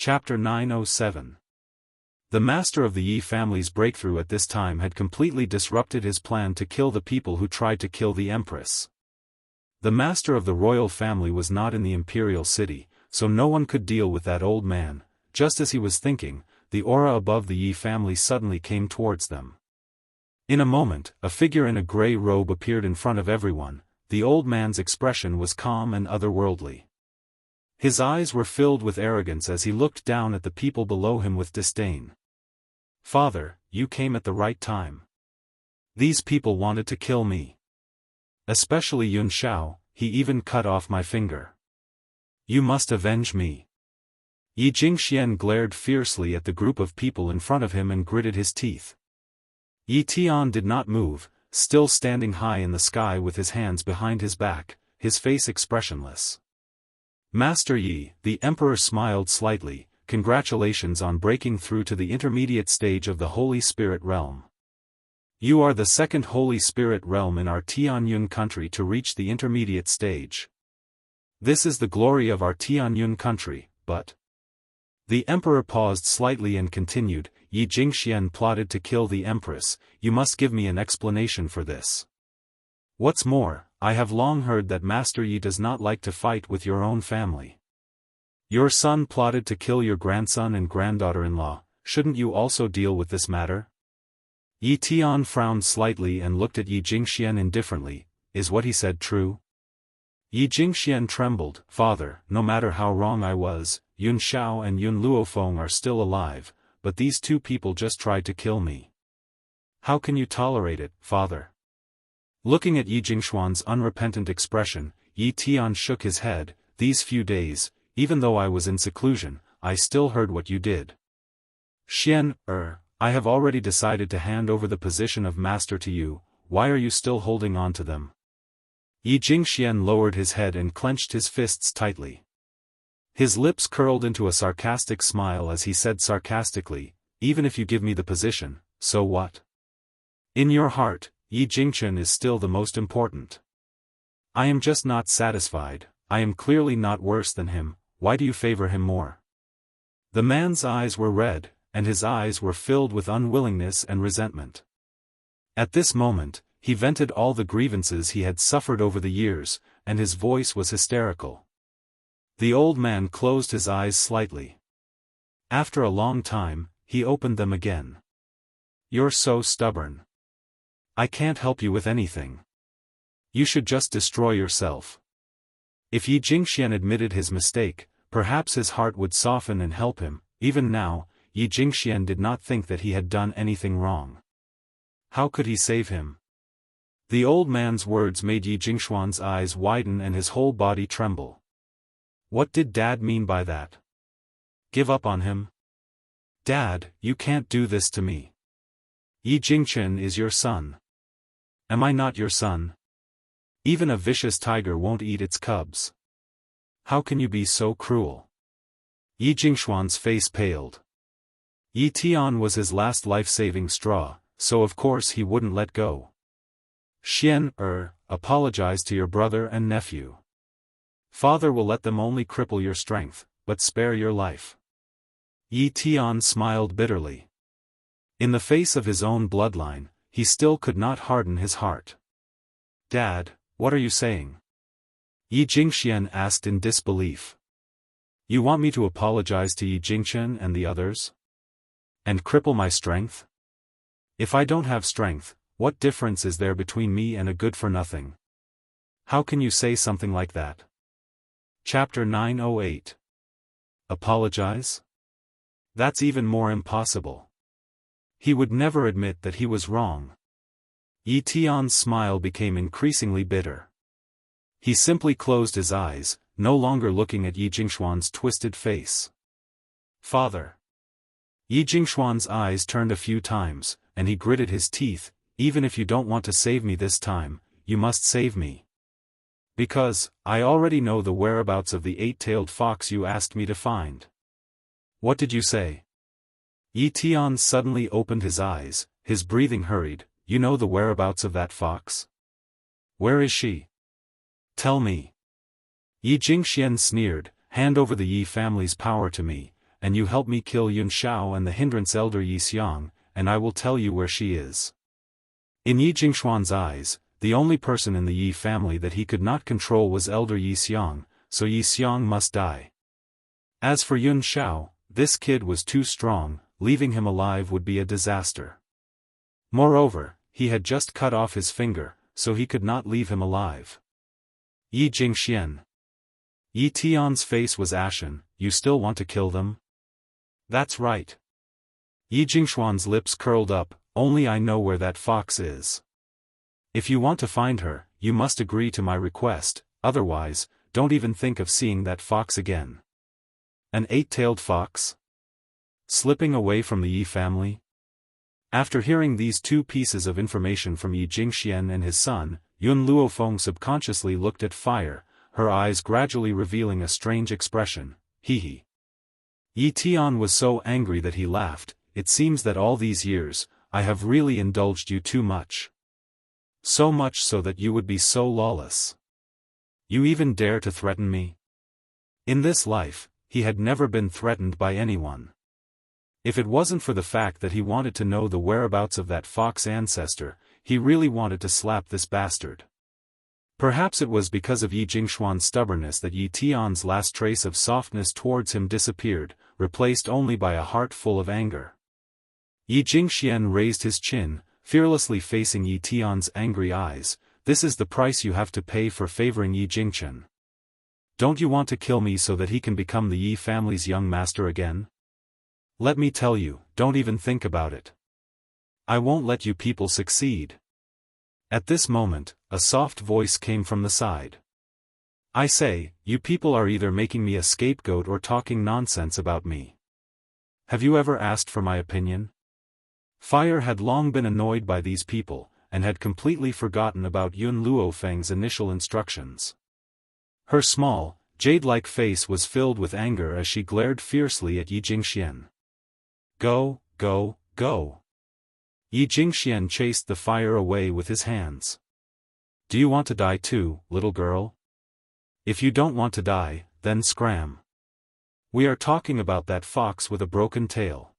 Chapter 907. The master of the Yi family's breakthrough at this time had completely disrupted his plan to kill the people who tried to kill the empress. The master of the royal family was not in the imperial city, so no one could deal with that old man. Just as he was thinking, the aura above the Yi family suddenly came towards them. In a moment, a figure in a grey robe appeared in front of everyone. The old man's expression was calm and otherworldly. His eyes were filled with arrogance as he looked down at the people below him with disdain. "Father, you came at the right time. These people wanted to kill me. Especially Yun Xiao, he even cut off my finger. You must avenge me." Yi Jingxian glared fiercely at the group of people in front of him and gritted his teeth. Yi Tian did not move, still standing high in the sky with his hands behind his back, his face expressionless. "Master Yi," the emperor smiled slightly, "congratulations on breaking through to the intermediate stage of the Holy Spirit realm. You are the second Holy Spirit realm in our Tianyun country to reach the intermediate stage. This is the glory of our Tianyun country, but..." The emperor paused slightly and continued, "Yi Jingxian plotted to kill the empress. You must give me an explanation for this. What's more, I have long heard that Master Yi does not like to fight with your own family. Your son plotted to kill your grandson and granddaughter-in-law. Shouldn't you also deal with this matter?" Yi Tian frowned slightly and looked at Yi Jingxian indifferently. "Is what he said true?" Yi Jingxian trembled. "Father, no matter how wrong I was, Yun Xiao and Yun Luofeng are still alive, but these two people just tried to kill me. How can you tolerate it, father?" Looking at Yi Jingxuan's unrepentant expression, Yi Tian shook his head. "These few days, even though I was in seclusion, I still heard what you did. I have already decided to hand over the position of master to you. Why are you still holding on to them?" Yi Jingxian lowered his head and clenched his fists tightly. His lips curled into a sarcastic smile as he said sarcastically, "Even if you give me the position, so what? In your heart, Yi Jingchen is still the most important. I am just not satisfied. I am clearly not worse than him. Why do you favor him more?" The man's eyes were red, and his eyes were filled with unwillingness and resentment. At this moment, he vented all the grievances he had suffered over the years, and his voice was hysterical. The old man closed his eyes slightly. After a long time, he opened them again. "You're so stubborn. I can't help you with anything. You should just destroy yourself." If Yi Jingxian admitted his mistake, perhaps his heart would soften and help him. Even now, Yi Jingxian did not think that he had done anything wrong. How could he save him? The old man's words made Yi Jingxuan's eyes widen and his whole body tremble. What did Dad mean by that? Give up on him? Dad, you can't do this to me. Yi Jingchen is your son. Am I not your son? Even a vicious tiger won't eat its cubs. How can you be so cruel? Yi Jingxuan's face paled. Yi Tian was his last life-saving straw, so of course he wouldn't let go. Apologize to your brother and nephew. Father will let them only cripple your strength, but spare your life. Yi Tian smiled bitterly. In the face of his own bloodline, he still could not harden his heart. Dad, what are you saying? Yi Jingxian asked in disbelief. You want me to apologize to Yi Jingchen and the others? And cripple my strength? If I don't have strength, what difference is there between me and a good-for-nothing? How can you say something like that? Chapter 908. Apologize? That's even more impossible. He would never admit that he was wrong. Yi Tian's smile became increasingly bitter. He simply closed his eyes, no longer looking at Yi Jingxuan's twisted face. Father. Yi Jingxuan's eyes turned a few times, and he gritted his teeth. Even if you don't want to save me this time, you must save me. Because, I already know the whereabouts of the eight-tailed fox you asked me to find. What did you say? Yi Tian suddenly opened his eyes, his breathing hurried. You know the whereabouts of that fox? Where is she? Tell me. Yi Jingxian sneered, hand over the Yi family's power to me, and you help me kill Yun Xiao and the hindrance elder Yi Xiang, and I will tell you where she is." In Yi Jingxuan's eyes, the only person in the Yi family that he could not control was elder Yi Xiang, so Yi Xiang must die. As for Yun Xiao, this kid was too strong, leaving him alive would be a disaster. Moreover, he had just cut off his finger, so he could not leave him alive. Yi Jingxian. Yi Tian's face was ashen. "You still want to kill them?" "That's right." Yi Jingxuan's lips curled up. "Only I know where that fox is. If you want to find her, you must agree to my request, otherwise, don't even think of seeing that fox again." An eight-tailed fox? Slipping away from the Yi family? After hearing these two pieces of information from Yi Jingxian and his son, Yun Luofeng subconsciously looked at Fire, her eyes gradually revealing a strange expression. Hee. Yi Tian was so angry that he laughed. "It seems that all these years, I have really indulged you too much. So much so that you would be so lawless. You even dare to threaten me?" In this life, he had never been threatened by anyone. If it wasn't for the fact that he wanted to know the whereabouts of that fox ancestor, he really wanted to slap this bastard. Perhaps it was because of Yi Jingxuan's stubbornness that Yi Tian's last trace of softness towards him disappeared, replaced only by a heart full of anger. Yi Jingxian raised his chin, fearlessly facing Yi Tian's angry eyes. "This is the price you have to pay for favoring Yi Jingxian. Don't you want to kill me so that he can become the Yi family's young master again? Let me tell you, don't even think about it. I won't let you people succeed." At this moment, a soft voice came from the side. "I say, you people are either making me a scapegoat or talking nonsense about me. Have you ever asked for my opinion?" Fire had long been annoyed by these people, and had completely forgotten about Yun Luofeng's initial instructions. Her small, jade-like face was filled with anger as she glared fiercely at Yi Jingxian. "Go, go, go." Yi Jingxian chased the fire away with his hands. "Do you want to die too, little girl? If you don't want to die, then scram. We are talking about that fox with a broken tail.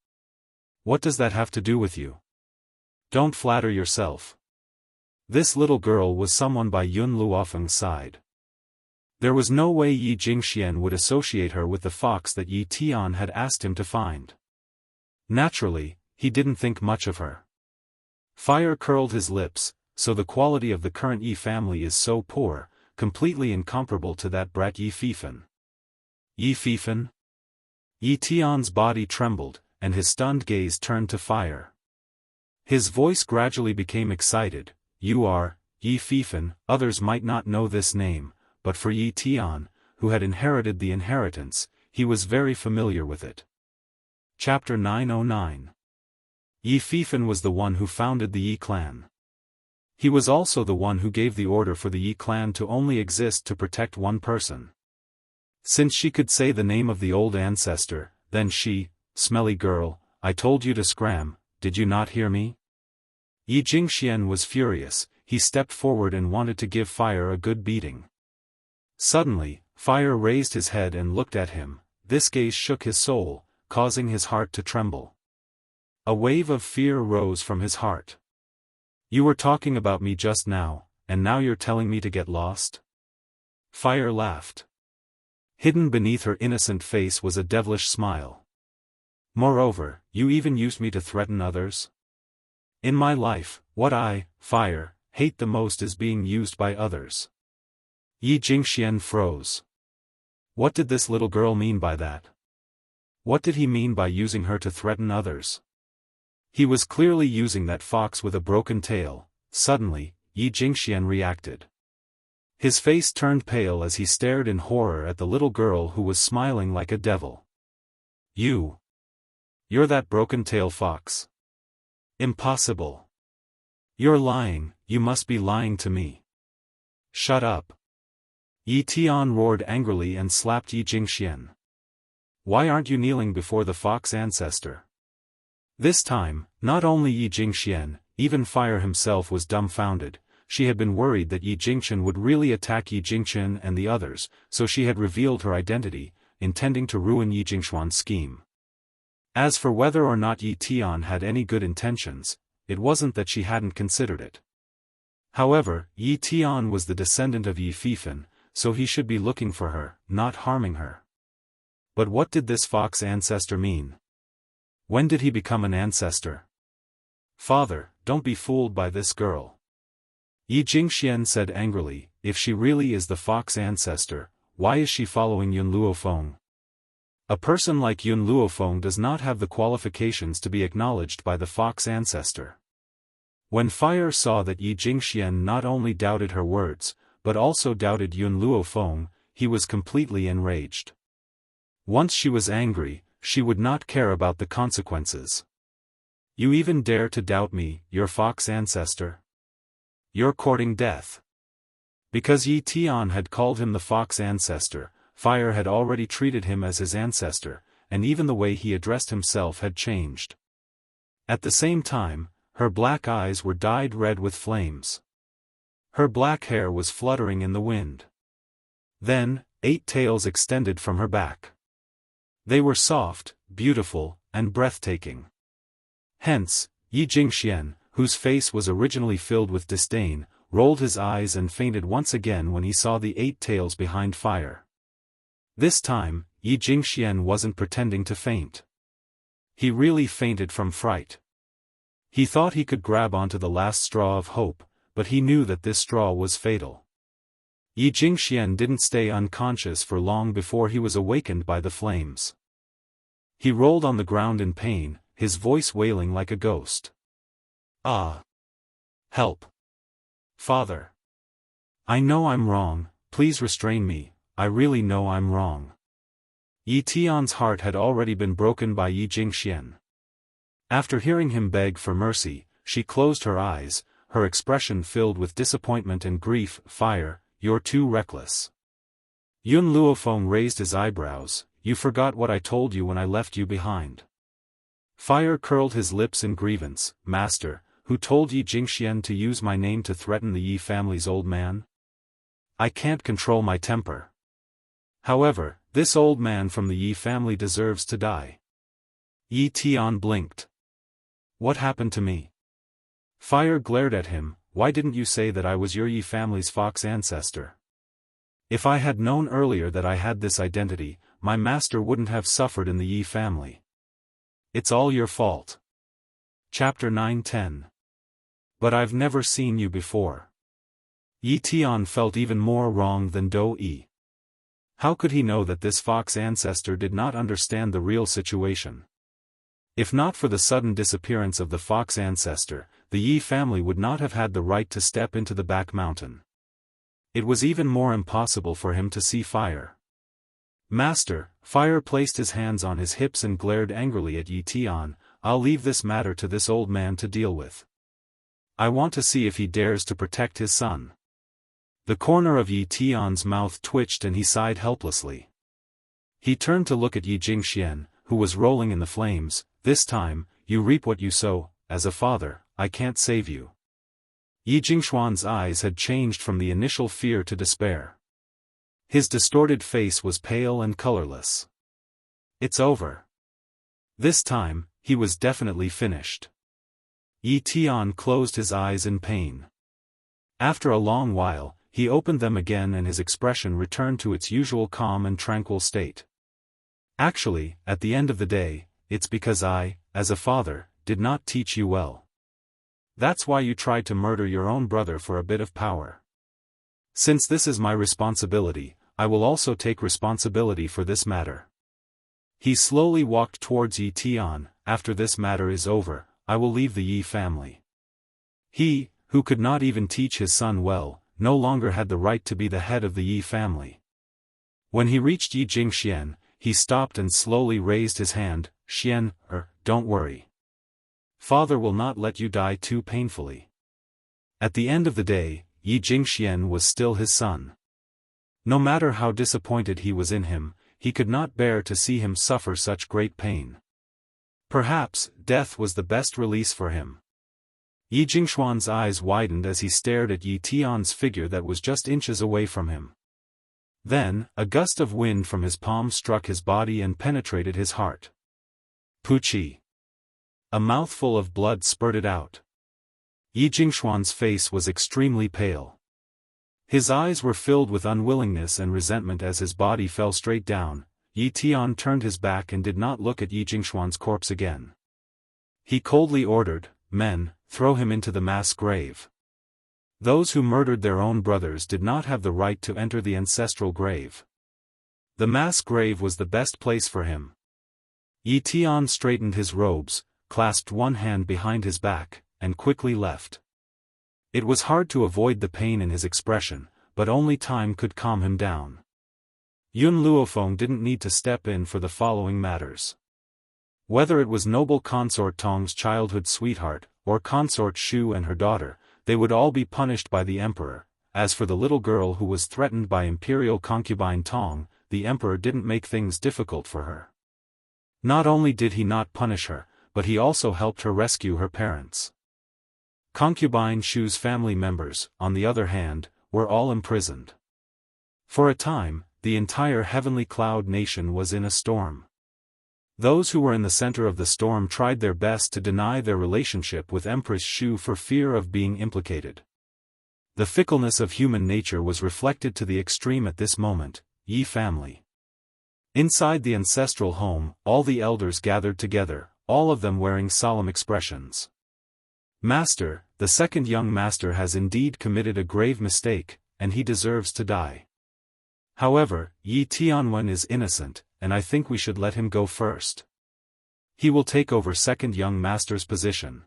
What does that have to do with you? Don't flatter yourself." This little girl was someone by Yun Luofeng's side. There was no way Yi Jingxian would associate her with the fox that Yi Tian had asked him to find. Naturally, he didn't think much of her. Fire curled his lips. "So the quality of the current Yi family is so poor, completely incomparable to that brat Yi Fifan." "Yi Fifan?" Yi Tian's body trembled, and his stunned gaze turned to Fire. His voice gradually became excited. "You are, Yi Fifan." Others might not know this name, but for Yi Tian, who had inherited the inheritance, he was very familiar with it. Chapter 909. Yi Fifan was the one who founded the Yi clan. He was also the one who gave the order for the Yi clan to only exist to protect one person. Since she could say the name of the old ancestor, then she, "Smelly girl, I told you to scram, did you not hear me?" Yi Jingxian was furious. He stepped forward and wanted to give Fire a good beating. Suddenly, Fire raised his head and looked at him. This gaze shook his soul, causing his heart to tremble. A wave of fear rose from his heart. "You were talking about me just now, and now you're telling me to get lost?" Fire laughed. Hidden beneath her innocent face was a devilish smile. "Moreover, you even used me to threaten others? In my life, what I, Fire, hate the most is being used by others." Yi Jingxian froze. What did this little girl mean by that? What did he mean by using her to threaten others? He was clearly using that fox with a broken tail. Suddenly, Yi Jingxian reacted. His face turned pale as he stared in horror at the little girl who was smiling like a devil. You're that broken tail fox. Impossible. You're lying, you must be lying to me. Shut up. Yi Tian roared angrily and slapped Yi Jingxian. Why aren't you kneeling before the fox ancestor? This time, not only Yi Jingxian, even Fire himself was dumbfounded. She had been worried that Yi Jingxian would really attack Yi Jingxian and the others, so she had revealed her identity, intending to ruin Yi Jingxuan's scheme. As for whether or not Yi Tian had any good intentions, it wasn't that she hadn't considered it. However, Yi Tian was the descendant of Yi Fifan, so he should be looking for her, not harming her. But what did this fox ancestor mean? When did he become an ancestor? Father, don't be fooled by this girl. Yi Jingxian said angrily, if she really is the fox ancestor, why is she following Yun Luofeng? A person like Yun Luofeng does not have the qualifications to be acknowledged by the fox ancestor. When Fire saw that Yi Jingxian not only doubted her words, but also doubted Yun Luofeng, he was completely enraged. Once she was angry, she would not care about the consequences. You even dare to doubt me, your fox ancestor? You're courting death. Because Yi Tian had called him the fox ancestor, Fire had already treated him as his ancestor, and even the way he addressed himself had changed. At the same time, her black eyes were dyed red with flames. Her black hair was fluttering in the wind. Then, 8 tails extended from her back. They were soft, beautiful, and breathtaking. Hence, Yi Jingxian, whose face was originally filled with disdain, rolled his eyes and fainted once again when he saw the 8 tails behind Fire. This time, Yi Jingxian wasn't pretending to faint. He really fainted from fright. He thought he could grab onto the last straw of hope, but he knew that this straw was fatal. Yi Jingxian didn't stay unconscious for long before he was awakened by the flames. He rolled on the ground in pain, his voice wailing like a ghost. Ah! Help! Father! I know I'm wrong, please restrain me, I really know I'm wrong. Yi Tian's heart had already been broken by Yi Jingxian. After hearing him beg for mercy, she closed her eyes, her expression filled with disappointment and grief. Fire, you're too reckless. Yun Luofeng raised his eyebrows, you forgot what I told you when I left you behind. Fire curled his lips in grievance, Master, who told Yi Jingxian to use my name to threaten the Yi family's old man? I can't control my temper. However, this old man from the Yi family deserves to die. Yi Tian blinked. What happened to me? Fire glared at him, why didn't you say that I was your Yi family's fox ancestor? If I had known earlier that I had this identity, my master wouldn't have suffered in the Yi family. It's all your fault. Chapter 9-10. But I've never seen you before. Yi Tian felt even more wrong than Do Yi. How could he know that this fox ancestor did not understand the real situation? If not for the sudden disappearance of the fox ancestor, the Yi family would not have had the right to step into the back mountain. It was even more impossible for him to see Fire. Master, Fire placed his hands on his hips and glared angrily at Yi Tian, I'll leave this matter to this old man to deal with. I want to see if he dares to protect his son. The corner of Yi Tian's mouth twitched and he sighed helplessly. He turned to look at Yi Jingxian, who was rolling in the flames. This time, you reap what you sow. As a father, I can't save you. Yi Jingxuan's eyes had changed from the initial fear to despair. His distorted face was pale and colorless. It's over. This time, he was definitely finished. Yi Tian closed his eyes in pain. After a long while, he opened them again and his expression returned to its usual calm and tranquil state. Actually, at the end of the day, it's because I, as a father, did not teach you well. That's why you tried to murder your own brother for a bit of power. Since this is my responsibility, I will also take responsibility for this matter. He slowly walked towards Yi Tian. After this matter is over, I will leave the Yi family. He, who could not even teach his son well, no longer had the right to be the head of the Yi family. When he reached Yi Jingxian, he stopped and slowly raised his hand. Xian, don't worry. Father will not let you die too painfully. At the end of the day, Yi Jingxian was still his son. No matter how disappointed he was in him, he could not bear to see him suffer such great pain. Perhaps, death was the best release for him. Yi Jingxuan's eyes widened as he stared at Yi Tian's figure that was just inches away from him. Then, a gust of wind from his palm struck his body and penetrated his heart. Puqi. A mouthful of blood spurted out. Yi Jingxuan's face was extremely pale. His eyes were filled with unwillingness and resentment as his body fell straight down. Yi Tian turned his back and did not look at Yi Jingxuan's corpse again. He coldly ordered, "Men, throw him into the mass grave." Those who murdered their own brothers did not have the right to enter the ancestral grave. The mass grave was the best place for him. Yi Tian straightened his robes, clasped one hand behind his back, and quickly left. It was hard to avoid the pain in his expression, but only time could calm him down. Yun Luofeng didn't need to step in for the following matters. Whether it was noble consort Tong's childhood sweetheart, or consort Shu and her daughter, they would all be punished by the emperor. As for the little girl who was threatened by imperial concubine Tong, the emperor didn't make things difficult for her. Not only did he not punish her, but he also helped her rescue her parents. Concubine Shu's family members, on the other hand, were all imprisoned. For a time, the entire heavenly cloud nation was in a storm. Those who were in the center of the storm tried their best to deny their relationship with Empress Shu for fear of being implicated. The fickleness of human nature was reflected to the extreme at this moment. Yi family. Inside the ancestral home, all the elders gathered together, all of them wearing solemn expressions. "Master, the second young master has indeed committed a grave mistake, and he deserves to die. However, Yi Tianwen is innocent, and I think we should let him go first. He will take over second young master's position."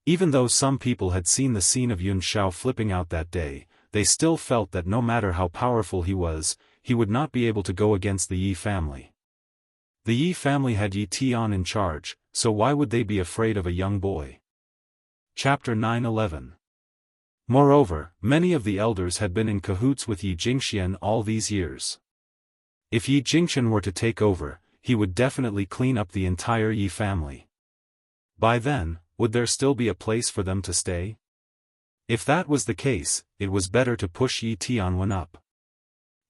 Even though some people had seen the scene of Yun Shao flipping out that day, they still felt that no matter how powerful he was, he would not be able to go against the Yi family. The Yi family had Yi Tian in charge, so why would they be afraid of a young boy? Chapter 9-11. Moreover, many of the elders had been in cahoots with Yi Jingxian all these years. If Yi Jingxian were to take over, he would definitely clean up the entire Yi family. By then, would there still be a place for them to stay? If that was the case, it was better to push Yi Tianwen up.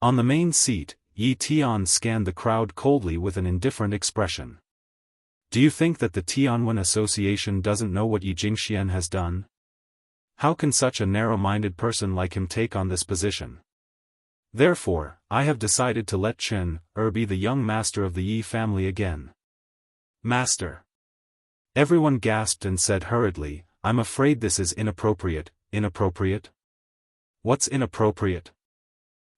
On the main seat, Yi Tian scanned the crowd coldly with an indifferent expression. Do you think that the Tianwen Association doesn't know what Yi Jingxian has done? How can such a narrow-minded person like him take on this position? Therefore, I have decided to let Chen be the young master of the Yi family again. Master. Everyone gasped and said hurriedly, I'm afraid this is inappropriate. Inappropriate? What's inappropriate?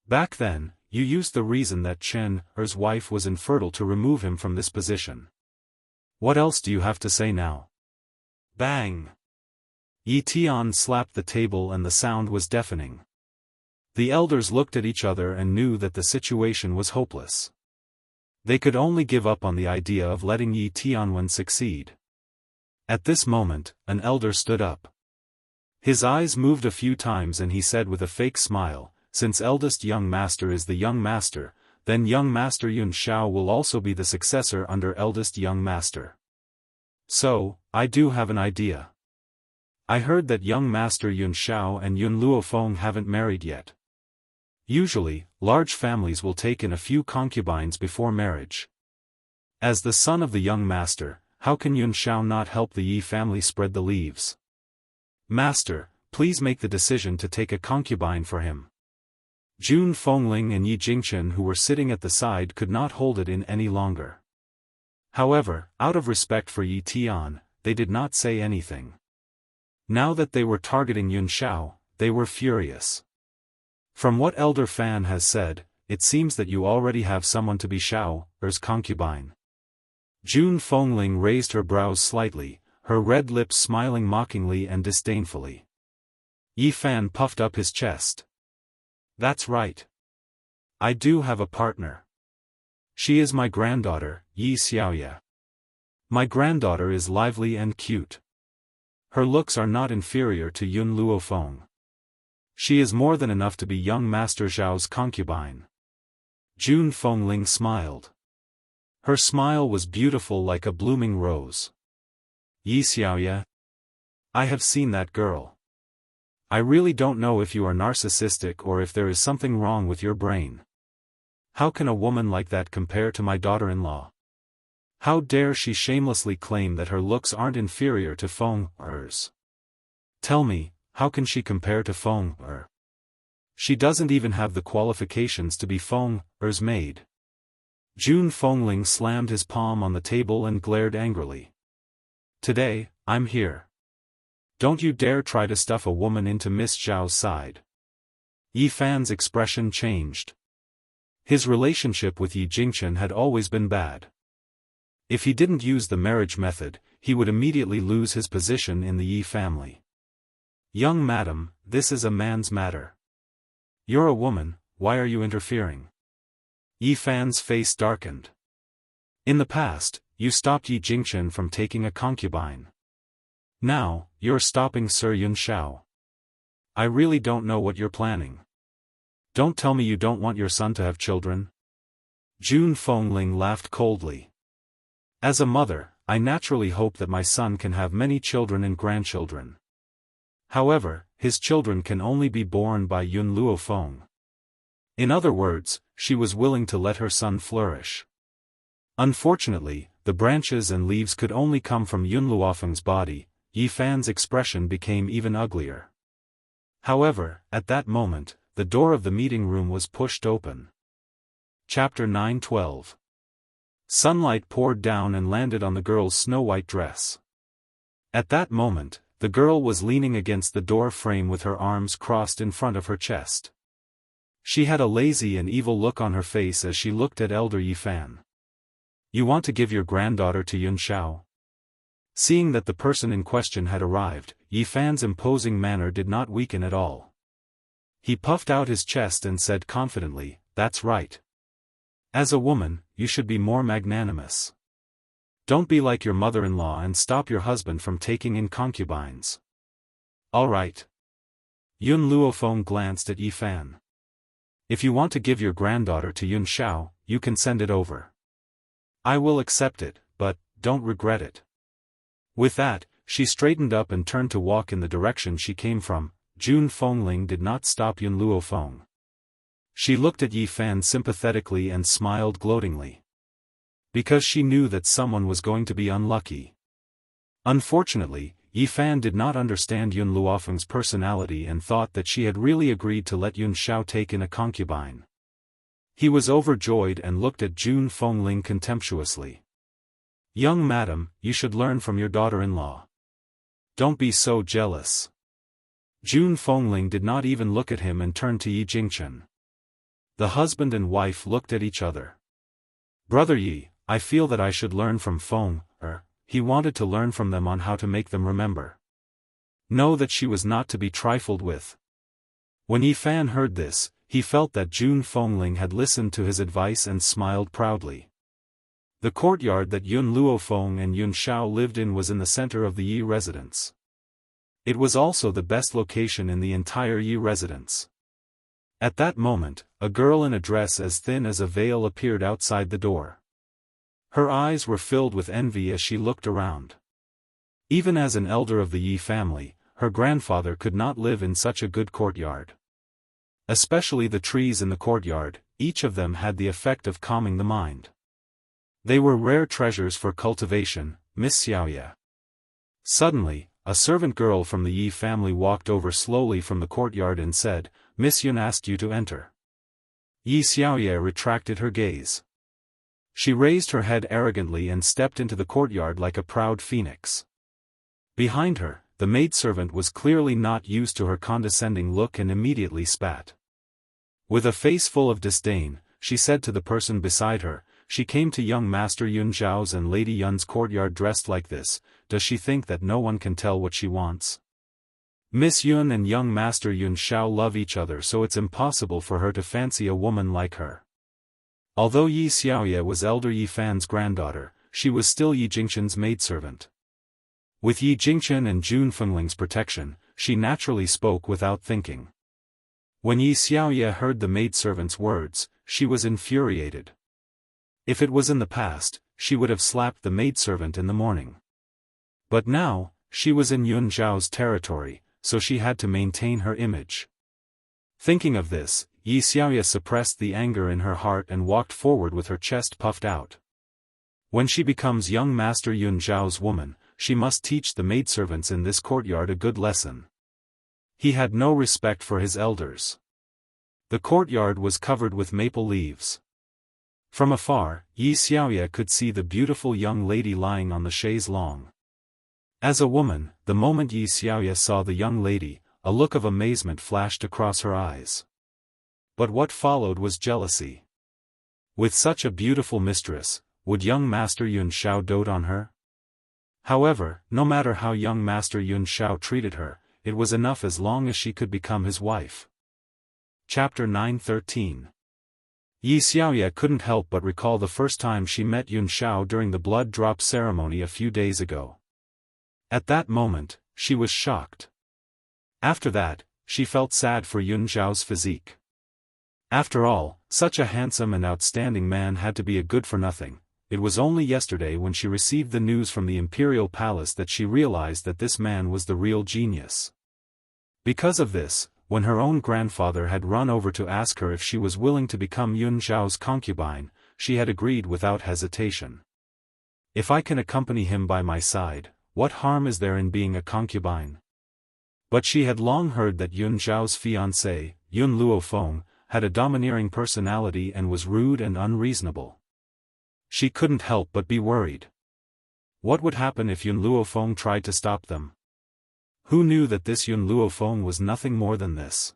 Back then, you used the reason that Chen Er's wife was infertile to remove him from this position. What else do you have to say now? Bang! Yi Tian slapped the table and the sound was deafening. The elders looked at each other and knew that the situation was hopeless. They could only give up on the idea of letting Yi Tianwen succeed. At this moment, an elder stood up. His eyes moved a few times and he said with a fake smile, since eldest young master is the young master, then young master Yun Shao will also be the successor under eldest young master. So, I do have an idea. I heard that young master Yun Shao and Yun Luofeng haven't married yet. Usually, large families will take in a few concubines before marriage. As the son of the young master, how can Yun Shao not help the Yi family spread the leaves? Master, please make the decision to take a concubine for him. Jun Fengling and Yi Jingxian who were sitting at the side could not hold it in any longer. However, out of respect for Yi Tian, they did not say anything. Now that they were targeting Yun Shao, they were furious. From what Elder Fan has said, it seems that you already have someone to be Shao Er's concubine. Jun Fengling raised her brows slightly, her red lips smiling mockingly and disdainfully. Yi Fan puffed up his chest. That's right. I do have a partner. She is my granddaughter, Yi Xiaoya. My granddaughter is lively and cute. Her looks are not inferior to Yun Luofeng. She is more than enough to be young Master Zhao's concubine. Jun Fengling smiled. Her smile was beautiful like a blooming rose. Yi Xiaoya. I have seen that girl. I really don't know if you are narcissistic or if there is something wrong with your brain. How can a woman like that compare to my daughter-in-law? How dare she shamelessly claim that her looks aren't inferior to Feng Er's? Tell me, how can she compare to Feng Er? She doesn't even have the qualifications to be Feng Er's maid. Jun Fengling slammed his palm on the table and glared angrily. Today, I'm here. Don't you dare try to stuff a woman into Miss Zhao's side. Yi Fan's expression changed. His relationship with Yi Jingchen had always been bad. If he didn't use the marriage method, he would immediately lose his position in the Yi family. Young madam, this is a man's matter. You're a woman, why are you interfering? Yi Fan's face darkened. In the past, you stopped Yi Jingchen from taking a concubine. Now, you're stopping Sir Yun Shao. I really don't know what you're planning. Don't tell me you don't want your son to have children. Jun Fengling laughed coldly. As a mother, I naturally hope that my son can have many children and grandchildren. However, his children can only be born by Yun Luofeng. In other words, she was willing to let her son flourish. Unfortunately, the branches and leaves could only come from Yun Luofeng's body. Yi Fan's expression became even uglier. However, at that moment, the door of the meeting room was pushed open. Chapter 9:12. Sunlight poured down and landed on the girl's snow-white dress. At that moment, the girl was leaning against the door frame with her arms crossed in front of her chest. She had a lazy and evil look on her face as she looked at elder Yi Fan. You want to give your granddaughter to Yun Shao? Seeing that the person in question had arrived, Yi Fan's imposing manner did not weaken at all. He puffed out his chest and said confidently, "That's right. As a woman, you should be more magnanimous. Don't be like your mother-in-law and stop your husband from taking in concubines." All right. Yun Luofeng glanced at Yi Fan. If you want to give your granddaughter to Yun Shao, you can send it over. I will accept it, but don't regret it. With that, she straightened up and turned to walk in the direction she came from. Jun Fengling did not stop Yun Luofeng. She looked at Yi Fan sympathetically and smiled gloatingly. Because she knew that someone was going to be unlucky. Unfortunately, Yi Fan did not understand Yun Luofeng's personality and thought that she had really agreed to let Yun Shao take in a concubine. He was overjoyed and looked at Jun Fengling contemptuously. Young madam, you should learn from your daughter-in-law. Don't be so jealous. Jun Fengling did not even look at him and turned to Yi Jingchen. The husband and wife looked at each other. Brother Yi, I feel that I should learn from Feng Er. He wanted to learn from them on how to make them remember. Know that she was not to be trifled with. When Yi Fan heard this, he felt that Jun Fengling had listened to his advice and smiled proudly. The courtyard that Yun Luofeng and Yun Shao lived in was in the center of the Yi residence. It was also the best location in the entire Yi residence. At that moment, a girl in a dress as thin as a veil appeared outside the door. Her eyes were filled with envy as she looked around. Even as an elder of the Yi family, her grandfather could not live in such a good courtyard. Especially the trees in the courtyard, each of them had the effect of calming the mind. They were rare treasures for cultivation. Miss Xiaoye. Suddenly, a servant girl from the Yi family walked over slowly from the courtyard and said, Miss Yun asked you to enter. Yi Xiaoye retracted her gaze. She raised her head arrogantly and stepped into the courtyard like a proud phoenix. Behind her, the maidservant was clearly not used to her condescending look and immediately spat. With a face full of disdain, she said to the person beside her, she came to young Master Yun Zhao's and Lady Yun's courtyard dressed like this. Does she think that no one can tell what she wants? Miss Yun and young Master Yun Shao love each other, so it's impossible for her to fancy a woman like her. Although Yi Xiaoye was elder Yi Fan's granddaughter, she was still Yi Jingchen's maidservant. With Yi Jingchen and Jun Fengling's protection, she naturally spoke without thinking. When Yi Xiaoye heard the maidservant's words, she was infuriated. If it was in the past, she would have slapped the maidservant in the morning. But now, she was in Yun Zhao's territory, so she had to maintain her image. Thinking of this, Yi Xiaoye suppressed the anger in her heart and walked forward with her chest puffed out. When she becomes young Master Yun Zhao's woman, she must teach the maidservants in this courtyard a good lesson. He had no respect for his elders. The courtyard was covered with maple leaves. From afar, Yi Xiaoye could see the beautiful young lady lying on the chaise longue. As a woman, the moment Yi Xiaoye saw the young lady, a look of amazement flashed across her eyes. But what followed was jealousy. With such a beautiful mistress, would young Master Yun Zhao dote on her? However, no matter how young Master Yun Zhao treated her, it was enough as long as she could become his wife. Chapter 9:13. Yi Xiaoye couldn't help but recall the first time she met Yun Zhao during the blood drop ceremony a few days ago. At that moment, she was shocked. After that, she felt sad for Yun Zhao's physique. After all, such a handsome and outstanding man had to be a good-for-nothing. It was only yesterday when she received the news from the imperial palace that she realized that this man was the real genius. Because of this, when her own grandfather had run over to ask her if she was willing to become Yun Zhao's concubine, she had agreed without hesitation. If I can accompany him by my side, what harm is there in being a concubine? But she had long heard that Yun Zhao's fiancé, Yun Luofeng, had a domineering personality and was rude and unreasonable. She couldn't help but be worried. What would happen if Yun Luofeng tried to stop them? Who knew that this Yun Luofeng was nothing more than this?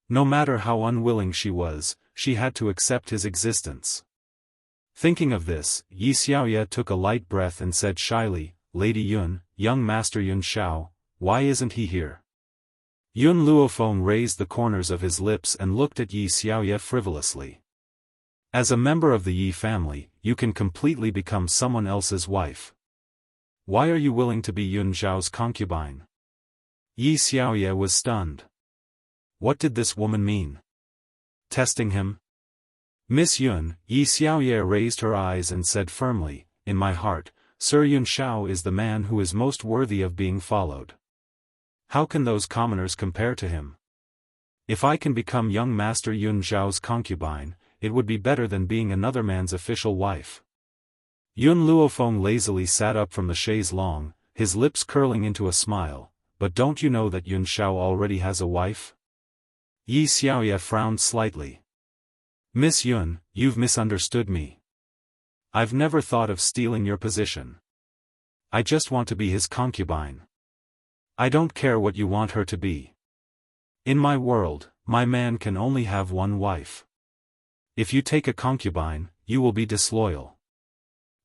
No matter how unwilling she was, she had to accept his existence. Thinking of this, Yi Xiaoye took a light breath and said shyly, "Lady Yun, young Master Yun Zhao, why isn't he here?" Yun Luofeng raised the corners of his lips and looked at Yi Xiaoye frivolously. As a member of the Yi family, you can completely become someone else's wife. Why are you willing to be Yun Zhao's concubine? Yi Xiaoye was stunned. What did this woman mean? Testing him? Miss Yun, Yi Xiaoye raised her eyes and said firmly, "In my heart, Sir Yun Zhao is the man who is most worthy of being followed. How can those commoners compare to him? If I can become young Master Yun Zhao's concubine, it would be better than being another man's official wife." Yun Luofeng lazily sat up from the chaise longue, his lips curling into a smile. "But don't you know that Yun Zhao already has a wife?" Yi Xiaoye frowned slightly. "Miss Yun, you've misunderstood me. I've never thought of stealing your position. I just want to be his concubine. I don't care what you want her to be. In my world, my man can only have one wife. If you take a concubine, you will be disloyal.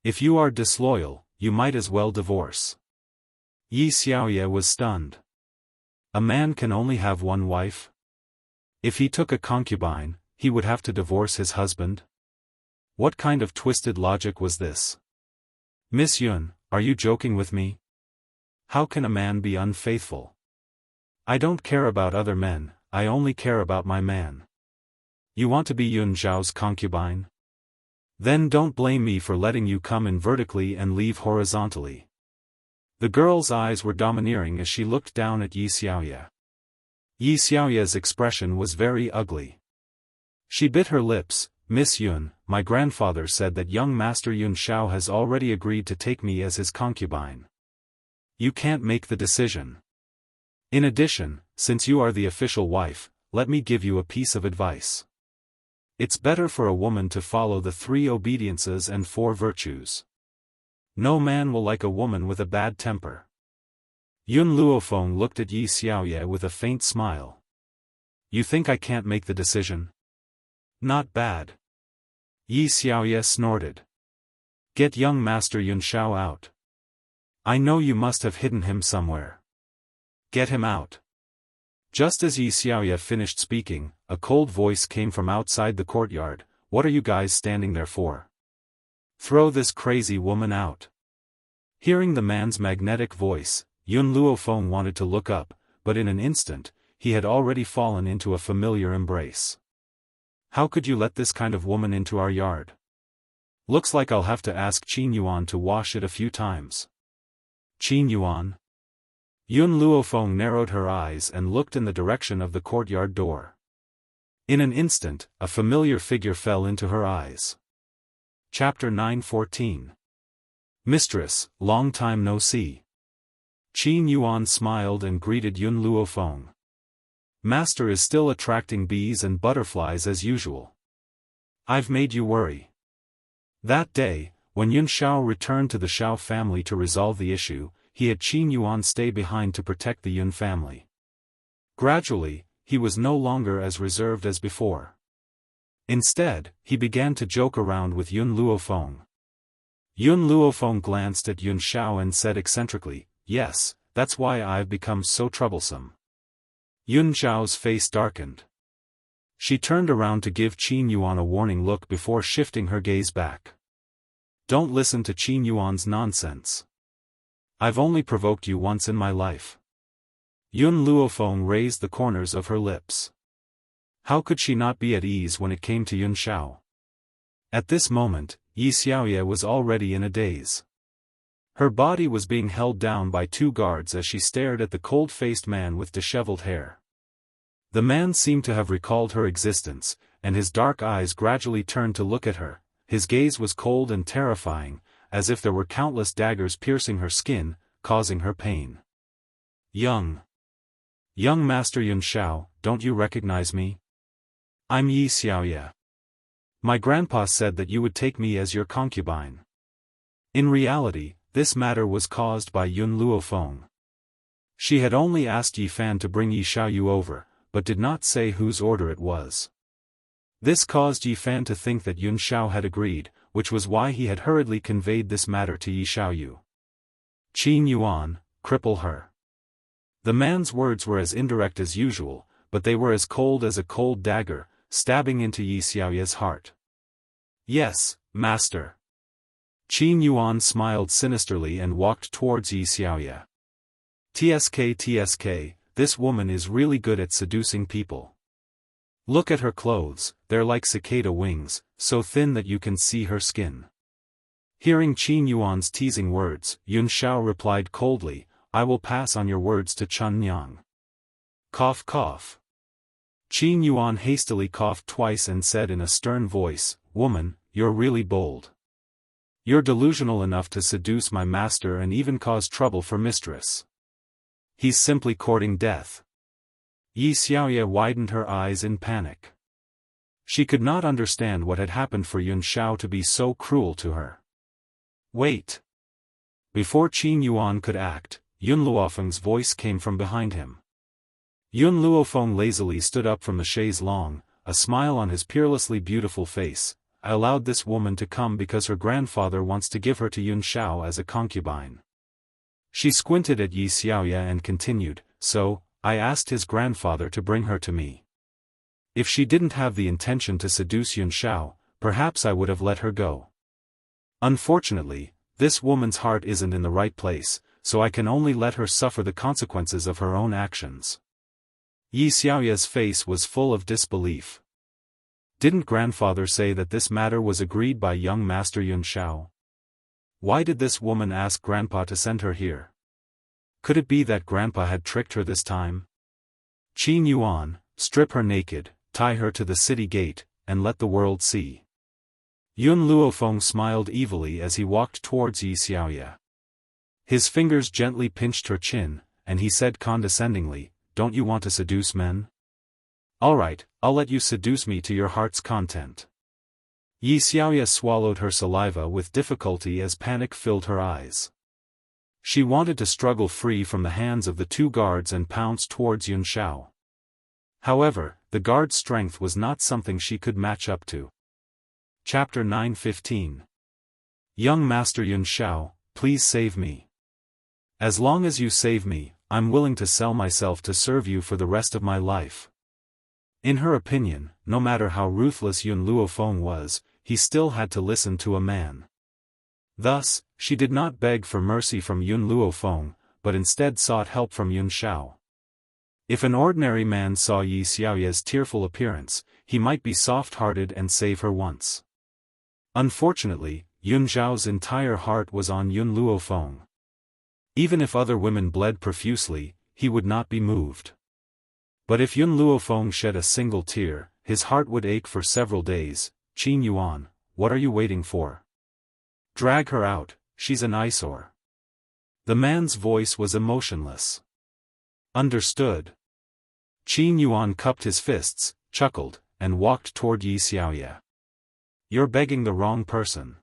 If you are disloyal, you might as well divorce." Yi Xiaoye was stunned. A man can only have one wife? If he took a concubine, he would have to divorce his husband? What kind of twisted logic was this? "Miss Yun, are you joking with me? How can a man be unfaithful? I don't care about other men, I only care about my man. You want to be Yun Zhao's concubine? Then don't blame me for letting you come in vertically and leave horizontally." The girl's eyes were domineering as she looked down at Yi Xiaoye. Yi Xiaoye's expression was very ugly. She bit her lips. "Miss Yun, my grandfather said that young Master Yun Zhao has already agreed to take me as his concubine. You can't make the decision. In addition, since you are the official wife, let me give you a piece of advice. It's better for a woman to follow the 3 obediences and 4 virtues. No man will like a woman with a bad temper." Yun Luofeng looked at Yi Xiaoye with a faint smile. "You think I can't make the decision? Not bad." Yi Xiaoye snorted. "Get young Master Yun Zhao out. I know you must have hidden him somewhere. Get him out." Just as Yi Xiaoye finished speaking, a cold voice came from outside the courtyard. "What are you guys standing there for? Throw this crazy woman out." Hearing the man's magnetic voice, Yun Luofeng wanted to look up, but in an instant, he had already fallen into a familiar embrace. "How could you let this kind of woman into our yard? Looks like I'll have to ask Qin Yuan to wash it a few times." "Qin Yuan?" Yun Luofeng narrowed her eyes and looked in the direction of the courtyard door. In an instant, a familiar figure fell into her eyes. Chapter 9:14. Mistress, long time no see. Qin Yuan smiled and greeted Yun Luofeng. Master is still attracting bees and butterflies as usual. I've made you worry. That day, when Yun Xiao returned to the Xiao family to resolve the issue, he had Qin Yuan stay behind to protect the Yun family. Gradually, he was no longer as reserved as before. Instead, he began to joke around with Yun Luofeng. Yun Luofeng glanced at Yun Xiao and said eccentrically, "Yes, that's why I've become so troublesome." Yun Xiao's face darkened. She turned around to give Qin Yuan a warning look before shifting her gaze back. "Don't listen to Qin Yuan's nonsense. I've only provoked you once in my life." Yun Luofeng raised the corners of her lips. How could she not be at ease when it came to Yun Xiao? At this moment, Yi Xiaoye was already in a daze. Her body was being held down by two guards as she stared at the cold-faced man with disheveled hair. The man seemed to have recalled her existence, and his dark eyes gradually turned to look at her. His gaze was cold and terrifying, as if there were countless daggers piercing her skin, causing her pain. Young Master Yun Xiao, don't you recognize me? I'm Yi Xiaoye. My grandpa said that you would take me as your concubine. In reality, this matter was caused by Yun Luofeng. She had only asked Yi Fan to bring Yi Xiaoyu over, but did not say whose order it was. This caused Yi Fan to think that Yun Xiao had agreed, which was why he had hurriedly conveyed this matter to Yi Xiaoyu. Qin Yuan, cripple her. The man's words were as indirect as usual, but they were as cold as a cold dagger, stabbing into Yi Xiaoye's heart. Yes, master. Qin Yuan smiled sinisterly and walked towards Yi Xiaoye. TSK, this woman is really good at seducing people. Look at her clothes, they're like cicada wings, so thin that you can see her skin. Hearing Qin Yuan's teasing words, Yun Xiao replied coldly, I will pass on your words to Chun Yang. Cough cough. Qin Yuan hastily coughed twice and said in a stern voice, Woman, you're really bold. You're delusional enough to seduce my master and even cause trouble for mistress. He's simply courting death. Yi Xiaoye widened her eyes in panic. She could not understand what had happened for Yun Xiao to be so cruel to her. Wait. Before Qin Yuan could act, Yun Luofeng's voice came from behind him. Yun Luofeng lazily stood up from the chaise longue, a smile on his peerlessly beautiful face. I allowed this woman to come because her grandfather wants to give her to Yun Xiao as a concubine. She squinted at Yi Xiaoye and continued, so, I asked his grandfather to bring her to me. If she didn't have the intention to seduce Yun Xiao, perhaps I would have let her go. Unfortunately, this woman's heart isn't in the right place, so I can only let her suffer the consequences of her own actions. Yi Xiaoye's face was full of disbelief. Didn't grandfather say that this matter was agreed by young Master Yun Xiao? Why did this woman ask grandpa to send her here? Could it be that grandpa had tricked her this time? Qin Yuan, strip her naked, tie her to the city gate, and let the world see. Yun Luofeng smiled evilly as he walked towards Yi Xiaoye. His fingers gently pinched her chin, and he said condescendingly, Don't you want to seduce men? Alright, I'll let you seduce me to your heart's content. Yi Xiaoye swallowed her saliva with difficulty as panic filled her eyes. She wanted to struggle free from the hands of the two guards and pounce towards Yun Xiao. However, the guard's strength was not something she could match up to. Chapter 9:15. Young Master Yun Xiao, please save me. As long as you save me, I'm willing to sell myself to serve you for the rest of my life. In her opinion, no matter how ruthless Yun Luofeng was, he still had to listen to a man. Thus, she did not beg for mercy from Yun Luofeng, but instead sought help from Yun Xiao. If an ordinary man saw Yi Xiaoye's tearful appearance, he might be soft-hearted and save her once. Unfortunately, Yun Xiao's entire heart was on Yun Luofeng. Even if other women bled profusely, he would not be moved. But if Yun Luofeng shed a single tear, his heart would ache for several days. Qin Yuan, what are you waiting for? Drag her out, she's an eyesore. The man's voice was emotionless. Understood. Qin Yuan cupped his fists, chuckled, and walked toward Yi Xiaoye. You're begging the wrong person.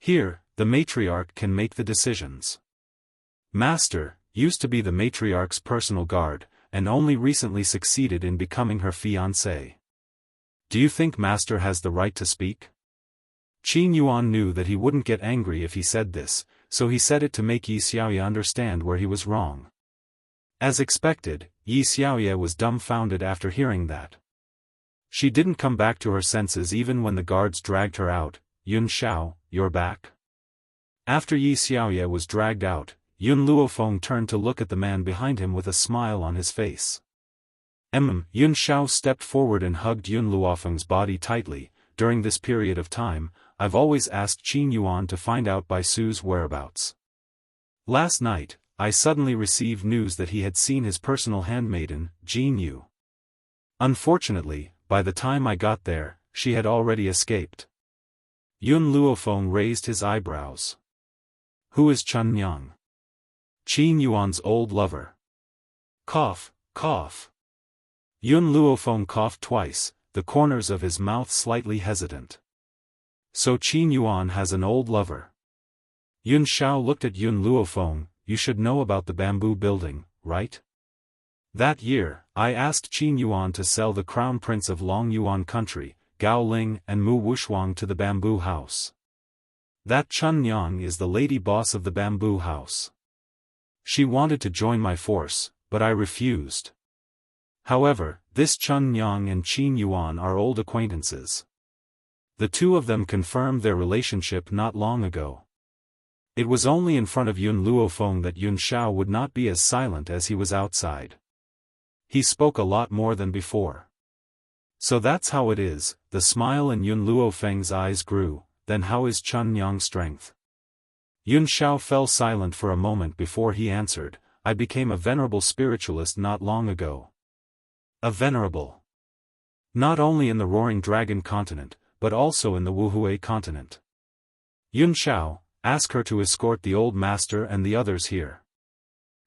Here, the matriarch can make the decisions. Master used to be the matriarch's personal guard, and only recently succeeded in becoming her fiancé. Do you think Master has the right to speak? Qin Yuan knew that he wouldn't get angry if he said this, so he said it to make Yi Xiaoye understand where he was wrong. As expected, Yi Xiaoye was dumbfounded after hearing that. She didn't come back to her senses even when the guards dragged her out. Yun Shao, you're back? After Yi Xiaoye was dragged out, Yun Luofeng turned to look at the man behind him with a smile on his face. Yun Shao stepped forward and hugged Yun Luofeng's body tightly. During this period of time, I've always asked Qin Yuan to find out Bai Su's whereabouts. Last night, I suddenly received news that he had seen his personal handmaiden, Jin Yu. Unfortunately, by the time I got there, she had already escaped. Yun Luofeng raised his eyebrows. Who is Chun Yang? Qin Yuan's old lover. Cough, cough. Yun Luofeng coughed twice, the corners of his mouth slightly hesitant. So Qin Yuan has an old lover. Yun Shao looked at Yun Luofeng. You should know about the bamboo building, right? That year, I asked Qin Yuan to sell the crown prince of Long Yuan country, Gao Ling and Mu Wushuang to the bamboo house. That Chun Yang is the lady boss of the bamboo house. She wanted to join my force, but I refused. However, this Chun Yang and Qin Yuan are old acquaintances. The two of them confirmed their relationship not long ago. It was only in front of Yun Luofeng that Yun Shao would not be as silent as he was outside. He spoke a lot more than before. So that's how it is. The smile in Yun Luofeng's eyes grew. Then how is Chun Yang's strength? Yun Shao fell silent for a moment before he answered. I became a venerable spiritualist not long ago. A venerable. Not only in the Roaring Dragon continent, but also in the Wuhui continent. Yun Shao, ask her to escort the old master and the others here.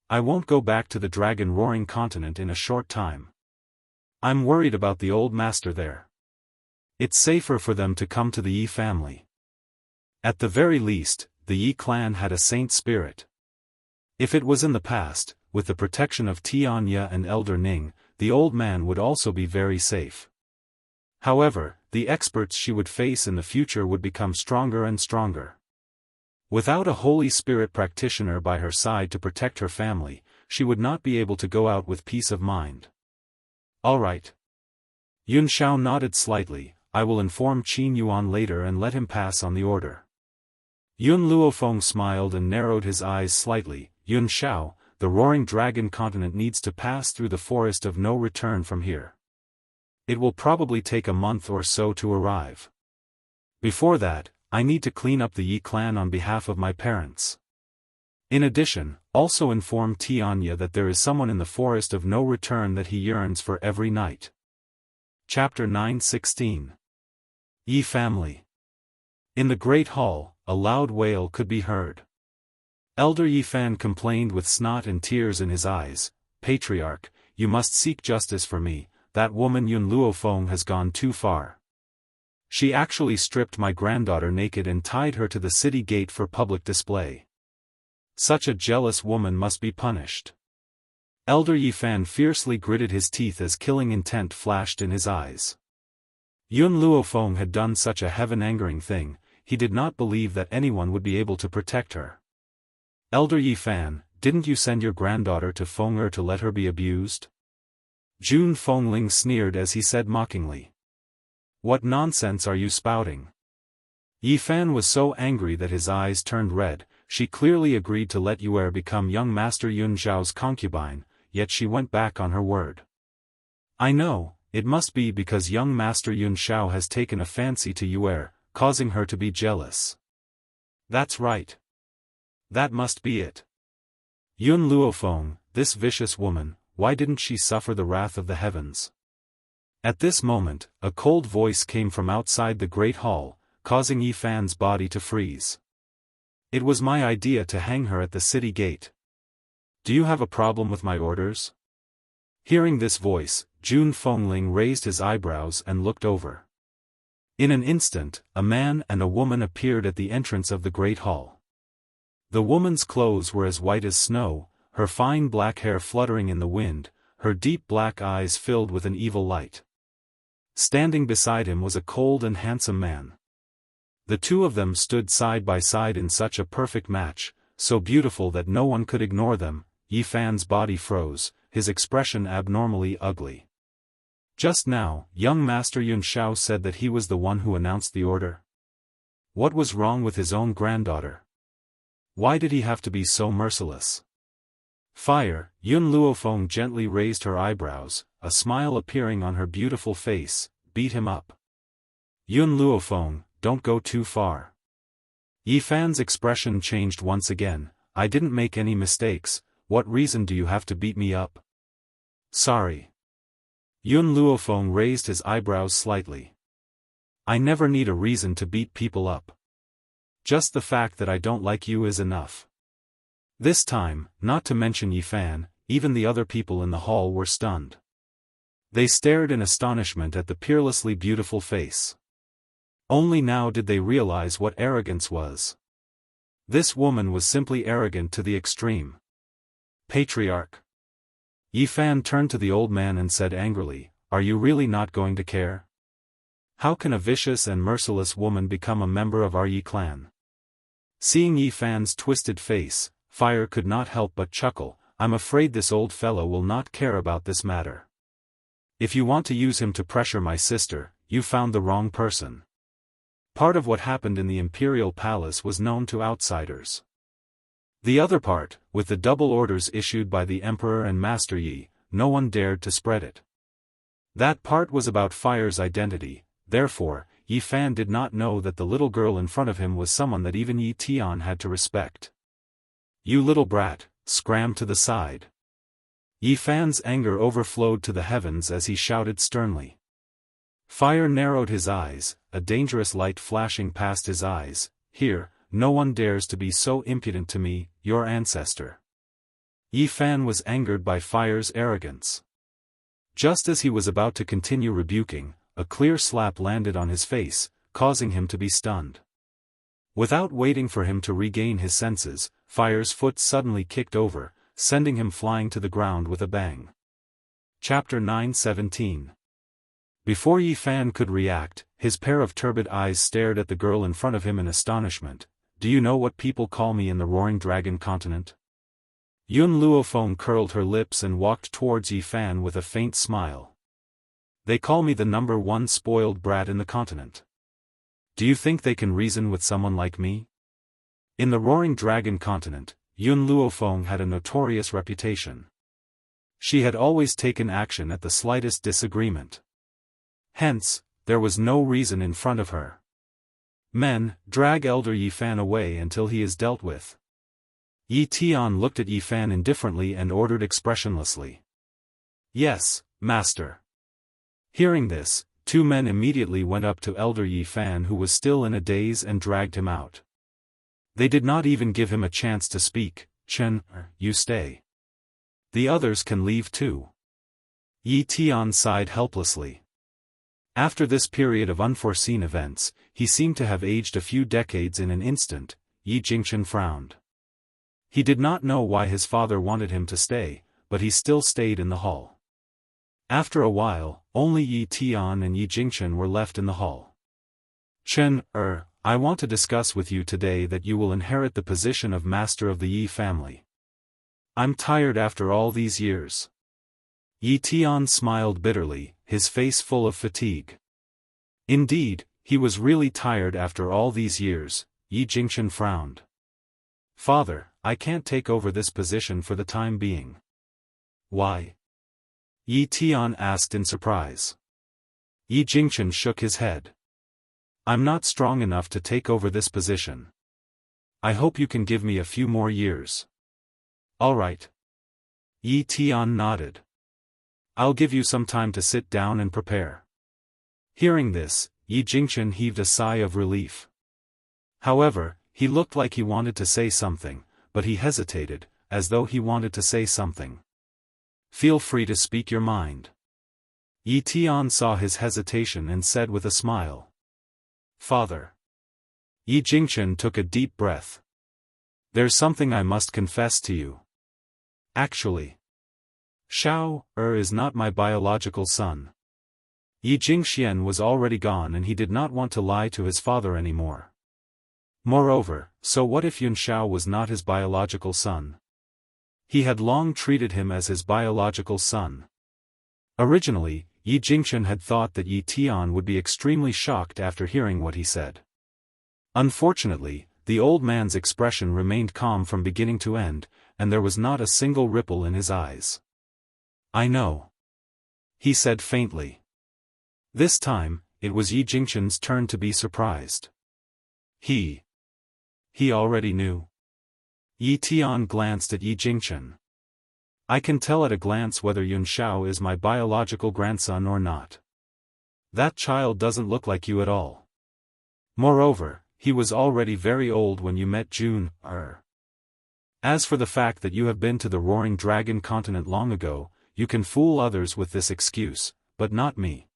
I won't go back to the Dragon Roaring continent in a short time. I'm worried about the old master there. It's safer for them to come to the Yi family. At the very least, the Yi clan had a saint spirit. If it was in the past, with the protection of Tianya and Elder Ning, the old man would also be very safe. However, the experts she would face in the future would become stronger and stronger. Without a Holy Spirit practitioner by her side to protect her family, she would not be able to go out with peace of mind. All right. Yun Shao nodded slightly. I will inform Qin Yuan later and let him pass on the order. Yun Luofeng smiled and narrowed his eyes slightly. Yun Shao, the Roaring Dragon continent needs to pass through the forest of no return from here. It will probably take a month or so to arrive. Before that, I need to clean up the Yi clan on behalf of my parents. In addition, also inform Tianya that there is someone in the forest of no return that he yearns for every night. Chapter 9:16. Yi family. In the Great Hall, a loud wail could be heard. Elder Yi Fan complained with snot and tears in his eyes. Patriarch, you must seek justice for me. That woman Yun Luofeng has gone too far. She actually stripped my granddaughter naked and tied her to the city gate for public display. Such a jealous woman must be punished. Elder Yi Fan fiercely gritted his teeth as killing intent flashed in his eyes. Yun Luofeng had done such a heaven-angering thing, he did not believe that anyone would be able to protect her. Elder Yi Fan, didn't you send your granddaughter to Feng'er to let her be abused? Jun Fengling sneered as he said mockingly. What nonsense are you spouting? Yi Fan was so angry that his eyes turned red. She clearly agreed to let Yuer become young Master Yun Zhao's concubine, yet she went back on her word. I know, it must be because young Master Yun Zhao has taken a fancy to Yuer, causing her to be jealous. That's right. That must be it. Yun Luofeng, this vicious woman, why didn't she suffer the wrath of the heavens? At this moment, a cold voice came from outside the great hall, causing Yi Fan's body to freeze. It was my idea to hang her at the city gate. Do you have a problem with my orders? Hearing this voice, Jun Fengling raised his eyebrows and looked over. In an instant, a man and a woman appeared at the entrance of the great hall. The woman's clothes were as white as snow, her fine black hair fluttering in the wind, her deep black eyes filled with an evil light. Standing beside him was a cold and handsome man. The two of them stood side by side in such a perfect match, so beautiful that no one could ignore them. Yi Fan's body froze, his expression abnormally ugly. Just now, young Master Yun Xiao said that he was the one who announced the order. What was wrong with his own granddaughter? Why did he have to be so merciless? Fire, Yun Luofeng gently raised her eyebrows, a smile appearing on her beautiful face, beat him up. Yun Luofeng, don't go too far. Yi Fan's expression changed once again. I didn't make any mistakes, what reason do you have to beat me up? Sorry. Yun Luofeng raised his eyebrows slightly. I never need a reason to beat people up. Just the fact that I don't like you is enough. This time, not to mention Yi Fan, even the other people in the hall were stunned. They stared in astonishment at the peerlessly beautiful face. Only now did they realize what arrogance was. This woman was simply arrogant to the extreme. Patriarch. Yi Fan turned to the old man and said angrily, "Are you really not going to care? How can a vicious and merciless woman become a member of our Yi clan?" Seeing Yi Fan's twisted face, Fire could not help but chuckle. I'm afraid this old fellow will not care about this matter. If you want to use him to pressure my sister, you found the wrong person. Part of what happened in the imperial palace was known to outsiders. The other part, with the double orders issued by the Emperor and Master Yi, no one dared to spread it. That part was about Fire's identity, therefore, Yi Fan did not know that the little girl in front of him was someone that even Yi Tian had to respect. You little brat, scram to the side. Yi Fan's anger overflowed to the heavens as he shouted sternly. Fire narrowed his eyes, a dangerous light flashing past his eyes. Here, no one dares to be so impudent to me, your ancestor. Yi Fan was angered by Fire's arrogance. Just as he was about to continue rebuking, a clear slap landed on his face, causing him to be stunned. Without waiting for him to regain his senses, Fire's foot suddenly kicked over, sending him flying to the ground with a bang. Chapter 9:17. Before Yi Fan could react, his pair of turbid eyes stared at the girl in front of him in astonishment. Do you know what people call me in the Roaring Dragon continent? Yun Luofeng curled her lips and walked towards Yi Fan with a faint smile. They call me the number one spoiled brat in the continent. Do you think they can reason with someone like me? In the Roaring Dragon continent, Yun Luofeng had a notorious reputation. She had always taken action at the slightest disagreement. Hence, there was no reason in front of her. Men, drag Elder Yi Fan away until he is dealt with. Yi Tian looked at Yi Fan indifferently and ordered expressionlessly. Yes, master. Hearing this, two men immediately went up to Elder Yi Fan who was still in a daze and dragged him out. They did not even give him a chance to speak. Chen, you stay. The others can leave too. Yi Tian sighed helplessly. After this period of unforeseen events, he seemed to have aged a few decades in an instant. Yi Jingchen frowned. He did not know why his father wanted him to stay, but he still stayed in the hall. After a while, only Yi Tian and Yi Jingchen were left in the hall. Chen, I want to discuss with you today that you will inherit the position of master of the Yi family. I'm tired after all these years. Yi Tian smiled bitterly, his face full of fatigue. Indeed, he was really tired after all these years. Yi Jingchen frowned. Father, I can't take over this position for the time being. Why? Yi Tian asked in surprise. Yi Jingchen shook his head. I'm not strong enough to take over this position. I hope you can give me a few more years. All right. Yi Tian nodded. I'll give you some time to sit down and prepare. Hearing this, Yi Jingchen heaved a sigh of relief. However, He looked like he wanted to say something, but he hesitated, as though he wanted to say something. Feel free to speak your mind. Yi Tian saw his hesitation and said with a smile. Father. Yi Jingchen took a deep breath. There's something I must confess to you. Actually, Xiao is not my biological son. Yi Jingxian was already gone and he did not want to lie to his father anymore. Moreover, so what if Yun Xiao was not his biological son? He had long treated him as his biological son. Originally, Yi Jingchen had thought that Yi Tian would be extremely shocked after hearing what he said. Unfortunately, the old man's expression remained calm from beginning to end, and there was not a single ripple in his eyes. I know. He said faintly. This time, it was Yi Jingchen's turn to be surprised. He already knew. Yi Tian glanced at Yi Jingchen. I can tell at a glance whether Yun Xiao is my biological grandson or not. That child doesn't look like you at all. Moreover, he was already very old when you met June. As for the fact that you have been to the Roaring Dragon continent long ago, you can fool others with this excuse, but not me.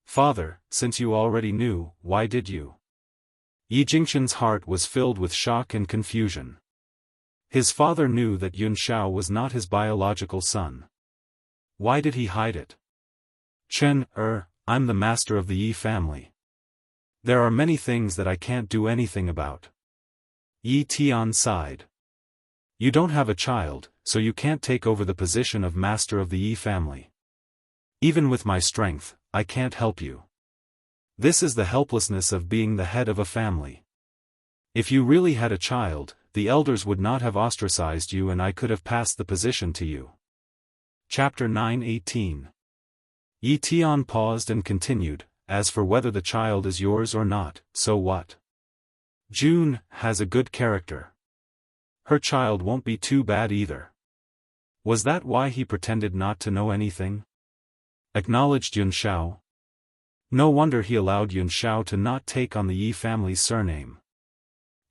Father, since you already knew, why did you? Yi Jingchen's heart was filled with shock and confusion. His father knew that Yun Xiao was not his biological son. Why did he hide it? Chen, I'm the master of the Yi family. There are many things that I can't do anything about. Yi Tian sighed. You don't have a child, so you can't take over the position of master of the Yi family. Even with my strength, I can't help you. This is the helplessness of being the head of a family. If you really had a child, the elders would not have ostracized you and I could have passed the position to you. Chapter 9:18. Yi Tian paused and continued, as for whether the child is yours or not, so what? June has a good character. Her child won't be too bad either. Was that why he pretended not to know anything? Acknowledged Yun Xiao. No wonder he allowed Yun Xiao to not take on the Yi family's surname.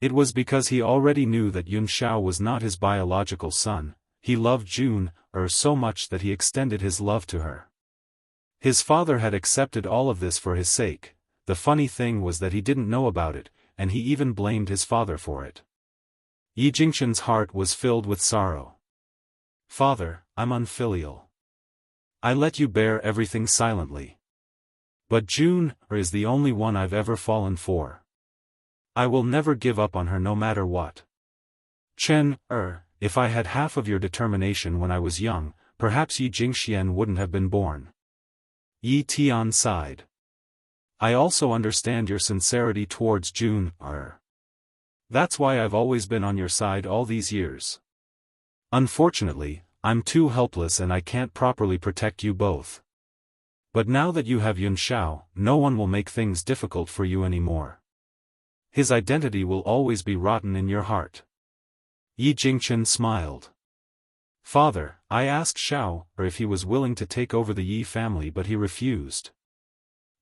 It was because he already knew that Yun Xiao was not his biological son. He loved June so much that he extended his love to her. His father had accepted all of this for his sake. The funny thing was that he didn't know about it, and he even blamed his father for it. Yi Jingchen's heart was filled with sorrow. Father, I'm unfilial. I let you bear everything silently. But June is the only one I've ever fallen for. I will never give up on her no matter what. Chen, if I had half of your determination when I was young, perhaps Yi Jingxian wouldn't have been born. Yi Tian sighed. I also understand your sincerity towards June, That's why I've always been on your side all these years. Unfortunately, I'm too helpless and I can't properly protect you both. But now that you have Yun Xiao, no one will make things difficult for you anymore. His identity will always be rotten in your heart. Yi Jingchen smiled. Father, I asked Xiao if he was willing to take over the Yi family but he refused.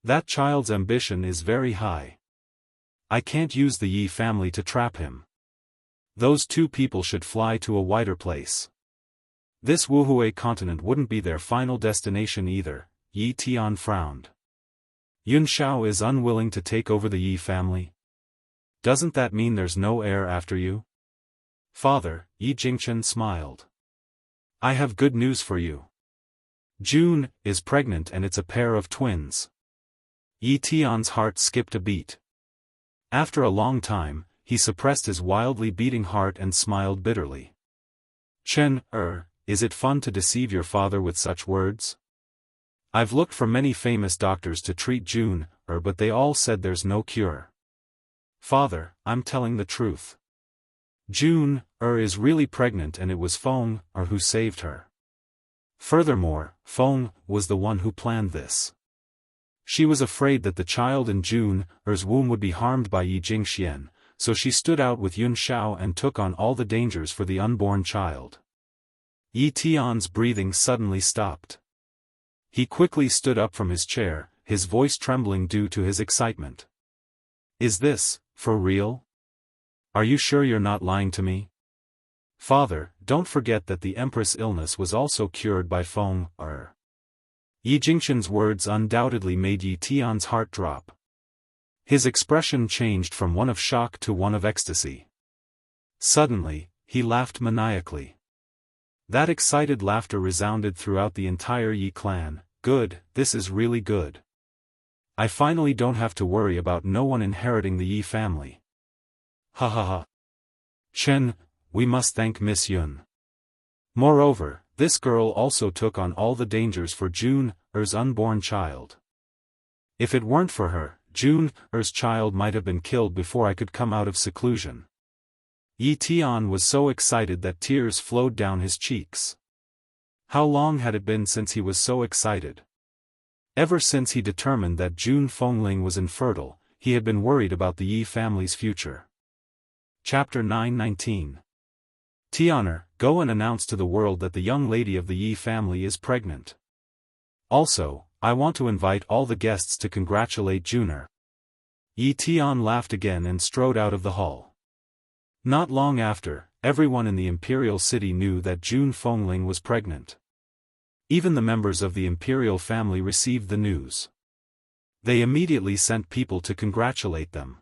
That child's ambition is very high. I can't use the Yi family to trap him. Those two people should fly to a wider place. This Wuhui continent wouldn't be their final destination either. Yi Tian frowned. Yun Xiao is unwilling to take over the Yi family? Doesn't that mean there's no heir after you? Father, Yi Jingchen smiled. I have good news for you. June is pregnant and it's a pair of twins. Yi Tian's heart skipped a beat. After a long time, he suppressed his wildly beating heart and smiled bitterly. Chen, is it fun to deceive your father with such words? I've looked for many famous doctors to treat June, but they all said there's no cure. Father, I'm telling the truth. June, is really pregnant and it was Feng, who saved her. Furthermore, Feng was the one who planned this. She was afraid that the child in June's womb would be harmed by Yi Jingxian, so she stood out with Yun Xiao and took on all the dangers for the unborn child. Yi Tian's breathing suddenly stopped. He quickly stood up from his chair, his voice trembling due to his excitement. Is this, for real? Are you sure you're not lying to me? Father, don't forget that the Empress' illness was also cured by Feng Er. Yi Jingqian's words undoubtedly made Yi Tian's heart drop. His expression changed from one of shock to one of ecstasy. Suddenly, he laughed maniacally. That excited laughter resounded throughout the entire Yi clan. Good, this is really good. I finally don't have to worry about no one inheriting the Yi family. Ha ha ha. Chen, we must thank Miss Yun. Moreover, this girl also took on all the dangers for Jun Er's unborn child. If it weren't for her, Jun Er's child might have been killed before I could come out of seclusion. Yi Tian was so excited that tears flowed down his cheeks. How long had it been since he was so excited? Ever since he determined that Jun Fengling was infertile, he had been worried about the Yi family's future. Chapter 919. Tianer, go and announce to the world that the young lady of the Yi family is pregnant. Also, I want to invite all the guests to congratulate Juner. Yi Tian laughed again and strode out of the hall. Not long after, everyone in the imperial city knew that Jun Fengling was pregnant. Even the members of the imperial family received the news. They immediately sent people to congratulate them.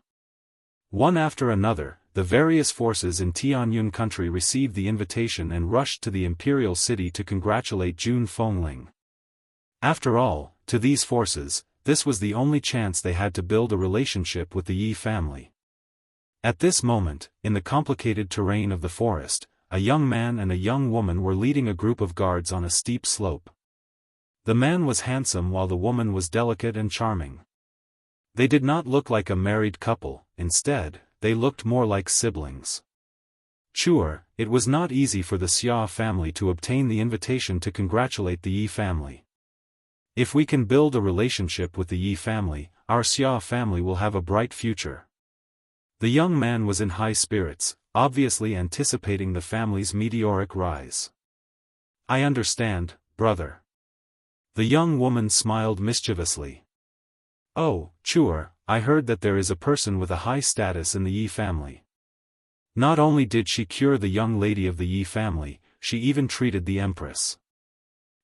One after another, the various forces in Tianyun country received the invitation and rushed to the imperial city to congratulate Jun Fengling. After all, to these forces, this was the only chance they had to build a relationship with the Yi family. At this moment, in the complicated terrain of the forest, a young man and a young woman were leading a group of guards on a steep slope. The man was handsome while the woman was delicate and charming. They did not look like a married couple, instead, they looked more like siblings. Sure, it was not easy for the Xia family to obtain the invitation to congratulate the Yi family. If we can build a relationship with the Yi family, our Xia family will have a bright future. The young man was in high spirits, obviously anticipating the family's meteoric rise. I understand, brother. The young woman smiled mischievously. Oh, sure, I heard that there is a person with a high status in the Yi family. Not only did she cure the young lady of the Yi family, she even treated the empress.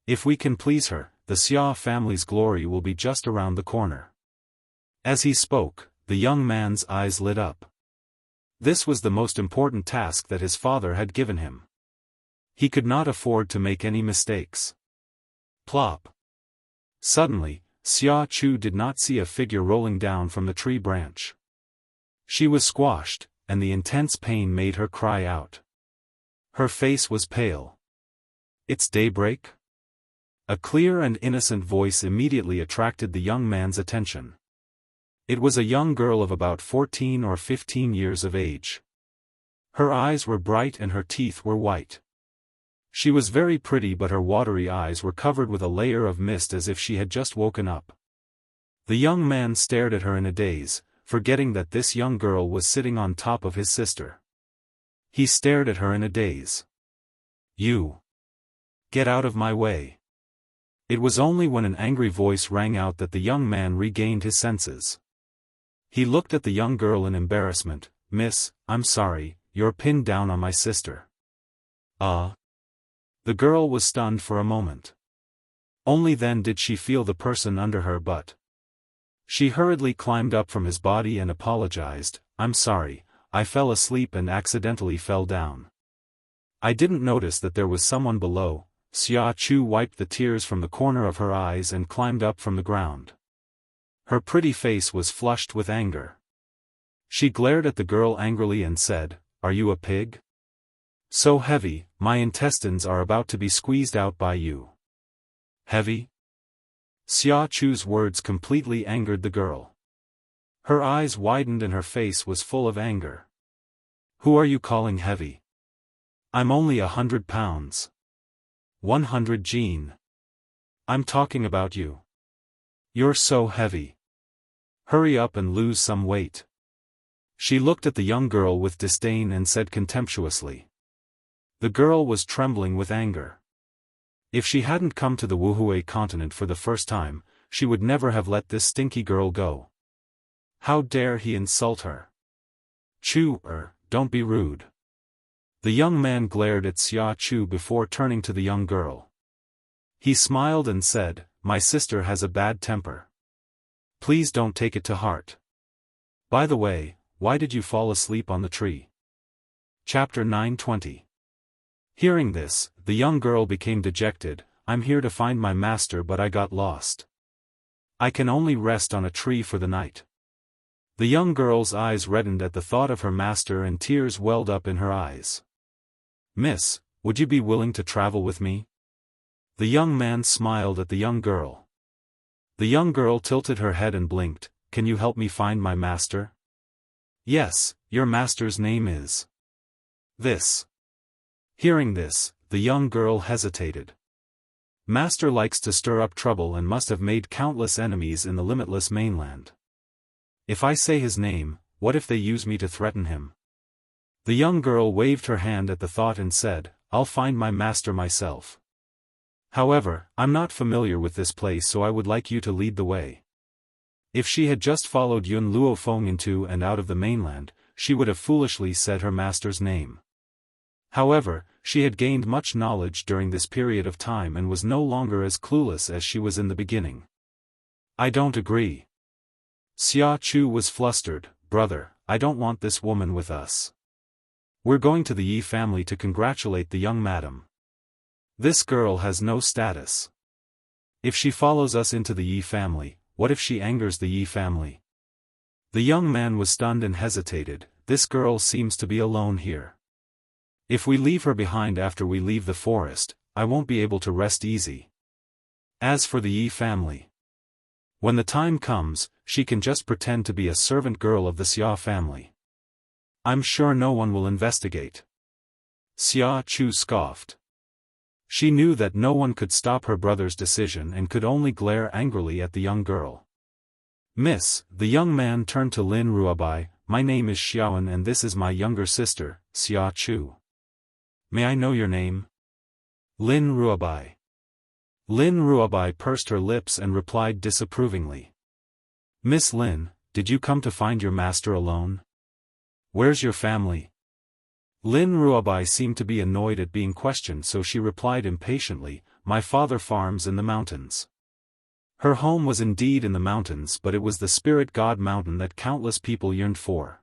If we can please her, the Xia family's glory will be just around the corner. As he spoke, the young man's eyes lit up. This was the most important task that his father had given him. He could not afford to make any mistakes. Plop. Suddenly, Xia Chu did not see a figure rolling down from the tree branch. She was squashed, and the intense pain made her cry out. Her face was pale. It's daybreak? A clear and innocent voice immediately attracted the young man's attention. It was a young girl of about 14 or 15 years of age. Her eyes were bright and her teeth were white. She was very pretty, but her watery eyes were covered with a layer of mist as if she had just woken up. The young man stared at her in a daze, forgetting that this young girl was sitting on top of his sister. He stared at her in a daze. You! Get out of my way! It was only when an angry voice rang out that the young man regained his senses. He looked at the young girl in embarrassment. Miss, I'm sorry, you're pinned down on my sister. The girl was stunned for a moment. Only then did she feel the person under her butt. She hurriedly climbed up from his body and apologized. I'm sorry, I fell asleep and accidentally fell down. I didn't notice that there was someone below. Xia Chu wiped the tears from the corner of her eyes and climbed up from the ground. Her pretty face was flushed with anger. She glared at the girl angrily and said, Are you a pig? So heavy, my intestines are about to be squeezed out by you. Heavy? Xia Chu's words completely angered the girl. Her eyes widened and her face was full of anger. Who are you calling heavy? I'm only 100 pounds. 100 Jean. I'm talking about you. You're so heavy. Hurry up and lose some weight. She looked at the young girl with disdain and said contemptuously. The girl was trembling with anger. If she hadn't come to the Wuhui continent for the first time, she would never have let this stinky girl go. How dare he insult her? don't be rude." The young man glared at Xia Chu before turning to the young girl. He smiled and said, "My sister has a bad temper. Please don't take it to heart. By the way, why did you fall asleep on the tree?" Chapter 9:20. Hearing this, the young girl became dejected. "I'm here to find my master, but I got lost. I can only rest on a tree for the night." The young girl's eyes reddened at the thought of her master and tears welled up in her eyes. "Miss, would you be willing to travel with me?" The young man smiled at the young girl. The young girl tilted her head and blinked. "Can you help me find my master?" "Yes, your master's name is this." Hearing this, the young girl hesitated. Master likes to stir up trouble and must have made countless enemies in the limitless mainland. If I say his name, what if they use me to threaten him? The young girl waved her hand at the thought and said, "I'll find my master myself. However, I'm not familiar with this place, so I would like you to lead the way." If she had just followed Yun Luofeng into and out of the mainland, she would have foolishly said her master's name. However, she had gained much knowledge during this period of time and was no longer as clueless as she was in the beginning. "I don't agree." Xia Chu was flustered. "Brother, I don't want this woman with us. We're going to the Yi family to congratulate the young madam. This girl has no status. If she follows us into the Yi family, what if she angers the Yi family?" The young man was stunned and hesitated. "This girl seems to be alone here. If we leave her behind after we leave the forest, I won't be able to rest easy. As for the Yi family, when the time comes, she can just pretend to be a servant girl of the Xia family. I'm sure no one will investigate." Xia Chu scoffed. She knew that no one could stop her brother's decision and could only glare angrily at the young girl. "Miss," the young man turned to Lin Ruobai, "my name is Xiaofan and this is my younger sister, Xia Chu. May I know your name?" "Lin Ruobai." Lin Ruobai pursed her lips and replied disapprovingly. "Miss Lin, did you come to find your master alone? Where's your family?" Lin Ruobai seemed to be annoyed at being questioned, so she replied impatiently, "My father farms in the mountains." Her home was indeed in the mountains, but it was the spirit god mountain that countless people yearned for.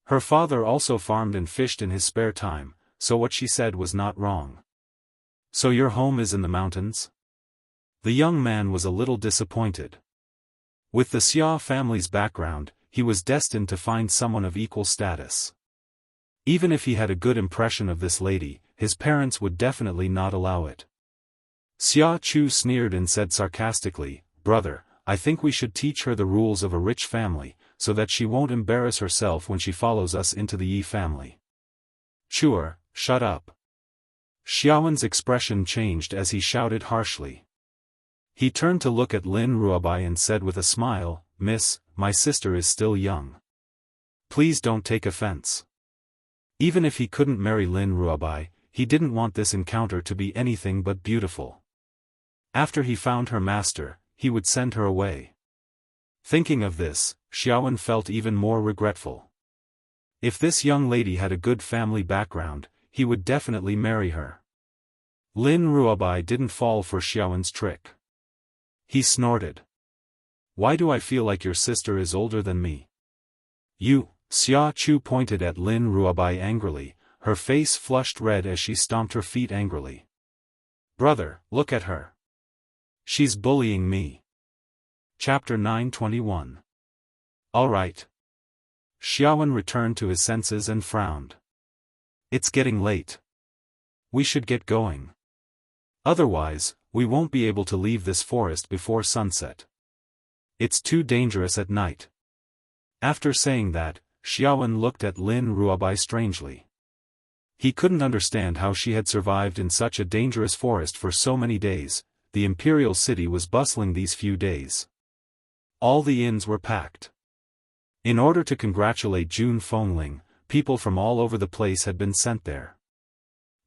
Her father also farmed and fished in his spare time, so what she said was not wrong. "So your home is in the mountains?" The young man was a little disappointed. With the Xia family's background, he was destined to find someone of equal status. Even if he had a good impression of this lady, his parents would definitely not allow it. Xia Chu sneered and said sarcastically, "Brother, I think we should teach her the rules of a rich family, so that she won't embarrass herself when she follows us into the Yi family." "Chuer, shut up." Xiaowen's expression changed as he shouted harshly. He turned to look at Lin Ruobai and said with a smile, "Miss, my sister is still young. Please don't take offense." Even if he couldn't marry Lin Ruobai, he didn't want this encounter to be anything but beautiful. After he found her master, he would send her away. Thinking of this, Xiaowen felt even more regretful. If this young lady had a good family background, he would definitely marry her. Lin Ruobai didn't fall for Xiaowen's trick. He snorted. "Why do I feel like your sister is older than me?" "You," Xia Chu pointed at Lin Ruobai angrily, her face flushed red as she stomped her feet angrily. "Brother, look at her. She's bullying me." Chapter 9:21. "All right." Xiaowen returned to his senses and frowned. "It's getting late. We should get going. Otherwise, we won't be able to leave this forest before sunset. It's too dangerous at night." After saying that, Xiaowen looked at Lin Ruobai strangely. He couldn't understand how she had survived in such a dangerous forest for so many days. The imperial city was bustling these few days. All the inns were packed. In order to congratulate Jun Fengling, people from all over the place had been sent there.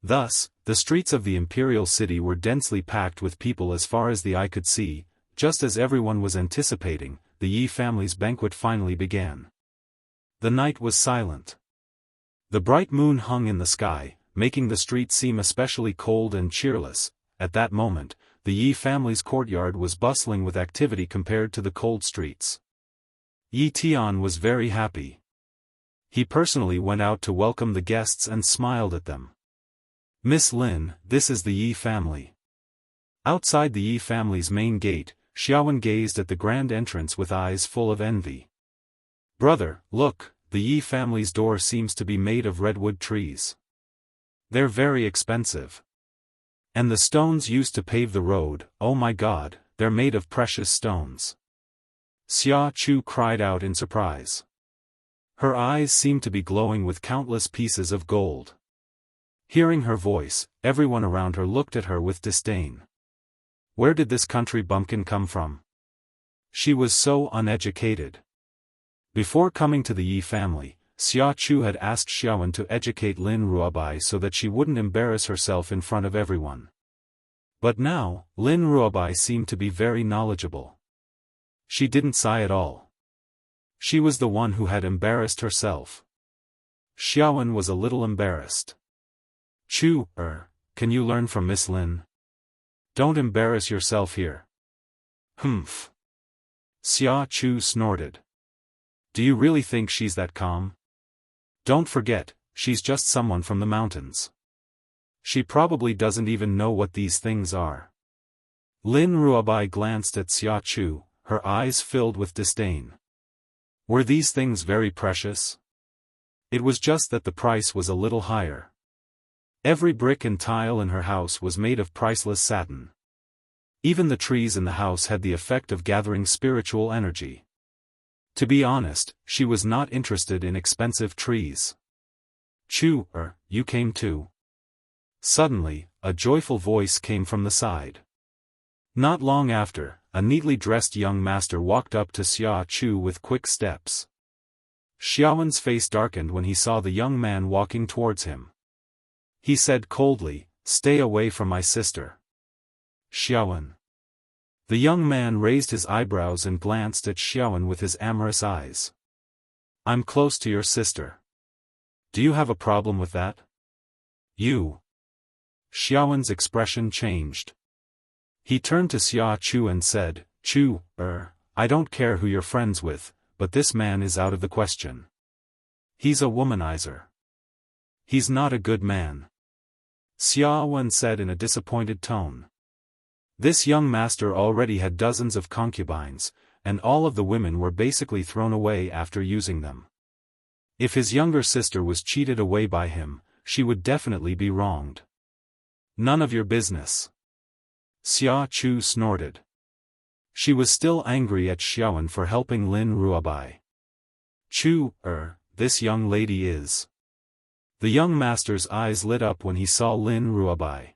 Thus, the streets of the imperial city were densely packed with people as far as the eye could see. Just as everyone was anticipating, the Yi family's banquet finally began. The night was silent. The bright moon hung in the sky, making the street seem especially cold and cheerless. At that moment, the Yi family's courtyard was bustling with activity compared to the cold streets. Yi Tian was very happy. He personally went out to welcome the guests and smiled at them. "Miss Lin, this is the Yi family." Outside the Yi family's main gate, Xiaofan gazed at the grand entrance with eyes full of envy. "Brother, look, the Yi family's door seems to be made of redwood trees. They're very expensive. And the stones used to pave the road, oh my god, they're made of precious stones." Xia Chu cried out in surprise. Her eyes seemed to be glowing with countless pieces of gold. Hearing her voice, everyone around her looked at her with disdain. Where did this country bumpkin come from? She was so uneducated. Before coming to the Yi family, Xia Chu had asked Xiaofan to educate Lin Ruobai so that she wouldn't embarrass herself in front of everyone. But now, Lin Ruobai seemed to be very knowledgeable. She didn't sigh at all. She was the one who had embarrassed herself. Xiaofan was a little embarrassed. "Chu, can you learn from Miss Lin? Don't embarrass yourself here." "Humph." Xia Chu snorted. "Do you really think she's that calm? Don't forget, she's just someone from the mountains. She probably doesn't even know what these things are." Lin Ruobai glanced at Xia Chu, her eyes filled with disdain. Were these things very precious? It was just that the price was a little higher. Every brick and tile in her house was made of priceless satin. Even the trees in the house had the effect of gathering spiritual energy. To be honest, she was not interested in expensive trees. "Chu, you came too?" Suddenly, a joyful voice came from the side. Not long after, a neatly dressed young master walked up to Xia Chu with quick steps. Xiaofan's face darkened when he saw the young man walking towards him. He said coldly, "Stay away from my sister." "Xiaofan." The young man raised his eyebrows and glanced at Xiaofan with his amorous eyes. "I'm close to your sister. Do you have a problem with that?" "You." Xiaofan's expression changed. He turned to Xia Chu and said, "Chu, I don't care who you're friends with, but this man is out of the question. He's a womanizer. He's not a good man." Xiaofan said in a disappointed tone. This young master already had dozens of concubines, and all of the women were basically thrown away after using them. If his younger sister was cheated away by him, she would definitely be wronged. "None of your business." Xia Chu snorted. She was still angry at Xiaofan for helping Lin Ruobai. "Chu, this young lady is..." The young master's eyes lit up when he saw Lin Ruobai.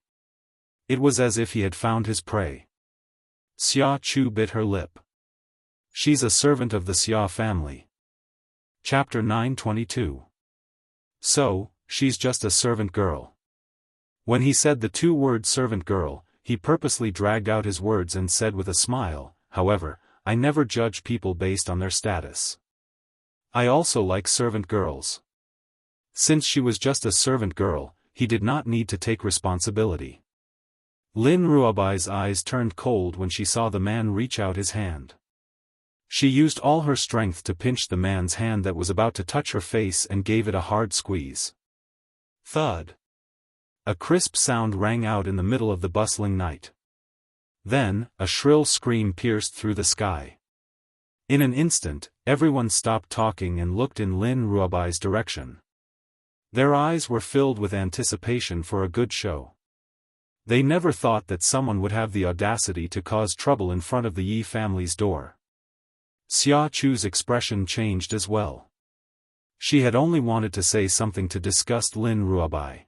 It was as if he had found his prey. Xia Chu bit her lip. "She's a servant of the Xia family." Chapter 922. "So, she's just a servant girl." When he said the two words servant girl, he purposely dragged out his words and said with a smile, "However, I never judge people based on their status. I also like servant girls." Since she was just a servant girl, he did not need to take responsibility. Lin Ruobai's eyes turned cold when she saw the man reach out his hand. She used all her strength to pinch the man's hand that was about to touch her face and gave it a hard squeeze. Thud. A crisp sound rang out in the middle of the bustling night. Then, a shrill scream pierced through the sky. In an instant, everyone stopped talking and looked in Lin Ruobai's direction. Their eyes were filled with anticipation for a good show. They never thought that someone would have the audacity to cause trouble in front of the Yi family's door. Xia Chu's expression changed as well. She had only wanted to say something to disgust Lin Ruobai.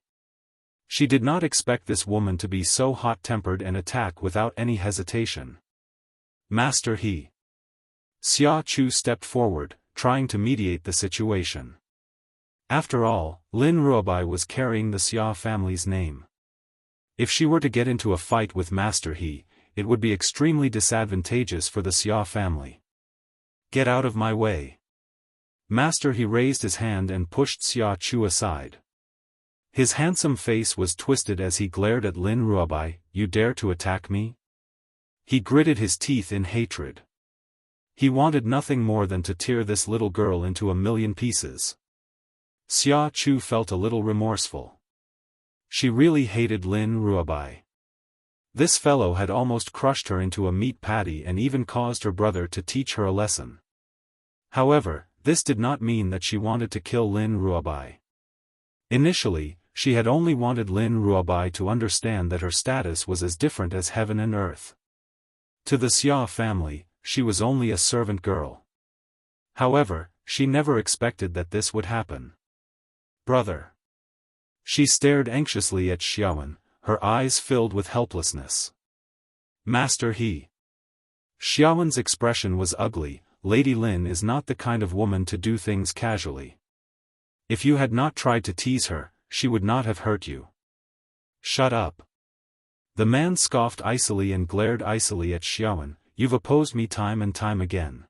She did not expect this woman to be so hot-tempered and attack without any hesitation. "Master He." Xia Chu stepped forward, trying to mediate the situation. After all, Lin Ruobai was carrying the Xia family's name. If she were to get into a fight with Master He, it would be extremely disadvantageous for the Xia family. "Get out of my way." Master, he raised his hand and pushed Xia Chu aside. His handsome face was twisted as he glared at Lin Ruobai. You dare to attack me? He gritted his teeth in hatred. He wanted nothing more than to tear this little girl into a million pieces. Xia Chu felt a little remorseful. She really hated Lin Ruobai. This fellow had almost crushed her into a meat patty and even caused her brother to teach her a lesson. However, this did not mean that she wanted to kill Lin Ruobai. Initially, she had only wanted Lin Ruobai to understand that her status was as different as heaven and earth. To the Xia family, she was only a servant girl. However, she never expected that this would happen. Brother. She stared anxiously at Xiaofan, her eyes filled with helplessness. Master, he. Xiaofan's expression was ugly. Lady Lin is not the kind of woman to do things casually. If you had not tried to tease her, she would not have hurt you. Shut up. The man scoffed icily and glared icily at Xiaofan. You've opposed me time and time again.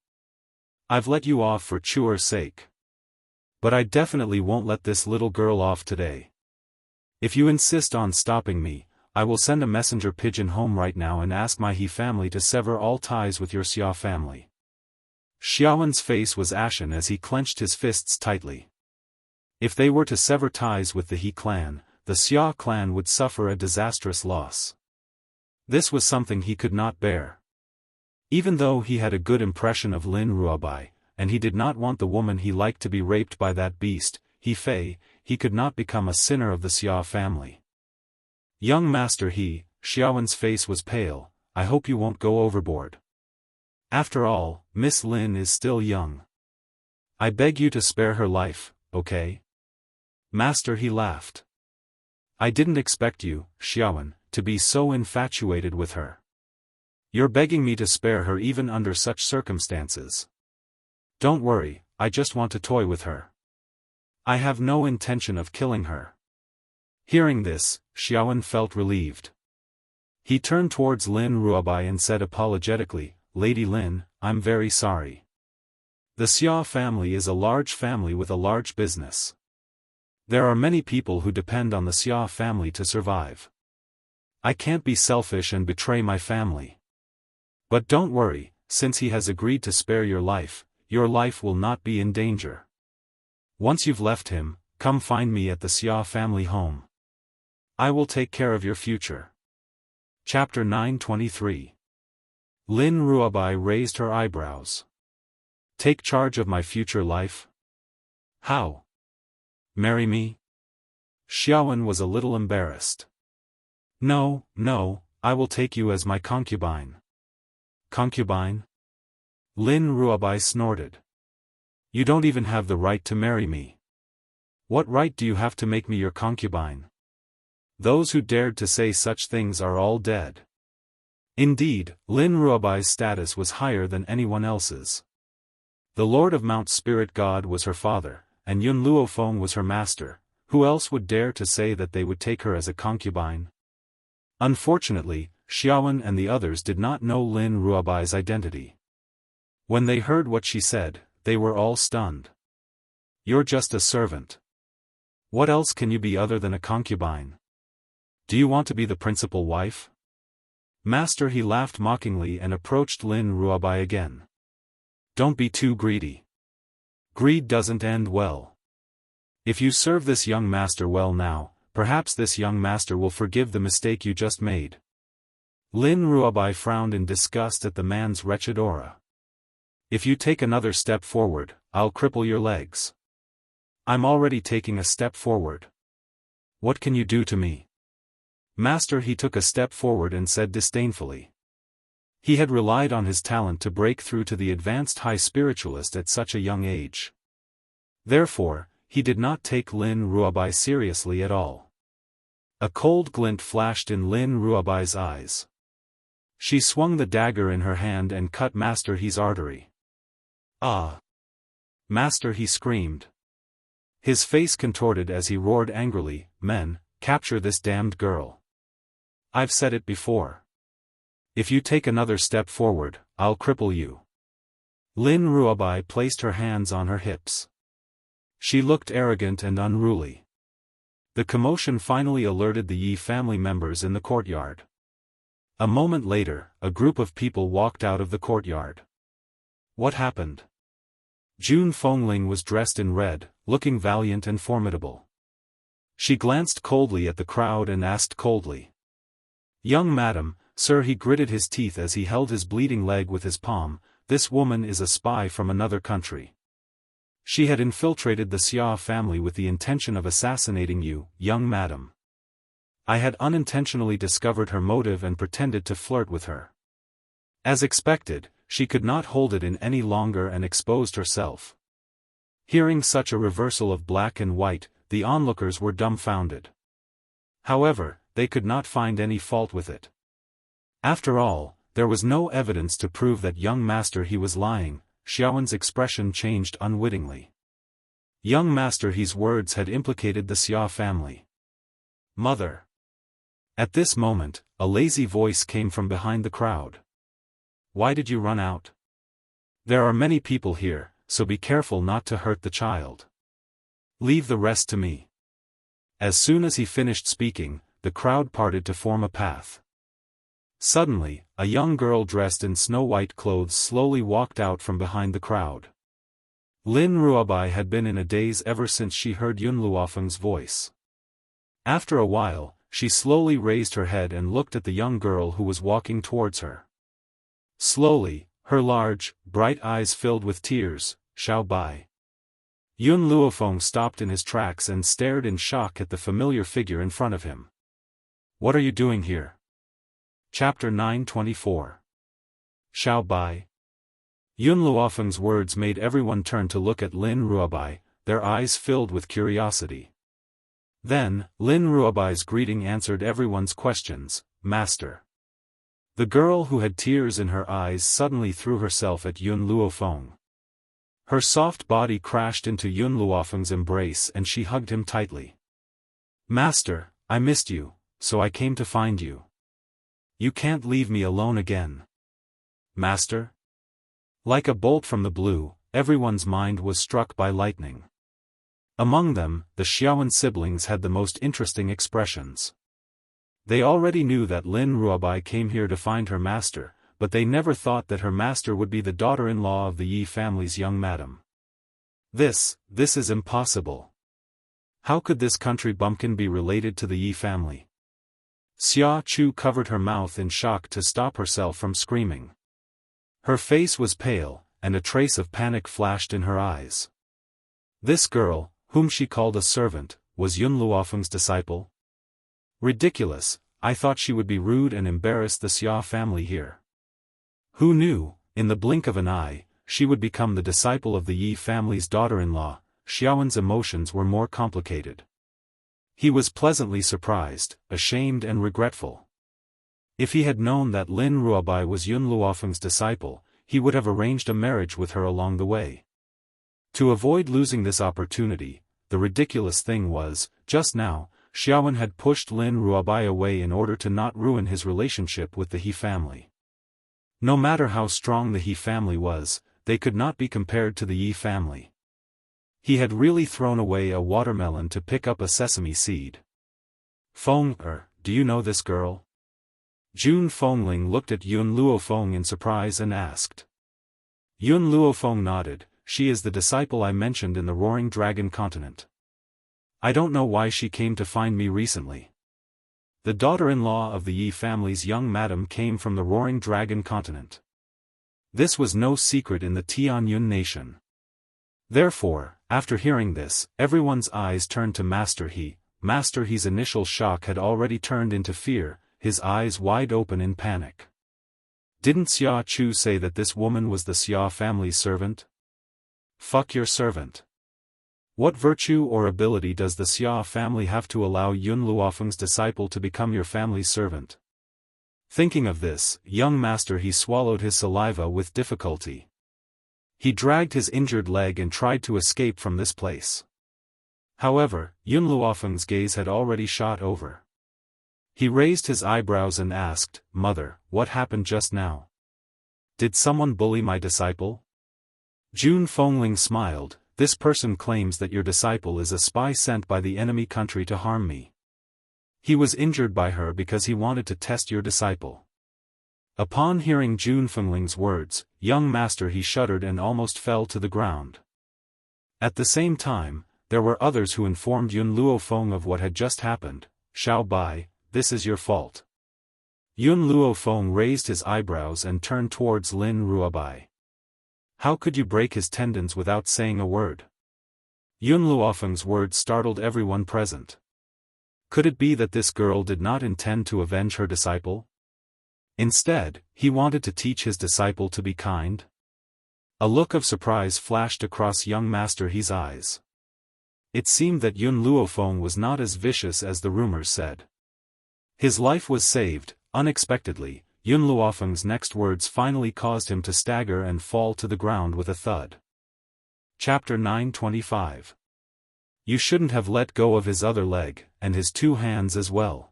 I've let you off for Chuer's sake. But I definitely won't let this little girl off today. If you insist on stopping me, I will send a messenger pigeon home right now and ask my He family to sever all ties with your Xia family. Xiaofan's face was ashen as he clenched his fists tightly. If they were to sever ties with the He clan, the Xia clan would suffer a disastrous loss. This was something he could not bear. Even though he had a good impression of Lin Ruobai, and he did not want the woman he liked to be raped by that beast, He Fei, he could not become a sinner of the Xia family. Young master, Xiaofan's face was pale. I hope you won't go overboard. After all, Miss Lin is still young. I beg you to spare her life, okay? Master, he laughed. I didn't expect you, Xiaofan, to be so infatuated with her. You're begging me to spare her even under such circumstances. Don't worry, I just want to toy with her. I have no intention of killing her. Hearing this, Xiaofan felt relieved. He turned towards Lin Ruobai and said apologetically, Lady Lin, I'm very sorry. The Xia family is a large family with a large business. There are many people who depend on the Xia family to survive. I can't be selfish and betray my family. But don't worry, since he has agreed to spare your life will not be in danger. Once you've left him, come find me at the Xia family home. I will take care of your future. Chapter 923. Lin Ruobai raised her eyebrows. Take charge of my future life? How? Marry me? Xiaofan was a little embarrassed. No, I will take you as my concubine. Concubine? Lin Ruobai snorted. You don't even have the right to marry me. What right do you have to make me your concubine? Those who dared to say such things are all dead. Indeed, Lin Ruobai's status was higher than anyone else's. The Lord of Mount Spirit God was her father, and Yun Luofeng was her master. Who else would dare to say that they would take her as a concubine? Unfortunately, Xiaofan and the others did not know Lin Ruobai's identity. When they heard what she said, they were all stunned. You're just a servant. What else can you be other than a concubine? Do you want to be the principal wife? Master, he laughed mockingly and approached Lin Ruobai again. Don't be too greedy. Greed doesn't end well. If you serve this young master well now, perhaps this young master will forgive the mistake you just made. Lin Ruobai frowned in disgust at the man's wretched aura. If you take another step forward, I'll cripple your legs. I'm already taking a step forward. What can you do to me? Master, he took a step forward and said disdainfully. He had relied on his talent to break through to the advanced high spiritualist at such a young age. Therefore, he did not take Lin Ruobai seriously at all. A cold glint flashed in Lin Ruobai's eyes. She swung the dagger in her hand and cut Master He's artery. Ah! Master, he screamed. His face contorted as he roared angrily, Men, capture this damned girl. I've said it before. If you take another step forward, I'll cripple you. Lin Ruobai placed her hands on her hips. She looked arrogant and unruly. The commotion finally alerted the Yi family members in the courtyard. A moment later, a group of people walked out of the courtyard. What happened? Jun Fengling was dressed in red, looking valiant and formidable. She glanced coldly at the crowd and asked coldly. "Young madam, sir," he gritted his teeth as he held his bleeding leg with his palm, "this woman is a spy from another country. She had infiltrated the Xia family with the intention of assassinating you, young madam. I had unintentionally discovered her motive and pretended to flirt with her." As expected, she could not hold it in any longer and exposed herself. Hearing such a reversal of black and white, the onlookers were dumbfounded. However, they could not find any fault with it. After all, there was no evidence to prove that young master he was lying. Xiaofan's expression changed unwittingly. Young master he's words had implicated the Xia family. "Mother." At this moment, a lazy voice came from behind the crowd. "Why did you run out? There are many people here, so be careful not to hurt the child. Leave the rest to me." As soon as he finished speaking, the crowd parted to form a path. Suddenly, a young girl dressed in snow-white clothes slowly walked out from behind the crowd. Lin Ruobai had been in a daze ever since she heard Yun Luofeng's voice. After a while, she slowly raised her head and looked at the young girl who was walking towards her. Slowly, her large, bright eyes filled with tears. "Xiao Bai." Yun Luofeng stopped in his tracks and stared in shock at the familiar figure in front of him. "What are you doing here?" Chapter 924. Xiao Bai. Yun Luofeng's words made everyone turn to look at Lin Ruobai, their eyes filled with curiosity. Then, Lin Ruobai's greeting answered everyone's questions. "Master." The girl who had tears in her eyes suddenly threw herself at Yun Luofeng. Her soft body crashed into Yun Luofeng's embrace and she hugged him tightly. "Master, I missed you, so I came to find you. You can't leave me alone again." "Master?" Like a bolt from the blue, everyone's mind was struck by lightning. Among them, the Xiaoan siblings had the most interesting expressions. They already knew that Lin Ruobai came here to find her master, but they never thought that her master would be the daughter-in-law of the Yi family's young madam. This is impossible. How could this country bumpkin be related to the Yi family? Xia Chu covered her mouth in shock to stop herself from screaming. Her face was pale, and a trace of panic flashed in her eyes. This girl, whom she called a servant, was Yun Luofeng's disciple? Ridiculous, I thought she would be rude and embarrass the Xia family here. Who knew, in the blink of an eye, she would become the disciple of the Yi family's daughter-in-law. Xiaofan's emotions were more complicated. He was pleasantly surprised, ashamed and regretful. If he had known that Lin Ruobai was Yun Luofeng's disciple, he would have arranged a marriage with her along the way. To avoid losing this opportunity, the ridiculous thing was, just now, Xiaofan had pushed Lin Ruobai away in order to not ruin his relationship with the He family. No matter how strong the He family was, they could not be compared to the Yi family. He had really thrown away a watermelon to pick up a sesame seed. "Feng, do you know this girl?" Jun Fengling looked at Yun Luofeng in surprise and asked. Yun Luofeng nodded. "She is the disciple I mentioned in the Roaring Dragon continent. I don't know why she came to find me recently. The daughter-in-law of the Yi family's young madam came from the Roaring Dragon continent. This was no secret in the Tianyun nation. Therefore, after hearing this, everyone's eyes turned to Master He. Master He's initial shock had already turned into fear, his eyes wide open in panic. Didn't Xia Chu say that this woman was the Xia family's servant? Fuck your servant. What virtue or ability does the Xia family have to allow Yun Luofeng's disciple to become your family's servant? Thinking of this, young Master He swallowed his saliva with difficulty. He dragged his injured leg and tried to escape from this place. However, Yun Luofeng's gaze had already shot over. He raised his eyebrows and asked, "Mother, what happened just now? Did someone bully my disciple?" Jun Fengling smiled. This person claims that your disciple is a spy sent by the enemy country to harm me. He was injured by her because he wanted to test your disciple. Upon hearing Jun Fengling's words, young master he shuddered and almost fell to the ground. At the same time, there were others who informed Yun Luofeng of what had just happened. Xiao Bai, this is your fault. Yun Luofeng raised his eyebrows and turned towards Lin Ruobai. How could you break his tendons without saying a word? Yun Luofeng's words startled everyone present. Could it be that this girl did not intend to avenge her disciple? Instead, he wanted to teach his disciple to be kind? A look of surprise flashed across young Master He's eyes. It seemed that Yun Luofeng was not as vicious as the rumors said. His life was saved, unexpectedly. Yun Luofeng's next words finally caused him to stagger and fall to the ground with a thud. Chapter 925. You shouldn't have let go of his other leg, and his 2 hands as well.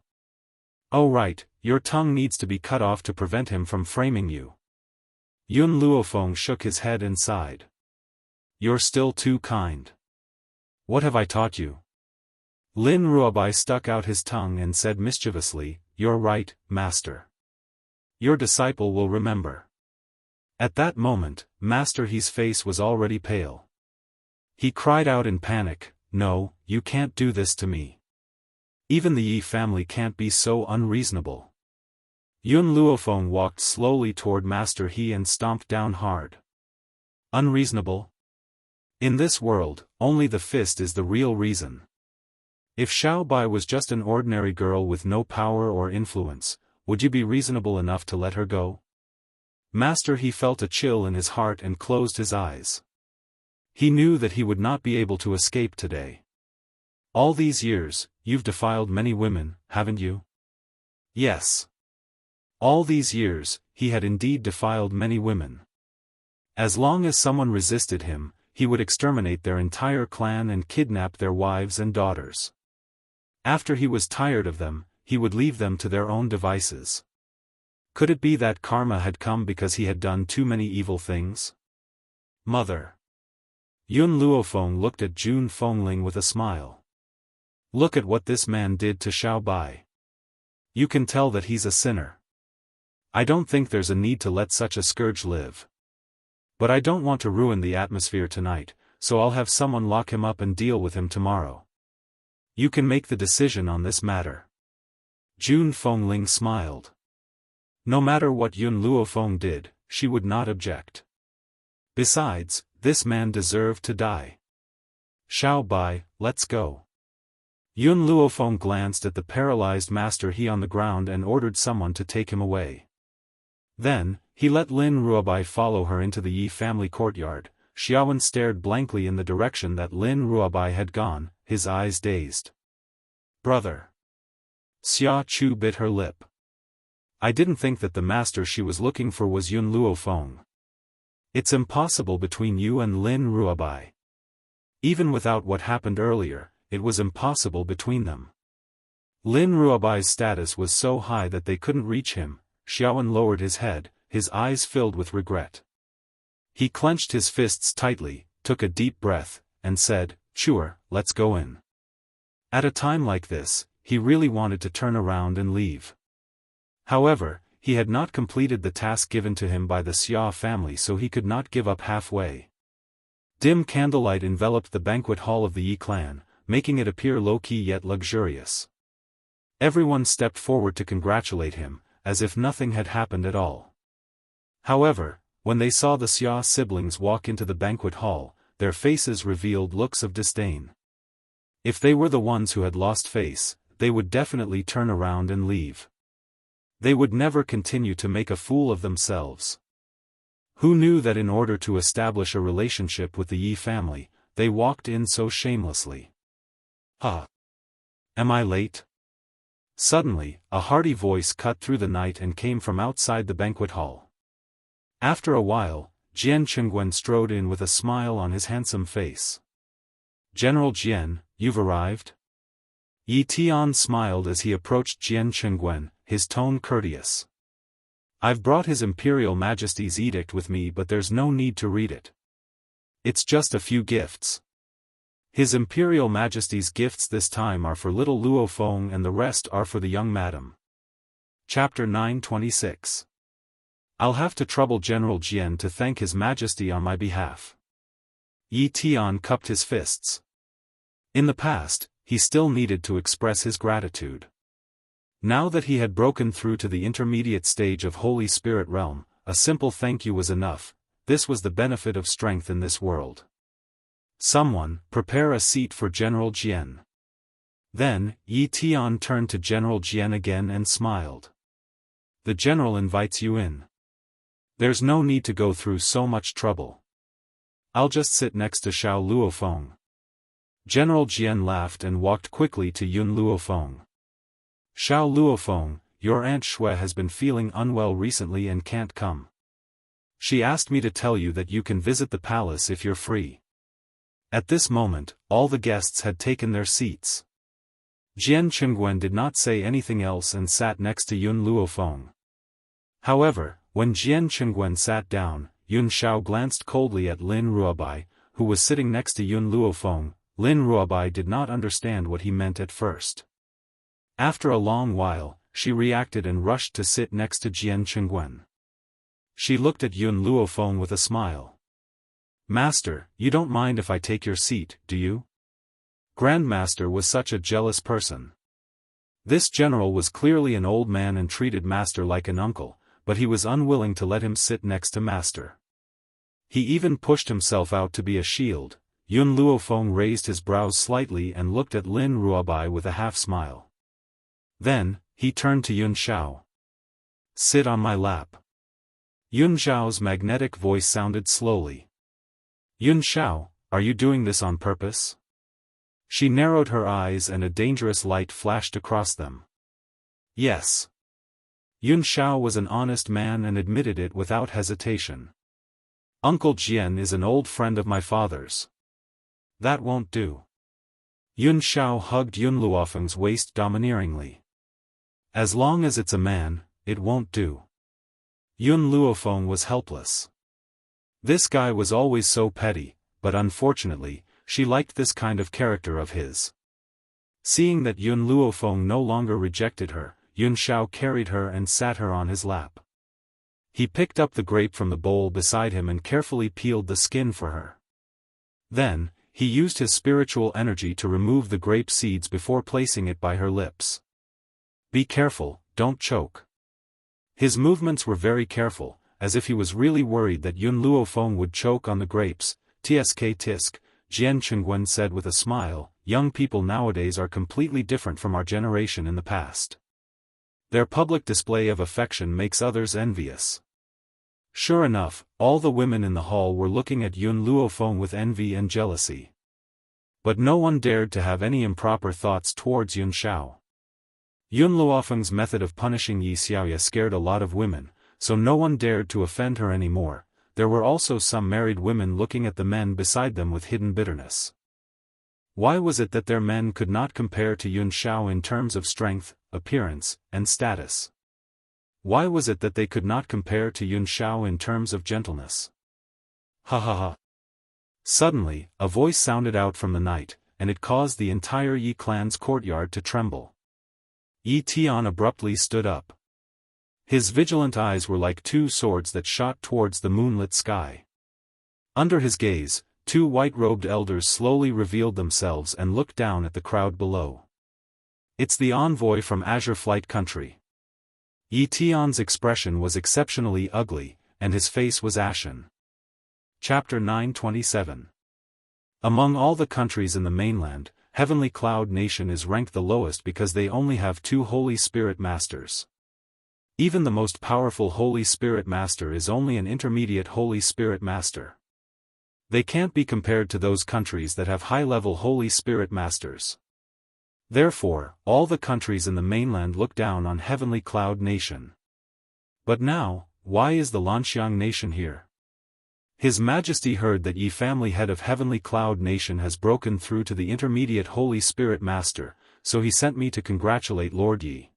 Oh right, your tongue needs to be cut off to prevent him from framing you. Yun Luofeng shook his head and sighed. You're still too kind. What have I taught you? Lin Ruobai stuck out his tongue and said mischievously, You're right, master. Your disciple will remember. At that moment, Master He's face was already pale. He cried out in panic, No, you can't do this to me. Even the Yi family can't be so unreasonable. Yun Luofeng walked slowly toward Master He and stomped down hard. Unreasonable? In this world, only the fist is the real reason. If Xiao Bai was just an ordinary girl with no power or influence, would you be reasonable enough to let her go? Master He felt a chill in his heart and closed his eyes. He knew that he would not be able to escape today. All these years, you've defiled many women, haven't you? Yes. All these years, he had indeed defiled many women. As long as someone resisted him, he would exterminate their entire clan and kidnap their wives and daughters. After he was tired of them, he would leave them to their own devices. Could it be that karma had come because he had done too many evil things? Mother. Yun Luofeng looked at Jun Fengling with a smile. Look at what this man did to Xiao Bai. You can tell that he's a sinner. I don't think there's a need to let such a scourge live. But I don't want to ruin the atmosphere tonight, so I'll have someone lock him up and deal with him tomorrow. You can make the decision on this matter. Jun Fengling smiled. No matter what Yun Luofeng did, she would not object. Besides, this man deserved to die. Xiao Bai, let's go. Yun Luofeng glanced at the paralyzed Master He on the ground and ordered someone to take him away. Then, he let Lin Ruobai follow her into the Yi family courtyard. Xiaofan stared blankly in the direction that Lin Ruobai had gone, his eyes dazed. Brother. Xia Chu bit her lip. I didn't think that the master she was looking for was Yun Luofeng. It's impossible between you and Lin Ruobai. Even without what happened earlier, it was impossible between them. Lin Ruobai's status was so high that they couldn't reach him. Xiaofan lowered his head, his eyes filled with regret. He clenched his fists tightly, took a deep breath, and said, Sure, let's go in. At a time like this, he really wanted to turn around and leave. However, he had not completed the task given to him by the Xia family, so he could not give up halfway. Dim candlelight enveloped the banquet hall of the Yi clan, making it appear low-key yet luxurious. Everyone stepped forward to congratulate him, as if nothing had happened at all. However, when they saw the Xia siblings walk into the banquet hall, their faces revealed looks of disdain. If they were the ones who had lost face, they would definitely turn around and leave. They would never continue to make a fool of themselves. Who knew that in order to establish a relationship with the Yi family, they walked in so shamelessly? Am I late? Suddenly, a hearty voice cut through the night and came from outside the banquet hall. After a while, Jian Chengguan strode in with a smile on his handsome face. General Jian, you've arrived? Yi Tian smiled as he approached Jian Chengguan, his tone courteous. I've brought His Imperial Majesty's edict with me, but there's no need to read it. It's just a few gifts. His Imperial Majesty's gifts this time are for little Luo Feng and the rest are for the young madam. Chapter 926. I'll have to trouble General Jian to thank His Majesty on my behalf. Yi Tian cupped his fists. In the past, he still needed to express his gratitude. Now that he had broken through to the intermediate stage of Holy Spirit realm, a simple thank you was enough. This was the benefit of strength in this world. Someone, prepare a seat for General Jian. Then, Yi Tian turned to General Jian again and smiled. The general invites you in. There's no need to go through so much trouble. I'll just sit next to Xiao Luofeng. General Jian laughed and walked quickly to Yun Luofeng. Xiao Luofeng, your Aunt Xue has been feeling unwell recently and can't come. She asked me to tell you that you can visit the palace if you're free. At this moment, all the guests had taken their seats. Jian Qingguan did not say anything else and sat next to Yun Luofeng. However, when Jian Qingguan sat down, Yun Xiao glanced coldly at Lin Ruobai, who was sitting next to Yun Luofeng. Lin Ruobai did not understand what he meant at first. After a long while, she reacted and rushed to sit next to Jian Qingguan. She looked at Yun Luofeng with a smile. Master, you don't mind if I take your seat, do you? Grandmaster was such a jealous person. This general was clearly an old man and treated Master like an uncle, but he was unwilling to let him sit next to Master. He even pushed himself out to be a shield. Yun Luofeng raised his brows slightly and looked at Lin Ruobai with a half-smile. Then, he turned to Yun Xiao. Sit on my lap. Yun Xiao's magnetic voice sounded slowly. Yun Xiao, are you doing this on purpose? She narrowed her eyes and a dangerous light flashed across them. Yes. Yun Xiao was an honest man and admitted it without hesitation. Uncle Jian is an old friend of my father's. That won't do. Yun Xiao hugged Yun Luofeng's waist domineeringly. As long as it's a man, it won't do. Yun Luofeng was helpless. This guy was always so petty, but unfortunately, she liked this kind of character of his. Seeing that Yun Luofeng no longer rejected her, Yun Xiao carried her and sat her on his lap. He picked up the grape from the bowl beside him and carefully peeled the skin for her. Then, he used his spiritual energy to remove the grape seeds before placing it by her lips. Be careful, don't choke. His movements were very careful, as if he was really worried that Yun Luofeng would choke on the grapes. Tsk tisk, Jian Qingguan said with a smile, young people nowadays are completely different from our generation in the past. Their public display of affection makes others envious. Sure enough, all the women in the hall were looking at Yun Luofeng with envy and jealousy. But no one dared to have any improper thoughts towards Yun Xiao. Yun Luofeng's method of punishing Yi Xiaoya scared a lot of women, so no one dared to offend her anymore. There were also some married women looking at the men beside them with hidden bitterness. Why was it that their men could not compare to Yun Xiao in terms of strength, appearance, and status? Why was it that they could not compare to Yun Xiao in terms of gentleness? Ha ha ha. Suddenly, a voice sounded out from the night, and it caused the entire Yi clan's courtyard to tremble. Yi Tian abruptly stood up. His vigilant eyes were like two swords that shot towards the moonlit sky. Under his gaze, two white-robed elders slowly revealed themselves and looked down at the crowd below. It's the envoy from Azure Flight Country. Yi Tian's expression was exceptionally ugly, and his face was ashen. Chapter 927. Among all the countries in the mainland, Heavenly Cloud Nation is ranked the lowest because they only have 2 Holy Spirit Masters. Even the most powerful Holy Spirit Master is only an intermediate Holy Spirit Master. They can't be compared to those countries that have high-level Holy Spirit Masters. Therefore, all the countries in the mainland look down on Heavenly Cloud Nation. But now, why is the Lanxiang Nation here? His Majesty heard that Yi family head of Heavenly Cloud Nation has broken through to the intermediate Holy Spirit Master, so he sent me to congratulate Lord Yi.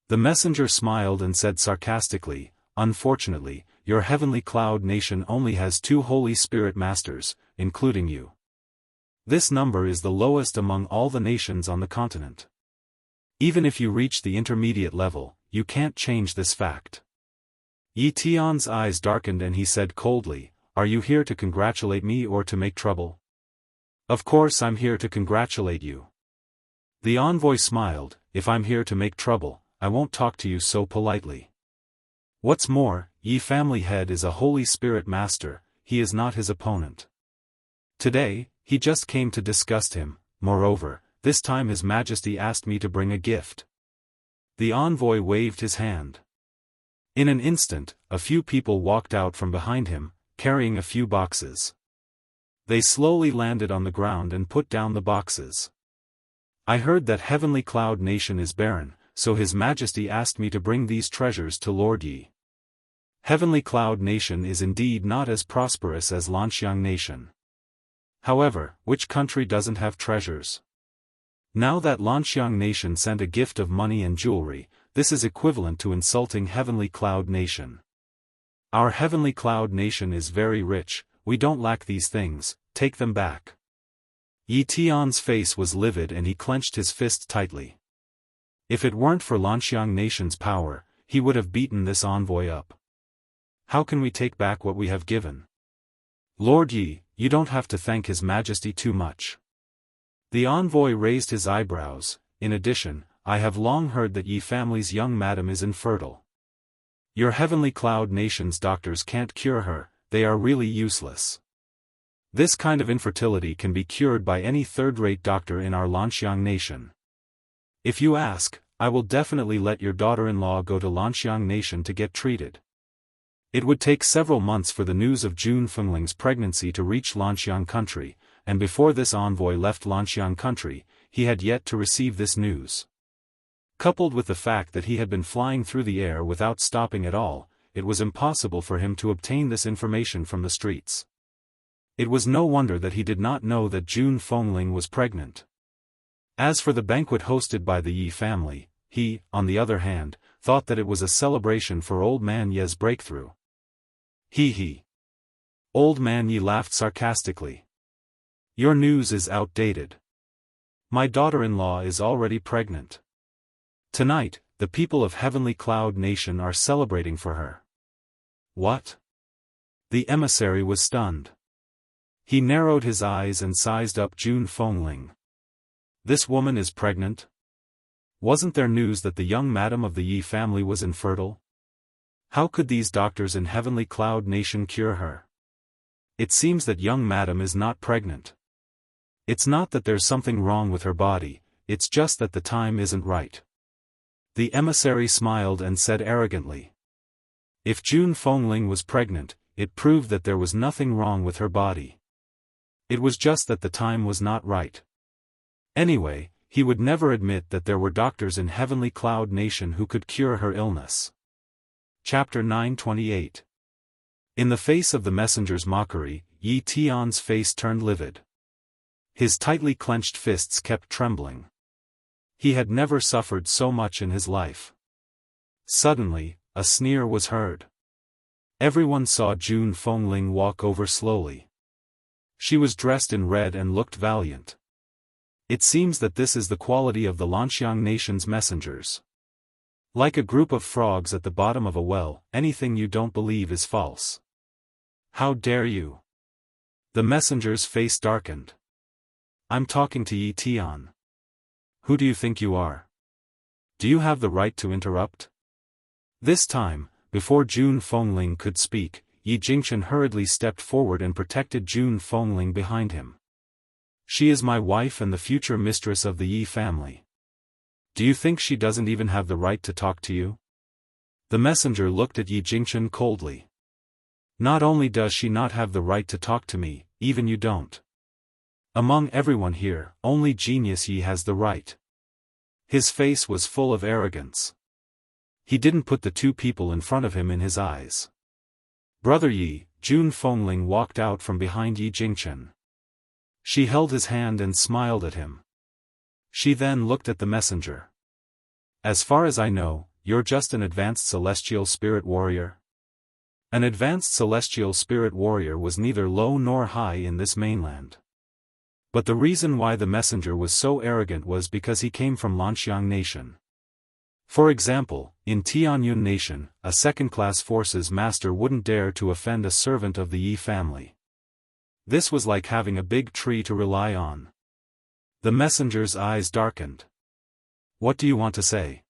The messenger smiled and said sarcastically, unfortunately, your heavenly cloud nation only has 2 Holy Spirit Masters, including you. This number is the lowest among all the nations on the continent. Even if you reach the intermediate level, you can't change this fact. Yi Tian's eyes darkened and he said coldly, "Are you here to congratulate me or to make trouble?" "Of course I'm here to congratulate you." The envoy smiled, "If I'm here to make trouble, I won't talk to you so politely. What's more, Yi family head is a Holy Spirit Master, he is not his opponent. Today, he just came to disgust him, moreover, this time His Majesty asked me to bring a gift." The envoy waved his hand. In an instant, a few people walked out from behind him, carrying a few boxes. They slowly landed on the ground and put down the boxes. "I heard that Heavenly Cloud Nation is barren, so His Majesty asked me to bring these treasures to Lord Yi. Heavenly Cloud Nation is indeed not as prosperous as Lanxiang Nation. However, which country doesn't have treasures? Now that Lanxiang Nation sent a gift of money and jewelry, this is equivalent to insulting Heavenly Cloud Nation. Our Heavenly Cloud Nation is very rich, we don't lack these things, take them back." Yi Tian's face was livid and he clenched his fist tightly. If it weren't for Lanxiang Nation's power, he would have beaten this envoy up. "How can we take back what we have given? Lord Yi, you don't have to thank His Majesty too much." The envoy raised his eyebrows. "In addition, I have long heard that Yi family's young madam is infertile. Your Heavenly Cloud Nation's doctors can't cure her, they are really useless. This kind of infertility can be cured by any third-rate doctor in our Lanxiang Nation. If you ask, I will definitely let your daughter-in-law go to Lanxiang Nation to get treated." It would take several months for the news of Jun Fengling's pregnancy to reach Lanxiang country, and before this envoy left Lanxiang country, he had yet to receive this news. Coupled with the fact that he had been flying through the air without stopping at all, it was impossible for him to obtain this information from the streets. It was no wonder that he did not know that Jun Fengling was pregnant. As for the banquet hosted by the Yi family, he, on the other hand, thought that it was a celebration for Old Man Ye's breakthrough. He. Old Man Yi laughed sarcastically. "Your news is outdated. My daughter-in-law is already pregnant. Tonight, the people of Heavenly Cloud Nation are celebrating for her." "What?" The emissary was stunned. He narrowed his eyes and sized up Jun Fengling. "This woman is pregnant? Wasn't there news that the young madam of the Yi family was infertile? How could these doctors in Heavenly Cloud Nation cure her? It seems that young madam is not pregnant. It's not that there's something wrong with her body, it's just that the time isn't right." The emissary smiled and said arrogantly. If Jun Fengling was pregnant, it proved that there was nothing wrong with her body. It was just that the time was not right. Anyway, he would never admit that there were doctors in Heavenly Cloud Nation who could cure her illness. Chapter 928. In the face of the messenger's mockery, Yi Tian's face turned livid. His tightly clenched fists kept trembling. He had never suffered so much in his life. Suddenly, a sneer was heard. Everyone saw Jun Fengling walk over slowly. She was dressed in red and looked valiant. It seems that this is the quality of the Lanxiang Nation's messengers. Like a group of frogs at the bottom of a well, anything you don't believe is false. How dare you? The messenger's face darkened. I'm talking to Yi Tian. Who do you think you are? Do you have the right to interrupt? This time, before Jun Fengling could speak, Yi Jingchen hurriedly stepped forward and protected Jun Fengling behind him. She is my wife and the future mistress of the Yi family. Do you think she doesn't even have the right to talk to you? The messenger looked at Yi Jingchen coldly. Not only does she not have the right to talk to me, even you don't. Among everyone here, only Genius Yi has the right. His face was full of arrogance. He didn't put the two people in front of him in his eyes. Brother Yi, Jun Fengling walked out from behind Yi Jingchen. She held his hand and smiled at him. She then looked at the messenger. As far as I know, you're just an advanced celestial spirit warrior. An advanced celestial spirit warrior was neither low nor high in this mainland. But the reason why the messenger was so arrogant was because he came from Lanxiang nation. For example, in Tianyun nation, a second-class forces master wouldn't dare to offend a servant of the Yi family. This was like having a big tree to rely on. The messenger's eyes darkened. What do you want to say?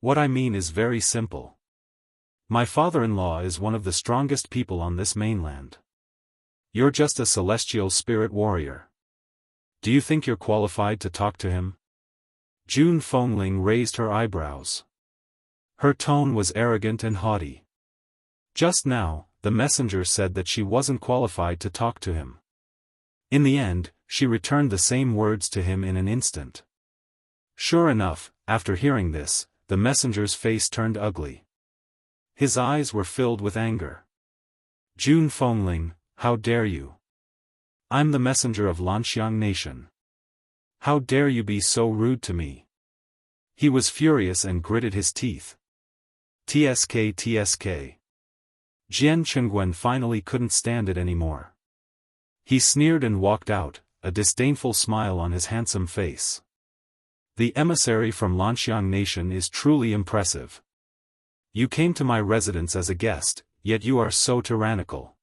What I mean is very simple. My father-in-law is one of the strongest people on this mainland. You're just a celestial spirit warrior. Do you think you're qualified to talk to him? June Fengling raised her eyebrows. Her tone was arrogant and haughty. Just now, the messenger said that she wasn't qualified to talk to him. In the end, she returned the same words to him in an instant. Sure enough, after hearing this, the messenger's face turned ugly. His eyes were filled with anger. June Fengling, how dare you? I'm the messenger of Lanxiang nation. How dare you be so rude to me? He was furious and gritted his teeth. TSK TSK. Jian Chengwen finally couldn't stand it anymore. He sneered and walked out, a disdainful smile on his handsome face. The emissary from Lanxiang nation is truly impressive. You came to my residence as a guest, yet you are so tyrannical.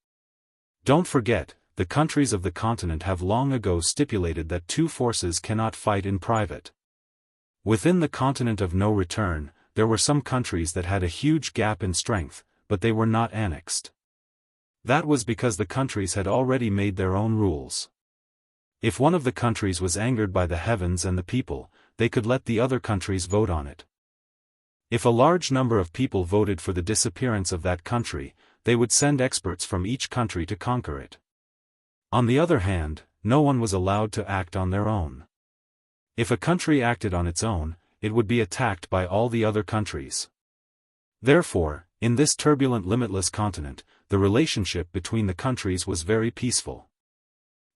Don't forget, the countries of the continent have long ago stipulated that two forces cannot fight in private. Within the continent of no return, there were some countries that had a huge gap in strength, but they were not annexed. That was because the countries had already made their own rules. If one of the countries was angered by the heavens and the people, they could let the other countries vote on it. If a large number of people voted for the disappearance of that country, they would send experts from each country to conquer it. On the other hand, no one was allowed to act on their own. If a country acted on its own, it would be attacked by all the other countries. Therefore, in this turbulent limitless continent, the relationship between the countries was very peaceful.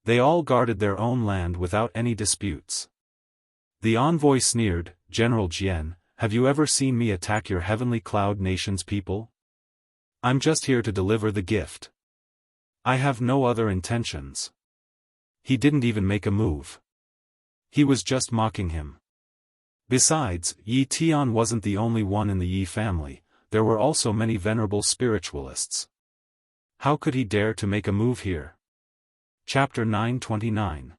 They all guarded their own land without any disputes. The envoy sneered, General Jian, have you ever seen me attack your heavenly cloud nation's people? I'm just here to deliver the gift. I have no other intentions. He didn't even make a move. He was just mocking him. Besides, Yi Tian wasn't the only one in the Yi family, there were also many venerable spiritualists. How could he dare to make a move here? Chapter 929.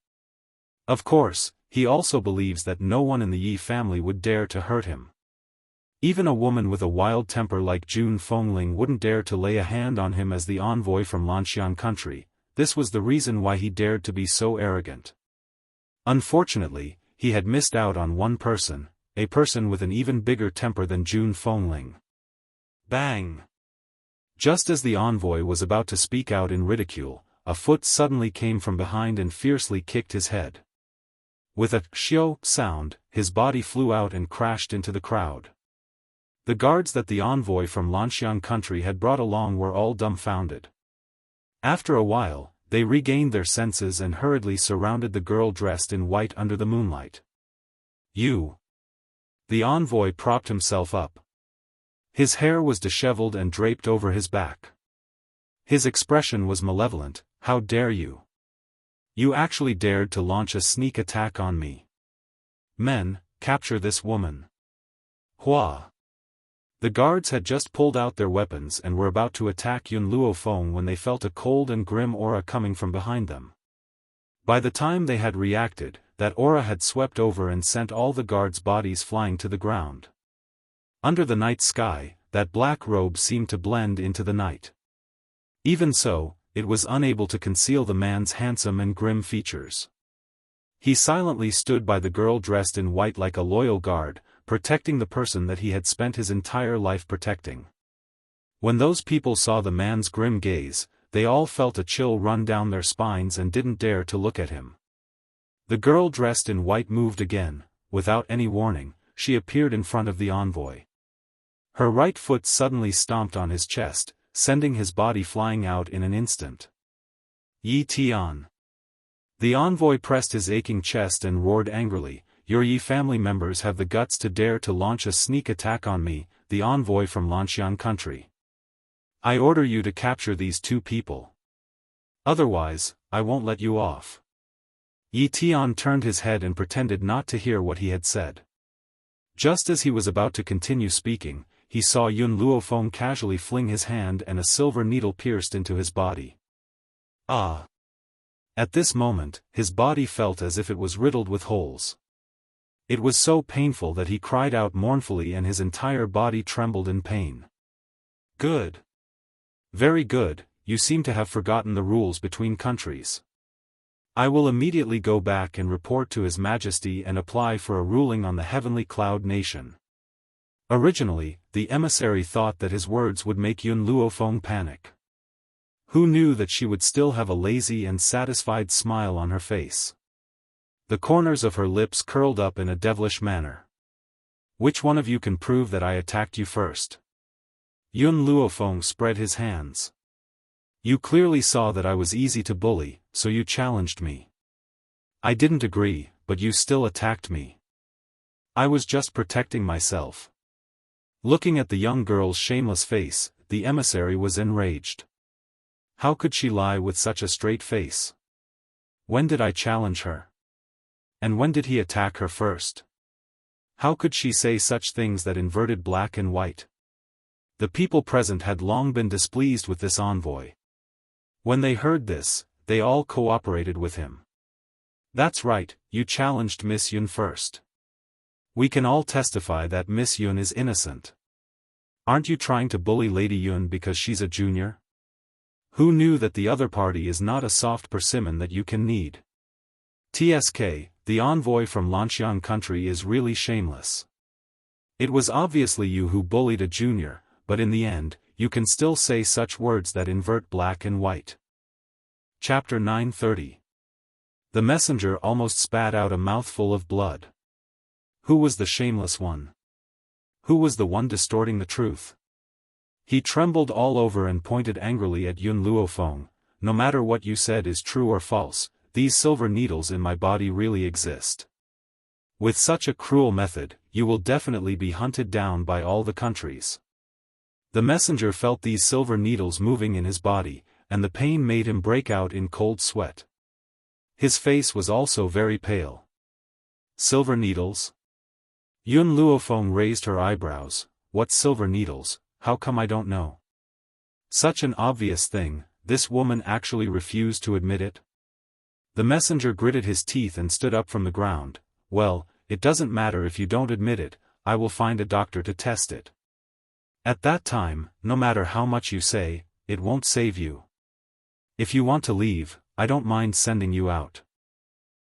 Of course, he also believes that no one in the Yi family would dare to hurt him. Even a woman with a wild temper like June Fengling wouldn't dare to lay a hand on him as the envoy from Lanxiang country. This was the reason why he dared to be so arrogant. Unfortunately, he had missed out on one person, a person with an even bigger temper than June Fengling. Bang! Just as the envoy was about to speak out in ridicule, a foot suddenly came from behind and fiercely kicked his head. With a xiao sound, his body flew out and crashed into the crowd. The guards that the envoy from Lanxiang country had brought along were all dumbfounded. After a while, they regained their senses and hurriedly surrounded the girl dressed in white under the moonlight. You! The envoy propped himself up. His hair was disheveled and draped over his back. His expression was malevolent. How dare you? You actually dared to launch a sneak attack on me. Men, capture this woman. Hua! The guards had just pulled out their weapons and were about to attack Yun Luofeng when they felt a cold and grim aura coming from behind them. By the time they had reacted, that aura had swept over and sent all the guards' bodies flying to the ground. Under the night sky, that black robe seemed to blend into the night. Even so, it was unable to conceal the man's handsome and grim features. He silently stood by the girl dressed in white like a loyal guard, protecting the person that he had spent his entire life protecting. When those people saw the man's grim gaze, they all felt a chill run down their spines and didn't dare to look at him. The girl dressed in white moved again. Without any warning, she appeared in front of the envoy. Her right foot suddenly stomped on his chest, sending his body flying out in an instant. Yi Tian. The envoy pressed his aching chest and roared angrily, your Yi family members have the guts to dare to launch a sneak attack on me, the envoy from Lanxiang country. I order you to capture these two people. Otherwise, I won't let you off. Yi Tian turned his head and pretended not to hear what he had said. Just as he was about to continue speaking, he saw Yun Luofeng casually fling his hand and a silver needle pierced into his body. Ah! At this moment, his body felt as if it was riddled with holes. It was so painful that he cried out mournfully and his entire body trembled in pain. Good. Very good, you seem to have forgotten the rules between countries. I will immediately go back and report to His Majesty and apply for a ruling on the heavenly cloud nation. Originally, the emissary thought that his words would make Yun Luofeng panic. Who knew that she would still have a lazy and satisfied smile on her face? The corners of her lips curled up in a devilish manner. Which one of you can prove that I attacked you first? Yun Luofeng spread his hands. You clearly saw that I was easy to bully, so you challenged me. I didn't agree, but you still attacked me. I was just protecting myself. Looking at the young girl's shameless face, the emissary was enraged. How could she lie with such a straight face? When did I challenge her? And when did he attack her first? How could she say such things that inverted black and white? The people present had long been displeased with this envoy. When they heard this, they all cooperated with him. That's right, you challenged Miss Yun first. We can all testify that Miss Yun is innocent. Aren't you trying to bully Lady Yun because she's a junior? Who knew that the other party is not a soft persimmon that you can knead? TSK, the envoy from Lanxiang country is really shameless. It was obviously you who bullied a junior, but in the end, you can still say such words that invert black and white. Chapter 930. The messenger almost spat out a mouthful of blood. Who was the shameless one? Who was the one distorting the truth? He trembled all over and pointed angrily at Yun Luofeng. No matter what you said is true or false, these silver needles in my body really exist. With such a cruel method, you will definitely be hunted down by all the countries. The messenger felt these silver needles moving in his body, and the pain made him break out in cold sweat. His face was also very pale. Silver needles? Yun Luofeng raised her eyebrows. What silver needles? How come I don't know? Such an obvious thing, this woman actually refused to admit it? The messenger gritted his teeth and stood up from the ground. Well, it doesn't matter if you don't admit it, I will find a doctor to test it. At that time, no matter how much you say, it won't save you. If you want to leave, I don't mind sending you out.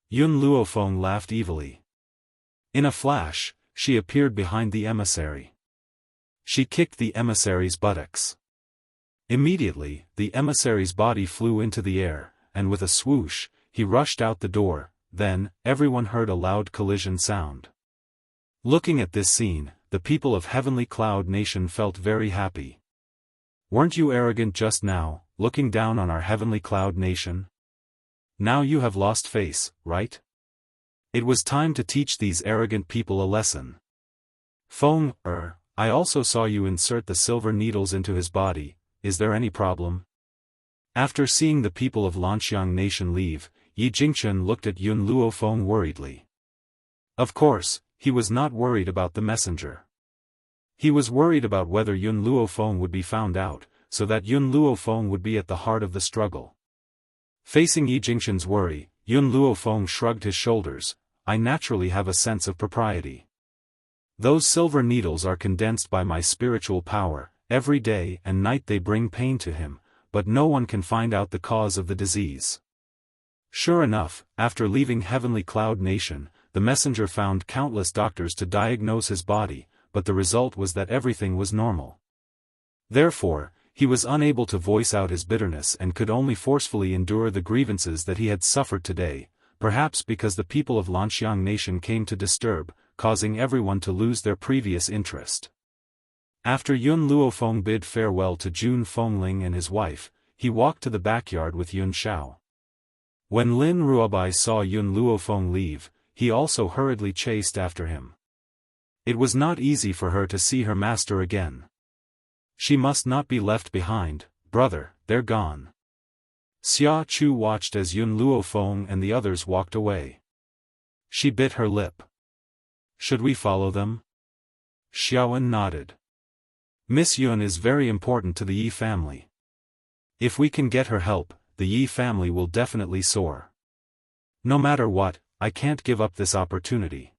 Yun Luofeng laughed evilly. In a flash, she appeared behind the emissary. She kicked the emissary's buttocks. Immediately, the emissary's body flew into the air, and with a swoosh, he rushed out the door. Then, everyone heard a loud collision sound. Looking at this scene, the people of Heavenly Cloud Nation felt very happy. Weren't you arrogant just now, looking down on our Heavenly Cloud Nation? Now you have lost face, right? It was time to teach these arrogant people a lesson. Feng, I also saw you insert the silver needles into his body. Is there any problem? After seeing the people of Lanxiang Nation leave, Yi Jingchen looked at Yun Luofeng worriedly. Of course, he was not worried about the messenger. He was worried about whether Yun Luofeng would be found out, so that Yun Luofeng would be at the heart of the struggle. Facing Yi Jingchen's worry, Yun Luofeng shrugged his shoulders. I naturally have a sense of propriety. Those silver needles are condensed by my spiritual power. Every day and night they bring pain to him, but no one can find out the cause of the disease. Sure enough, after leaving Heavenly Cloud Nation, the messenger found countless doctors to diagnose his body, but the result was that everything was normal. Therefore, he was unable to voice out his bitterness and could only forcefully endure the grievances that he had suffered today, perhaps because the people of Lanxiang Nation came to disturb, causing everyone to lose their previous interest. After Yun Luofeng bid farewell to Jun Fengling and his wife, he walked to the backyard with Yun Xiao. When Lin Ruobai saw Yun Luofeng leave, he also hurriedly chased after him. It was not easy for her to see her master again. She must not be left behind, brother, they're gone. Xia Chu watched as Yun Luofeng and the others walked away. She bit her lip. Should we follow them? Xiaoan nodded. Miss Yun is very important to the Yi family. If we can get her help, the Yi family will definitely soar. No matter what, I can't give up this opportunity.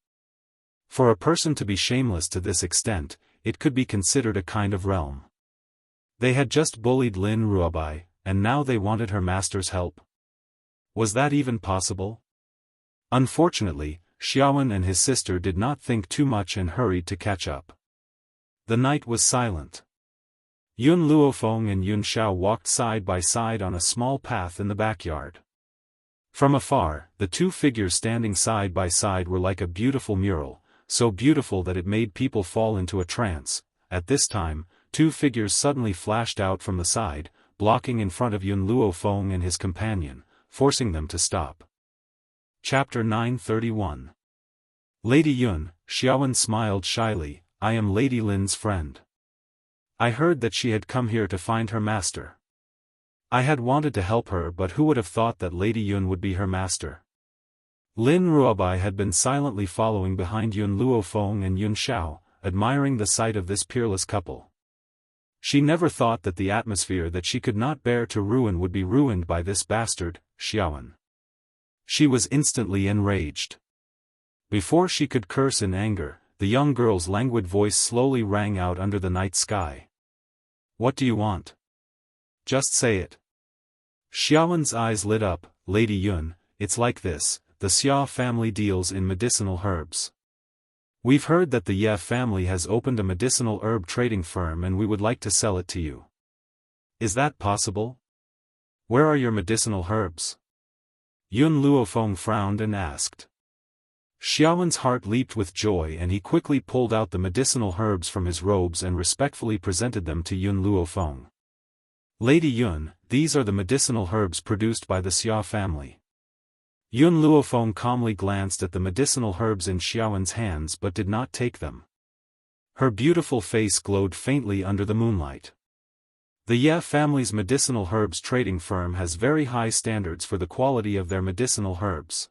For a person to be shameless to this extent, it could be considered a kind of realm. They had just bullied Lin Ruobai, and now they wanted her master's help. Was that even possible? Unfortunately, Xiaoan and his sister did not think too much and hurried to catch up. The night was silent. Yun Luofeng and Yun Xiao walked side by side on a small path in the backyard. From afar, the two figures standing side by side were like a beautiful mural, so beautiful that it made people fall into a trance. At this time, two figures suddenly flashed out from the side, blocking in front of Yun Luofeng and his companion, forcing them to stop. Chapter 931. Lady Yun, Xiaoan smiled shyly, I am Lady Lin's friend. I heard that she had come here to find her master. I had wanted to help her, but who would have thought that Lady Yun would be her master? Lin Ruobai had been silently following behind Yun Luofeng and Yun Xiao, admiring the sight of this peerless couple. She never thought that the atmosphere that she could not bear to ruin would be ruined by this bastard, Xiaoan. She was instantly enraged. Before she could curse in anger, the young girl's languid voice slowly rang out under the night sky. What do you want? Just say it. Xiaoan's eyes lit up, Lady Yun, it's like this, the Xia family deals in medicinal herbs. We've heard that the Ye family has opened a medicinal herb trading firm and we would like to sell it to you. Is that possible? Where are your medicinal herbs? Yun Luofeng frowned and asked. Xiaoan's heart leaped with joy and he quickly pulled out the medicinal herbs from his robes and respectfully presented them to Yun Luofeng. Lady Yun, these are the medicinal herbs produced by the Xia family. Yun Luofeng calmly glanced at the medicinal herbs in Xiaoan's hands but did not take them. Her beautiful face glowed faintly under the moonlight. The Ye family's medicinal herbs trading firm has very high standards for the quality of their medicinal herbs.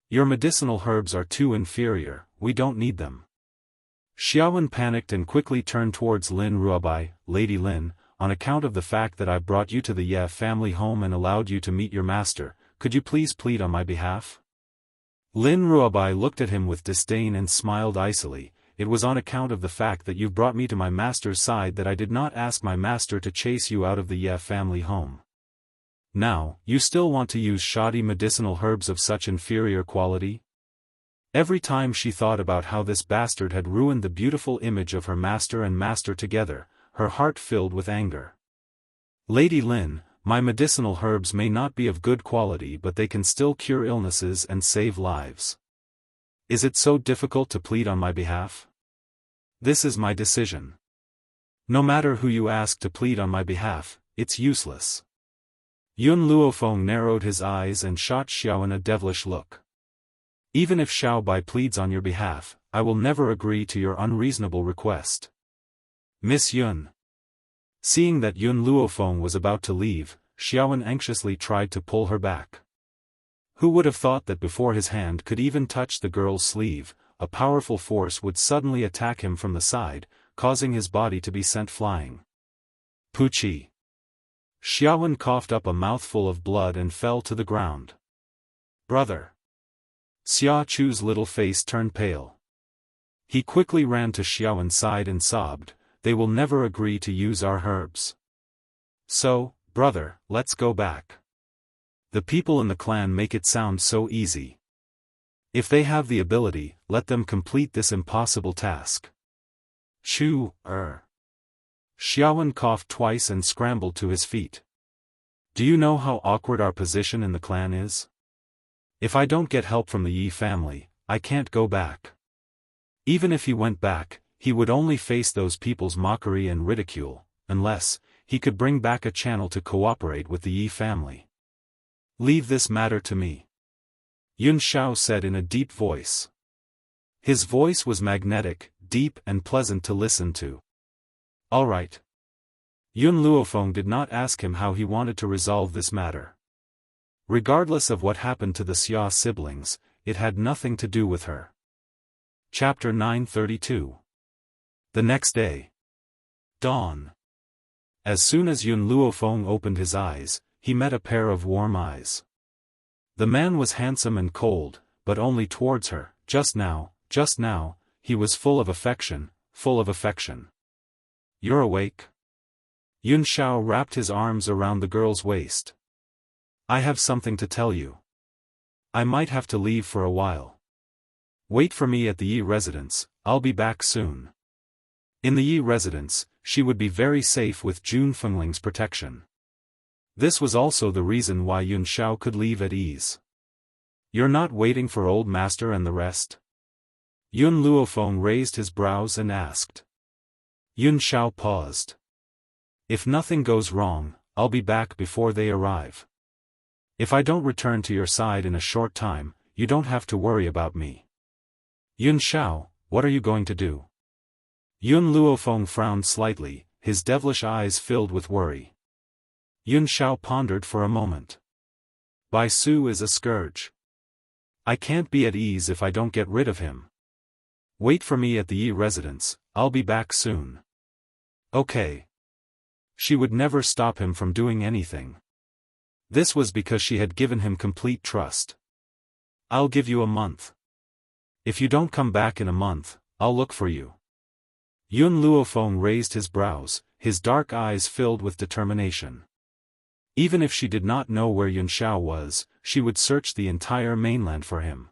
Your medicinal herbs are too inferior, we don't need them. Xiaoan panicked and quickly turned towards Lin Ruobai, Lady Lin, on account of the fact that I brought you to the Ye family home and allowed you to meet your master, could you please plead on my behalf? Lin Ruobai looked at him with disdain and smiled icily. It was on account of the fact that you've brought me to my master's side that I did not ask my master to chase you out of the Ye family home. Now, you still want to use shoddy medicinal herbs of such inferior quality? Every time she thought about how this bastard had ruined the beautiful image of her master and master together, her heart filled with anger. Lady Lin, my medicinal herbs may not be of good quality but they can still cure illnesses and save lives. Is it so difficult to plead on my behalf? This is my decision. No matter who you ask to plead on my behalf, it's useless. Yun Luofeng narrowed his eyes and shot Xiaoan a devilish look. Even if Xiaobai pleads on your behalf, I will never agree to your unreasonable request. Miss Yun. Seeing that Yun Luofeng was about to leave, Xiaoan anxiously tried to pull her back. Who would have thought that before his hand could even touch the girl's sleeve, a powerful force would suddenly attack him from the side, causing his body to be sent flying. Puchi. Xiaoan coughed up a mouthful of blood and fell to the ground. Brother. Xia Chu's little face turned pale. He quickly ran to Xiaoan's side and sobbed, they will never agree to use our herbs. So, brother, let's go back. The people in the clan make it sound so easy. If they have the ability, let them complete this impossible task. Xiaoan coughed twice and scrambled to his feet. Do you know how awkward our position in the clan is? If I don't get help from the Yi family, I can't go back. Even if he went back, he would only face those people's mockery and ridicule, unless he could bring back a channel to cooperate with the Yi family. Leave this matter to me. Yun Xiao said in a deep voice. His voice was magnetic, deep and pleasant to listen to. All right. Yun Luofeng did not ask him how he wanted to resolve this matter. Regardless of what happened to the Xia siblings, it had nothing to do with her. Chapter 932. The next day. Dawn. As soon as Yun Luofeng opened his eyes, he met a pair of warm eyes. The man was handsome and cold, but only towards her. Just now, he was full of affection, "You're awake?" Yun Xiao wrapped his arms around the girl's waist. "I have something to tell you. I might have to leave for a while. Wait for me at the Yi residence, I'll be back soon." In the Yi residence, she would be very safe with Jun Fengling's protection. This was also the reason why Yun Xiao could leave at ease. "You're not waiting for old master and the rest?" Yun Luofeng raised his brows and asked. Yun Xiao paused. "If nothing goes wrong, I'll be back before they arrive. If I don't return to your side in a short time, you don't have to worry about me." "Yun Xiao, what are you going to do?" Yun Luofeng frowned slightly, his devilish eyes filled with worry. Yun Xiao pondered for a moment. "Bai Su is a scourge. I can't be at ease if I don't get rid of him. Wait for me at the Yi residence, I'll be back soon." Okay. She would never stop him from doing anything. This was because she had given him complete trust. "I'll give you a month. If you don't come back in a month, I'll look for you." Yun Luofeng raised his brows, his dark eyes filled with determination. Even if she did not know where Yun Xiao was, she would search the entire mainland for him.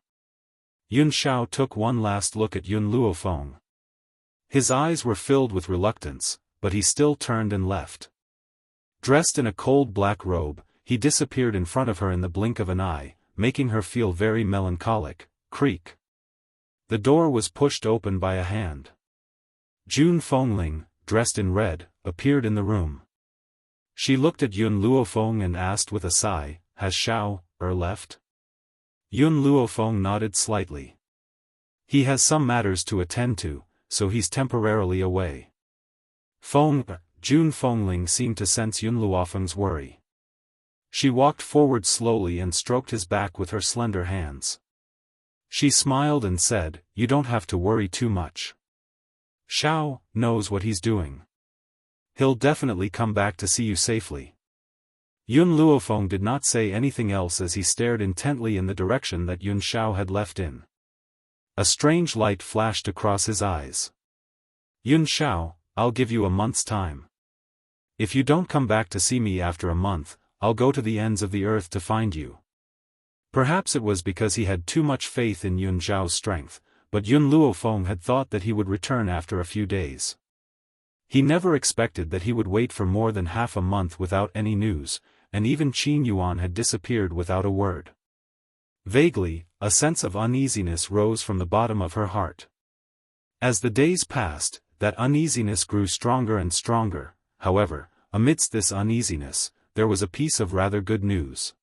Yun Xiao took one last look at Yun Luofeng. His eyes were filled with reluctance, but he still turned and left. Dressed in a cold black robe, he disappeared in front of her in the blink of an eye, making her feel very melancholic. Creak. The door was pushed open by a hand. Jun Fengling, dressed in red, appeared in the room. She looked at Yun Luofeng and asked with a sigh, "Has Xiao left?" Yun Luofeng nodded slightly. "He has some matters to attend to, so he's temporarily away." Jun Fengling seemed to sense Yun Luofeng's worry. She walked forward slowly and stroked his back with her slender hands. She smiled and said, "You don't have to worry too much. Xiao knows what he's doing. He'll definitely come back to see you safely." Yun Luofeng did not say anything else as he stared intently in the direction that Yun Xiao had left in. A strange light flashed across his eyes. "Yun Xiao, I'll give you a month's time. If you don't come back to see me after a month, I'll go to the ends of the earth to find you." Perhaps it was because he had too much faith in Yun Xiao's strength, but Yun Luofeng had thought that he would return after a few days. He never expected that he would wait for more than half a month without any news, and even Qin Yuan had disappeared without a word. Vaguely, a sense of uneasiness rose from the bottom of her heart. As the days passed, that uneasiness grew stronger and stronger. However, amidst this uneasiness, there was a piece of rather good news.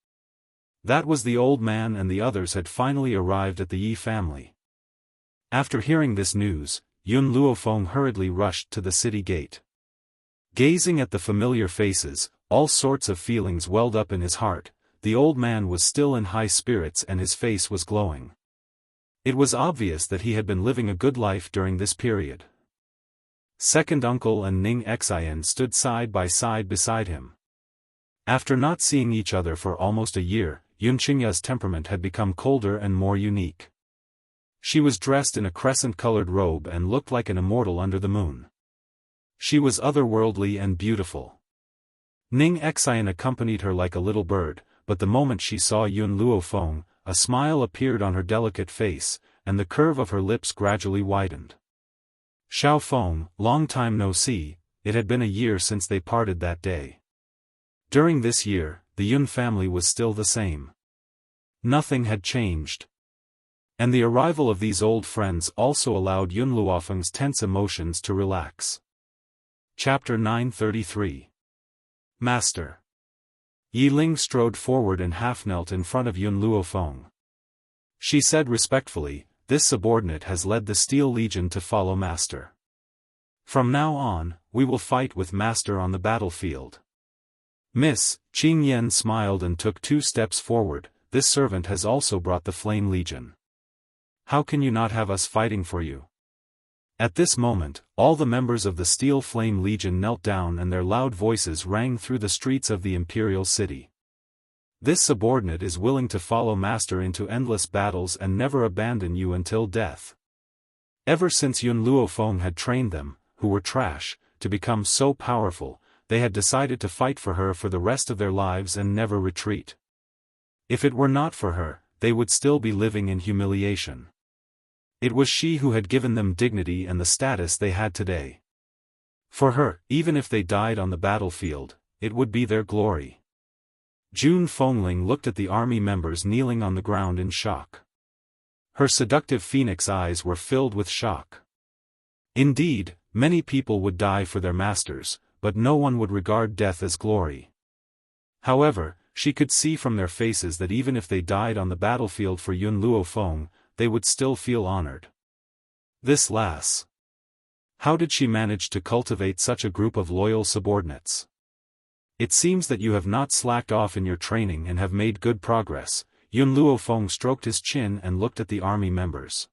That was the old man and the others had finally arrived at the Yi family. After hearing this news, Yun Luofeng hurriedly rushed to the city gate. Gazing at the familiar faces, all sorts of feelings welled up in his heart. The old man was still in high spirits and his face was glowing. It was obvious that he had been living a good life during this period. Second uncle and Ning Xian stood side by side beside him. After not seeing each other for almost a year, Yun Qingya's temperament had become colder and more unique. She was dressed in a crescent-colored robe and looked like an immortal under the moon. She was otherworldly and beautiful. Ning Xian accompanied her like a little bird, but the moment she saw Yun Luofeng, a smile appeared on her delicate face, and the curve of her lips gradually widened. "Xiaofan, long time no see," it had been a year since they parted that day. During this year, the Yun family was still the same. Nothing had changed. And the arrival of these old friends also allowed Yun Luofeng's tense emotions to relax. Chapter 933. Master. Yi Ling strode forward and half-knelt in front of Yun Luofeng. She said respectfully, "This subordinate has led the Steel Legion to follow Master." From now on, we will fight with Master on the battlefield. Miss Qing Yan smiled and took 2 steps forward. This servant has also brought the Flame Legion. How can you not have us fighting for you? At this moment, all the members of the Steel Flame Legion knelt down and their loud voices rang through the streets of the Imperial City. This subordinate is willing to follow Master into endless battles and never abandon you until death. Ever since Yun Luofeng had trained them, who were trash, to become so powerful, they had decided to fight for her for the rest of their lives and never retreat. If it were not for her, they would still be living in humiliation. It was she who had given them dignity and the status they had today. For her, even if they died on the battlefield, it would be their glory. Jun Fengling looked at the army members kneeling on the ground in shock. Her seductive phoenix eyes were filled with shock. Indeed, many people would die for their masters, but no one would regard death as glory. However, she could see from their faces that even if they died on the battlefield for Yun Luofeng, they would still feel honored. This lass. How did she manage to cultivate such a group of loyal subordinates? It seems that you have not slacked off in your training and have made good progress. Yun Luofeng stroked his chin and looked at the army members.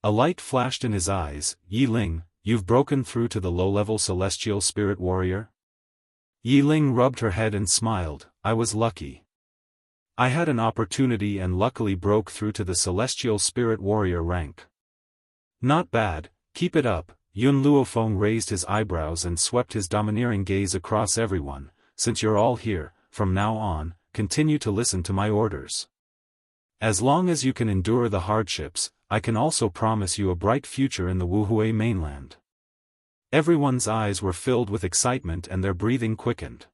A light flashed in his eyes. Yi Ling, you've broken through to the low-level celestial spirit warrior? Yi Ling rubbed her head and smiled. I was lucky. I had an opportunity and luckily broke through to the celestial spirit warrior rank. Not bad, keep it up. Yun Luofeng raised his eyebrows and swept his domineering gaze across everyone. Since you're all here, from now on, continue to listen to my orders. As long as you can endure the hardships, I can also promise you a bright future in the Wuhui mainland. Everyone's eyes were filled with excitement and their breathing quickened.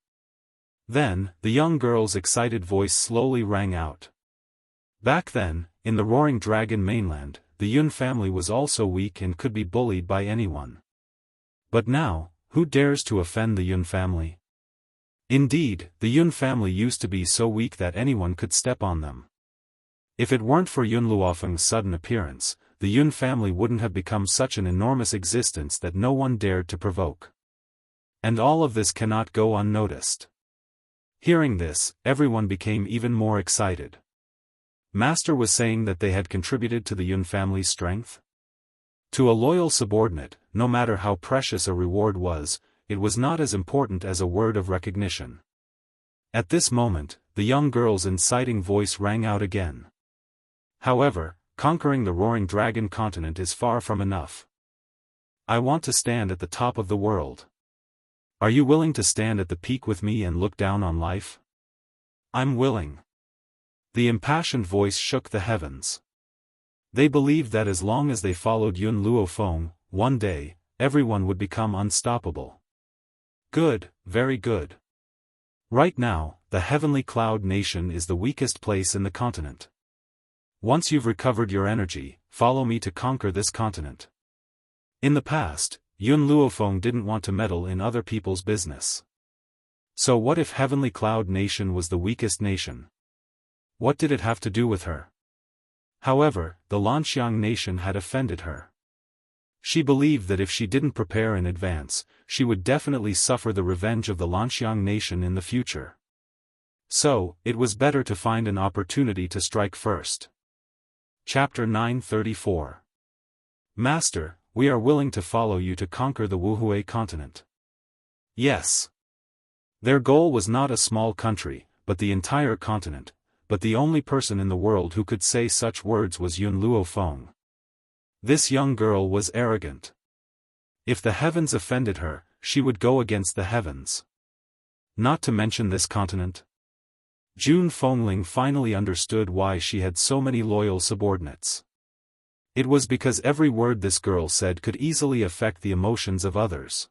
Then, the young girl's excited voice slowly rang out. Back then, in the Roaring Dragon mainland, the Yun family was also weak and could be bullied by anyone. But now, who dares to offend the Yun family? Indeed, the Yun family used to be so weak that anyone could step on them. If it weren't for Yun Luofeng's sudden appearance, the Yun family wouldn't have become such an enormous existence that no one dared to provoke. And all of this cannot go unnoticed. Hearing this, everyone became even more excited. Master was saying that they had contributed to the Yun family's strength? To a loyal subordinate, no matter how precious a reward was, it was not as important as a word of recognition. At this moment, the young girl's inciting voice rang out again. However, conquering the Roaring Dragon continent is far from enough. I want to stand at the top of the world. Are you willing to stand at the peak with me and look down on life? I'm willing. The impassioned voice shook the heavens. They believed that as long as they followed Yun Luofeng, one day, everyone would become unstoppable. Good, very good. Right now, the Heavenly Cloud Nation is the weakest place in the continent. Once you've recovered your energy, follow me to conquer this continent. In the past, Yun Luofeng didn't want to meddle in other people's business. So what if Heavenly Cloud Nation was the weakest nation? What did it have to do with her? However, the Lanxiang nation had offended her. She believed that if she didn't prepare in advance, she would definitely suffer the revenge of the Lanxiang nation in the future. So, it was better to find an opportunity to strike first. Chapter 934. Master, we are willing to follow you to conquer the Wuhui continent. Yes. Their goal was not a small country, but the entire continent, but the only person in the world who could say such words was Yun Luofeng. This young girl was arrogant. If the heavens offended her, she would go against the heavens. Not to mention this continent. Jun Fengling finally understood why she had so many loyal subordinates. It was because every word this girl said could easily affect the emotions of others.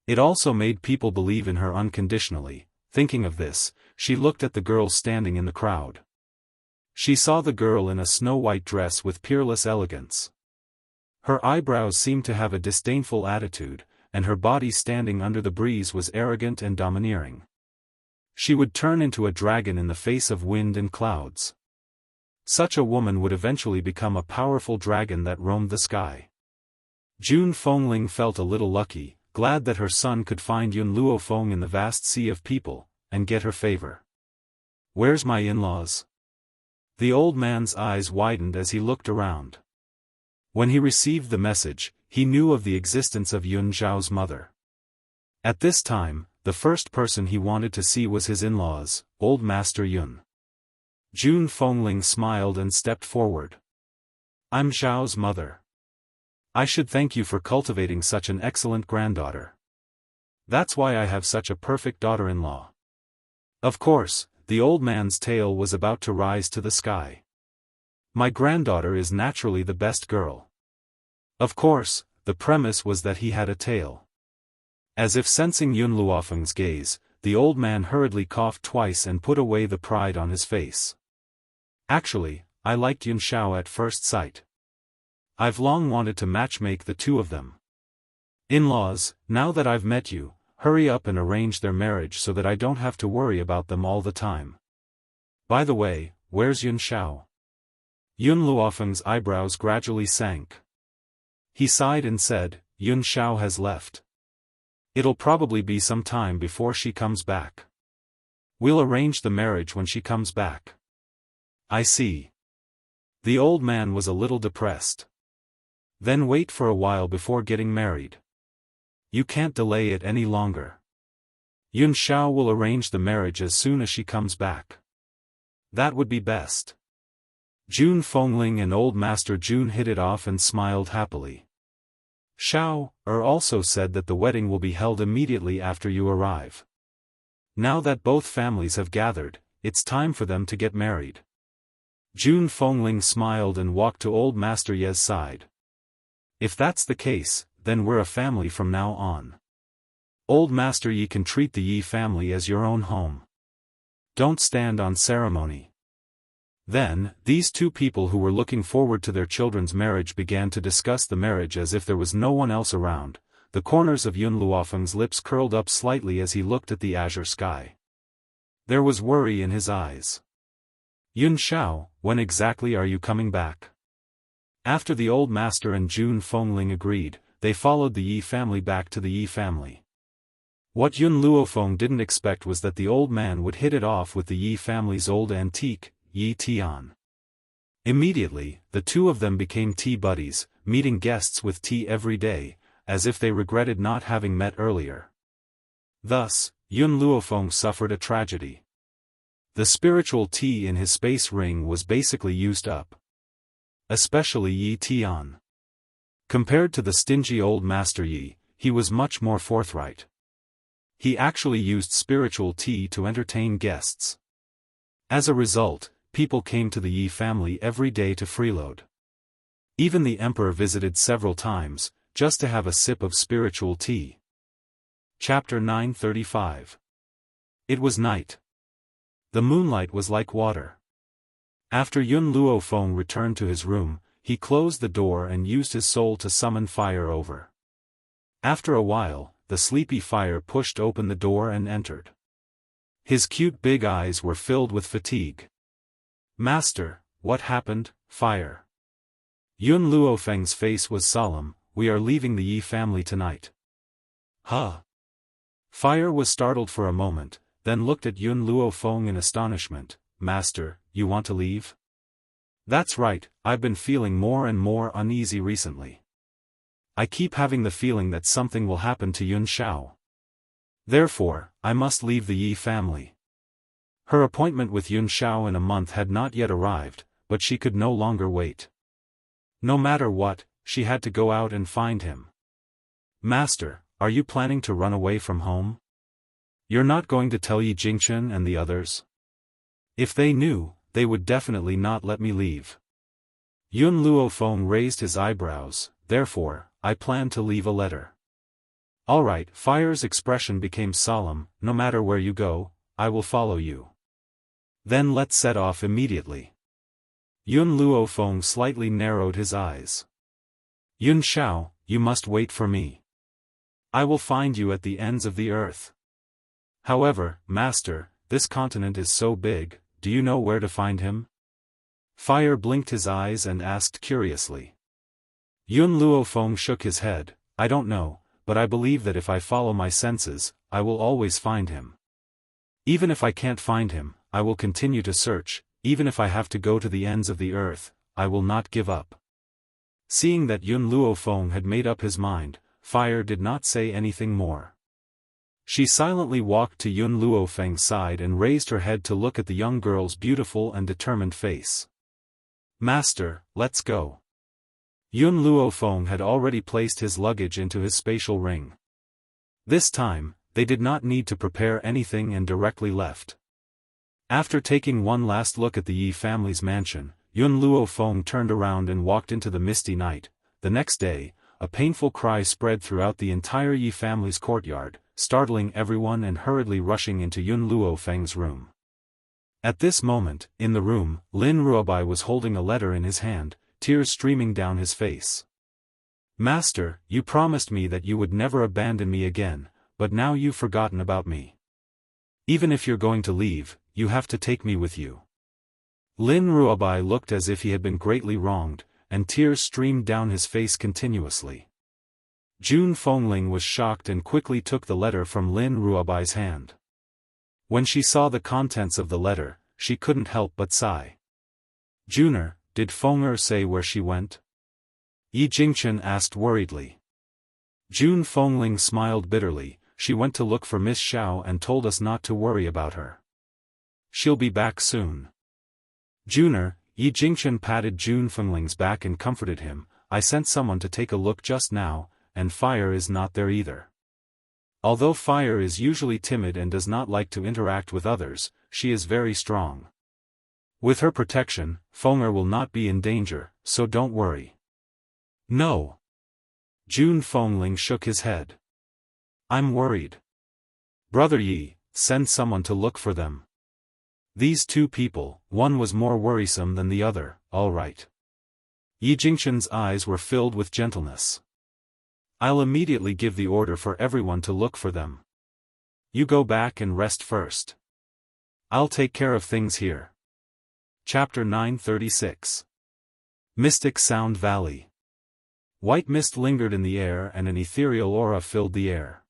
It also made people believe in her unconditionally. Thinking of this, she looked at the girl standing in the crowd. She saw the girl in a snow-white dress with peerless elegance. Her eyebrows seemed to have a disdainful attitude, and her body standing under the breeze was arrogant and domineering. She would turn into a dragon in the face of wind and clouds. Such a woman would eventually become a powerful dragon that roamed the sky. Jun Fengling felt a little lucky, glad that her son could find Yun Luofeng in the vast sea of people, and get her favor. "Where's my in-laws?" The old man's eyes widened as he looked around. When he received the message, he knew of the existence of Yun Zhao's mother. At this time, the first person he wanted to see was his in-laws, Old Master Yun. Jun Fengling smiled and stepped forward. "I'm Zhao's mother. I should thank you for cultivating such an excellent granddaughter. That's why I have such a perfect daughter-in-law." Of course, the old man's tail was about to rise to the sky. "My granddaughter is naturally the best girl." Of course, the premise was that he had a tail. As if sensing Yun Luofeng's gaze, the old man hurriedly coughed twice and put away the pride on his face. "Actually, I liked Yun Xiao at first sight. I've long wanted to matchmake the two of them. In-laws, now that I've met you, hurry up and arrange their marriage so that I don't have to worry about them all the time. By the way, where's Yun Xiao?" Yun Luofeng's eyebrows gradually sank. He sighed and said, "Yun Xiao has left. It'll probably be some time before she comes back. We'll arrange the marriage when she comes back." "I see." The old man was a little depressed. "Then wait for a while before getting married. You can't delay it any longer. Yun Xiao will arrange the marriage as soon as she comes back." "That would be best." Jun Fengling and Old Master Jun hit it off and smiled happily. Xiao also said that the wedding will be held immediately after you arrive. Now that both families have gathered, it's time for them to get married. Jun Fengling smiled and walked to Old Master Ye's side. "If that's the case, then we're a family from now on. Old Master Yi can treat the Yi family as your own home. Don't stand on ceremony." Then, these two people who were looking forward to their children's marriage began to discuss the marriage as if there was no one else around. The corners of Yun Luofeng's lips curled up slightly as he looked at the azure sky. There was worry in his eyes. "Yun Xiao, when exactly are you coming back?" After the old master and Jun Fengling agreed, they followed the Yi family back to the Yi family. What Yun Luofeng didn't expect was that the old man would hit it off with the Yi family's old antique, Yi Tian. Immediately, the two of them became tea buddies, meeting guests with tea every day, as if they regretted not having met earlier. Thus, Yun Luofeng suffered a tragedy. The spiritual tea in his space ring was basically used up. Especially Yi Tian. Compared to the stingy old Master Yi, he was much more forthright. He actually used spiritual tea to entertain guests. As a result, people came to the Yi family every day to freeload. Even the emperor visited several times, just to have a sip of spiritual tea. Chapter 935. It was night. The moonlight was like water. After Yun Luofeng returned to his room, he closed the door and used his soul to summon fire over. After a while, the sleepy fire pushed open the door and entered. His cute big eyes were filled with fatigue. "Master, what happened, fire?" Yun Luofeng's face was solemn. "We are leaving the Yi family tonight." "Huh?" Fire was startled for a moment, then looked at Yun Luofeng in astonishment. "Master, you want to leave?" "That's right, I've been feeling more and more uneasy recently. I keep having the feeling that something will happen to Yun Xiao. Therefore, I must leave the Yi family." Her appointment with Yun Xiao in a month had not yet arrived, but she could no longer wait. No matter what, she had to go out and find him. "Master, are you planning to run away from home? You're not going to tell Yi Jingchen and the others? If they knew, they would definitely not let me leave." Yun Luofeng raised his eyebrows. "Therefore, I plan to leave a letter." "All right." Fire's expression became solemn. "No matter where you go, I will follow you. Then let's set off immediately." Yun Luofeng slightly narrowed his eyes. "Yun Xiao, you must wait for me. I will find you at the ends of the earth. However, Master, this continent is so big, do you know where to find him?" Fire blinked his eyes and asked curiously. Yun Luofeng shook his head. I don't know, but I believe that if I follow my senses, I will always find him. Even if I can't find him, I will continue to search. Even if I have to go to the ends of the earth, I will not give up. Seeing that Yun Luofeng had made up his mind, Fire did not say anything more. She silently walked to Yun Luofeng's side and raised her head to look at the young girl's beautiful and determined face. Master, let's go. Yun Luofeng had already placed his luggage into his spatial ring. This time, they did not need to prepare anything and directly left. After taking one last look at the Yi family's mansion, Yun Luofeng turned around and walked into the misty night. The next day, a painful cry spread throughout the entire Yi family's courtyard, startling everyone and hurriedly rushing into Yun Luofeng's room. At this moment, in the room, Lin Ruobai was holding a letter in his hand, tears streaming down his face. Master, you promised me that you would never abandon me again, but now you've forgotten about me. Even if you're going to leave, you have to take me with you. Lin Ruobai looked as if he had been greatly wronged, and tears streamed down his face continuously. Jun Fengling was shocked and quickly took the letter from Lin Ruobai's hand. When she saw the contents of the letter, she couldn't help but sigh. Juner, did Fenger say where she went? Yi Jingchen asked worriedly. Jun Fengling smiled bitterly. She went to look for Miss Xiao and told us not to worry about her. She'll be back soon. Juner, Yi Jingchen patted Jun Fengling's back and comforted him. I sent someone to take a look just now, and Fire is not there either. Although Fire is usually timid and does not like to interact with others, she is very strong. With her protection, Fenger will not be in danger, so don't worry. No. Jun Fengling shook his head. I'm worried. Brother Yi, send someone to look for them. These two people, one was more worrisome than the other, all right. Yi Jingchen's eyes were filled with gentleness. I'll immediately give the order for everyone to look for them. You go back and rest first. I'll take care of things here. Chapter 936. Mystic Sound Valley. White mist lingered in the air and an ethereal aura filled the air.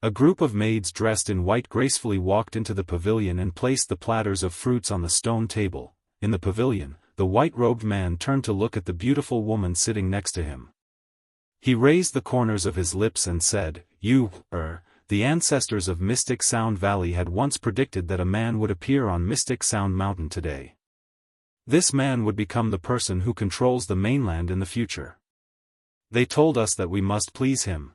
A group of maids dressed in white gracefully walked into the pavilion and placed the platters of fruits on the stone table. In the pavilion, the white-robed man turned to look at the beautiful woman sitting next to him. He raised the corners of his lips and said, the ancestors of Mystic Sound Valley had once predicted that a man would appear on Mystic Sound Mountain today. This man would become the person who controls the mainland in the future. They told us that we must please him.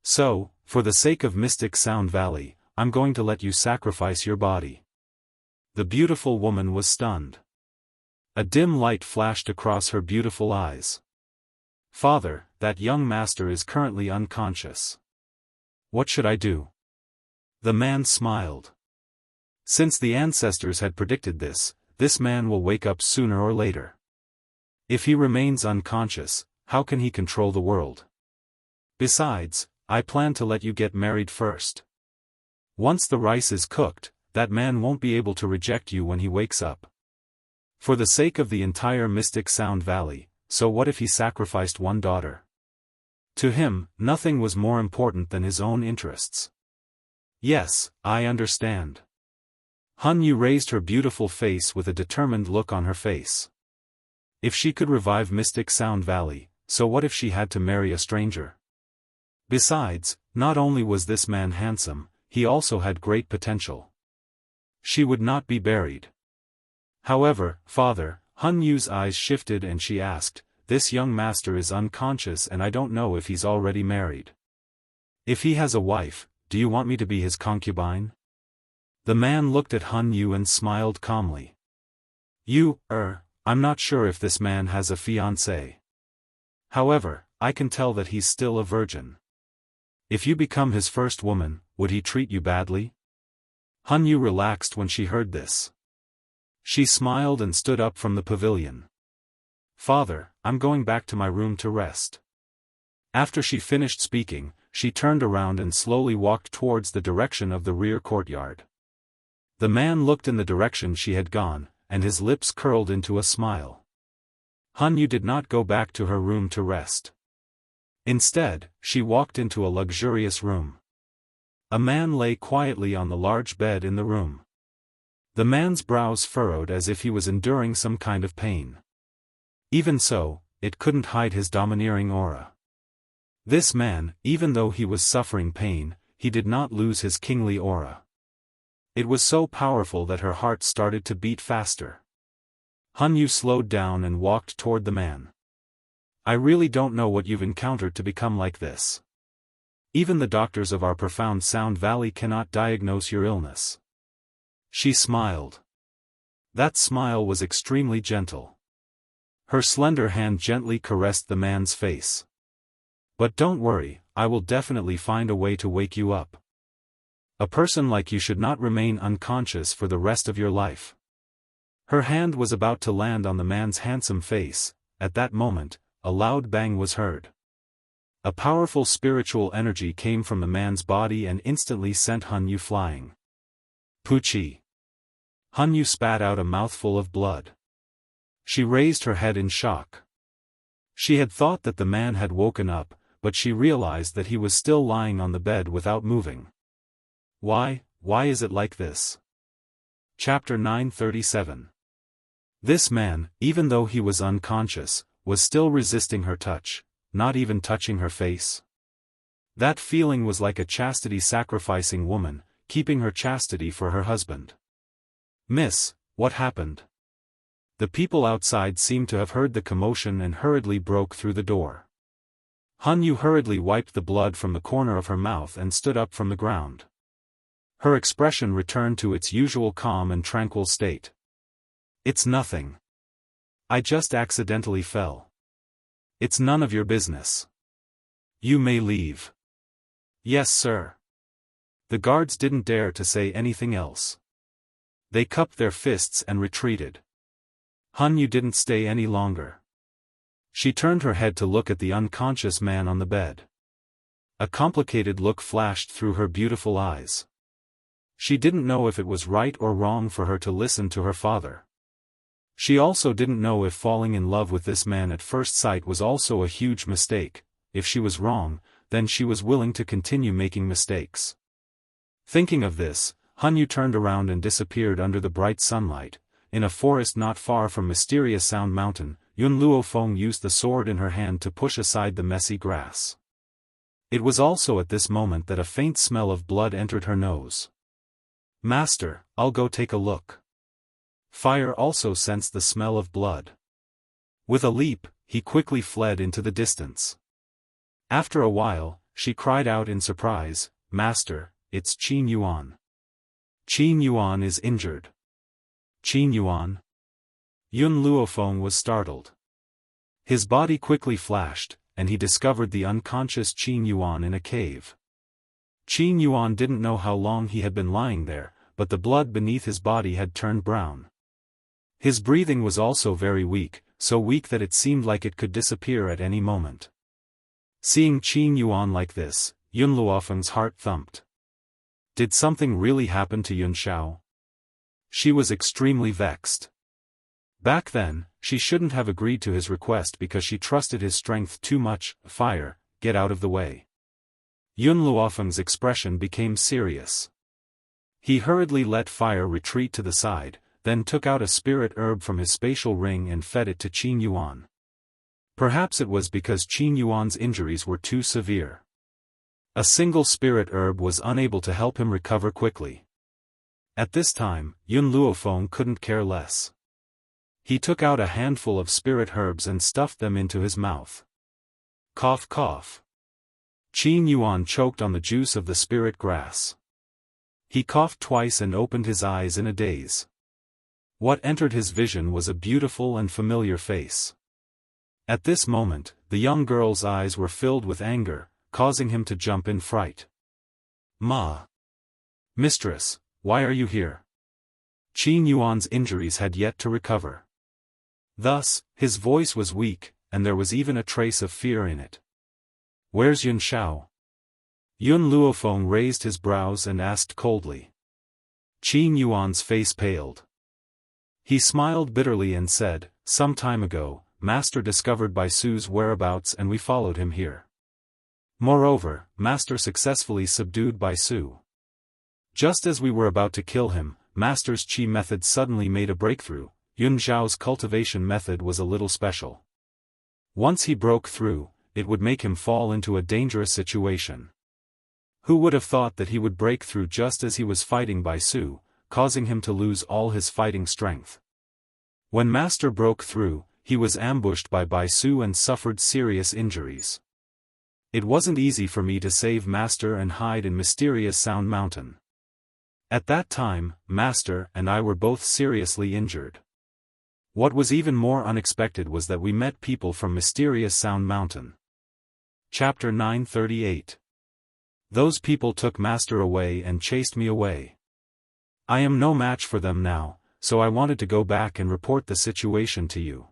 So, for the sake of Mystic Sound Valley, I'm going to let you sacrifice your body. The beautiful woman was stunned. A dim light flashed across her beautiful eyes. Father, that young master is currently unconscious. What should I do? The man smiled. Since the ancestors had predicted this man will wake up sooner or later. If he remains unconscious, how can he control the world? Besides, I plan to let you get married first. Once the rice is cooked, that man won't be able to reject you when he wakes up. For the sake of the entire Mystic Sound Valley, so what if he sacrificed one daughter? To him, nothing was more important than his own interests. Yes, I understand. Han Yu raised her beautiful face with a determined look on her face. If she could revive Mystic Sound Valley, so what if she had to marry a stranger? Besides, not only was this man handsome, he also had great potential. She would not be buried. However, Father, Han Yu's eyes shifted and she asked, this young master is unconscious and I don't know if he's already married. If he has a wife, do you want me to be his concubine? The man looked at Han Yu and smiled calmly. I'm not sure if this man has a fiancée. However, I can tell that he's still a virgin. If you become his first woman, would he treat you badly? Han Yu relaxed when she heard this. She smiled and stood up from the pavilion. Father, I'm going back to my room to rest. After she finished speaking, she turned around and slowly walked towards the direction of the rear courtyard. The man looked in the direction she had gone, and his lips curled into a smile. Han Yu did not go back to her room to rest. Instead, she walked into a luxurious room. A man lay quietly on the large bed in the room. The man's brows furrowed as if he was enduring some kind of pain. Even so, it couldn't hide his domineering aura. This man, even though he was suffering pain, he did not lose his kingly aura. It was so powerful that her heart started to beat faster. Han Yu slowed down and walked toward the man. I really don't know what you've encountered to become like this. Even the doctors of our profound Sound Valley cannot diagnose your illness. She smiled. That smile was extremely gentle. Her slender hand gently caressed the man's face. But don't worry, I will definitely find a way to wake you up. A person like you should not remain unconscious for the rest of your life. Her hand was about to land on the man's handsome face. At that moment, a loud bang was heard. A powerful spiritual energy came from the man's body and instantly sent Han Yu flying. Puchi. Han Yu spat out a mouthful of blood. She raised her head in shock. She had thought that the man had woken up, but she realized that he was still lying on the bed without moving. Why is it like this? Chapter 937. This man, even though he was unconscious, was still resisting her touch, not even touching her face. That feeling was like a chastity-sacrificing woman, keeping her chastity for her husband. Miss, what happened? The people outside seemed to have heard the commotion and hurriedly broke through the door. Han Yu hurriedly wiped the blood from the corner of her mouth and stood up from the ground. Her expression returned to its usual calm and tranquil state. It's nothing. I just accidentally fell. It's none of your business. You may leave. Yes, sir. The guards didn't dare to say anything else. They cupped their fists and retreated. Han Yu didn't stay any longer. She turned her head to look at the unconscious man on the bed. A complicated look flashed through her beautiful eyes. She didn't know if it was right or wrong for her to listen to her father. She also didn't know if falling in love with this man at first sight was also a huge mistake. If she was wrong, then she was willing to continue making mistakes. Thinking of this, Han Yu turned around and disappeared under the bright sunlight. In a forest not far from mysterious Sound Mountain, Yun Luofeng used the sword in her hand to push aside the messy grass. It was also at this moment that a faint smell of blood entered her nose. Master, I'll go take a look. Fire also sensed the smell of blood. With a leap, he quickly fled into the distance. After a while, she cried out in surprise, Master, it's Qin Yuan. Qin Yuan is injured. Qin Yuan? Yun Luofeng was startled. His body quickly flashed, and he discovered the unconscious Qin Yuan in a cave. Qin Yuan didn't know how long he had been lying there, but the blood beneath his body had turned brown. His breathing was also very weak, so weak that it seemed like it could disappear at any moment. Seeing Qin Yuan like this, Yun Luofeng's heart thumped. Did something really happen to Yun Xiao? She was extremely vexed. Back then, she shouldn't have agreed to his request because she trusted his strength too much. Fire, get out of the way. Yun Luofeng's expression became serious. He hurriedly let Fire retreat to the side, then took out a spirit herb from his spatial ring and fed it to Qin Yuan. Perhaps it was because Qin Yuan's injuries were too severe. A single spirit herb was unable to help him recover quickly. At this time, Yun Luofeng couldn't care less. He took out a handful of spirit herbs and stuffed them into his mouth. Cough cough. Qin Yuan choked on the juice of the spirit grass. He coughed twice and opened his eyes in a daze. What entered his vision was a beautiful and familiar face. At this moment, the young girl's eyes were filled with anger, causing him to jump in fright. Ma! Mistress, why are you here? Qin Yuan's injuries had yet to recover. Thus, his voice was weak, and there was even a trace of fear in it. Where's Yun Xiao? Yun Luofeng raised his brows and asked coldly. Qin Yuan's face paled. He smiled bitterly and said, some time ago, Master discovered Baisu's whereabouts and we followed him here. Moreover, Master successfully subdued Baisu. Just as we were about to kill him, Master's Qi method suddenly made a breakthrough. Yun Zhao's cultivation method was a little special. Once he broke through, it would make him fall into a dangerous situation. Who would have thought that he would break through just as he was fighting Baisu, causing him to lose all his fighting strength? When Master broke through, he was ambushed by Baisu and suffered serious injuries. It wasn't easy for me to save Master and hide in Mysterious Sound Mountain. At that time, Master and I were both seriously injured. What was even more unexpected was that we met people from Mysterious Sound Mountain. Chapter 938. Those people took Master away and chased me away. I am no match for them now, so I wanted to go back and report the situation to you.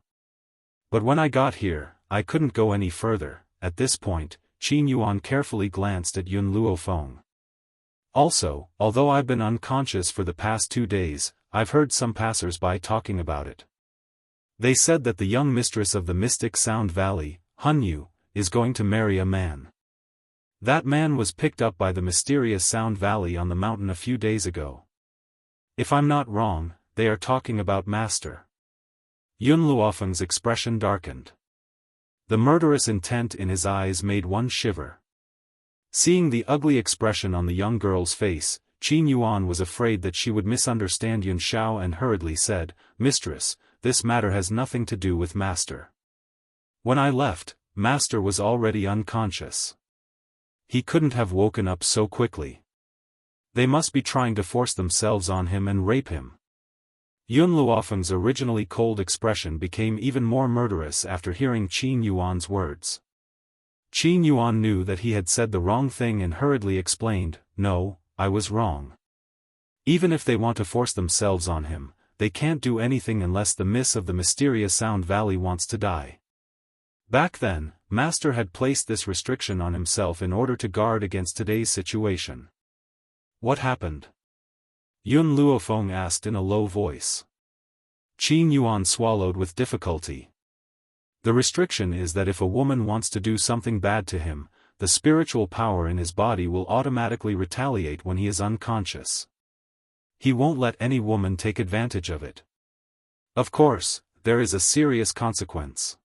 But when I got here, I couldn't go any further. At this point, Qin Yuan carefully glanced at Yun Luofeng. Also, although I've been unconscious for the past 2 days, I've heard some passers-by talking about it. They said that the young mistress of the Mystic Sound Valley, Hunyu, is going to marry a man. That man was picked up by the Mysterious Sound Valley on the mountain a few days ago. If I'm not wrong, they are talking about Master. Yun Luofeng's expression darkened. The murderous intent in his eyes made one shiver. Seeing the ugly expression on the young girl's face, Qin Yuan was afraid that she would misunderstand Yun Xiao and hurriedly said, "Mistress, this matter has nothing to do with Master. When I left, Master was already unconscious. He couldn't have woken up so quickly. They must be trying to force themselves on him and rape him." Yun Luofeng's originally cold expression became even more murderous after hearing Qin Yuan's words. Qin Yuan knew that he had said the wrong thing and hurriedly explained, "No, I was wrong. Even if they want to force themselves on him, they can't do anything unless the Miss of the Mysterious Sound Valley wants to die." Back then, Master had placed this restriction on himself in order to guard against today's situation. What happened? Yun Luofeng asked in a low voice. Qin Yuan swallowed with difficulty. The restriction is that if a woman wants to do something bad to him, the spiritual power in his body will automatically retaliate when he is unconscious. He won't let any woman take advantage of it. Of course, there is a serious consequence.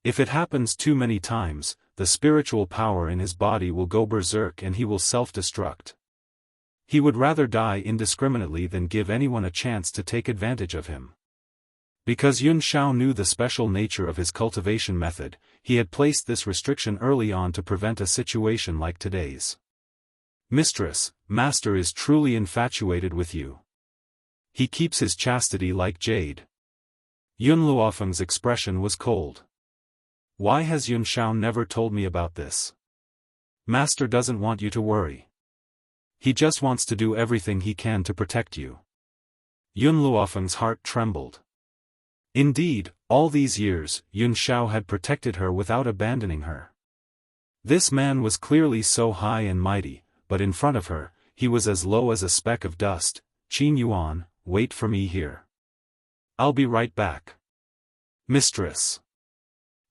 If it happens too many times, the spiritual power in his body will go berserk and he will self-destruct. He would rather die indiscriminately than give anyone a chance to take advantage of him. Because Yun Xiao knew the special nature of his cultivation method, he had placed this restriction early on to prevent a situation like today's. "Mistress, Master is truly infatuated with you. He keeps his chastity like jade." Yun Luofeng's expression was cold. "Why has Yun Xiao never told me about this? Master doesn't want you to worry. He just wants to do everything he can to protect you." Yun Luofeng's heart trembled. Indeed, all these years, Yun Xiao had protected her without abandoning her. This man was clearly so high and mighty, but in front of her, he was as low as a speck of dust. "Qin Yuan, wait for me here. I'll be right back." "Mistress."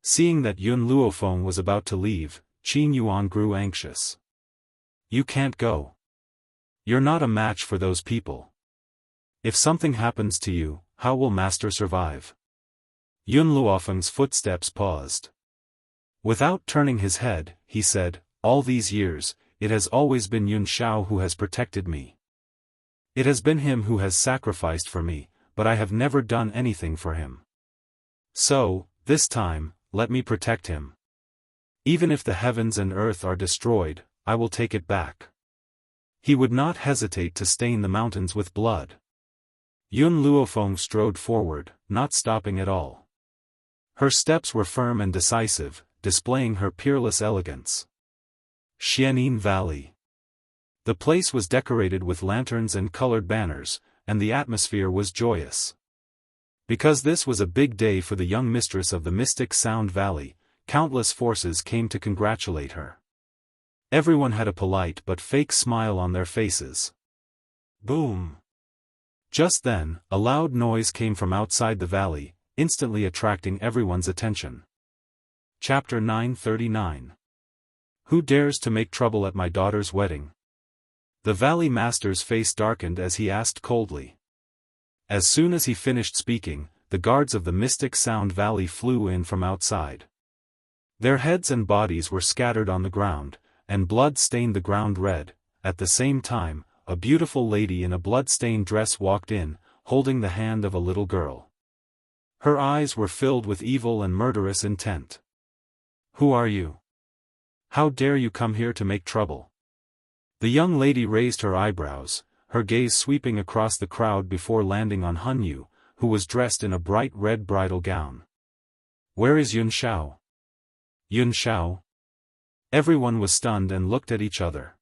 Seeing that Yun Luofeng was about to leave, Qin Yuan grew anxious. "You can't go. You're not a match for those people. If something happens to you, how will Master survive?" Yun Luofeng's footsteps paused. Without turning his head, he said, "All these years, it has always been Yun Xiao who has protected me. It has been him who has sacrificed for me, but I have never done anything for him. So, this time, let me protect him. Even if the heavens and earth are destroyed, I will take it back." He would not hesitate to stain the mountains with blood. Yun Luofeng strode forward, not stopping at all. Her steps were firm and decisive, displaying her peerless elegance. Xianin Valley. The place was decorated with lanterns and colored banners, and the atmosphere was joyous. Because this was a big day for the young mistress of the Mystic Sound Valley, countless forces came to congratulate her. Everyone had a polite but fake smile on their faces. Boom! Just then, a loud noise came from outside the valley. instantly attracting everyone's attention. Chapter 939. Who dares to make trouble at my daughter's wedding? The Valley Master's face darkened as he asked coldly. As soon as he finished speaking, the guards of the Mystic Sound Valley flew in from outside. Their heads and bodies were scattered on the ground, and blood stained the ground red. At the same time, a beautiful lady in a blood-stained dress walked in, holding the hand of a little girl. Her eyes were filled with evil and murderous intent. Who are you? How dare you come here to make trouble? The young lady raised her eyebrows, her gaze sweeping across the crowd before landing on Han Yu, who was dressed in a bright red bridal gown. Where is Yun Xiao? Yun Xiao? Everyone was stunned and looked at each other.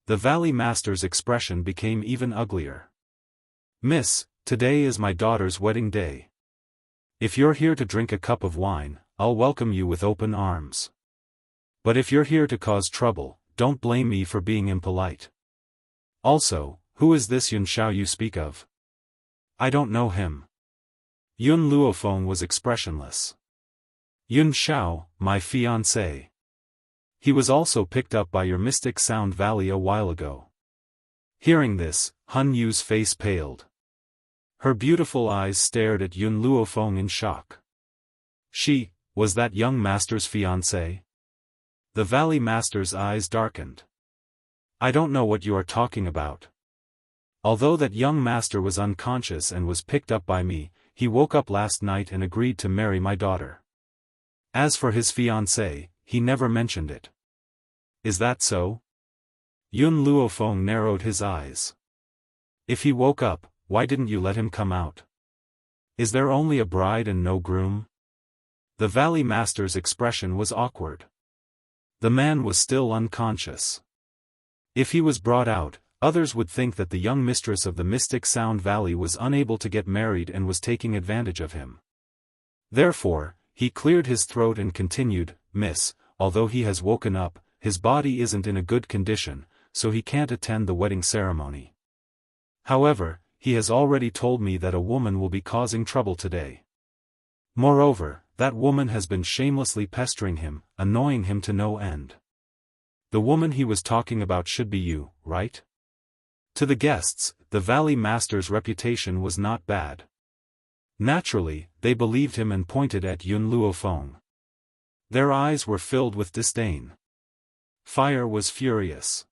The Valley Master's expression became even uglier. Miss, today is my daughter's wedding day. If you're here to drink a cup of wine, I'll welcome you with open arms. But if you're here to cause trouble, don't blame me for being impolite. Also, who is this Yun Xiao you speak of? I don't know him. Yun Luofeng was expressionless. Yun Xiao, my fiancé. He was also picked up by your Mystic Sound Valley a while ago. Hearing this, Han Yu's face paled. Her beautiful eyes stared at Yun Luofeng in shock. She, was that young master's fiancé? The Valley Master's eyes darkened. I don't know what you are talking about. Although that young master was unconscious and was picked up by me, he woke up last night and agreed to marry my daughter. As for his fiancé, he never mentioned it. Is that so? Yun Luofeng narrowed his eyes. If he woke up, why didn't you let him come out? Is there only a bride and no groom? The Valley Master's expression was awkward. The man was still unconscious. If he was brought out, others would think that the young mistress of the Mystic Sound Valley was unable to get married and was taking advantage of him. Therefore, he cleared his throat and continued, Miss, although he has woken up, his body isn't in a good condition, so he can't attend the wedding ceremony. However, he has already told me that a woman will be causing trouble today. Moreover, that woman has been shamelessly pestering him, annoying him to no end. The woman he was talking about should be you, right? To the guests, the Valley Master's reputation was not bad. Naturally, they believed him and pointed at Yun Luofeng. Their eyes were filled with disdain. Fire was furious.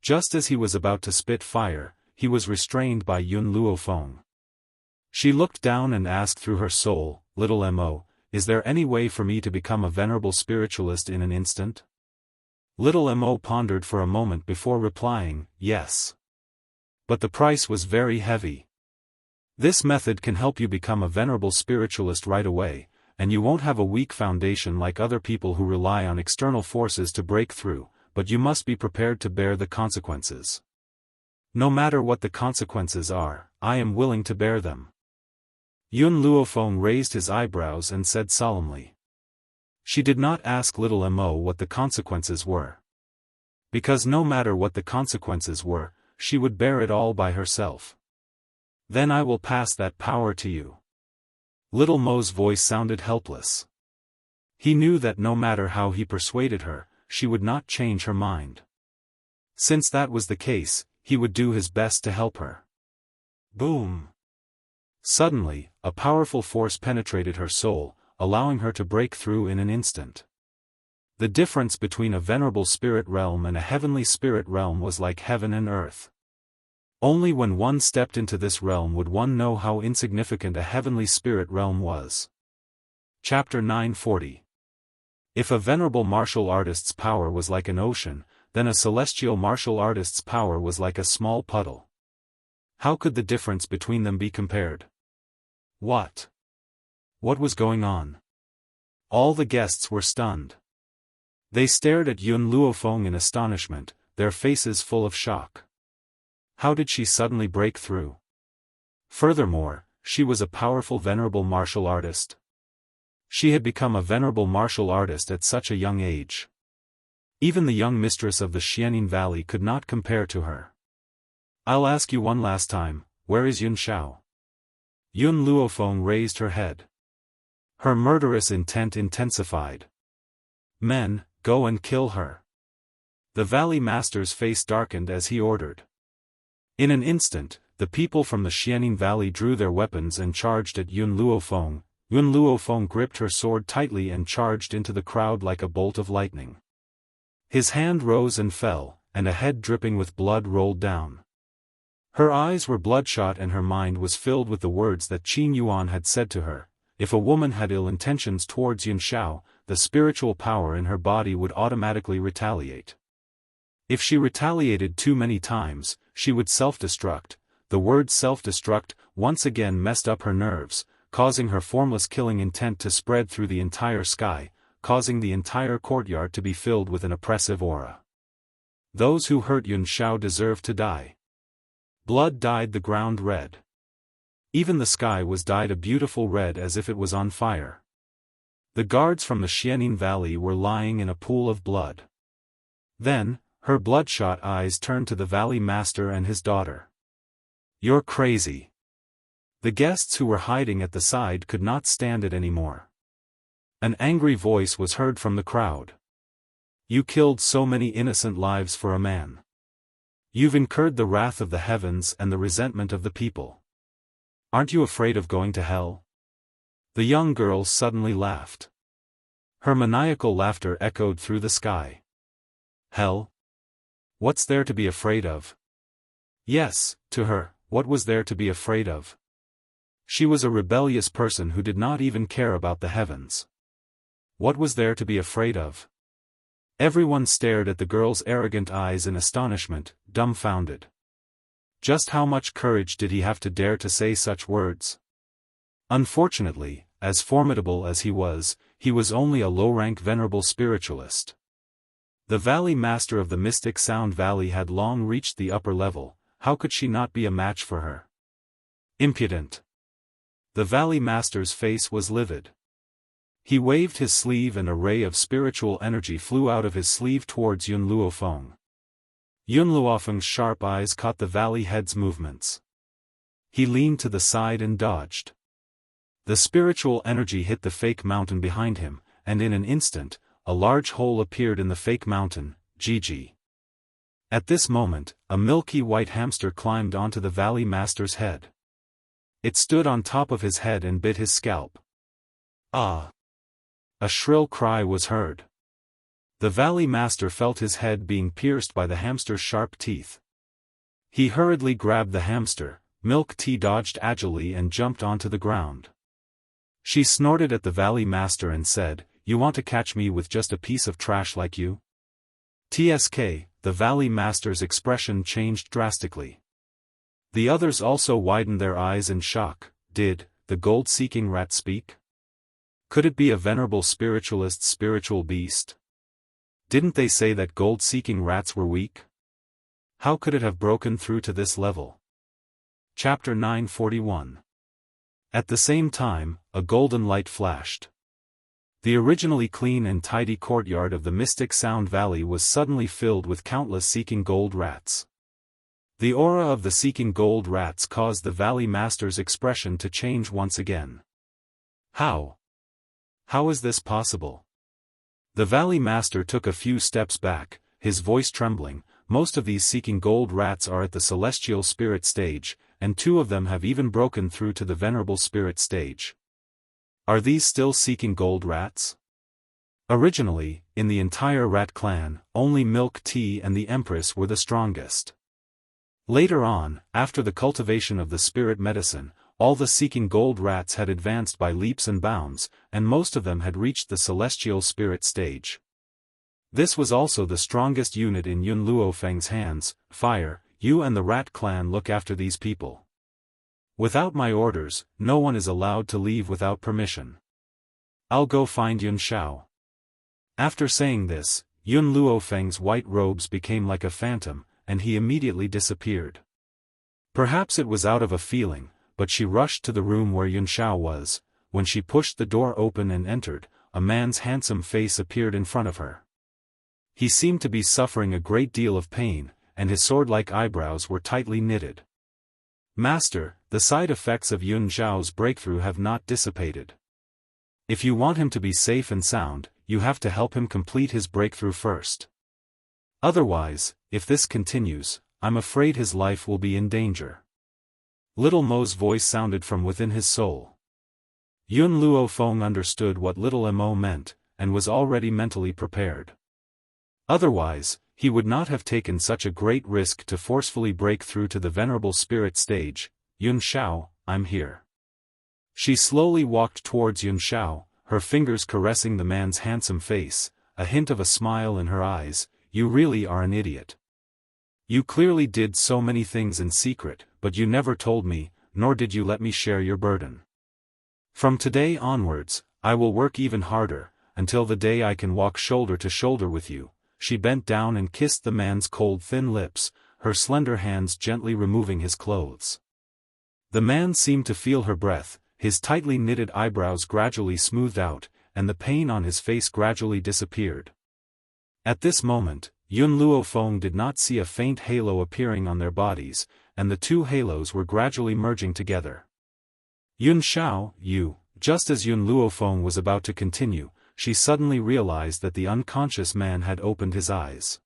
Just as he was about to spit fire, he was restrained by Yun Luofeng. She looked down and asked through her soul, Little Mo, is there any way for me to become a venerable spiritualist in an instant? Little Mo pondered for a moment before replying, yes. But the price was very heavy. This method can help you become a venerable spiritualist right away, and you won't have a weak foundation like other people who rely on external forces to break through, but you must be prepared to bear the consequences. No matter what the consequences are, I am willing to bear them. Yun Luofeng raised his eyebrows and said solemnly. She did not ask Little Mo what the consequences were. Because no matter what the consequences were, she would bear it all by herself. Then I will pass that power to you. Little Mo's voice sounded helpless. He knew that no matter how he persuaded her, she would not change her mind. Since that was the case, he would do his best to help her. Boom! Suddenly, a powerful force penetrated her soul, allowing her to break through in an instant. The difference between a venerable spirit realm and a heavenly spirit realm was like heaven and earth. Only when one stepped into this realm would one know how insignificant a heavenly spirit realm was. Chapter 940. If a venerable martial artist's power was like an ocean, then a celestial martial artist's power was like a small puddle. How could the difference between them be compared? What was going on? All the guests were stunned. They stared at Yun Luofeng in astonishment, their faces full of shock. How did she suddenly break through? Furthermore, she was a powerful venerable martial artist. She had become a venerable martial artist at such a young age. Even the young mistress of the Xianin Valley could not compare to her. I'll ask you one last time, where is Yun Xiao? Yun Luofeng raised her head. Her murderous intent intensified. Men, go and kill her. The Valley Master's face darkened as he ordered. In an instant, the people from the Xianing Valley drew their weapons and charged at Yun Luofeng. Yun Luofeng gripped her sword tightly and charged into the crowd like a bolt of lightning. His hand rose and fell, and a head dripping with blood rolled down. Her eyes were bloodshot and her mind was filled with the words that Qin Yuan had said to her. If a woman had ill intentions towards Yun Xiao, the spiritual power in her body would automatically retaliate. If she retaliated too many times, she would self-destruct. The word self-destruct once again messed up her nerves, causing her formless killing intent to spread through the entire sky, causing the entire courtyard to be filled with an oppressive aura. Those who hurt Yun Xiao deserve to die. Blood dyed the ground red. Even the sky was dyed a beautiful red as if it was on fire. The guards from the Xianing Valley were lying in a pool of blood. Then, her bloodshot eyes turned to the Valley Master and his daughter. "You're crazy." The guests who were hiding at the side could not stand it anymore. An angry voice was heard from the crowd. "You killed so many innocent lives for a man. You've incurred the wrath of the heavens and the resentment of the people. Aren't you afraid of going to hell?" The young girl suddenly laughed. Her maniacal laughter echoed through the sky. "Hell? What's there to be afraid of?" Yes, to her, what was there to be afraid of? She was a rebellious person who did not even care about the heavens. What was there to be afraid of? Everyone stared at the girl's arrogant eyes in astonishment, dumbfounded. Just how much courage did he have to dare to say such words? Unfortunately, as formidable as he was only a low-rank venerable spiritualist. The Valley Master of the Mystic Sound Valley had long reached the upper level. How could she not be a match for her? Impudent. The Valley Master's face was livid. He waved his sleeve and a ray of spiritual energy flew out of his sleeve towards Yun Luofeng. Yun Luofeng's sharp eyes caught the Valley Head's movements. He leaned to the side and dodged. The spiritual energy hit the fake mountain behind him, and in an instant, a large hole appeared in the fake mountain. Gigi. At this moment, a milky white hamster climbed onto the Valley Master's head. It stood on top of his head and bit his scalp. Ah! A shrill cry was heard. The Valley Master felt his head being pierced by the hamster's sharp teeth. He hurriedly grabbed the hamster. Milk Tea dodged agilely and jumped onto the ground. She snorted at the Valley Master and said, "You want to catch me with just a piece of trash like you?" TSK, the Valley Master's expression changed drastically. The others also widened their eyes in shock. Did the gold-seeking rat speak? Could it be a venerable spiritualist's spiritual beast? Didn't they say that gold-seeking rats were weak? How could it have broken through to this level? Chapter 941. At the same time, a golden light flashed. The originally clean and tidy courtyard of the Mystic Sound Valley was suddenly filled with countless seeking gold rats. The aura of the seeking gold rats caused the Valley Master's expression to change once again. How? How is this possible? The Valley Master took a few steps back, his voice trembling. Most of these seeking gold rats are at the celestial spirit stage, and 2 of them have even broken through to the venerable spirit stage. Are these still seeking gold rats? Originally, in the entire rat clan, only Milk Tea and the Empress were the strongest. Later on, after the cultivation of the spirit medicine, all the seeking gold rats had advanced by leaps and bounds, and most of them had reached the celestial spirit stage. This was also the strongest unit in Yun Luofeng's hands. Fire, you and the rat clan look after these people. Without my orders, no one is allowed to leave without permission. I'll go find Yun Xiao. After saying this, Yun Luofeng's white robes became like a phantom, and he immediately disappeared. Perhaps it was out of a feeling, but she rushed to the room where Yun Xiao was. When she pushed the door open and entered, a man's handsome face appeared in front of her. He seemed to be suffering a great deal of pain, and his sword-like eyebrows were tightly knitted. Master, the side effects of Yun Zhao's breakthrough have not dissipated. If you want him to be safe and sound, you have to help him complete his breakthrough first. Otherwise, if this continues, I'm afraid his life will be in danger. Little Mo's voice sounded from within his soul. Yun Luofeng understood what Little Mo meant, and was already mentally prepared. Otherwise, he would not have taken such a great risk to forcefully break through to the venerable spirit stage. Yun Xiao, I'm here. She slowly walked towards Yun Xiao, her fingers caressing the man's handsome face, a hint of a smile in her eyes. You really are an idiot. You clearly did so many things in secret, but you never told me, nor did you let me share your burden. From today onwards, I will work even harder, until the day I can walk shoulder to shoulder with you. She bent down and kissed the man's cold thin lips, her slender hands gently removing his clothes. The man seemed to feel her breath, his tightly knitted eyebrows gradually smoothed out, and the pain on his face gradually disappeared. At this moment, Yun Luofeng did not see a faint halo appearing on their bodies, and the two halos were gradually merging together. Yun Xiao, you, just as Yun Luofeng was about to continue, she suddenly realized that the unconscious man had opened his eyes.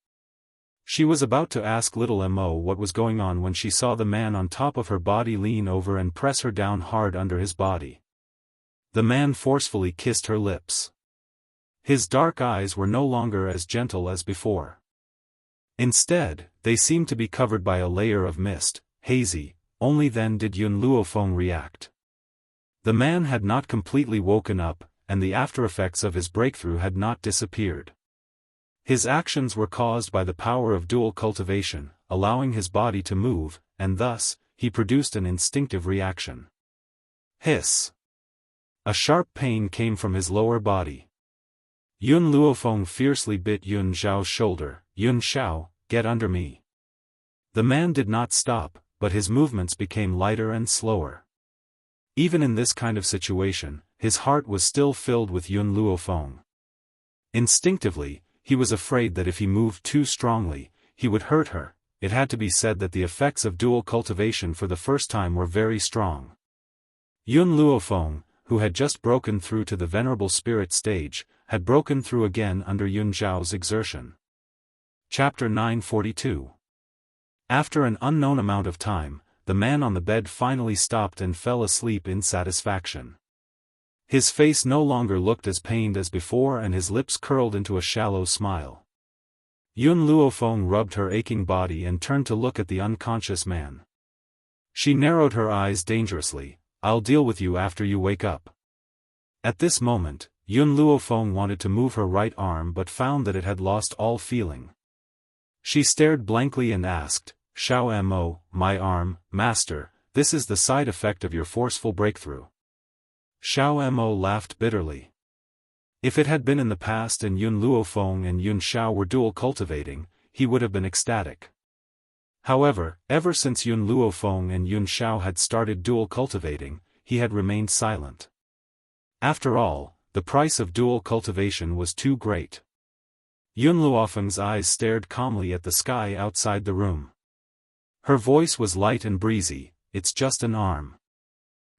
She was about to ask Little Mo what was going on when she saw the man on top of her body lean over and press her down hard under his body. The man forcefully kissed her lips. His dark eyes were no longer as gentle as before. Instead, they seemed to be covered by a layer of mist, hazy. Only then did Yun Luofeng react. The man had not completely woken up, and the aftereffects of his breakthrough had not disappeared. His actions were caused by the power of dual cultivation, allowing his body to move, and thus, he produced an instinctive reaction. Hiss! A sharp pain came from his lower body. Yun Luofeng fiercely bit Yun Zhao's shoulder. Yun Xiao, get under me. The man did not stop, but his movements became lighter and slower. Even in this kind of situation, his heart was still filled with Yun Luofeng. Instinctively, he was afraid that if he moved too strongly, he would hurt her. It had to be said that the effects of dual cultivation for the first time were very strong. Yun Luofeng, who had just broken through to the venerable spirit stage, had broken through again under Yun Zhao's exertion. Chapter 942. After an unknown amount of time, the man on the bed finally stopped and fell asleep in satisfaction. His face no longer looked as pained as before and his lips curled into a shallow smile. Yun Luofeng rubbed her aching body and turned to look at the unconscious man. She narrowed her eyes dangerously. I'll deal with you after you wake up. At this moment, Yun Luofeng wanted to move her right arm but found that it had lost all feeling. She stared blankly and asked, Xiao Mo, my arm, master, this is the side effect of your forceful breakthrough. Xiao Mo laughed bitterly. If it had been in the past and Yun Luofeng and Yun Xiao were dual cultivating, he would have been ecstatic. However, ever since Yun Luofeng and Yun Xiao had started dual cultivating, he had remained silent. After all, the price of dual cultivation was too great. Yun Luofeng's eyes stared calmly at the sky outside the room. Her voice was light and breezy, it's just an arm.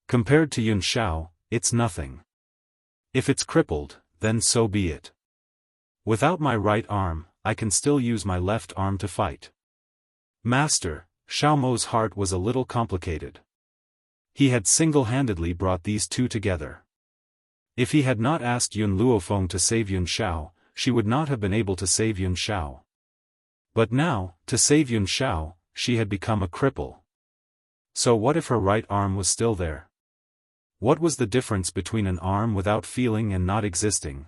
Compared to Yun Xiao, it's nothing. If it's crippled, then so be it. Without my right arm, I can still use my left arm to fight. Master, Xiao Mo's heart was a little complicated. He had single-handedly brought these two together. If he had not asked Yun Luofeng to save Yun Xiao, she would not have been able to save Yun Xiao. But now, to save Yun Xiao, she had become a cripple. So what if her right arm was still there? What was the difference between an arm without feeling and not existing?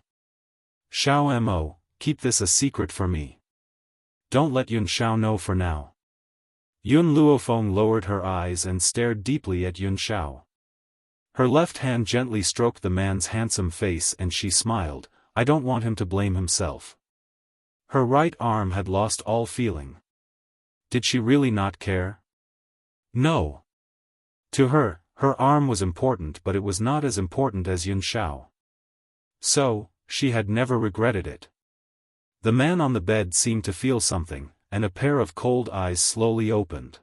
Xiao Mo, keep this a secret for me. Don't let Yun Xiao know for now. Yun Luofeng lowered her eyes and stared deeply at Yun Xiao. Her left hand gently stroked the man's handsome face and she smiled. I don't want him to blame himself. Her right arm had lost all feeling. Did she really not care? No. To her, her arm was important but it was not as important as Yun Xiao. So, she had never regretted it. The man on the bed seemed to feel something, and a pair of cold eyes slowly opened.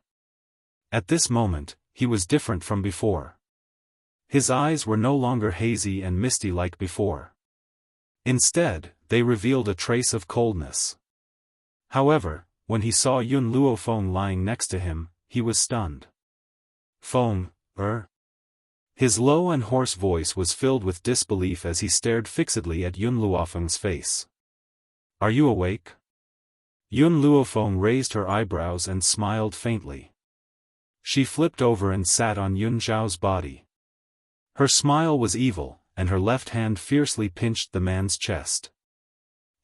At this moment, he was different from before. His eyes were no longer hazy and misty like before. Instead, they revealed a trace of coldness. However, when he saw Yun Luofeng lying next to him, he was stunned. Feng, His low and hoarse voice was filled with disbelief as he stared fixedly at Yun Luofeng's face. Are you awake? Yun Luofeng raised her eyebrows and smiled faintly. She flipped over and sat on Yun Zhao's body. Her smile was evil, and her left hand fiercely pinched the man's chest.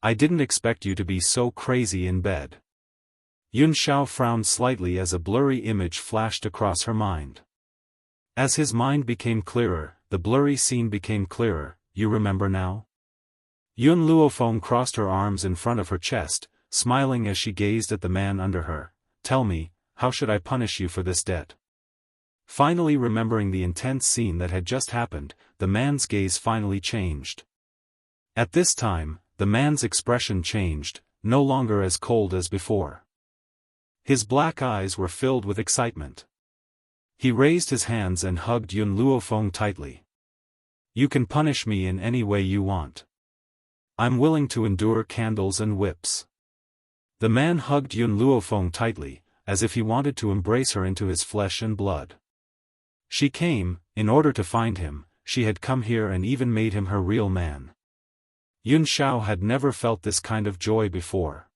I didn't expect you to be so crazy in bed. Yun Zhao frowned slightly as a blurry image flashed across her mind. As his mind became clearer, the blurry scene became clearer. You remember now? Yun Luofeng crossed her arms in front of her chest, smiling as she gazed at the man under her. Tell me, how should I punish you for this debt? Finally remembering the intense scene that had just happened, the man's gaze finally changed. At this time, the man's expression changed, no longer as cold as before. His black eyes were filled with excitement. He raised his hands and hugged Yun Luofeng tightly. You can punish me in any way you want. I'm willing to endure candles and whips. The man hugged Yun Luofeng tightly, as if he wanted to embrace her into his flesh and blood. She came, in order to find him, she had come here and even made him her real man. Yun Zhao had never felt this kind of joy before.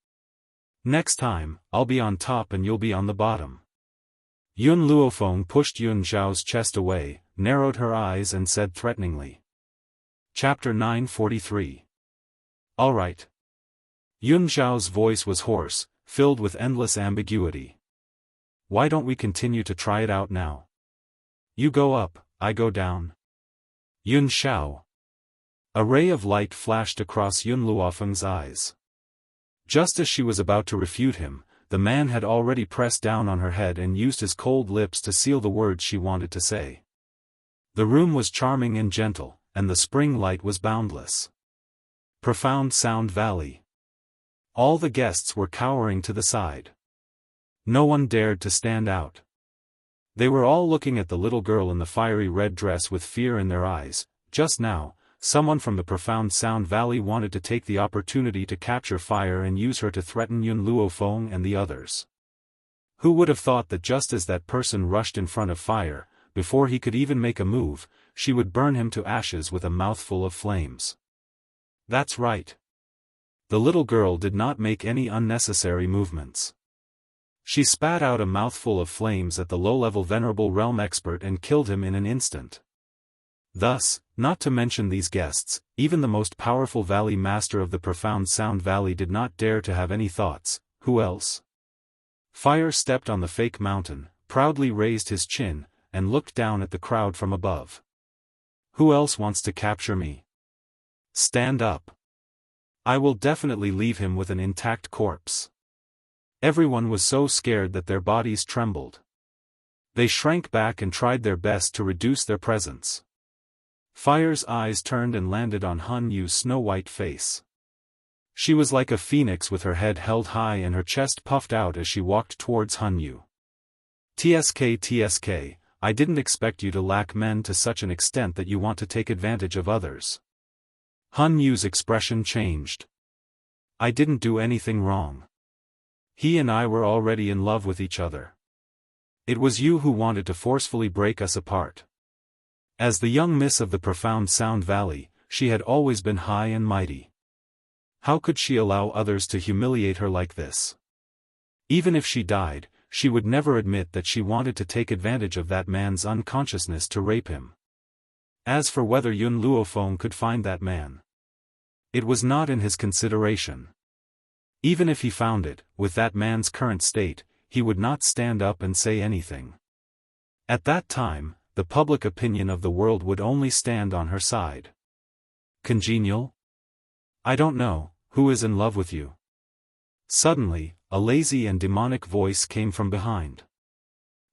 Next time, I'll be on top and you'll be on the bottom. Yun Luofeng pushed Yun Zhao's chest away, narrowed her eyes and said threateningly. Chapter 943. All right. Yun Zhao's voice was hoarse, filled with endless ambiguity. Why don't we continue to try it out now? You go up, I go down. Yun Zhao. A ray of light flashed across Yun Luofeng's eyes. Just as she was about to refute him, the man had already pressed down on her head and used his cold lips to seal the words she wanted to say. The room was charming and gentle, and the spring light was boundless. Profound Sound Valley. All the guests were cowering to the side. No one dared to stand out. They were all looking at the little girl in the fiery red dress with fear in their eyes. Just now, someone from the Profound Sound Valley wanted to take the opportunity to capture fire and use her to threaten Yun Luofeng and the others. Who would have thought that just as that person rushed in front of fire, before he could even make a move, she would burn him to ashes with a mouthful of flames? That's right. The little girl did not make any unnecessary movements. She spat out a mouthful of flames at the low-level venerable realm expert and killed him in an instant. Thus, not to mention these guests, even the most powerful valley master of the Profound Sound Valley did not dare to have any thoughts. Who else? Fire stepped on the fake mountain, proudly raised his chin, and looked down at the crowd from above. Who else wants to capture me? Stand up. I will definitely leave him with an intact corpse. Everyone was so scared that their bodies trembled. They shrank back and tried their best to reduce their presence. Fire's eyes turned and landed on Han Yu's snow-white face. She was like a phoenix with her head held high and her chest puffed out as she walked towards Han Yu. TSK, I didn't expect you to lack men to such an extent that you want to take advantage of others. Han Yu's expression changed. I didn't do anything wrong. He and I were already in love with each other. It was you who wanted to forcefully break us apart. As the young miss of the Profound Sound Valley, she had always been high and mighty. How could she allow others to humiliate her like this? Even if she died, she would never admit that she wanted to take advantage of that man's unconsciousness to rape him. As for whether Yun Luofeng could find that man, it was not in his consideration. Even if he found it, with that man's current state, he would not stand up and say anything. At that time, the public opinion of the world would only stand on her side. Congenial? I don't know, who is in love with you? Suddenly, a lazy and demonic voice came from behind.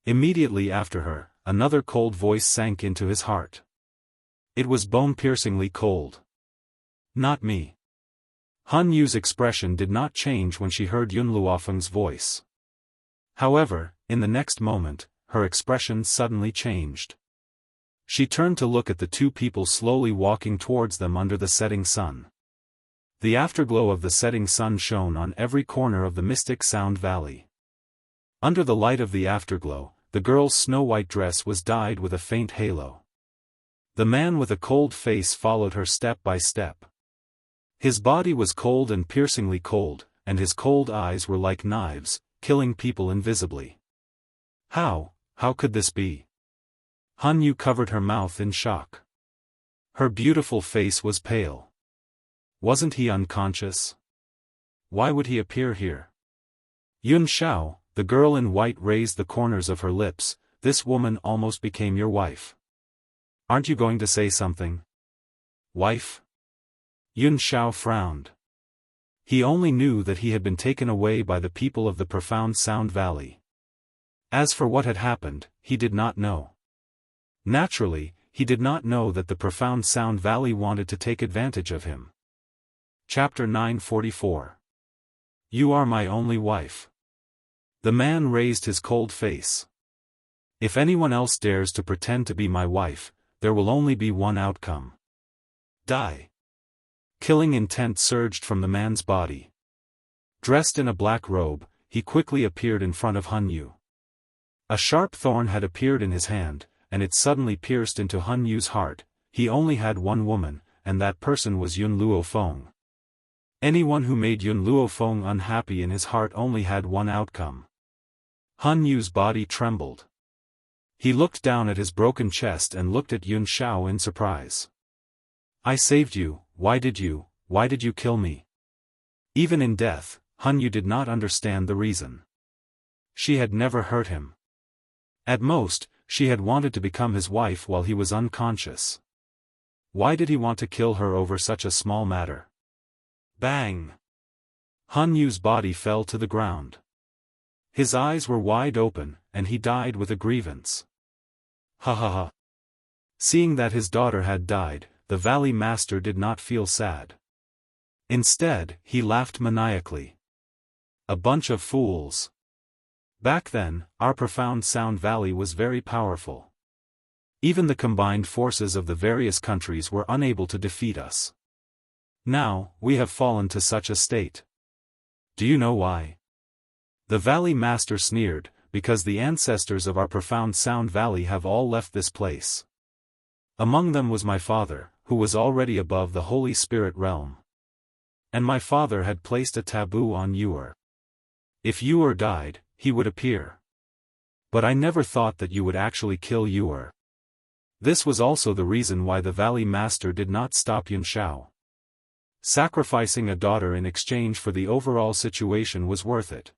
Immediately after her, another cold voice sank into his heart. It was bone-piercingly cold. Not me. Han Yu's expression did not change when she heard Yun Luofeng's voice. However, in the next moment, her expression suddenly changed. She turned to look at the two people slowly walking towards them under the setting sun. The afterglow of the setting sun shone on every corner of the mystic Sound Valley. Under the light of the afterglow, the girl's snow-white dress was dyed with a faint halo. The man with a cold face followed her step by step. His body was cold and piercingly cold, and his cold eyes were like knives, killing people invisibly. How could this be? Han Yu covered her mouth in shock. Her beautiful face was pale. Wasn't he unconscious? Why would he appear here? Yun Xiao, the girl in white, raised the corners of her lips. This woman almost became your wife. Aren't you going to say something? Wife? Yun Xiao frowned. He only knew that he had been taken away by the people of the profound Sound Valley. As for what had happened, he did not know. Naturally, he did not know that the profound Sound Valley wanted to take advantage of him. Chapter 944. You are my only wife. The man raised his cold face. If anyone else dares to pretend to be my wife, there will only be one outcome. Die. Killing intent surged from the man's body. Dressed in a black robe, he quickly appeared in front of Han Yu. A sharp thorn had appeared in his hand, and it suddenly pierced into Han Yu's heart. He only had one woman, and that person was Yun Luofeng. Anyone who made Yun Luofeng unhappy in his heart only had one outcome. Han Yu's body trembled. He looked down at his broken chest and looked at Yun Xiao in surprise. I saved you, why did you kill me? Even in death, Han Yu did not understand the reason. She had never hurt him. At most, she had wanted to become his wife while he was unconscious. Why did he want to kill her over such a small matter? Bang! Han Yu's body fell to the ground. His eyes were wide open, and he died with a grievance. Ha ha ha! Seeing that his daughter had died, the Valley Master did not feel sad. Instead, he laughed maniacally. A bunch of fools. Back then, our profound Sound Valley was very powerful. Even the combined forces of the various countries were unable to defeat us. Now, we have fallen to such a state. Do you know why? The Valley Master sneered, because the ancestors of our profound Sound Valley have all left this place. Among them was my father, who was already above the Holy Spirit realm. And my father had placed a taboo on Yuer. If Yuer died, he would appear. But I never thought that you would actually kill Yuer. This was also the reason why the Valley Master did not stop Yun Xiao. Sacrificing a daughter in exchange for the overall situation was worth it.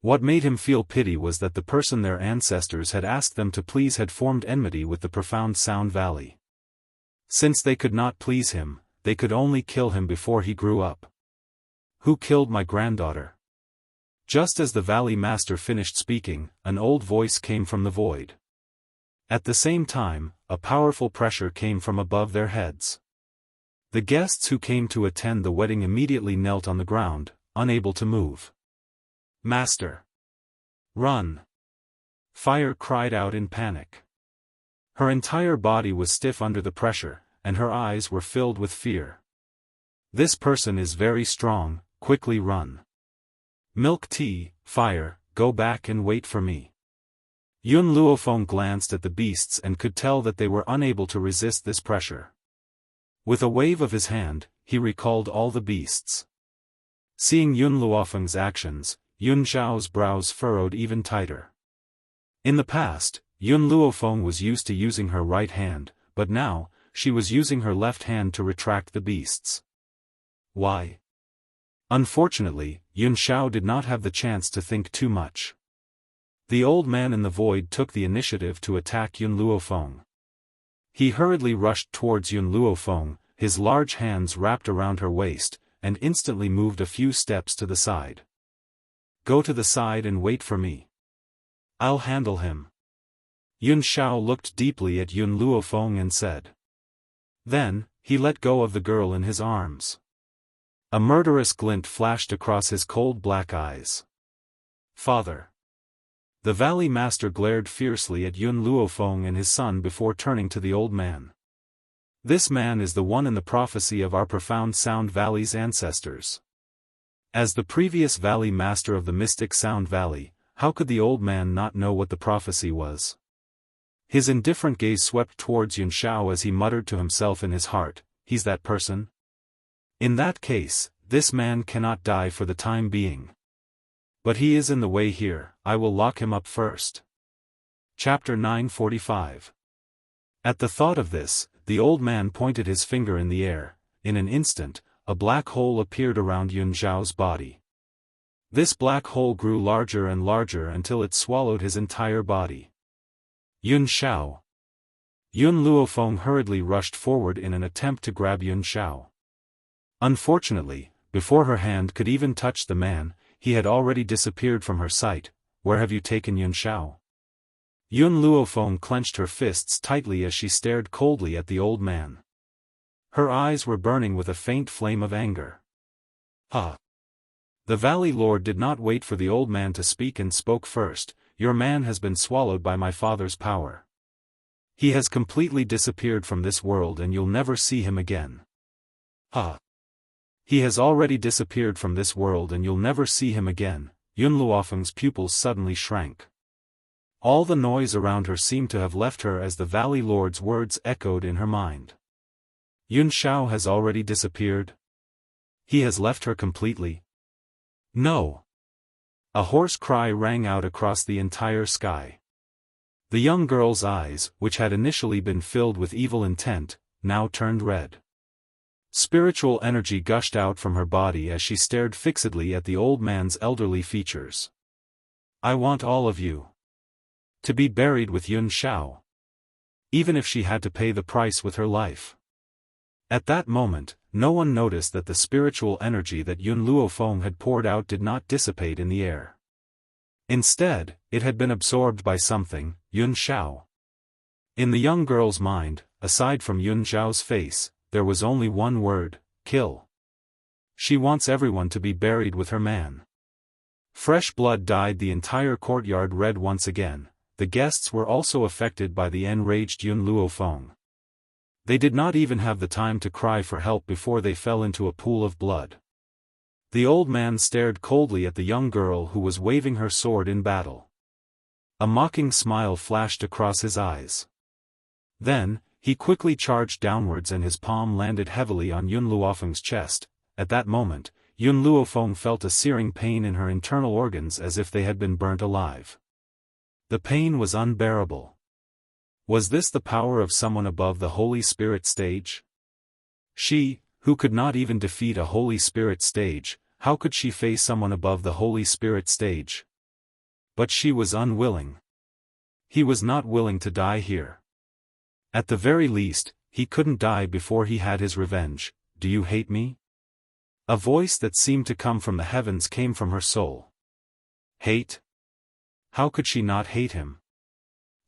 What made him feel pity was that the person their ancestors had asked them to please had formed enmity with the profound Sound Valley. Since they could not please him, they could only kill him before he grew up. Who killed my granddaughter? Just as the Valley Master finished speaking, an old voice came from the void. At the same time, a powerful pressure came from above their heads. The guests who came to attend the wedding immediately knelt on the ground, unable to move. Master! Run! Fire cried out in panic. Her entire body was stiff under the pressure, and her eyes were filled with fear. This person is very strong, quickly run. Milk tea, fire, go back and wait for me. Yun Luofeng glanced at the beasts and could tell that they were unable to resist this pressure. With a wave of his hand, he recalled all the beasts. Seeing Yun Luofeng's actions, Yun Xiao's brows furrowed even tighter. In the past, Yun Luofeng was used to using her right hand, but now, she was using her left hand to retract the beasts. Why? Unfortunately, Yun Xiao did not have the chance to think too much. The old man in the void took the initiative to attack Yun Luofeng. He hurriedly rushed towards Yun Luofeng, his large hands wrapped around her waist, and instantly moved a few steps to the side. Go to the side and wait for me. I'll handle him. Yun Xiao looked deeply at Yun Luofeng and said. Then, he let go of the girl in his arms. A murderous glint flashed across his cold black eyes. Father! The Valley Master glared fiercely at Yun Luofeng and his son before turning to the old man. This man is the one in the prophecy of our profound Sound Valley's ancestors. As the previous Valley Master of the mystic Sound Valley, how could the old man not know what the prophecy was? His indifferent gaze swept towards Yun Shao as he muttered to himself in his heart, "He's that person? In that case, this man cannot die for the time being. But he is in the way here, I will lock him up first." Chapter 945. At the thought of this, the old man pointed his finger in the air. In an instant, a black hole appeared around Yun Zhao's body. This black hole grew larger and larger until it swallowed his entire body. Yun Shao. Yun Luofeng hurriedly rushed forward in an attempt to grab Yun Shao. Unfortunately, before her hand could even touch the man, he had already disappeared from her sight. "Where have you taken Yun Shao?" Yun Luofeng clenched her fists tightly as she stared coldly at the old man. Her eyes were burning with a faint flame of anger. "Ah!" The Valley Lord did not wait for the old man to speak and spoke first. "Your man has been swallowed by my father's power. He has completely disappeared from this world and you'll never see him again." "Ah! He has already disappeared from this world and you'll never see him again." Yun Luofeng's pupils suddenly shrank. All the noise around her seemed to have left her as the Valley Lord's words echoed in her mind. Yun Shao has already disappeared? He has left her completely? No. A hoarse cry rang out across the entire sky. The young girl's eyes, which had initially been filled with evil intent, now turned red. Spiritual energy gushed out from her body as she stared fixedly at the old man's elderly features. "I want all of you to be buried with Yun Shao. Even if she had to pay the price with her life." At that moment, no one noticed that the spiritual energy that Yun Luofeng had poured out did not dissipate in the air. Instead, it had been absorbed by something, Yun Shao. In the young girl's mind, aside from Yun Zhao's face, there was only one word: kill. She wants everyone to be buried with her man. Fresh blood dyed the entire courtyard red once again. The guests were also affected by the enraged Yun Luofeng. They did not even have the time to cry for help before they fell into a pool of blood. The old man stared coldly at the young girl who was waving her sword in battle. A mocking smile flashed across his eyes. Then, he quickly charged downwards and his palm landed heavily on Yun Luofeng's chest. At that moment, Yun Luofeng felt a searing pain in her internal organs as if they had been burnt alive. The pain was unbearable. Was this the power of someone above the Holy Spirit stage? She, who could not even defeat a Holy Spirit stage, how could she face someone above the Holy Spirit stage? But she was unwilling. He was not willing to die here. At the very least, he couldn't die before he had his revenge. "Do you hate me?" A voice that seemed to come from the heavens came from her soul. Hate? How could she not hate him?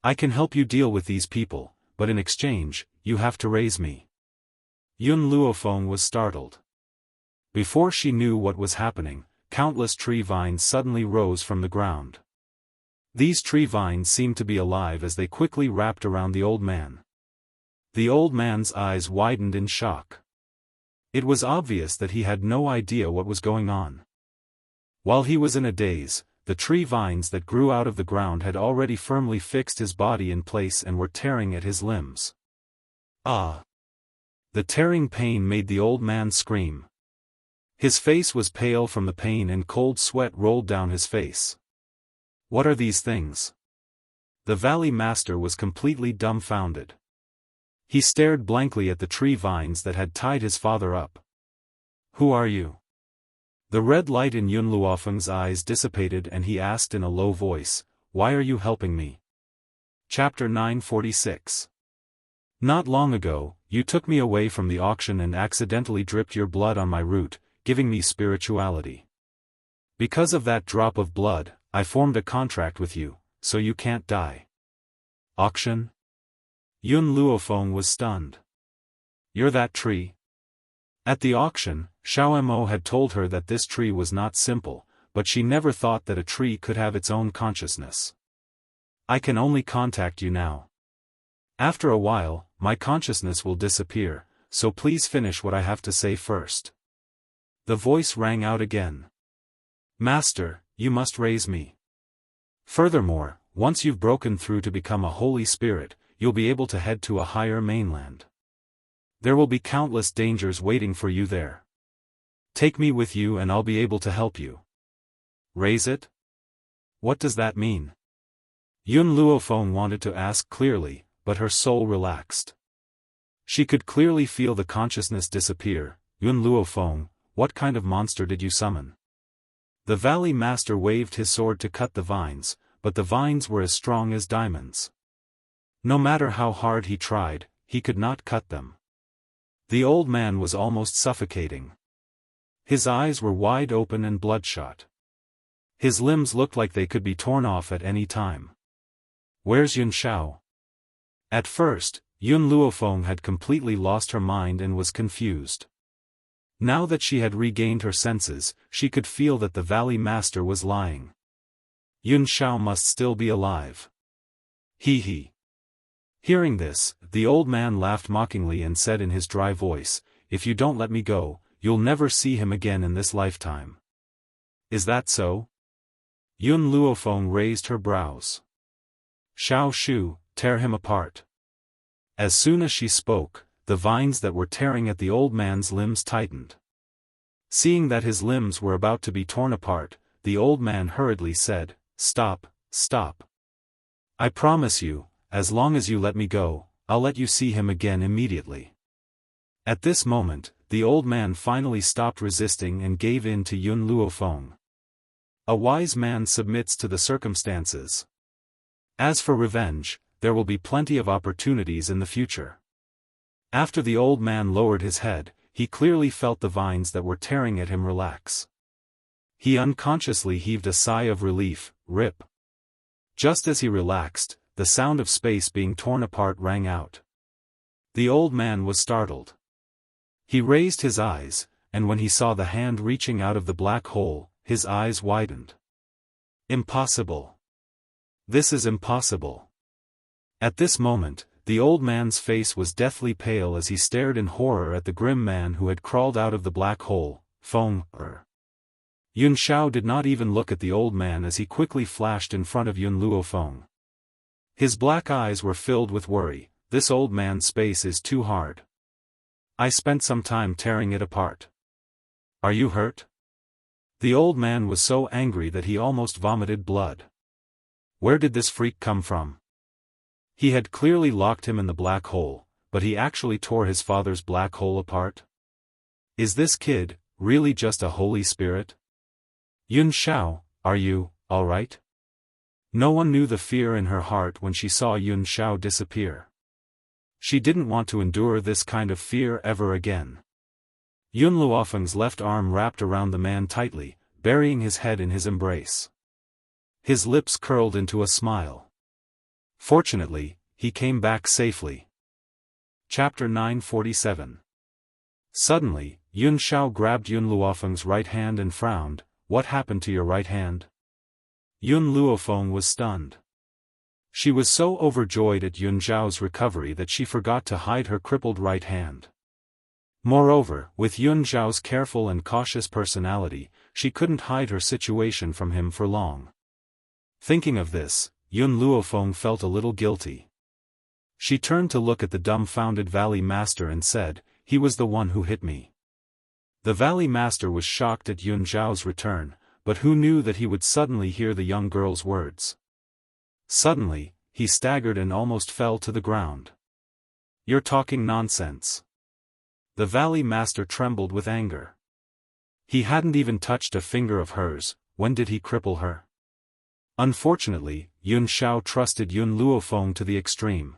"I can help you deal with these people, but in exchange, you have to raise me." Yun Luofeng was startled. Before she knew what was happening, countless tree vines suddenly rose from the ground. These tree vines seemed to be alive as they quickly wrapped around the old man. The old man's eyes widened in shock. It was obvious that he had no idea what was going on. While he was in a daze, the tree vines that grew out of the ground had already firmly fixed his body in place and were tearing at his limbs. Ah! The tearing pain made the old man scream. His face was pale from the pain and cold sweat rolled down his face. "What are these things?" The Valley Master was completely dumbfounded. He stared blankly at the tree vines that had tied his father up. "Who are you?" The red light in Yun Luofeng's eyes dissipated and he asked in a low voice, "Why are you helping me?" Chapter 946. "Not long ago, you took me away from the auction and accidentally dripped your blood on my root, giving me spirituality. Because of that drop of blood, I formed a contract with you, so you can't die." "Auction?" Yun Luofeng was stunned. "You're that tree?" At the auction, Xiaofan had told her that this tree was not simple, but she never thought that a tree could have its own consciousness. I can only contact you now. After a while, my consciousness will disappear, so please finish what I have to say first. The voice rang out again. Master, you must raise me. Furthermore, once you've broken through to become a holy spirit, you'll be able to head to a higher mainland. There will be countless dangers waiting for you there. Take me with you and I'll be able to help you. Raise it? What does that mean? Yun Luofeng wanted to ask clearly, but her soul relaxed. She could clearly feel the consciousness disappear. Yun Luofeng, what kind of monster did you summon? The Valley Master waved his sword to cut the vines, but the vines were as strong as diamonds. No matter how hard he tried, he could not cut them. The old man was almost suffocating. His eyes were wide open and bloodshot. His limbs looked like they could be torn off at any time. Where's Yun Xiao? At first, Yun Luofeng had completely lost her mind and was confused. Now that she had regained her senses, she could feel that the Valley Master was lying. Yun Xiao must still be alive. He. Hearing this, the old man laughed mockingly and said in his dry voice, if you don't let me go, you'll never see him again in this lifetime. Is that so? Yun Luofeng raised her brows. Xiao Shu, tear him apart. As soon as she spoke, the vines that were tearing at the old man's limbs tightened. Seeing that his limbs were about to be torn apart, the old man hurriedly said, Stop, stop. I promise you, as long as you let me go, I'll let you see him again immediately. At this moment, the old man finally stopped resisting and gave in to Yun Luofeng. A wise man submits to the circumstances. As for revenge, there will be plenty of opportunities in the future. After the old man lowered his head, he clearly felt the vines that were tearing at him relax. He unconsciously heaved a sigh of relief, rip. Just as he relaxed, the sound of space being torn apart rang out. The old man was startled. He raised his eyes, and when he saw the hand reaching out of the black hole, his eyes widened. Impossible. This is impossible. At this moment, the old man's face was deathly pale as he stared in horror at the grim man who had crawled out of the black hole. Feng. Yun Xiao did not even look at the old man as he quickly flashed in front of Yun Luofeng. His black eyes were filled with worry. This old man's space is too hard. I spent some time tearing it apart. Are you hurt? The old man was so angry that he almost vomited blood. Where did this freak come from? He had clearly locked him in the black hole, but he actually tore his father's black hole apart? Is this kid really just a holy spirit? Yun Xiao, are you all right? No one knew the fear in her heart when she saw Yun Xiao disappear. She didn't want to endure this kind of fear ever again. Yun Luofeng's left arm wrapped around the man tightly, burying his head in his embrace. His lips curled into a smile. Fortunately, he came back safely. Chapter 947. Suddenly, Yun Xiao grabbed Yun Luofeng's right hand and frowned. What happened to your right hand? Yun Luofeng was stunned. She was so overjoyed at Yun Xiao's recovery that she forgot to hide her crippled right hand. Moreover, with Yun Xiao's careful and cautious personality, she couldn't hide her situation from him for long. Thinking of this, Yun Luofeng felt a little guilty. She turned to look at the dumbfounded Valley Master and said, he was the one who hit me. The Valley Master was shocked at Yun Xiao's return, but who knew that he would suddenly hear the young girl's words. Suddenly, he staggered and almost fell to the ground. You're talking nonsense. The Valley Master trembled with anger. He hadn't even touched a finger of hers. When did he cripple her? Unfortunately, Yun Xiao trusted Yun Luofeng to the extreme.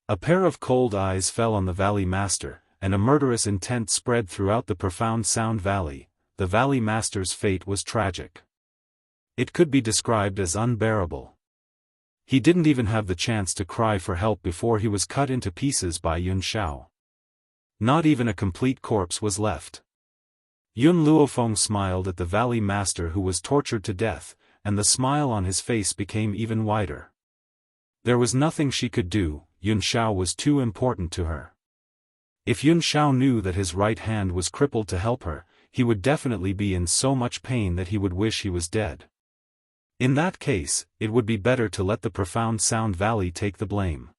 A pair of cold eyes fell on the Valley Master, and a murderous intent spread throughout the profound Sound Valley. The Valley Master's fate was tragic. It could be described as unbearable. He didn't even have the chance to cry for help before he was cut into pieces by Yun Xiao. Not even a complete corpse was left. Yun Luofeng smiled at the Valley Master who was tortured to death, and the smile on his face became even wider. There was nothing she could do, Yun Xiao was too important to her. If Yun Xiao knew that his right hand was crippled to help her, he would definitely be in so much pain that he would wish he was dead. In that case, it would be better to let the profound Sound Valley take the blame.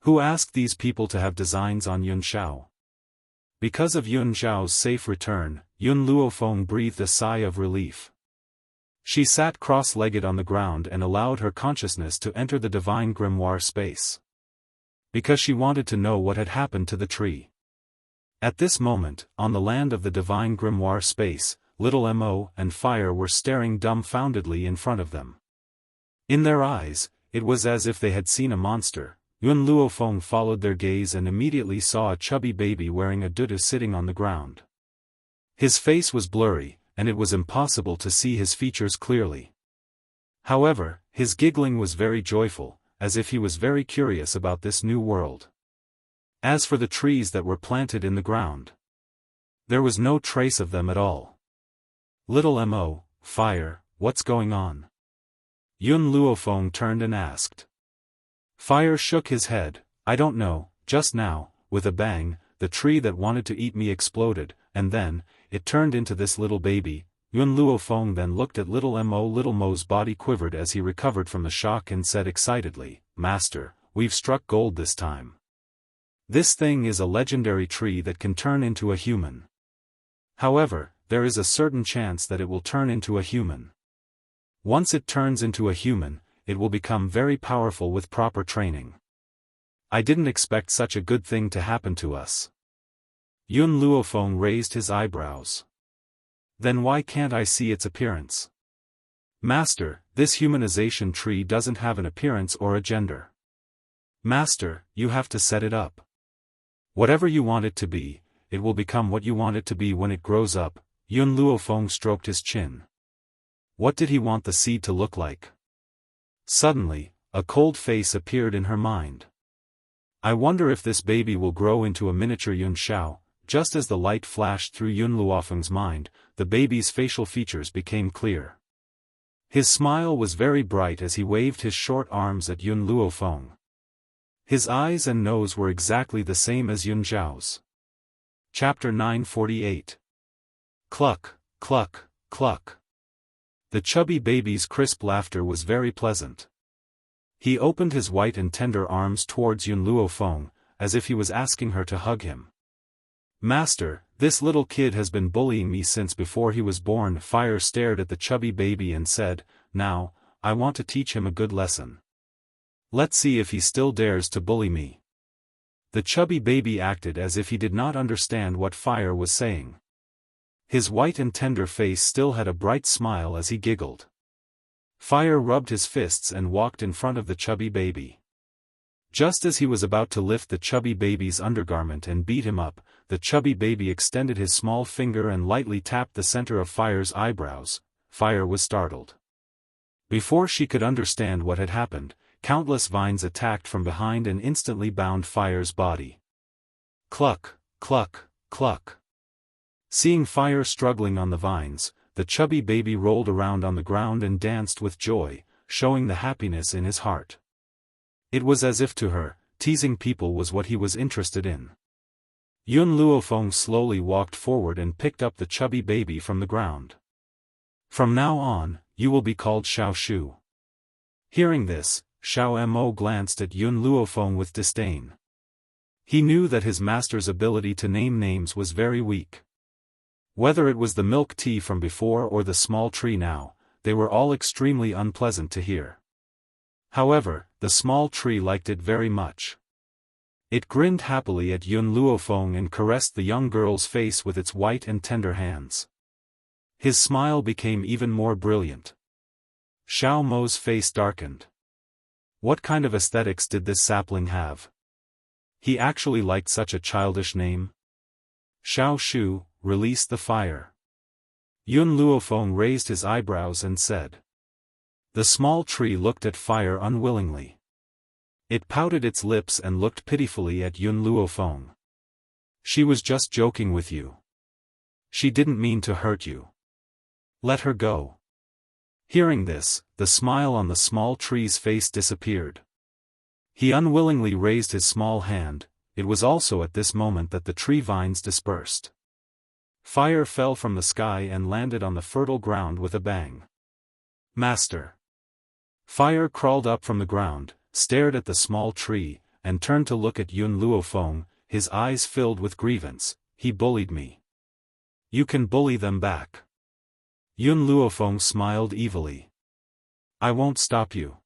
Who asked these people to have designs on Yun Xiao? Because of Yun Xiao's safe return, Yun Luofeng breathed a sigh of relief. She sat cross-legged on the ground and allowed her consciousness to enter the divine grimoire space. Because she wanted to know what had happened to the tree. At this moment, on the land of the divine grimoire space, little Mo and Fire were staring dumbfoundedly in front of them. In their eyes, it was as if they had seen a monster. Yun Luofeng followed their gaze and immediately saw a chubby baby wearing a dutu sitting on the ground. His face was blurry, and it was impossible to see his features clearly. However, his giggling was very joyful, as if he was very curious about this new world. As for the trees that were planted in the ground, there was no trace of them at all. Little Mo, Fire, what's going on? Yun Luofeng turned and asked. Fire shook his head, I don't know, just now, with a bang, the tree that wanted to eat me exploded, and then, it turned into this little baby. Yun Luofeng then looked at little Mo. Little Mo's body quivered as he recovered from the shock and said excitedly, Master, we've struck gold this time. This thing is a legendary tree that can turn into a human. However, there is a certain chance that it will turn into a human. Once it turns into a human, it will become very powerful with proper training. I didn't expect such a good thing to happen to us. Yun Luofeng raised his eyebrows. Then why can't I see its appearance? Master, this humanization tree doesn't have an appearance or a gender. Master, you have to set it up. Whatever you want it to be, it will become what you want it to be when it grows up. Yun Luofeng stroked his chin. What did he want the seed to look like? Suddenly, a cold face appeared in her mind. I wonder if this baby will grow into a miniature Yun Xiao. Just as the light flashed through Yun Luofeng's mind, the baby's facial features became clear. His smile was very bright as he waved his short arms at Yun Luofeng. His eyes and nose were exactly the same as Yun Xiao's. Chapter 948. Cluck, cluck, cluck. The chubby baby's crisp laughter was very pleasant. He opened his white and tender arms towards Yun Luofeng, as if he was asking her to hug him. Master, this little kid has been bullying me since before he was born. Fire stared at the chubby baby and said, Now, I want to teach him a good lesson. Let's see if he still dares to bully me. The chubby baby acted as if he did not understand what Fire was saying. His white and tender face still had a bright smile as he giggled. Fire rubbed his fists and walked in front of the chubby baby. Just as he was about to lift the chubby baby's undergarment and beat him up, the chubby baby extended his small finger and lightly tapped the center of Fire's eyebrows. Fire was startled. Before she could understand what had happened, countless vines attacked from behind and instantly bound Fire's body. Cluck, cluck, cluck. Seeing Fire struggling on the vines, the chubby baby rolled around on the ground and danced with joy, showing the happiness in his heart. It was as if to her, teasing people was what he was interested in. Yun Luofeng slowly walked forward and picked up the chubby baby from the ground. From now on, you will be called Xiao Shu. Hearing this, Xiao Mo glanced at Yun Luofeng with disdain. He knew that his master's ability to name names was very weak. Whether it was the milk tea from before or the small tree now, they were all extremely unpleasant to hear. However, the small tree liked it very much. It grinned happily at Yun Luofeng and caressed the young girl's face with its white and tender hands. His smile became even more brilliant. Xiao Mo's face darkened. What kind of aesthetics did this sapling have? He actually liked such a childish name? Xiao Shu, release the fire. Yun Luofeng raised his eyebrows and said. The small tree looked at Fire unwillingly. It pouted its lips and looked pitifully at Yun Luofeng. She was just joking with you. She didn't mean to hurt you. Let her go. Hearing this, the smile on the small tree's face disappeared. He unwillingly raised his small hand. It was also at this moment that the tree vines dispersed. Fire fell from the sky and landed on the fertile ground with a bang. Master. Fire crawled up from the ground, stared at the small tree, and turned to look at Yun Luofeng, his eyes filled with grievance. He bullied me. You can bully them back. Yun Luofeng smiled evilly. I won't stop you.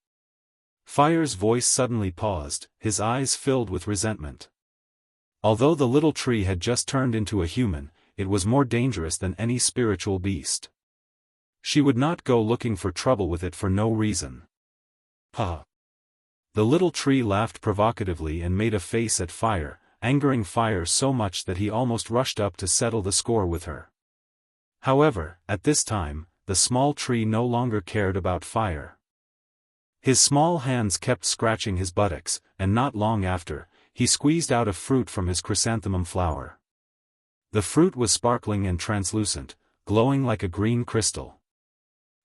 Fire's voice suddenly paused, his eyes filled with resentment. Although the little tree had just turned into a human, it was more dangerous than any spiritual beast. She would not go looking for trouble with it for no reason. Ha! The little tree laughed provocatively and made a face at Fire, angering Fire so much that he almost rushed up to settle the score with her. However, at this time, the small tree no longer cared about Fire. His small hands kept scratching his buttocks, and not long after, he squeezed out a fruit from his chrysanthemum flower. The fruit was sparkling and translucent, glowing like a green crystal.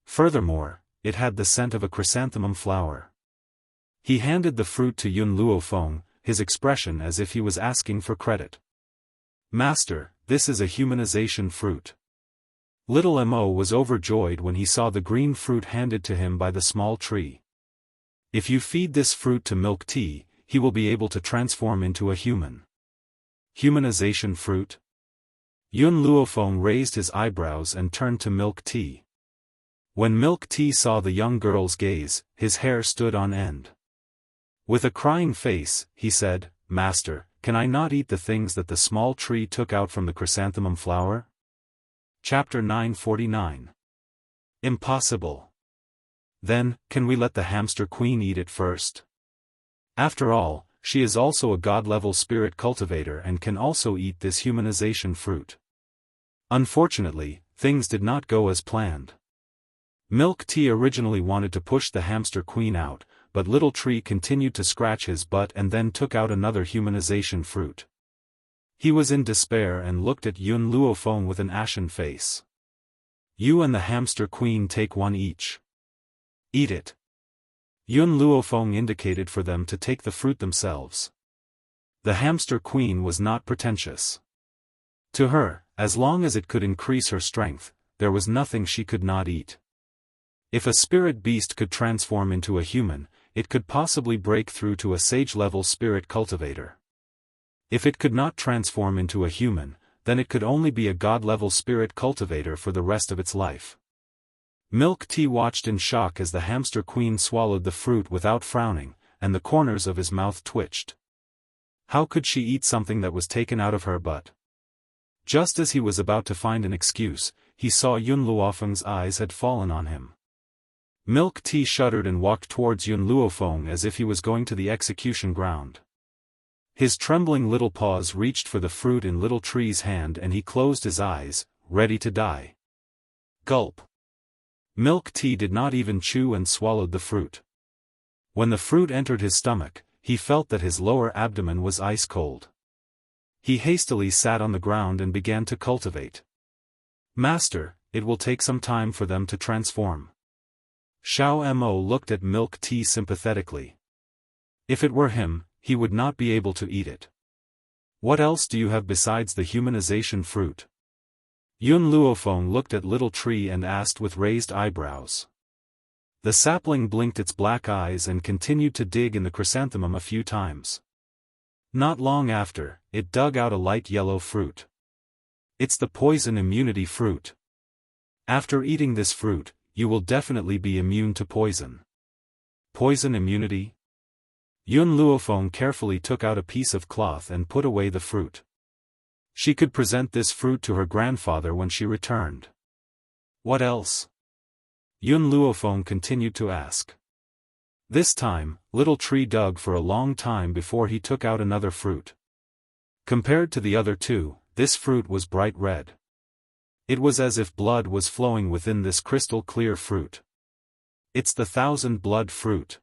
Furthermore, it had the scent of a chrysanthemum flower. He handed the fruit to Yun Luofeng, his expression as if he was asking for credit. Master, this is a humanization fruit. Little Mo was overjoyed when he saw the green fruit handed to him by the small tree. If you feed this fruit to Milk Tea, he will be able to transform into a human. Humanization fruit? Yun Luofeng raised his eyebrows and turned to Milk Tea. When Milk Tea saw the young girl's gaze, his hair stood on end. With a crying face, he said, Master, can I not eat the things that the small tree took out from the chrysanthemum flower? Chapter 949. Impossible. Then, can we let the hamster queen eat it first? After all, she is also a god-level spirit cultivator and can also eat this humanization fruit. Unfortunately, things did not go as planned. Milk Tea originally wanted to push the hamster queen out, but Little Tree continued to scratch his butt and then took out another humanization fruit. He was in despair and looked at Yun Luofeng with an ashen face. You and the hamster queen take one each. Eat it. Yun Luofeng indicated for them to take the fruit themselves. The hamster queen was not pretentious. To her, as long as it could increase her strength, there was nothing she could not eat. If a spirit beast could transform into a human, it could possibly break through to a sage-level spirit cultivator. If it could not transform into a human, then it could only be a god-level spirit cultivator for the rest of its life. Milk Tea watched in shock as the hamster queen swallowed the fruit without frowning, and the corners of his mouth twitched. How could she eat something that was taken out of her butt? Just as he was about to find an excuse, he saw Yun Luofeng's eyes had fallen on him. Milk Tea shuddered and walked towards Yun Luofeng as if he was going to the execution ground. His trembling little paws reached for the fruit in Little Tree's hand and he closed his eyes, ready to die. Gulp. Milk Tea did not even chew and swallowed the fruit. When the fruit entered his stomach, he felt that his lower abdomen was ice cold. He hastily sat on the ground and began to cultivate. Master, it will take some time for them to transform. Xiao looked at Milk Tea sympathetically. If it were him, he would not be able to eat it. What else do you have besides the humanization fruit? Yun Luofeng looked at Little Tree and asked with raised eyebrows. The sapling blinked its black eyes and continued to dig in the chrysanthemum a few times. Not long after, it dug out a light yellow fruit. It's the poison immunity fruit. After eating this fruit, you will definitely be immune to poison. Poison immunity? Yun Luofeng carefully took out a piece of cloth and put away the fruit. She could present this fruit to her grandfather when she returned. What else? Yun Luofeng continued to ask. This time, Little Tree dug for a long time before he took out another fruit. Compared to the other two, this fruit was bright red. It was as if blood was flowing within this crystal-clear fruit. It's the 1,000 blood fruit.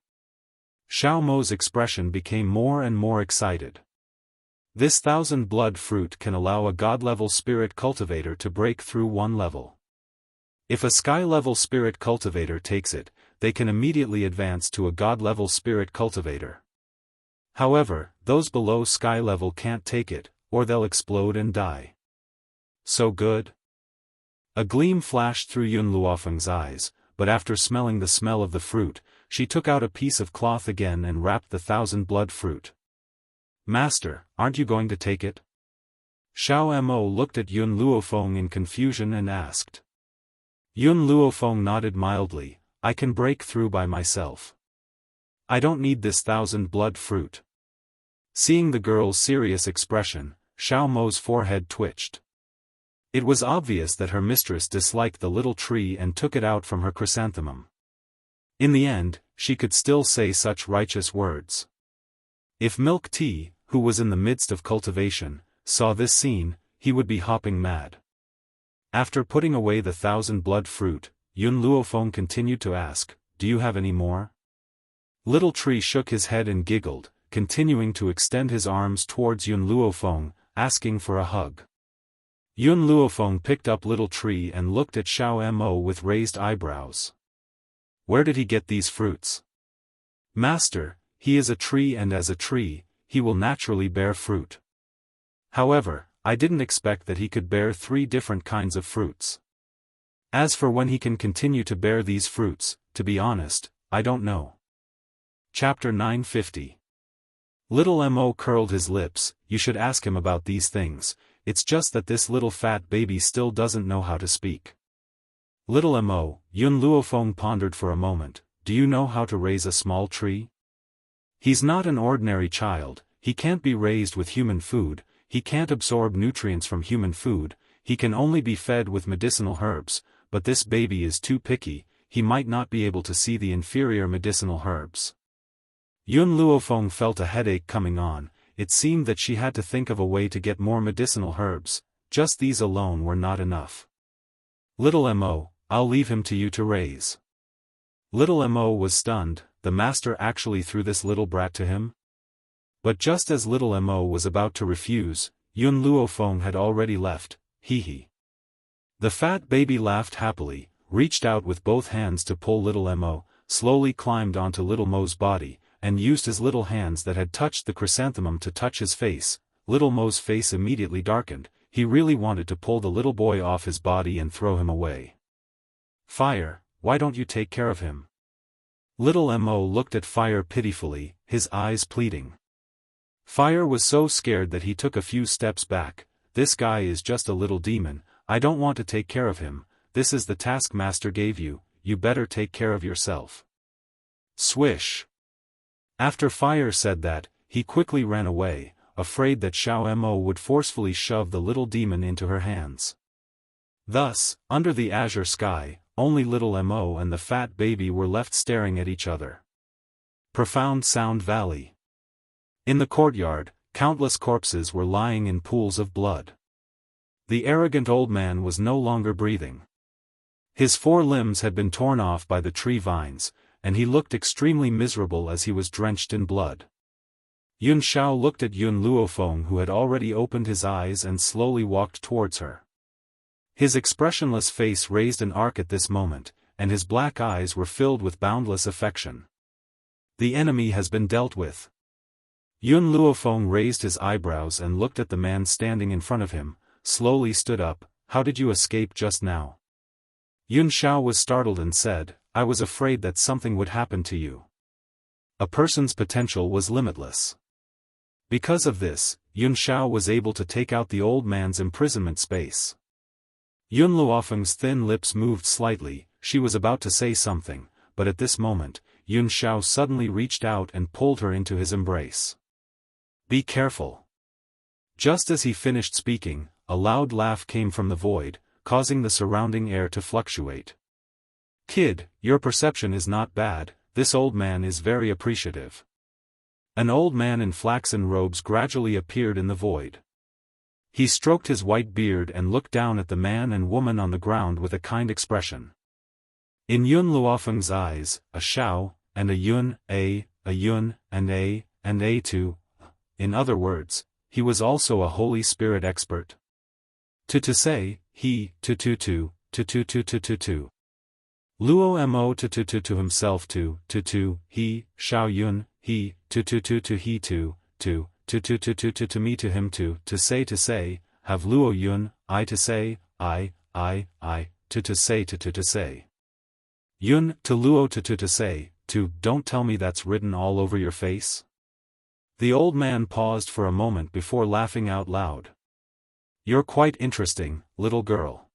Xiao Mo's expression became more and more excited. This 1,000 blood fruit can allow a god-level spirit cultivator to break through one level. If a sky-level spirit cultivator takes it, they can immediately advance to a god-level spirit cultivator. However, those below sky level can't take it, or they'll explode and die. So good? A gleam flashed through Yun Luofeng's eyes, but after smelling the smell of the fruit, she took out a piece of cloth again and wrapped the 1,000-blood fruit. Master, aren't you going to take it? Xiao Mo looked at Yun Luofeng in confusion and asked. Yun Luofeng nodded mildly, I can break through by myself. I don't need this 1,000-blood fruit. Seeing the girl's serious expression, Xiao Mo's forehead twitched. It was obvious that her mistress disliked the little tree and took it out from her chrysanthemum. In the end, she could still say such righteous words. If Milk Tea, who was in the midst of cultivation, saw this scene, he would be hopping mad. After putting away the 1,000-blood fruit, Yun Luofeng continued to ask, do you have any more? Little Tree shook his head and giggled, continuing to extend his arms towards Yun Luofeng, asking for a hug. Yun Luofeng picked up Little Tree and looked at Xiao Mo with raised eyebrows. Where did he get these fruits? Master, he is a tree and as a tree, he will naturally bear fruit. However, I didn't expect that he could bear 3 different kinds of fruits. As for when he can continue to bear these fruits, to be honest, I don't know. Chapter 950. Little Mo curled his lips, you should ask him about these things, it's just that this little fat baby still doesn't know how to speak. Little Mo, Yun Luofeng pondered for a moment, do you know how to raise a small tree? He's not an ordinary child, he can't be raised with human food, he can't absorb nutrients from human food, he can only be fed with medicinal herbs, but this baby is too picky, he might not be able to see the inferior medicinal herbs. Yun Luofeng felt a headache coming on, it seemed that she had to think of a way to get more medicinal herbs, just these alone were not enough. Little Mo, I'll leave him to you to raise. Little Mo was stunned, the master actually threw this little brat to him? But just as Little Mo was about to refuse, Yun Luofeng had already left, hee. The fat baby laughed happily, reached out with both hands to pull Little Mo, slowly climbed onto Little Mo's body, and used his little hands that had touched the chrysanthemum to touch his face. Little Mo's face immediately darkened, he really wanted to pull the little boy off his body and throw him away. Fire, why don't you take care of him? Little Mo looked at Fire pitifully, his eyes pleading. Fire was so scared that he took a few steps back, this guy is just a little demon, I don't want to take care of him, this is the task master gave you, you better take care of yourself. Swish. After Fire said that, he quickly ran away, afraid that Xiao Mo would forcefully shove the little demon into her hands. Thus, under the azure sky, only Little Mo and the fat baby were left staring at each other. Profound Sound Valley. In the courtyard, countless corpses were lying in pools of blood. The arrogant old man was no longer breathing. His 4 limbs had been torn off by the tree vines, and he looked extremely miserable as he was drenched in blood. Yun Xiao looked at Yun Luofeng who had already opened his eyes and slowly walked towards her. His expressionless face raised an arc at this moment, and his black eyes were filled with boundless affection. The enemy has been dealt with. Yun Luofeng raised his eyebrows and looked at the man standing in front of him, slowly stood up, how did you escape just now? Yun Xiao was startled and said, I was afraid that something would happen to you. A person's potential was limitless. Because of this, Yun Xiao was able to take out the old man's imprisonment space. Yun Luofeng's thin lips moved slightly, she was about to say something, but at this moment, Yun Xiao suddenly reached out and pulled her into his embrace. Be careful. Just as he finished speaking, a loud laugh came from the void, causing the surrounding air to fluctuate. Kid, your perception is not bad, this old man is very appreciative. An old man in flaxen robes gradually appeared in the void. He stroked his white beard and looked down at the man and woman on the ground with a kind expression. In Yun Luofeng's eyes, a Xiao, and a Yun, a Yun, and a too. In other words, he was also a Holy Spirit expert. To say, he, to. Luo Mo to himself to, he, Xiao Yun, he, to he to me to him to say, have luo yun, I to say, I, to say. Yun, to luo to say, don't tell me that's written all over your face? The old man paused for a moment before laughing out loud. You're quite interesting, little girl.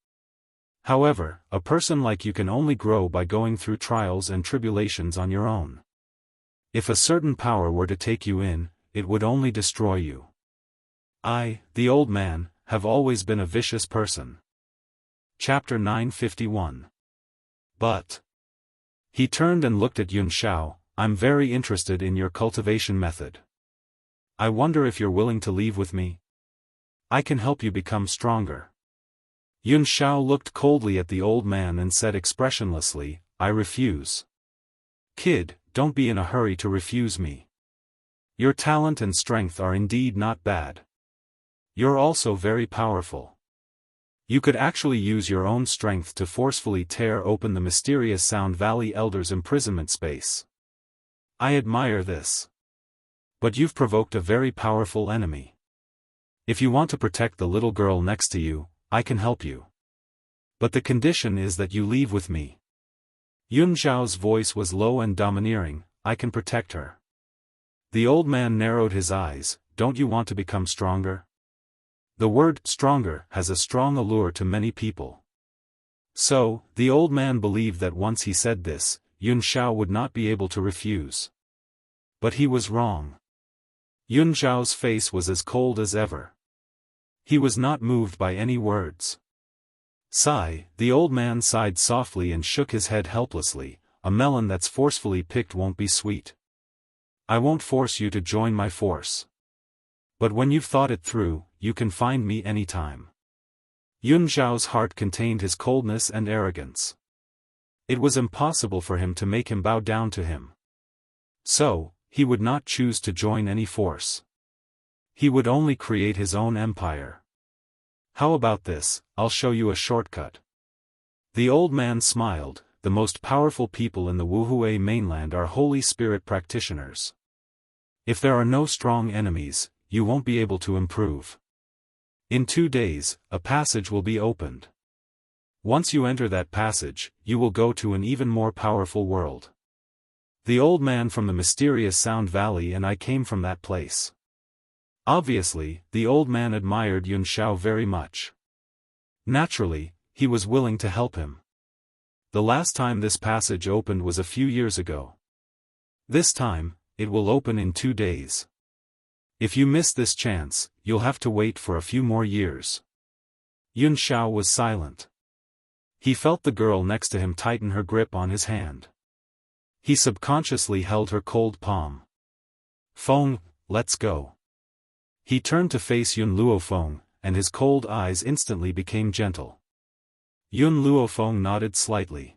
However, a person like you can only grow by going through trials and tribulations on your own. If a certain power were to take you in, it would only destroy you. I, the old man, have always been a vicious person. Chapter 951. But. He turned and looked at Yun Xiao. I'm very interested in your cultivation method. I wonder if you're willing to leave with me? I can help you become stronger. Yun Xiao looked coldly at the old man and said expressionlessly, I refuse. Kid, don't be in a hurry to refuse me. Your talent and strength are indeed not bad. You're also very powerful. You could actually use your own strength to forcefully tear open the mysterious Sound Valley Elder's imprisonment space. I admire this. But you've provoked a very powerful enemy. If you want to protect the little girl next to you, I can help you. But the condition is that you leave with me. Yun Xiao's voice was low and domineering. I can protect her. The old man narrowed his eyes. Don't you want to become stronger? The word stronger has a strong allure to many people. So, the old man believed that once he said this, Yun Xiao would not be able to refuse. But he was wrong. Yun Xiao's face was as cold as ever. He was not moved by any words. Sigh, the old man sighed softly and shook his head helplessly. A melon that's forcefully picked won't be sweet. I won't force you to join my force. But when you've thought it through, you can find me anytime. Yun Xiao's heart contained his coldness and arrogance. It was impossible for him to make him bow down to him. So, he would not choose to join any force. He would only create his own empire. How about this? I'll show you a shortcut. The old man smiled. The most powerful people in the Wuhui mainland are Holy Spirit practitioners. If there are no strong enemies, you won't be able to improve. In 2 days, a passage will be opened. Once you enter that passage, you will go to an even more powerful world. The old man from the mysterious Sound Valley and I came from that place. Obviously, the old man admired Yun Xiao very much. Naturally, he was willing to help him. The last time this passage opened was a few years ago. This time, it will open in 2 days. If you miss this chance, you'll have to wait for a few more years. Yun Xiao was silent. He felt the girl next to him tighten her grip on his hand. He subconsciously held her cold palm. Feng, let's go. He turned to face Yun Luofeng, and his cold eyes instantly became gentle. Yun Luofeng nodded slightly.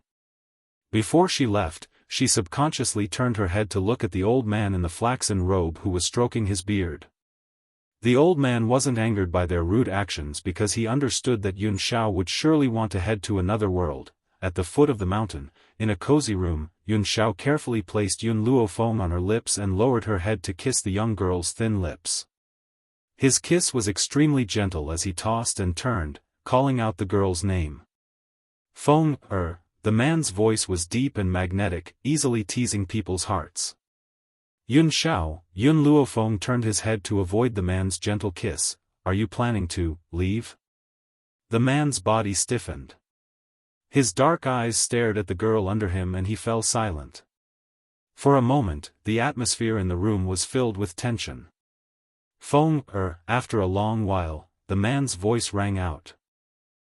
Before she left, she subconsciously turned her head to look at the old man in the flaxen robe who was stroking his beard. The old man wasn't angered by their rude actions because he understood that Yun Xiao would surely want to head to another world. At the foot of the mountain, in a cozy room, Yun Xiao carefully placed Yun Luofeng on her lips and lowered her head to kiss the young girl's thin lips. His kiss was extremely gentle as he tossed and turned, calling out the girl's name. Feng, the man's voice was deep and magnetic, easily teasing people's hearts. Yun Xiao, Yun Luofeng turned his head to avoid the man's gentle kiss. Are you planning to leave? The man's body stiffened. His dark eyes stared at the girl under him and he fell silent. For a moment, the atmosphere in the room was filled with tension. Feng, after a long while, the man's voice rang out.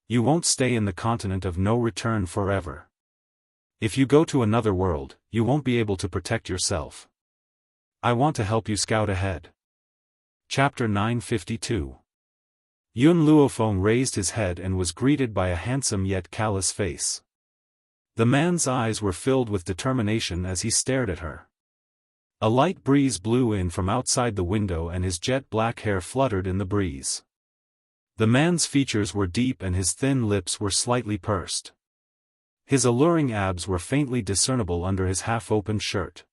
You won't stay in the continent of no return forever. If you go to another world, you won't be able to protect yourself. I want to help you scout ahead. Chapter 952. Yun Luofeng raised his head and was greeted by a handsome yet callous face. The man's eyes were filled with determination as he stared at her. A light breeze blew in from outside the window and his jet black hair fluttered in the breeze. The man's features were deep and his thin lips were slightly pursed. His alluring abs were faintly discernible under his half-open shirt.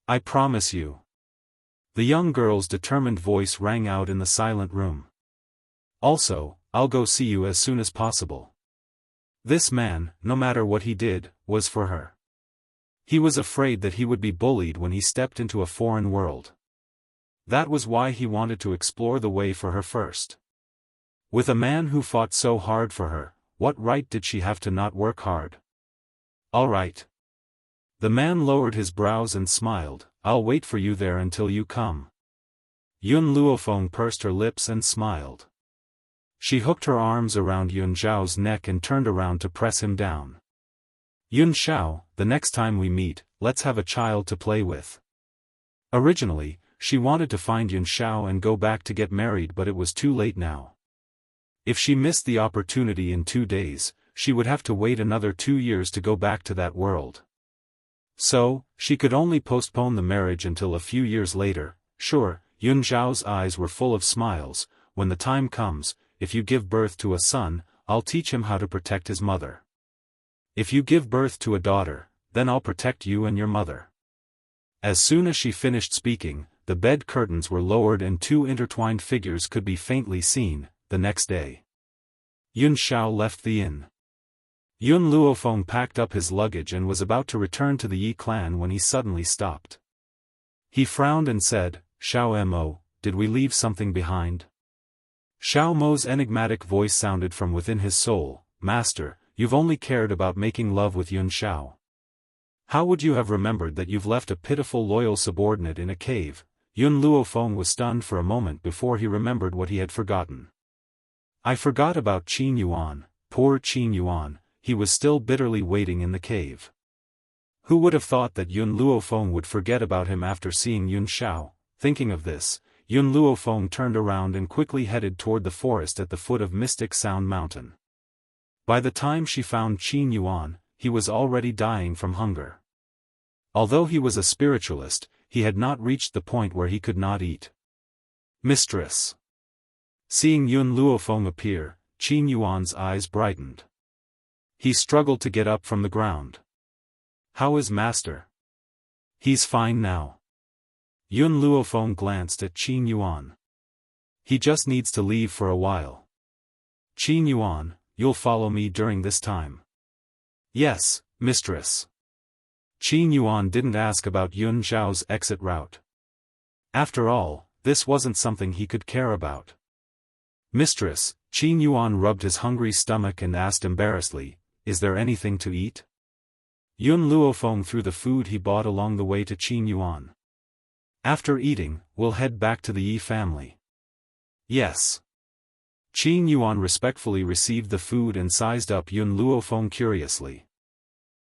I promise you. The young girl's determined voice rang out in the silent room. Also, I'll go see you as soon as possible. This man, no matter what he did, was for her. He was afraid that he would be bullied when he stepped into a foreign world. That was why he wanted to explore the way for her first. With a man who fought so hard for her, what right did she have to not work hard? All right. The man lowered his brows and smiled. I'll wait for you there until you come. Yun Luofeng pursed her lips and smiled. She hooked her arms around Yun Xiao's neck and turned around to press him down. Yun Xiao, the next time we meet, let's have a child to play with. Originally, she wanted to find Yun Xiao and go back to get married, but it was too late now. If she missed the opportunity in 2 days, she would have to wait another 2 years to go back to that world. So, she could only postpone the marriage until a few years later. Sure, Yun Xiao's eyes were full of smiles. When the time comes, if you give birth to a son, I'll teach him how to protect his mother. If you give birth to a daughter, then I'll protect you and your mother. As soon as she finished speaking, the bed curtains were lowered and 2 intertwined figures could be faintly seen. The next day, Yun Xiao left the inn. Yun Luofeng packed up his luggage and was about to return to the Yi clan when he suddenly stopped. He frowned and said, Xiao Mo, did we leave something behind? Xiao Mo's enigmatic voice sounded from within his soul, Master, you've only cared about making love with Yun Xiao. How would you have remembered that you've left a pitiful loyal subordinate in a cave? Yun Luofeng was stunned for a moment before he remembered what he had forgotten. I forgot about Qin Yuan, poor Qin Yuan. He was still bitterly waiting in the cave. Who would have thought that Yun Luofeng would forget about him after seeing Yun Xiao? Thinking of this, Yun Luofeng turned around and quickly headed toward the forest at the foot of Mystic Sound Mountain. By the time she found Qin Yuan, he was already dying from hunger. Although he was a spiritualist, he had not reached the point where he could not eat. Mistress. Seeing Yun Luofeng appear, Qin Yuan's eyes brightened. He struggled to get up from the ground. How is Master? He's fine now. Yun Luofeng glanced at Qin Yuan. He just needs to leave for a while. Qin Yuan, you'll follow me during this time. Yes, mistress. Qin Yuan didn't ask about Yun Xiao's exit route. After all, this wasn't something he could care about. Mistress, Qin Yuan rubbed his hungry stomach and asked embarrassedly, is there anything to eat? Yun Luofeng threw the food he bought along the way to Qin Yuan. After eating, we'll head back to the Yi family. Yes. Qin Yuan respectfully received the food and sized up Yun Luofeng curiously.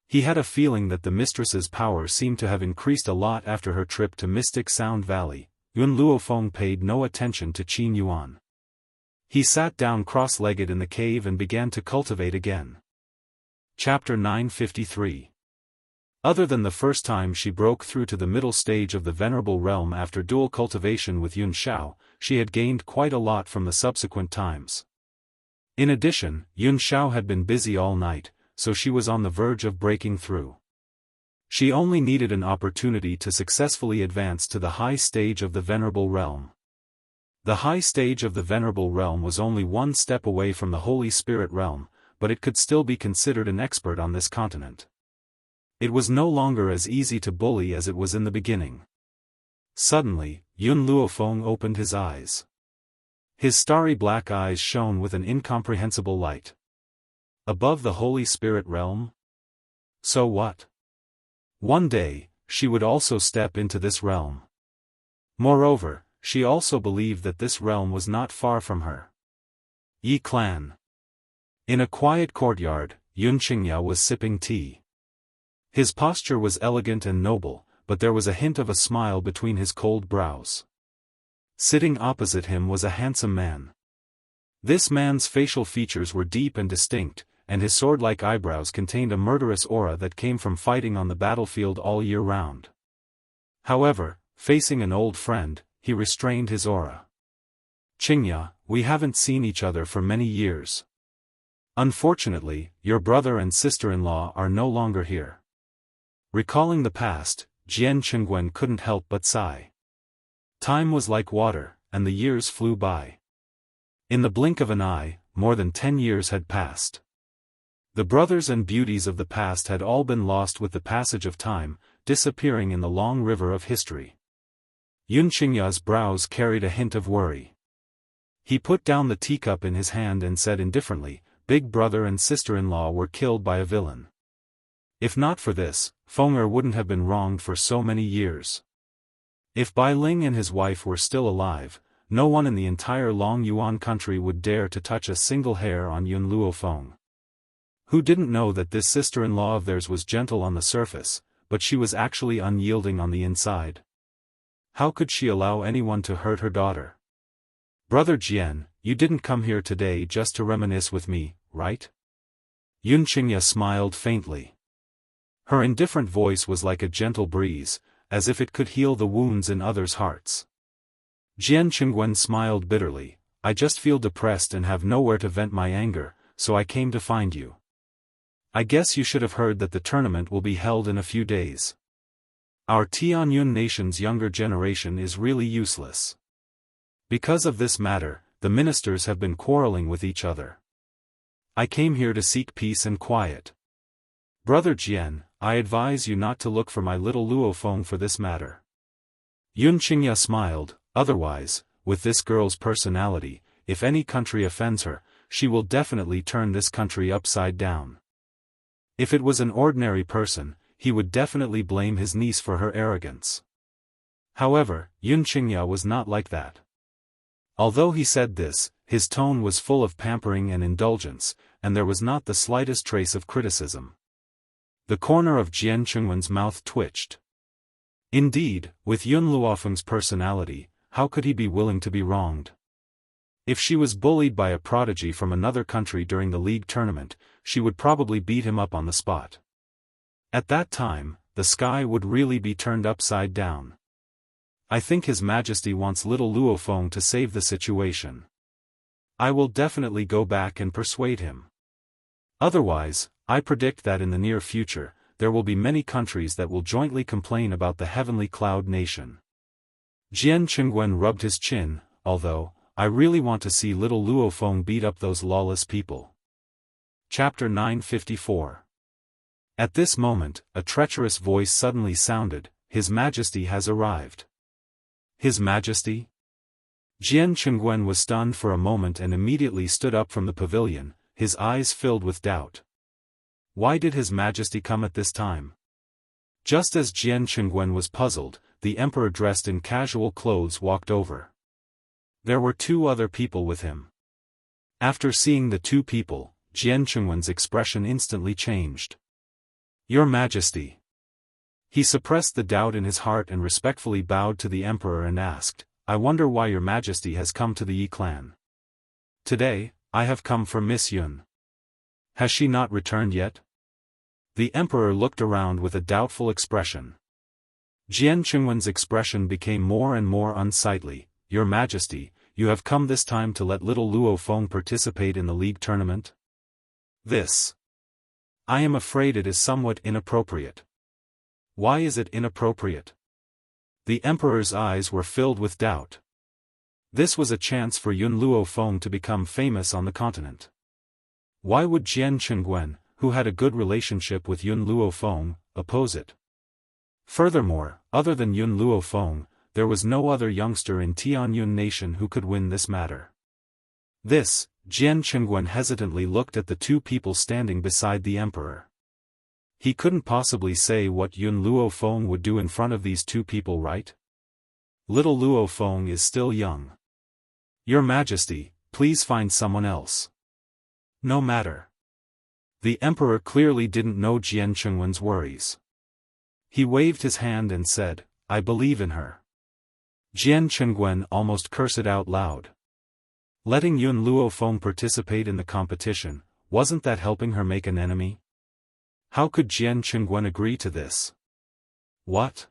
He had a feeling that the mistress's power seemed to have increased a lot after her trip to Mystic Sound Valley. Yun Luofeng paid no attention to Qin Yuan. He sat down cross-legged in the cave and began to cultivate again. Chapter 953. Other than the first time she broke through to the middle stage of the Venerable Realm after dual cultivation with Yun Xiao, she had gained quite a lot from the subsequent times. In addition, Yun Xiao had been busy all night, so she was on the verge of breaking through. She only needed an opportunity to successfully advance to the high stage of the Venerable Realm. The high stage of the Venerable Realm was only one step away from the Holy Spirit Realm, but it could still be considered an expert on this continent. It was no longer as easy to bully as it was in the beginning. Suddenly, Yun Luofeng opened his eyes. His starry black eyes shone with an incomprehensible light. Above the Holy Spirit Realm? So what? One day, she would also step into this realm. Moreover, she also believed that this realm was not far from her. Yi Clan. In a quiet courtyard, Yun Qingya was sipping tea. His posture was elegant and noble, but there was a hint of a smile between his cold brows. Sitting opposite him was a handsome man. This man's facial features were deep and distinct, and his sword-like eyebrows contained a murderous aura that came from fighting on the battlefield all year round. However, facing an old friend, he restrained his aura. Qingya, we haven't seen each other for many years. Unfortunately, your brother and sister-in-law are no longer here. Recalling the past, Jian Qingwen couldn't help but sigh. Time was like water, and the years flew by. In the blink of an eye, more than 10 years had passed. The brothers and beauties of the past had all been lost with the passage of time, disappearing in the long river of history. Yun Qingya's brows carried a hint of worry. He put down the teacup in his hand and said indifferently, "Big brother and sister-in-law were killed by a villain. If not for this, Feng'er wouldn't have been wronged for so many years. If Bai Ling and his wife were still alive, no one in the entire Long Yuan country would dare to touch a single hair on Yun Luofeng. Who didn't know that this sister-in-law of theirs was gentle on the surface, but she was actually unyielding on the inside? How could she allow anyone to hurt her daughter? Brother Jian, you didn't come here today just to reminisce with me, right?" Yun Qingya smiled faintly. Her indifferent voice was like a gentle breeze, as if it could heal the wounds in others' hearts. Jian Qingwen smiled bitterly, "I just feel depressed and have nowhere to vent my anger, so I came to find you. I guess you should have heard that the tournament will be held in a few days. Our Tianyun nation's younger generation is really useless. Because of this matter, the ministers have been quarreling with each other. I came here to seek peace and quiet. Brother Jian, I advise you not to look for my little Luofeng for this matter." Yun Qingya smiled, "Otherwise, with this girl's personality, if any country offends her, she will definitely turn this country upside down. If it was an ordinary person, he would definitely blame his niece for her arrogance." However, Yun Qingya was not like that. Although he said this, his tone was full of pampering and indulgence, and there was not the slightest trace of criticism. The corner of Jian Qingwen's mouth twitched. Indeed, with Yun Luofeng's personality, how could he be willing to be wronged? If she was bullied by a prodigy from another country during the league tournament, she would probably beat him up on the spot. At that time, the sky would really be turned upside down. I think His Majesty wants little Luofeng to save the situation. I will definitely go back and persuade him. Otherwise, I predict that in the near future, there will be many countries that will jointly complain about the heavenly cloud nation. Jian Qingwen rubbed his chin, although, I really want to see little Luofeng beat up those lawless people. Chapter 954. At this moment, a treacherous voice suddenly sounded, "His Majesty has arrived." His Majesty? Jian Qingwen was stunned for a moment and immediately stood up from the pavilion, his eyes filled with doubt. Why did His Majesty come at this time? Just as Jian Qingwen was puzzled, the emperor dressed in casual clothes walked over. There were two other people with him. After seeing the two people, Jian Qingwen's expression instantly changed. "Your Majesty." He suppressed the doubt in his heart and respectfully bowed to the emperor and asked, "I wonder why Your Majesty has come to the Yi clan." "Today, I have come for Miss Yun. Has she not returned yet?" The emperor looked around with a doubtful expression. Jian Qingwen's expression became more and more unsightly. "Your Majesty, you have come this time to let little Luofeng participate in the league tournament? This. I am afraid it is somewhat inappropriate." "Why is it inappropriate?" The emperor's eyes were filled with doubt. This was a chance for Yun Luofeng to become famous on the continent. Why would Jian Qingwen, who had a good relationship with Yun Luofeng, oppose it? Furthermore, other than Yun Luofeng, there was no other youngster in Tianyun nation who could win this matter. This, Jian Qingwen hesitantly looked at the two people standing beside the emperor. He couldn't possibly say what Yun Luofeng would do in front of these two people, right? Little Luofeng is still young. "Your Majesty, please find someone else." "No matter." The emperor clearly didn't know Jian Qingwen's worries. He waved his hand and said, "I believe in her." Jian Qingwen almost cursed out loud. Letting Yun Luofeng participate in the competition, wasn't that helping her make an enemy? How could Jian Qingwen agree to this? What?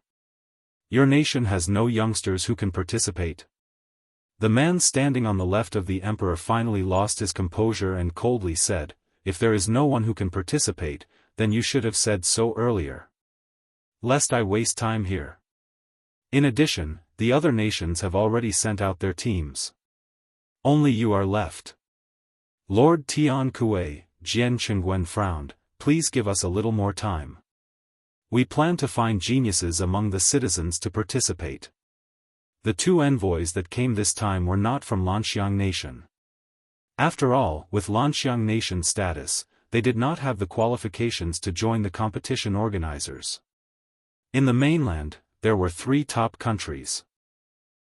Your nation has no youngsters who can participate? The man standing on the left of the emperor finally lost his composure and coldly said, "If there is no one who can participate, then you should have said so earlier." lest I waste time here. In addition, the other nations have already sent out their teams. Only you are left. Lord Tian Kuei, Jian Qingwen frowned, please give us a little more time. We plan to find geniuses among the citizens to participate. The two envoys that came this time were not from Lanxiang Nation. After all, with Lanxiang Nation status, they did not have the qualifications to join the competition organizers. In the mainland, there were 3 top countries.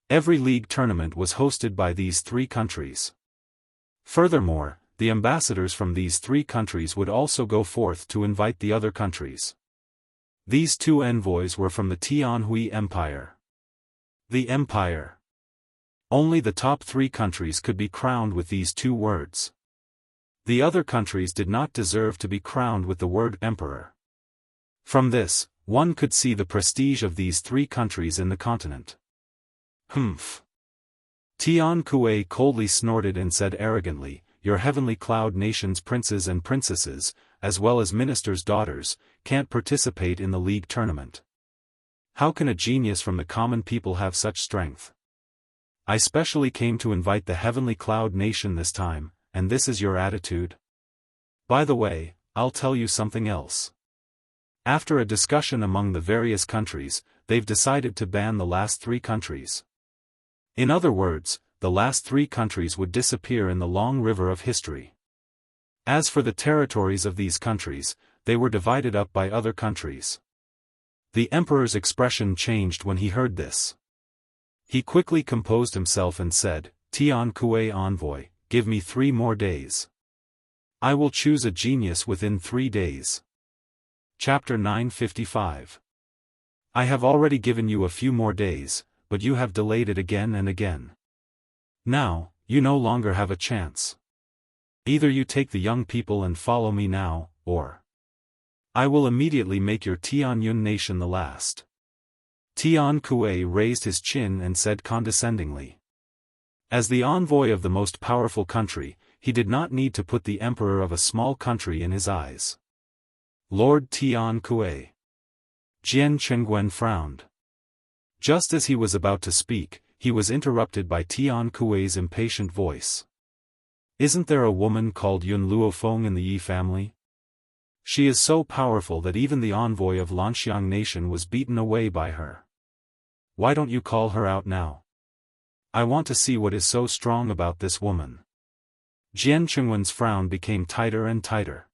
Every league tournament was hosted by these 3 countries. Furthermore, the ambassadors from these 3 countries would also go forth to invite the other countries. These 2 envoys were from the Tianhui Empire. The Empire. Only the top 3 countries could be crowned with these 2 words. The other countries did not deserve to be crowned with the word Emperor. From this, one could see the prestige of these 3 countries in the continent. Humph. Tian Kuei coldly snorted and said arrogantly, your heavenly cloud nation's princes and princesses, as well as ministers' daughters, can't participate in the league tournament. How can a genius from the common people have such strength? I specially came to invite the heavenly cloud nation this time, and this is your attitude? By the way, I'll tell you something else. After a discussion among the various countries, they've decided to ban the last 3 countries. In other words, the last 3 countries would disappear in the long river of history. As for the territories of these countries, they were divided up by other countries. The emperor's expression changed when he heard this. He quickly composed himself and said, Tian Kuei envoy, give me 3 more days. I will choose a genius within 3 days. Chapter 955. I have already given you a few more days, but you have delayed it again and again. Now, you no longer have a chance. Either you take the young people and follow me now, or I will immediately make your Tianyun nation the last. Tian Kuei raised his chin and said condescendingly. As the envoy of the most powerful country, he did not need to put the emperor of a small country in his eyes. Lord Tian Kuei. Jian Qingwen frowned. Just as he was about to speak, he was interrupted by Tian Kuei's impatient voice. Isn't there a woman called Yun Luofeng in the Yi family? She is so powerful that even the envoy of Lanxiang Nation was beaten away by her. Why don't you call her out now? I want to see what is so strong about this woman. Jian Qingwen's frown became tighter and tighter.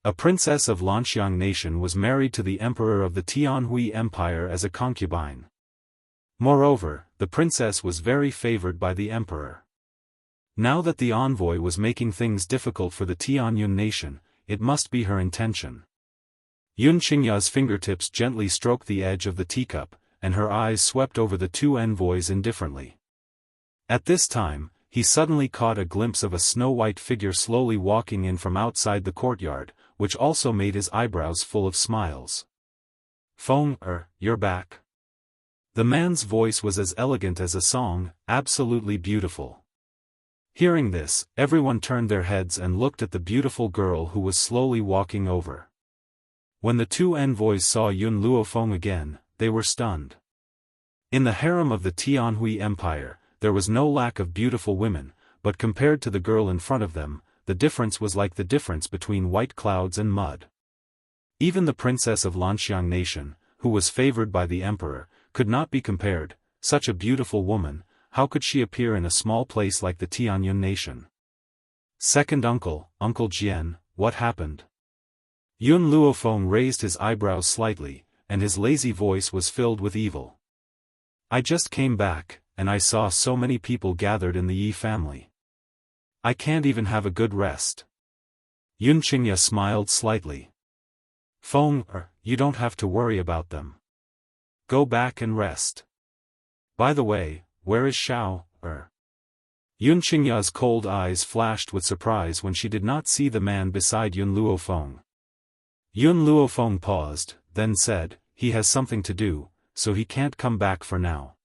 A princess of Lanxiang Nation was married to the emperor of the Tianhui Empire as a concubine. Moreover, the princess was very favored by the emperor. Now that the envoy was making things difficult for the Tianyun nation, it must be her intention. Yun Qingya's fingertips gently stroked the edge of the teacup, and her eyes swept over the 2 envoys indifferently. At this time, he suddenly caught a glimpse of a snow-white figure slowly walking in from outside the courtyard, which also made his eyebrows full of smiles. Feng, you're back. The man's voice was as elegant as a song, absolutely beautiful. Hearing this, everyone turned their heads and looked at the beautiful girl who was slowly walking over. When the 2 envoys saw Yun Luofeng again, they were stunned. In the harem of the Tianhui Empire, there was no lack of beautiful women, but compared to the girl in front of them, the difference was like the difference between white clouds and mud. Even the princess of Lanxiang Nation, who was favored by the emperor, could not be compared. Such a beautiful woman, how could she appear in a small place like the Tianyun nation? Second uncle, Uncle Jian, what happened? Yun Luofeng raised his eyebrows slightly, and his lazy voice was filled with evil. I just came back, and I saw so many people gathered in the Yi family. I can't even have a good rest. Yun Qingya smiled slightly. Feng, you don't have to worry about them. Go back and rest. By the way, where is Xiao? Yun Qingya's cold eyes flashed with surprise when she did not see the man beside Yun Luofeng. Yun Luofeng paused, then said, he has something to do, so he can't come back for now.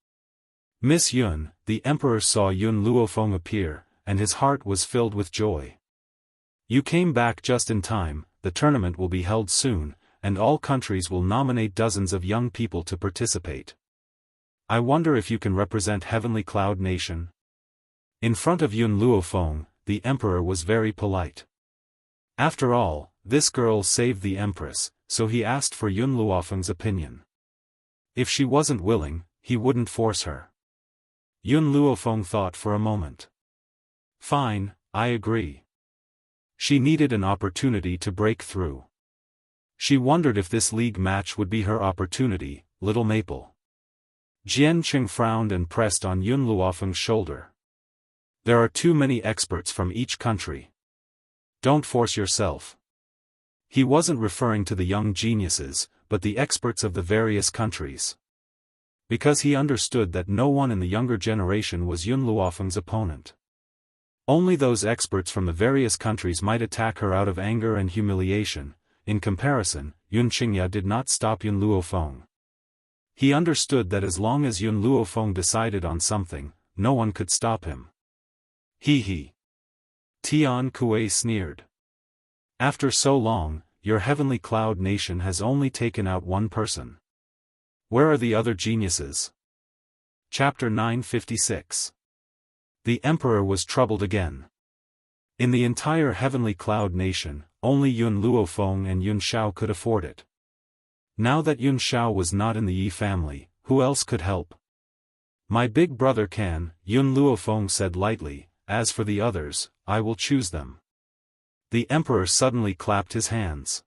Miss Yun, the emperor saw Yun Luofeng appear, and his heart was filled with joy. You came back just in time, the tournament will be held soon, and all countries will nominate dozens of young people to participate. I wonder if you can represent Heavenly Cloud Nation? In front of Yun Luofeng, the emperor was very polite. After all, this girl saved the empress, so he asked for Yun Luofeng's opinion. If she wasn't willing, he wouldn't force her. Yun Luofeng thought for a moment. Fine, I agree. She needed an opportunity to break through. She wondered if this league match would be her opportunity, Little Maple. Jian Qing frowned and pressed on Yun Luofeng's shoulder. There are too many experts from each country. Don't force yourself. He wasn't referring to the young geniuses, but the experts of the various countries. Because he understood that no one in the younger generation was Yun Luofeng's opponent. Only those experts from the various countries might attack her out of anger and humiliation. In comparison, Yun Qingya did not stop Yun Luofeng. He understood that as long as Yun Luofeng decided on something, no one could stop him. He. Tian Kuei sneered. After so long, your Heavenly Cloud Nation has only taken out one person. Where are the other geniuses? Chapter 956. The Emperor was troubled again. In the entire Heavenly Cloud Nation, only Yun Luofeng and Yun Xiao could afford it. Now that Yun Xiao was not in the Yi family, who else could help? My big brother can, Yun Luofeng said lightly. As for the others, I will choose them. The Emperor suddenly clapped his hands.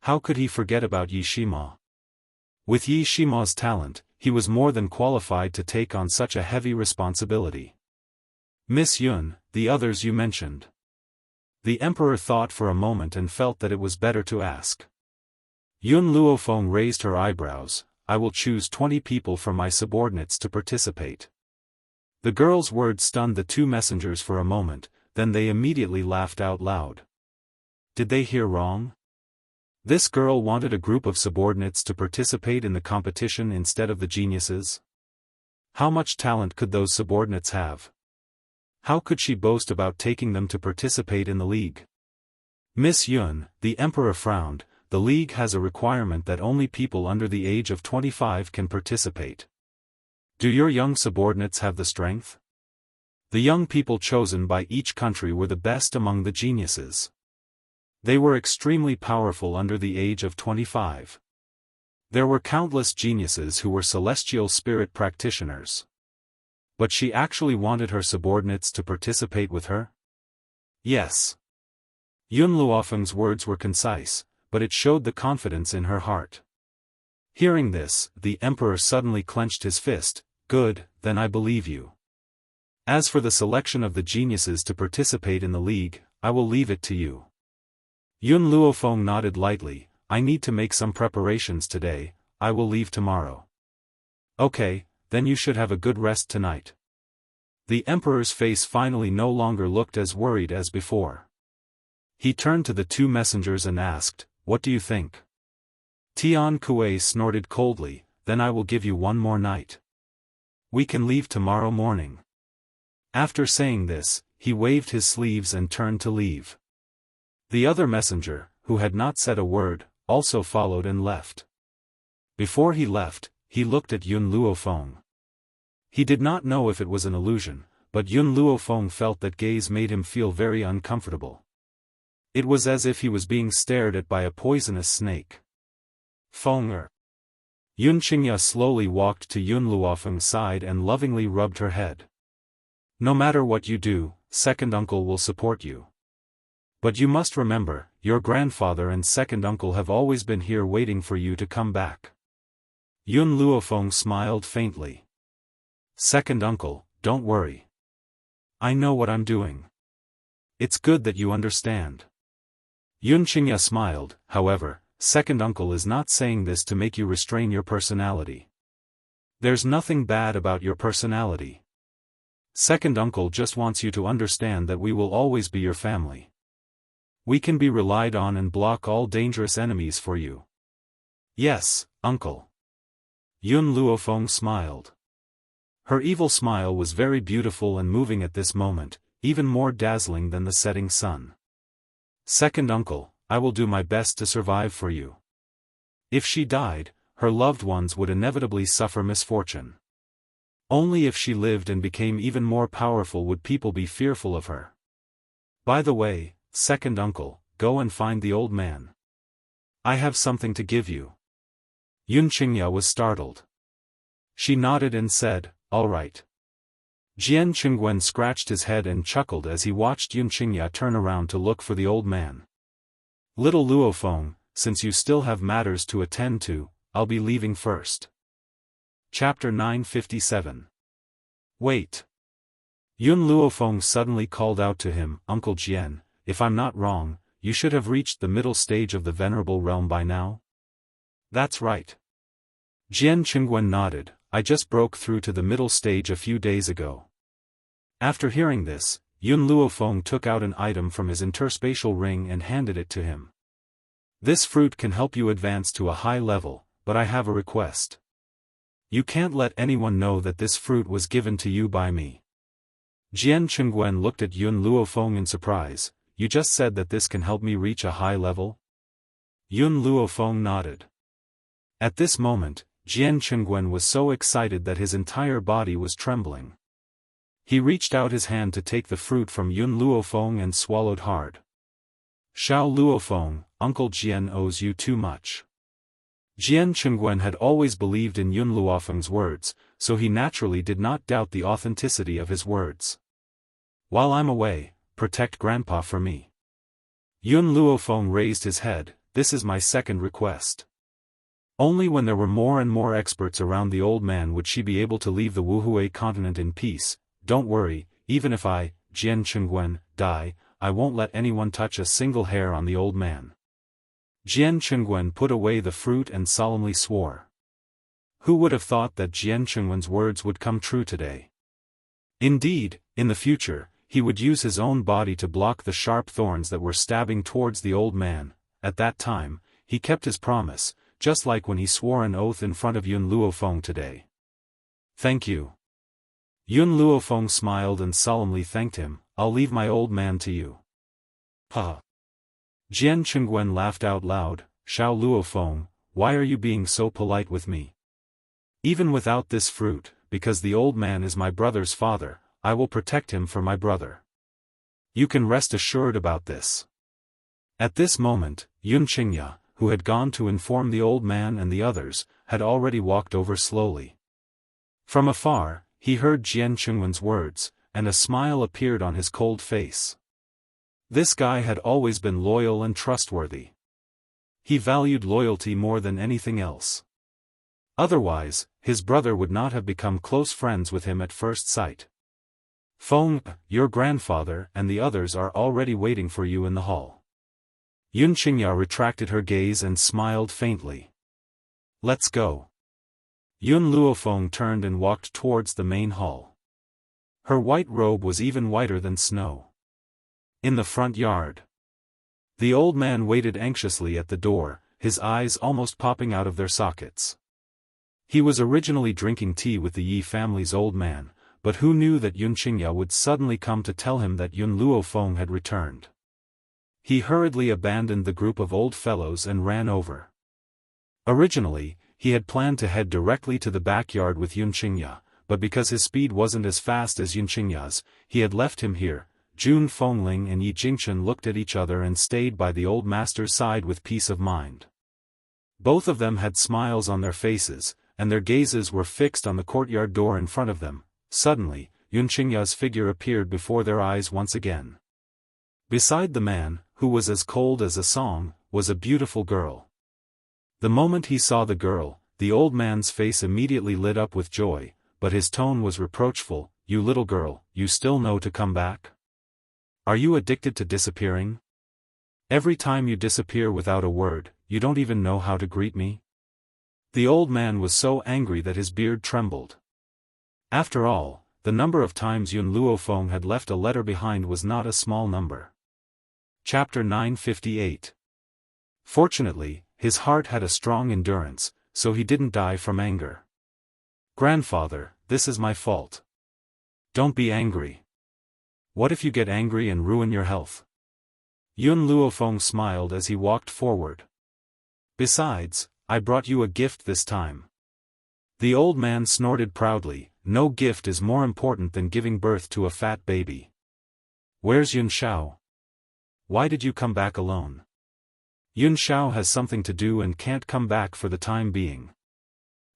How could he forget about Yi Shima? With Yi Shima's talent, he was more than qualified to take on such a heavy responsibility. Miss Yun, the others you mentioned. The Emperor thought for a moment and felt that it was better to ask. Yun Luofeng raised her eyebrows. I will choose 20 people from my subordinates to participate. The girl's words stunned the two messengers for a moment, then they immediately laughed out loud. Did they hear wrong? This girl wanted a group of subordinates to participate in the competition instead of the geniuses? How much talent could those subordinates have? How could she boast about taking them to participate in the league? Miss Yun, the Emperor frowned, the league has a requirement that only people under the age of 25 can participate. Do your young subordinates have the strength? The young people chosen by each country were the best among the geniuses. They were extremely powerful under the age of 25. There were countless geniuses who were celestial spirit practitioners. But she actually wanted her subordinates to participate with her? Yes. Yun Luofeng's words were concise, but it showed the confidence in her heart. Hearing this, the Emperor suddenly clenched his fist. Good, then I believe you. As for the selection of the geniuses to participate in the league, I will leave it to you. Yun Luofeng nodded lightly. I need to make some preparations today, I will leave tomorrow. Okay, then you should have a good rest tonight. The Emperor's face finally no longer looked as worried as before. He turned to the two messengers and asked, what do you think? Tian Kuei snorted coldly, then I will give you one more night. We can leave tomorrow morning. After saying this, he waved his sleeves and turned to leave. The other messenger, who had not said a word, also followed and left. Before he left, he looked at Yun Luofeng. He did not know if it was an illusion, but Yun Luofeng felt that gaze made him feel very uncomfortable. It was as if he was being stared at by a poisonous snake. Fenger. Yun Qingya slowly walked to Yun Luofeng's side and lovingly rubbed her head. No matter what you do, second uncle will support you. But you must remember, your grandfather and second uncle have always been here waiting for you to come back. Yun Luofeng smiled faintly. Second uncle, don't worry. I know what I'm doing. It's good that you understand. Yun Qingya smiled, however, second uncle is not saying this to make you restrain your personality. There's nothing bad about your personality. Second uncle just wants you to understand that we will always be your family. We can be relied on and block all dangerous enemies for you. Yes, uncle. Yun Luofeng smiled. Her evil smile was very beautiful and moving at this moment, even more dazzling than the setting sun. Second uncle, I will do my best to survive for you. If she died, her loved ones would inevitably suffer misfortune. Only if she lived and became even more powerful would people be fearful of her. By the way, second uncle, go and find the old man. I have something to give you. Yun Qingya was startled. She nodded and said, all right. Jian Qingwen scratched his head and chuckled as he watched Yun Qingya turn around to look for the old man. Little Luofeng, since you still have matters to attend to, I'll be leaving first. Chapter 957. Wait. Yun Luofeng suddenly called out to him, Uncle Jian, if I'm not wrong, you should have reached the middle stage of the Venerable Realm by now? That's right. Jian Qingwen nodded, I just broke through to the middle stage a few days ago. After hearing this, Yun Luofeng took out an item from his interspatial ring and handed it to him. This fruit can help you advance to a high level, but I have a request. You can't let anyone know that this fruit was given to you by me. Jian Qingwen looked at Yun Luofeng in surprise, you just said that this can help me reach a high level? Yun Luofeng nodded. At this moment, Jian Qingwen was so excited that his entire body was trembling. He reached out his hand to take the fruit from Yun Luofeng and swallowed hard. Xiao Luofeng, Uncle Jian owes you too much. Jian Qingwen had always believed in Yun Luofeng's words, so he naturally did not doubt the authenticity of his words. While I'm away, protect Grandpa for me. Yun Luofeng raised his head, this is my second request. Only when there were more and more experts around the old man would she be able to leave the Wuhui continent in peace. Don't worry, even if I, Jian Qingwen, die, I won't let anyone touch a single hair on the old man. Jian Qingwen put away the fruit and solemnly swore. Who would have thought that Jian Qingwen's words would come true today? Indeed, in the future, he would use his own body to block the sharp thorns that were stabbing towards the old man. At that time, he kept his promise, just like when he swore an oath in front of Yun Luofeng today. Thank you. Yun Luofeng smiled and solemnly thanked him, I'll leave my old man to you. Ha! Jian Qingwen laughed out loud, Xiao Luofeng, why are you being so polite with me? Even without this fruit, because the old man is my brother's father, I will protect him for my brother. You can rest assured about this. At this moment, Yun Qingya, who had gone to inform the old man and the others, had already walked over slowly. From afar, he heard Jian Qingwen's words, and a smile appeared on his cold face. This guy had always been loyal and trustworthy. He valued loyalty more than anything else. Otherwise, his brother would not have become close friends with him at first sight. Feng, your grandfather and the others are already waiting for you in the hall. Yun Qingya retracted her gaze and smiled faintly. Let's go. Yun Luofeng turned and walked towards the main hall. Her white robe was even whiter than snow. In the front yard, the old man waited anxiously at the door, his eyes almost popping out of their sockets. He was originally drinking tea with the Yi family's old man, but who knew that Yun Qingya would suddenly come to tell him that Yun Luofeng had returned? He hurriedly abandoned the group of old fellows and ran over. Originally, he had planned to head directly to the backyard with Yun Qingya, but because his speed wasn't as fast as Yun Qingya's, he had left him here. Jun Fengling and Yi Jingchen looked at each other and stayed by the old master's side with peace of mind. Both of them had smiles on their faces, and their gazes were fixed on the courtyard door in front of them. Suddenly, Yun Qingya's figure appeared before their eyes once again. Beside the man, who was as cold as a song, was a beautiful girl. The moment he saw the girl, the old man's face immediately lit up with joy, but his tone was reproachful. You little girl, you still know to come back? Are you addicted to disappearing? Every time you disappear without a word, you don't even know how to greet me? The old man was so angry that his beard trembled. After all, the number of times Yun Luofeng had left a letter behind was not a small number. Chapter 958. Fortunately, his heart had a strong endurance, so he didn't die from anger. Grandfather, this is my fault. Don't be angry. What if you get angry and ruin your health? Yun Luofeng smiled as he walked forward. Besides, I brought you a gift this time. The old man snorted proudly, no gift is more important than giving birth to a fat baby. Where's Yun Xiao? Why did you come back alone? Yun Xiao has something to do and can't come back for the time being.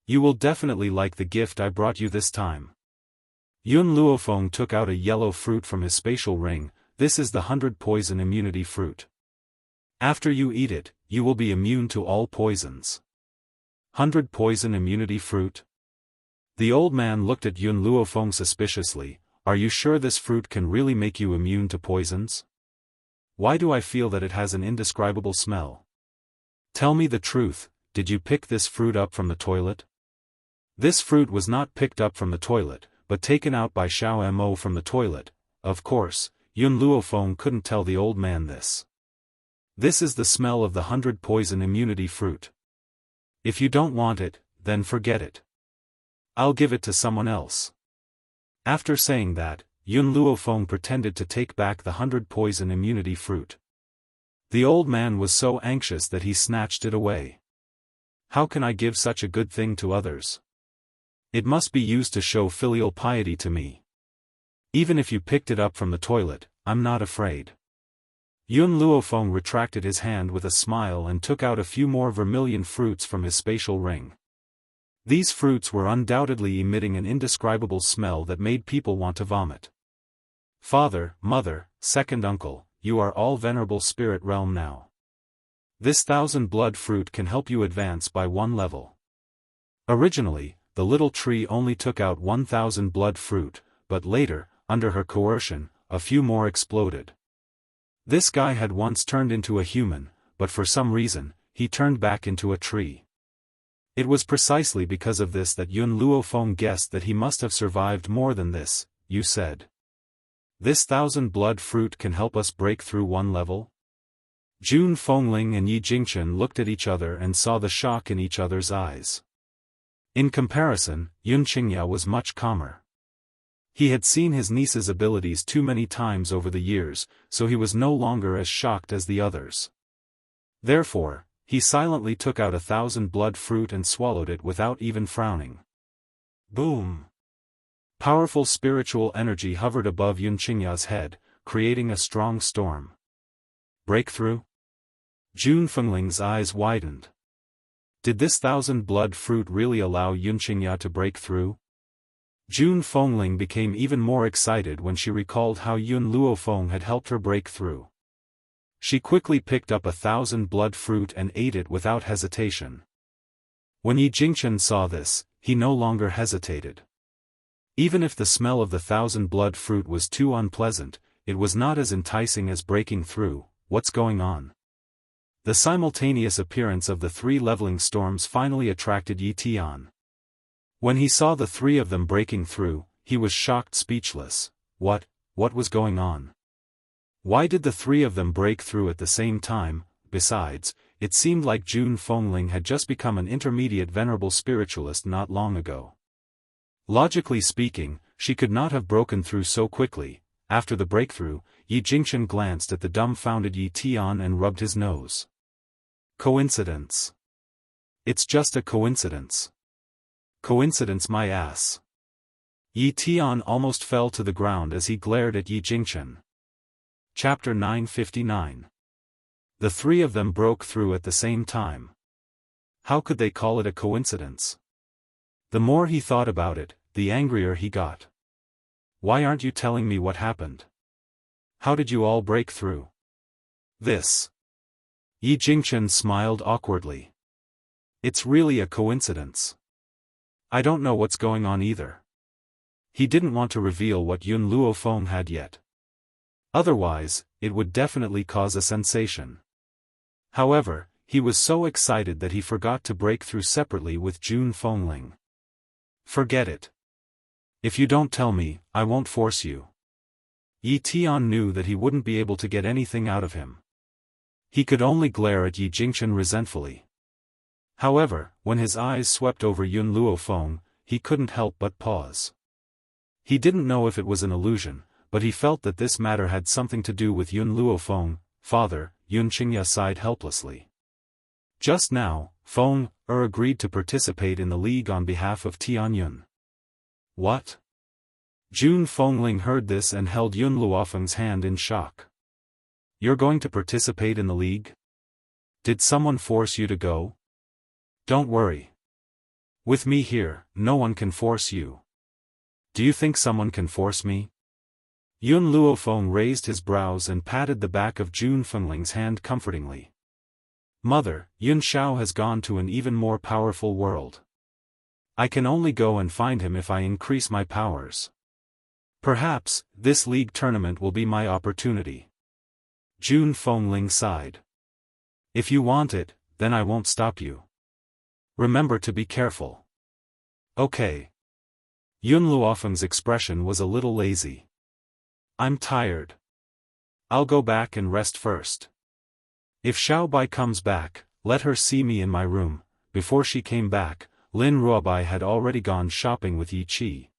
You will definitely like the gift I brought you this time. Yun Luofeng took out a yellow fruit from his spatial ring. This is the 100 poison immunity fruit. After you eat it, you will be immune to all poisons. 100 poison immunity fruit? The old man looked at Yun Luofeng suspiciously. Are you sure this fruit can really make you immune to poisons? Why do I feel that it has an indescribable smell? Tell me the truth, did you pick this fruit up from the toilet? This fruit was not picked up from the toilet, but taken out by Xiao Mo from the toilet. Of course, Yun Luofeng couldn't tell the old man this. This is the smell of the 100 poison immunity fruit. If you don't want it, then forget it. I'll give it to someone else. After saying that, Yun Luofeng pretended to take back the 100 poison immunity fruit. The old man was so anxious that he snatched it away. How can I give such a good thing to others? It must be used to show filial piety to me. Even if you picked it up from the toilet, I'm not afraid. Yun Luofeng retracted his hand with a smile and took out a few more vermilion fruits from his spatial ring. These fruits were undoubtedly emitting an indescribable smell that made people want to vomit. Father, mother, second uncle, you are all venerable spirit realm now. This 1000 blood fruit can help you advance by 1 level. Originally, the little tree only took out 1000 blood fruit, but later, under her coercion, a few more exploded. This guy had once turned into a human, but for some reason, he turned back into a tree. It was precisely because of this that Yun Luofeng guessed that he must have survived more than this. You said. This 1000 blood fruit can help us break through 1 level? Jun Fengling and Yi Jingchen looked at each other and saw the shock in each other's eyes. In comparison, Yun Qingya was much calmer. He had seen his niece's abilities too many times over the years, so he was no longer as shocked as the others. Therefore, he silently took out 1000 blood fruit and swallowed it without even frowning. Boom! Powerful spiritual energy hovered above Yun Qingya's head, creating a strong storm. Breakthrough? Jun Fengling's eyes widened. Did this 1000 blood fruit really allow Yun Qingya to break through? Jun Fengling became even more excited when she recalled how Yun Luofeng had helped her break through. She quickly picked up 1000 blood fruit and ate it without hesitation. When Yi Jingchen saw this, he no longer hesitated. Even if the smell of the 1000 blood fruit was too unpleasant, it was not as enticing as breaking through. What's going on? The simultaneous appearance of the 3 leveling storms finally attracted Yi Tian. When he saw the 3 of them breaking through, he was shocked speechless. What was going on? Why did the 3 of them break through at the same time? Besides, it seemed like Jun Fengling had just become an intermediate venerable spiritualist not long ago. Logically speaking, she could not have broken through so quickly. After the breakthrough, Yi Jingchen glanced at the dumbfounded Yi Tian and rubbed his nose. Coincidence. It's just a coincidence. Coincidence my ass. Yi Tian almost fell to the ground as he glared at Yi Jingchen. Chapter 959. The 3 of them broke through at the same time. How could they call it a coincidence? The more he thought about it, the angrier he got. Why aren't you telling me what happened? How did you all break through? This. Yi Jingchen smiled awkwardly. It's really a coincidence. I don't know what's going on either. He didn't want to reveal what Yun Luofeng had yet. Otherwise, it would definitely cause a sensation. However, he was so excited that he forgot to break through separately with Jun Fengling. Forget it. If you don't tell me, I won't force you. Yi Tian knew that he wouldn't be able to get anything out of him. He could only glare at Yi Jingchen resentfully. However, when his eyes swept over Yun Luofeng, he couldn't help but pause. He didn't know if it was an illusion, but he felt that this matter had something to do with Yun Luofeng. Father, Yun Qingya sighed helplessly. Just now, Feng agreed to participate in the league on behalf of Tianyun. What? Jun Fengling heard this and held Yun Luofeng's hand in shock. You're going to participate in the league? Did someone force you to go? Don't worry. With me here, no one can force you. Do you think someone can force me? Yun Luofeng raised his brows and patted the back of Jun Fengling's hand comfortingly. Mother, Yun Xiao has gone to an even more powerful world. I can only go and find him if I increase my powers. Perhaps, this league tournament will be my opportunity. Jun Fengling sighed. If you want it, then I won't stop you. Remember to be careful. Okay. Yun Luofeng's expression was a little lazy. I'm tired. I'll go back and rest first. If Xiao Bai comes back, let her see me in my room. Before she came back, Lin Ruobai had already gone shopping with Yi Qi.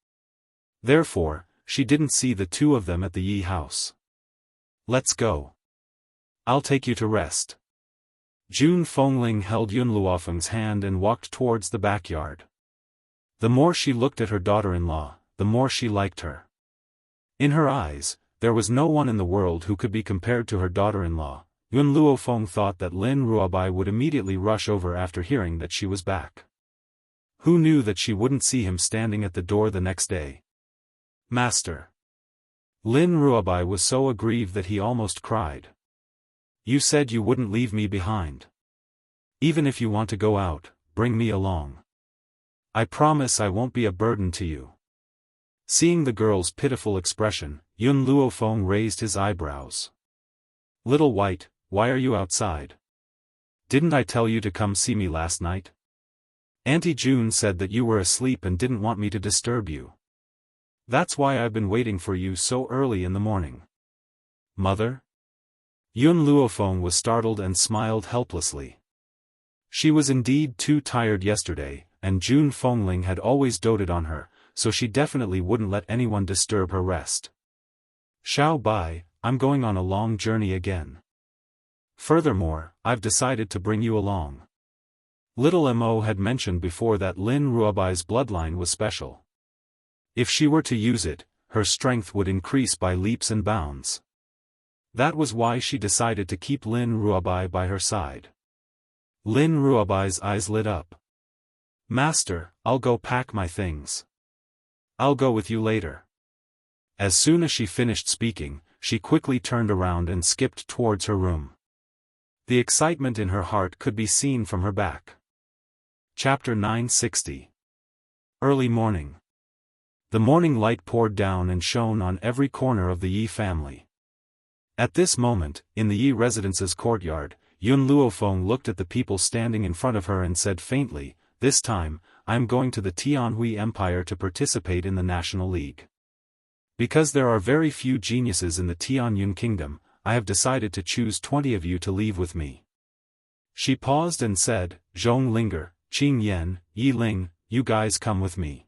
Therefore, she didn't see the two of them at the Yi house. Let's go. I'll take you to rest. Jun Fengling held Yun Luofeng's hand and walked towards the backyard. The more she looked at her daughter-in-law, the more she liked her. In her eyes, there was no one in the world who could be compared to her daughter-in-law. Yun Luofeng thought that Lin Ruobai would immediately rush over after hearing that she was back. Who knew that she wouldn't see him standing at the door the next day? Master. Lin Ruobai was so aggrieved that he almost cried. You said you wouldn't leave me behind. Even if you want to go out, bring me along. I promise I won't be a burden to you. Seeing the girl's pitiful expression, Yun Luofeng raised his eyebrows. Little White, why are you outside? Didn't I tell you to come see me last night? Auntie June said that you were asleep and didn't want me to disturb you. That's why I've been waiting for you so early in the morning. Mother? Yun Luofeng was startled and smiled helplessly. She was indeed too tired yesterday, and Jun Fengling had always doted on her, so she definitely wouldn't let anyone disturb her rest. Xiao Bai, I'm going on a long journey again. Furthermore, I've decided to bring you along. Little Mo had mentioned before that Lin Ruobai's bloodline was special. If she were to use it, her strength would increase by leaps and bounds. That was why she decided to keep Lin Ruobai by her side. Lin Ruobai's eyes lit up. Master, I'll go pack my things. I'll go with you later. As soon as she finished speaking, she quickly turned around and skipped towards her room. The excitement in her heart could be seen from her back. Chapter 960. Early morning. The morning light poured down and shone on every corner of the Yi family. At this moment, in the Yi residence's courtyard, Yun Luofeng looked at the people standing in front of her and said faintly, "This time, I am going to the Tianhui Empire to participate in the National League. Because there are very few geniuses in the Tianyun Kingdom, I have decided to choose 20 of you to leave with me." She paused and said, "Zhong Linger, Qing Yan, Yi Ling, you guys come with me.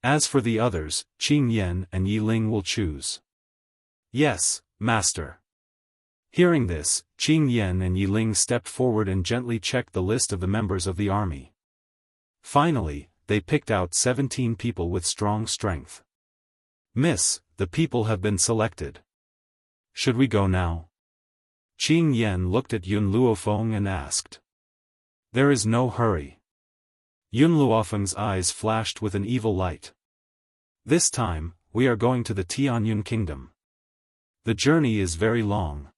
As for the others, Qing Yan and Yi Ling will choose." "Yes, Master." Hearing this, Qing Yan and Yi Ling stepped forward and gently checked the list of the members of the army. Finally, they picked out 17 people with strong strength. "Miss, the people have been selected. Should we go now?" Qing Yan looked at Yun Luofeng and asked. "There is no hurry." Yun Luofeng's eyes flashed with an evil light. "This time, we are going to the Tianyun Kingdom. The journey is very long.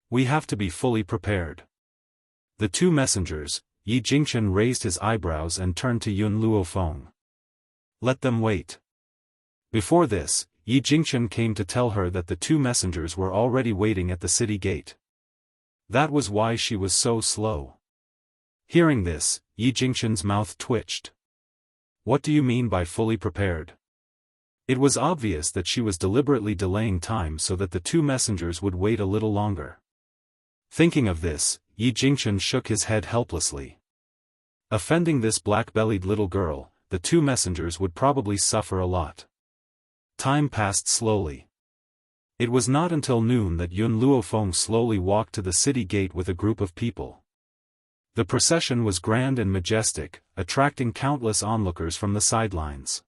We have to be fully prepared." The two messengers, Yi Jingchen raised his eyebrows and turned to Yun Luofeng. "Let them wait." Before this, Yi Jingchen came to tell her that the two messengers were already waiting at the city gate. That was why she was so slow. Hearing this, Yi Jingchen's mouth twitched. "What do you mean by fully prepared?" It was obvious that she was deliberately delaying time so that the two messengers would wait a little longer. Thinking of this, Yi Jingchen shook his head helplessly. Offending this black-bellied little girl, the two messengers would probably suffer a lot. Time passed slowly. It was not until noon that Yun Luofeng slowly walked to the city gate with a group of people. The procession was grand and majestic, attracting countless onlookers from the sidelines.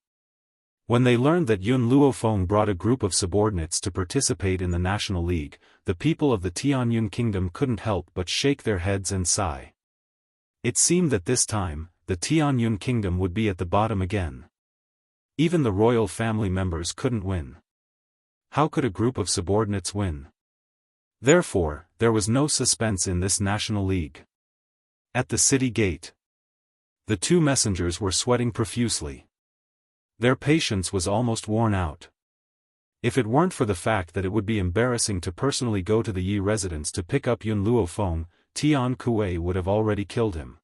When they learned that Yun Luofeng brought a group of subordinates to participate in the National League, the people of the Tianyun Kingdom couldn't help but shake their heads and sigh. It seemed that this time, the Tianyun Kingdom would be at the bottom again. Even the royal family members couldn't win. How could a group of subordinates win? Therefore, there was no suspense in this National League. At the city gate, the two messengers were sweating profusely. Their patience was almost worn out. If it weren't for the fact that it would be embarrassing to personally go to the Yi residence to pick up Yun Luofeng, Tian Kuei would have already killed him.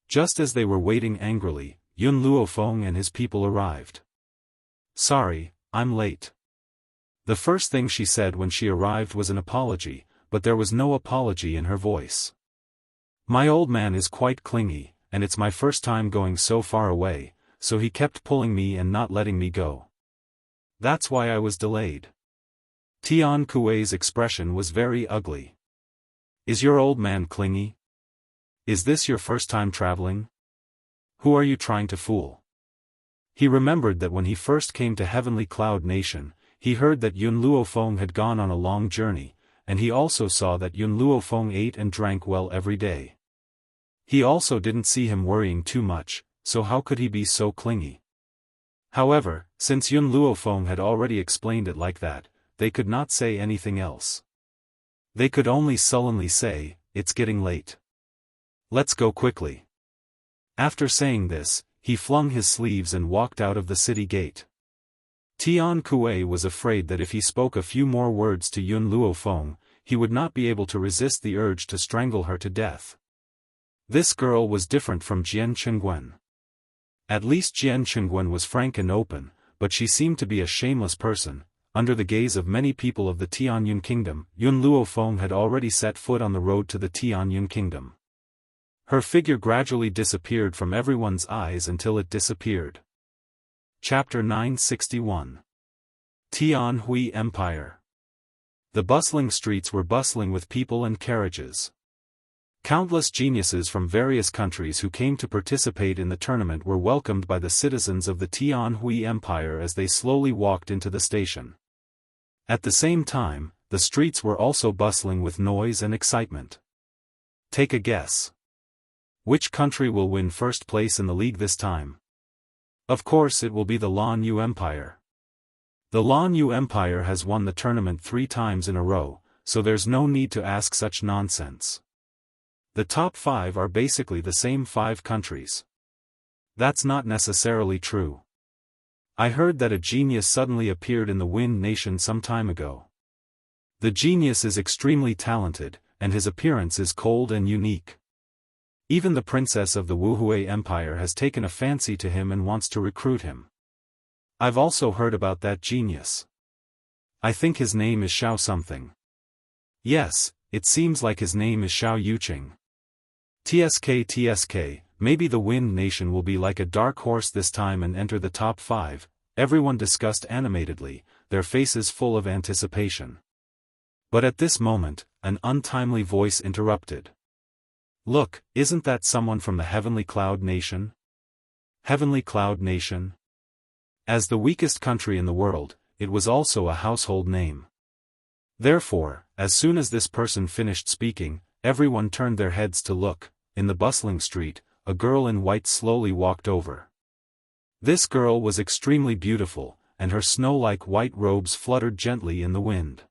Just as they were waiting angrily, Yun Luofeng and his people arrived. "Sorry, I'm late." The first thing she said when she arrived was an apology, but there was no apology in her voice. "My old man is quite clingy, and it's my first time going so far away, so he kept pulling me and not letting me go. That's why I was delayed." Tian Kuei's expression was very ugly. "Is your old man clingy? Is this your first time traveling? Who are you trying to fool?" He remembered that when he first came to Heavenly Cloud Nation, he heard that Yun Luofeng had gone on a long journey, and he also saw that Yun Luofeng ate and drank well every day. He also didn't see him worrying too much, so how could he be so clingy? However, since Yun Luofeng had already explained it like that, they could not say anything else. They could only sullenly say, "It's getting late. Let's go quickly." After saying this, he flung his sleeves and walked out of the city gate. Tian Kuei was afraid that if he spoke a few more words to Yun Luofeng, he would not be able to resist the urge to strangle her to death. This girl was different from Jian Qingguen. At least Jian Qingguen was frank and open, but she seemed to be a shameless person. Under the gaze of many people of the Tianyun Kingdom, Yun Luofeng had already set foot on the road to the Tianyun Kingdom. Her figure gradually disappeared from everyone's eyes until it disappeared. Chapter 961. Tian Hui Empire. The bustling streets were bustling with people and carriages. Countless geniuses from various countries who came to participate in the tournament were welcomed by the citizens of the Tian Hui Empire as they slowly walked into the station. At the same time, the streets were also bustling with noise and excitement. Take a guess. Which country will win first place in the league this time? Of course it will be the Lan Yu Empire. The Lan Yu Empire has won the tournament 3 times in a row, so there's no need to ask such nonsense. The top 5 are basically the same 5 countries. That's not necessarily true. I heard that a genius suddenly appeared in the Wind Nation some time ago. The genius is extremely talented, and his appearance is cold and unique. Even the princess of the Wuhui Empire has taken a fancy to him and wants to recruit him. I've also heard about that genius. I think his name is Xiao something. Yes, it seems like his name is Xiao Yuqing. TSK, maybe the Wind Nation will be like a dark horse this time and enter the top 5, everyone discussed animatedly, their faces full of anticipation. But at this moment, an untimely voice interrupted. Look, isn't that someone from the Heavenly Cloud Nation? Heavenly Cloud Nation? As the weakest country in the world, it was also a household name. Therefore, as soon as this person finished speaking, everyone turned their heads to look. In the bustling street, a girl in white slowly walked over. This girl was extremely beautiful, and her snow-like white robes fluttered gently in the wind.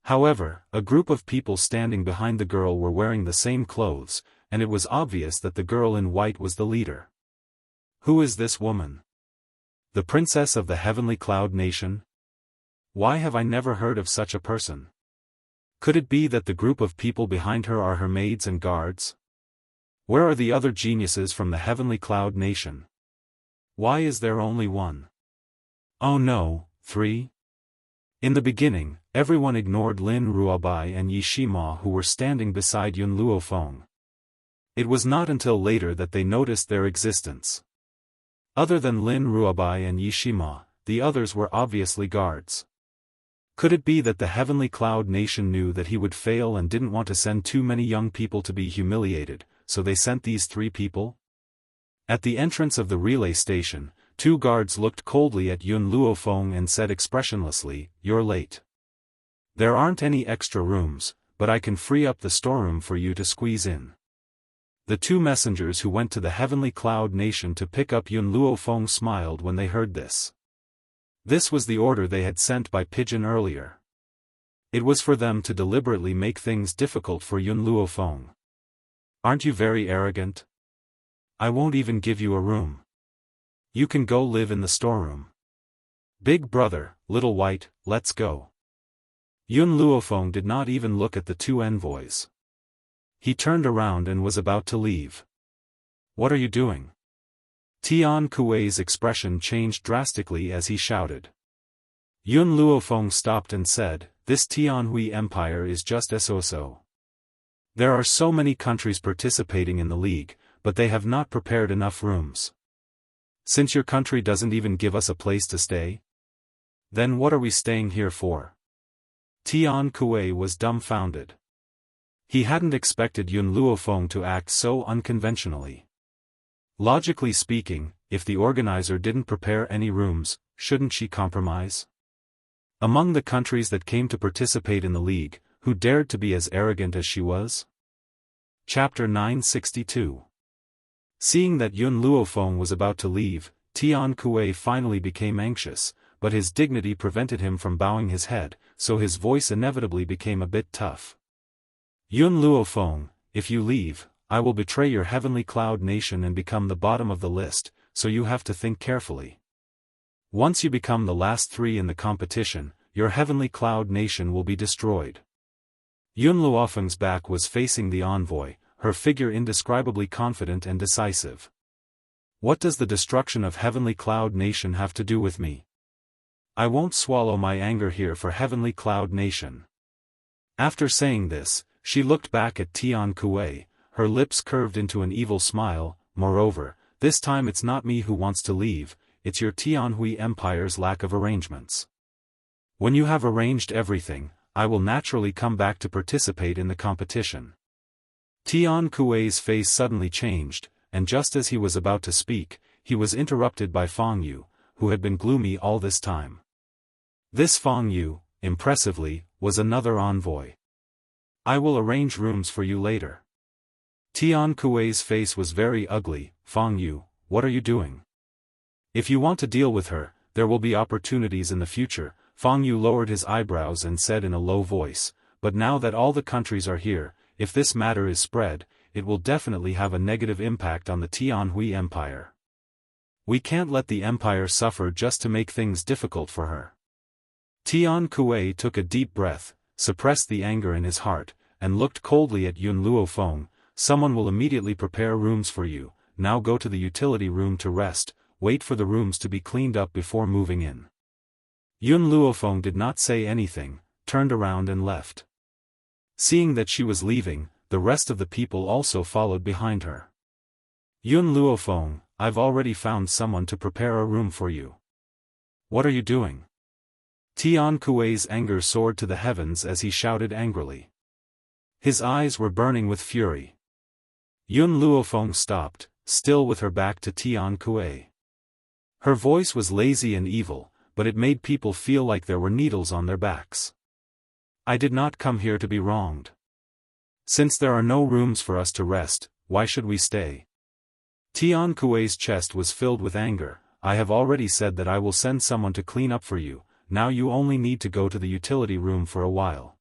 However, a group of people standing behind the girl were wearing the same clothes, and it was obvious that the girl in white was the leader. Who is this woman? The princess of the Heavenly Cloud Nation? Why have I never heard of such a person? Could it be that the group of people behind her are her maids and guards? Where are the other geniuses from the Heavenly Cloud Nation? Why is there only one? Oh no, 3? In the beginning, everyone ignored Lin Ruobai and Yi Shima who were standing beside Yun Luofeng. It was not until later that they noticed their existence. Other than Lin Ruobai and Yi Shima, the others were obviously guards. Could it be that the Heavenly Cloud Nation knew that he would fail and didn't want to send too many young people to be humiliated, so they sent these 3 people? At the entrance of the relay station, 2 guards looked coldly at Yun Luofeng and said expressionlessly, "You're late. There aren't any extra rooms, but I can free up the storeroom for you to squeeze in." The 2 messengers who went to the Heavenly Cloud Nation to pick up Yun Luofeng smiled when they heard this. This was the order they had sent by pigeon earlier. It was for them to deliberately make things difficult for Yun Luofeng. "Aren't you very arrogant? I won't even give you a room. You can go live in the storeroom. Big brother, little white, let's go." Yun Luofeng did not even look at the 2 envoys. He turned around and was about to leave. "What are you doing?" Tian Kuei's expression changed drastically as he shouted. Yun Luofeng stopped and said, "This Tianhui Empire is just so. There are so many countries participating in the league, but they have not prepared enough rooms. Since your country doesn't even give us a place to stay? Then what are we staying here for?" Tian Kuei was dumbfounded. He hadn't expected Yun Luofeng to act so unconventionally. Logically speaking, if the organizer didn't prepare any rooms, shouldn't she compromise? Among the countries that came to participate in the league, who dared to be as arrogant as she was? Chapter 962. Seeing that Yun Luofeng was about to leave, Tian Kuei finally became anxious, but his dignity prevented him from bowing his head, so his voice inevitably became a bit tough. "Yun Luofeng, if you leave, I will betray your Heavenly Cloud Nation and become the bottom of the list, so you have to think carefully. Once you become the last 3 in the competition, your Heavenly Cloud Nation will be destroyed." Yun Luofeng's back was facing the envoy, her figure indescribably confident and decisive. "What does the destruction of Heavenly Cloud Nation have to do with me? I won't swallow my anger here for Heavenly Cloud Nation." After saying this, she looked back at Tian Kuei, her lips curved into an evil smile. "Moreover, this time it's not me who wants to leave, it's your Tianhui Empire's lack of arrangements. When you have arranged everything, I will naturally come back to participate in the competition." Tian Kuei's face suddenly changed, and just as he was about to speak, he was interrupted by Fang Yu, who had been gloomy all this time. This Fang Yu, impressively, was another envoy. "I will arrange rooms for you later." Tian Kuei's face was very ugly. "Fang Yu, what are you doing? If you want to deal with her, there will be opportunities in the future." Fang Yu lowered his eyebrows and said in a low voice, "But now that all the countries are here, if this matter is spread, it will definitely have a negative impact on the Tianhui Empire. We can't let the empire suffer just to make things difficult for her." Tian Kuei took a deep breath, suppressed the anger in his heart, and looked coldly at Yun Luofeng. "Someone will immediately prepare rooms for you, now go to the utility room to rest, wait for the rooms to be cleaned up before moving in." Yun Luofeng did not say anything, turned around and left. Seeing that she was leaving, the rest of the people also followed behind her. "Yun Luofeng, I've already found someone to prepare a room for you." "What are you doing?" Tian Kuei's anger soared to the heavens as he shouted angrily. His eyes were burning with fury. Yun Luofeng stopped, still with her back to Tian Kuei. Her voice was lazy and evil, but it made people feel like there were needles on their backs. "I did not come here to be wronged. Since there are no rooms for us to rest, why should we stay?" Tian Kuei's chest was filled with anger. "I have already said that I will send someone to clean up for you, now you only need to go to the utility room for a while.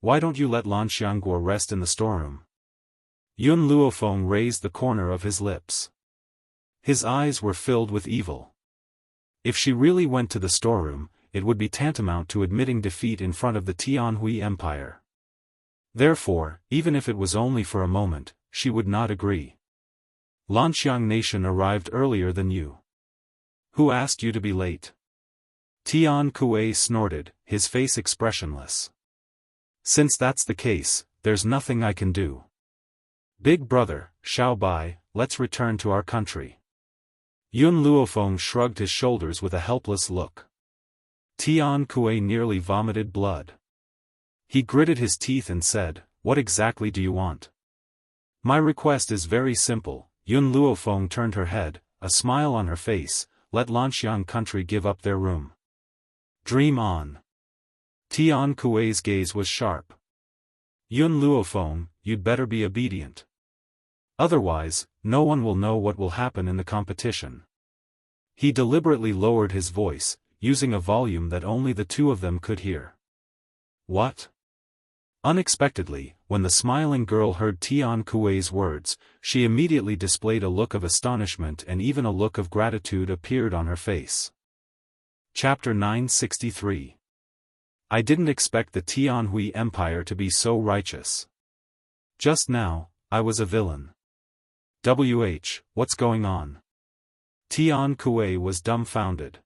Why don't you let Lan Xiangguo rest in the storeroom?" Yun Luofeng raised the corner of his lips. His eyes were filled with evil. If she really went to the storeroom, it would be tantamount to admitting defeat in front of the Tianhui Empire. Therefore, even if it was only for a moment, she would not agree. "Lanxiang Nation arrived earlier than you. Who asked you to be late?" Tian Kuei snorted, his face expressionless. "Since that's the case, there's nothing I can do. Big brother, Xiao Bai, let's return to our country." Yun Luofeng shrugged his shoulders with a helpless look. Tian Kuei nearly vomited blood. He gritted his teeth and said, "What exactly do you want?" My request is very simple. Yun Luofeng turned her head, a smile on her face. Let Lanxiang country give up their room. Dream on. Tian Kuei's gaze was sharp. Yun Luofeng, you'd better be obedient. Otherwise, no one will know what will happen in the competition. He deliberately lowered his voice, using a volume that only the two of them could hear. What? Unexpectedly, when the smiling girl heard Tian Kuei's words, she immediately displayed a look of astonishment, and even a look of gratitude appeared on her face. Chapter 963. I didn't expect the Tianhui Empire to be so righteous. Just now, I was a villain. What's going on? Tian Kuei was dumbfounded.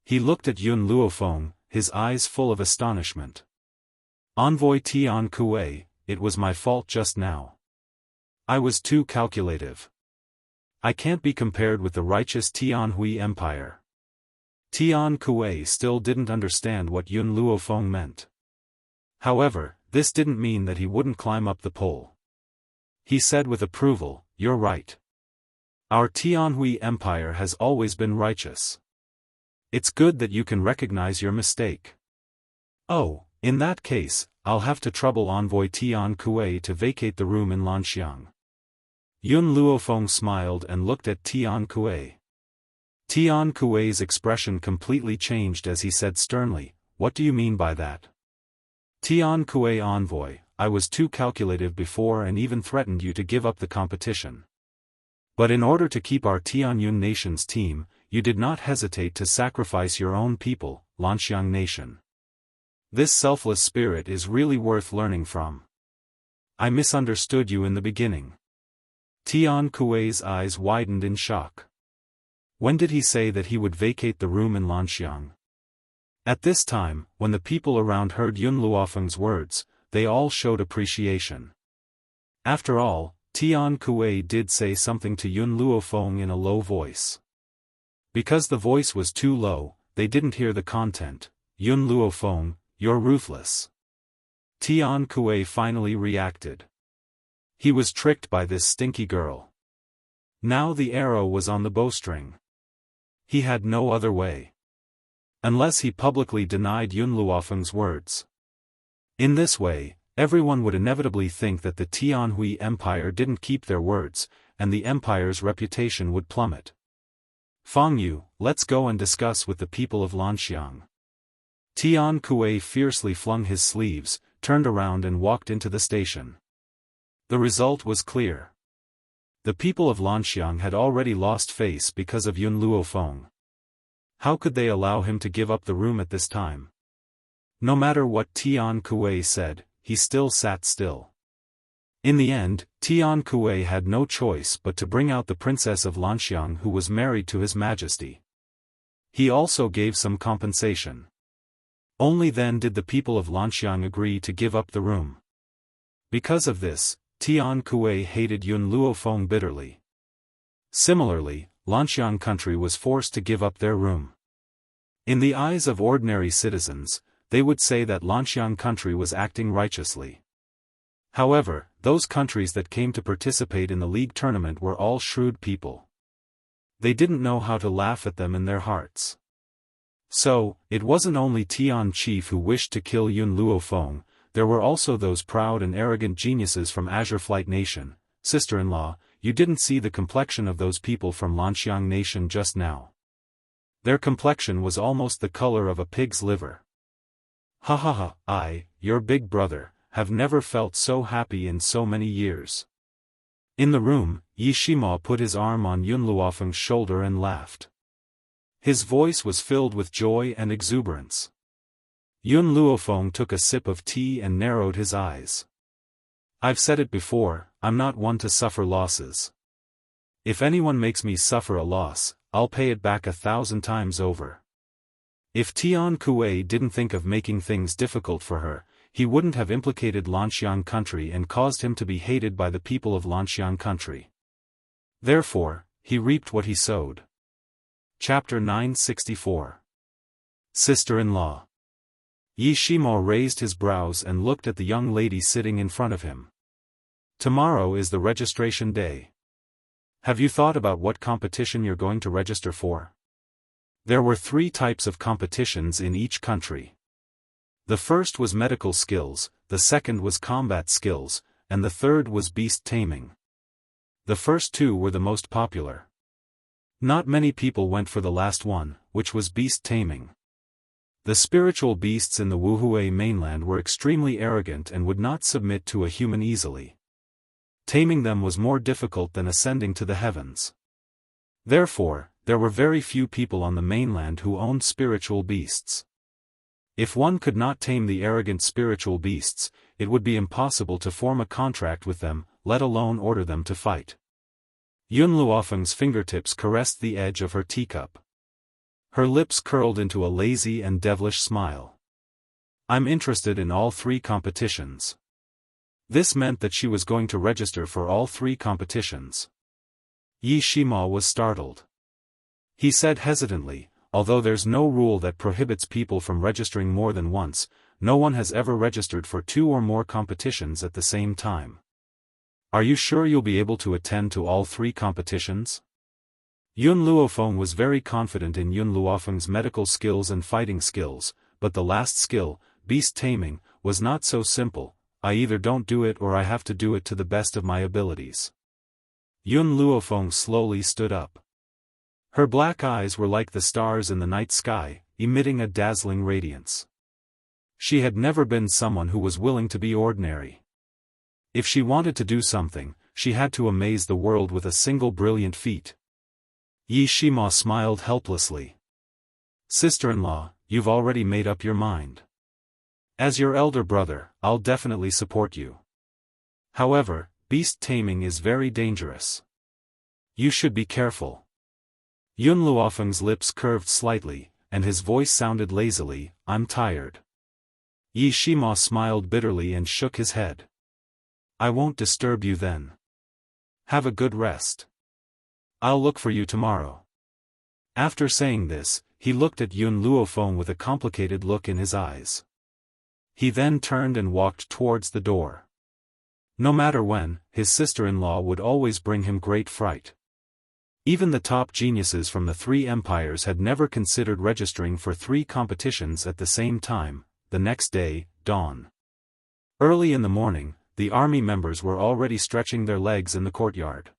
He looked at Yun Luofeng, his eyes full of astonishment. Envoy Tian Kuei, it was my fault just now. I was too calculative. I can't be compared with the righteous Tianhui Empire. Tian Kuei still didn't understand what Yun Luofeng meant. However, this didn't mean that he wouldn't climb up the pole. He said with approval, "You're right. Our Tianhui Empire has always been righteous. It's good that you can recognize your mistake. Oh, in that case, I'll have to trouble Envoy Tian Kuei to vacate the room in Lanxiang." Yun Luofeng smiled and looked at Tian Kuei. Tian Kuei's expression completely changed as he said sternly, "What do you mean by that?" Tian Kuei Envoy, I was too calculative before and even threatened you to give up the competition. But in order to keep our Tianyun nation's team, you did not hesitate to sacrifice your own people, Lanxiang nation. This selfless spirit is really worth learning from. I misunderstood you in the beginning. Tian Kuei's eyes widened in shock. When did he say that he would vacate the room in Lanxiang? At this time, when the people around heard Yun Luofeng's words, they all showed appreciation. After all, Tian Kuei did say something to Yun Luofeng in a low voice. Because the voice was too low, they didn't hear the content. Yun Luofeng, you're ruthless. Tian Kuei finally reacted. He was tricked by this stinky girl. Now the arrow was on the bowstring. He had no other way. Unless he publicly denied Yun Luofeng's words. In this way, everyone would inevitably think that the Tianhui Empire didn't keep their words, and the empire's reputation would plummet. Fang Yu, let's go and discuss with the people of Lanxiang. Tian Kuei fiercely flung his sleeves, turned around and walked into the station. The result was clear. The people of Lanxiang had already lost face because of Yun Luofeng. How could they allow him to give up the room at this time? No matter what Tian Kuei said, he still sat still. In the end, Tian Kuei had no choice but to bring out the princess of Lanxiang who was married to His Majesty. He also gave some compensation. Only then did the people of Lanxiang agree to give up the room. Because of this, Tian Kuei hated Yun Luofeng bitterly. Similarly, Lanxiang country was forced to give up their room. In the eyes of ordinary citizens, they would say that Lanxiang country was acting righteously. However, those countries that came to participate in the league tournament were all shrewd people. They didn't know how to laugh at them in their hearts. So, it wasn't only Tian Chief who wished to kill Yun Luofeng, there were also those proud and arrogant geniuses from Azure Flight Nation. Sister-in-law, you didn't see the complexion of those people from Lanxiang Nation just now. Their complexion was almost the color of a pig's liver. Ha ha ha, I, your big brother, have never felt so happy in so many years. In the room, Yi Shima put his arm on Yun Luofeng's shoulder and laughed. His voice was filled with joy and exuberance. Yun Luofeng took a sip of tea and narrowed his eyes. I've said it before, I'm not one to suffer losses. If anyone makes me suffer a loss, I'll pay it back 1,000 times over. If Tian Kuei didn't think of making things difficult for her, he wouldn't have implicated Lanxiang country and caused him to be hated by the people of Lanxiang country. Therefore, he reaped what he sowed. Chapter 964. Sister-in-law. Yi Shimo raised his brows and looked at the young lady sitting in front of him. Tomorrow is the registration day. Have you thought about what competition you're going to register for? There were 3 types of competitions in each country. The first was medical skills, the second was combat skills, and the third was beast taming. The first 2 were the most popular. Not many people went for the last one, which was beast taming. The spiritual beasts in the Wuxia mainland were extremely arrogant and would not submit to a human easily. Taming them was more difficult than ascending to the heavens. Therefore, there were very few people on the mainland who owned spiritual beasts. If one could not tame the arrogant spiritual beasts, it would be impossible to form a contract with them, let alone order them to fight. Yun Luofeng's fingertips caressed the edge of her teacup. Her lips curled into a lazy and devilish smile. I'm interested in all 3 competitions. This meant that she was going to register for all 3 competitions. Yi Shima was startled. He said hesitantly, although there's no rule that prohibits people from registering more than once, no one has ever registered for 2 or more competitions at the same time. Are you sure you'll be able to attend to all 3 competitions? Yun Luofeng was very confident in Yun Luofeng's medical skills and fighting skills, but the last skill, beast taming, was not so simple. I either don't do it or I have to do it to the best of my abilities. Yun Luofeng slowly stood up. Her black eyes were like the stars in the night sky, emitting a dazzling radiance. She had never been someone who was willing to be ordinary. If she wanted to do something, she had to amaze the world with a single brilliant feat. Yi Shima smiled helplessly. Sister-in-law, you've already made up your mind. As your elder brother, I'll definitely support you. However, beast taming is very dangerous. You should be careful. Yun Luofeng's lips curved slightly, and his voice sounded lazily, I'm tired. Yi Shima smiled bitterly and shook his head. I won't disturb you then. Have a good rest. I'll look for you tomorrow. After saying this, he looked at Yun Luofeng with a complicated look in his eyes. He then turned and walked towards the door. No matter when, his sister-in-law would always bring him great fright. Even the top geniuses from the 3 empires had never considered registering for 3 competitions at the same time. The next day, dawn. Early in the morning, the army members were already stretching their legs in the courtyard.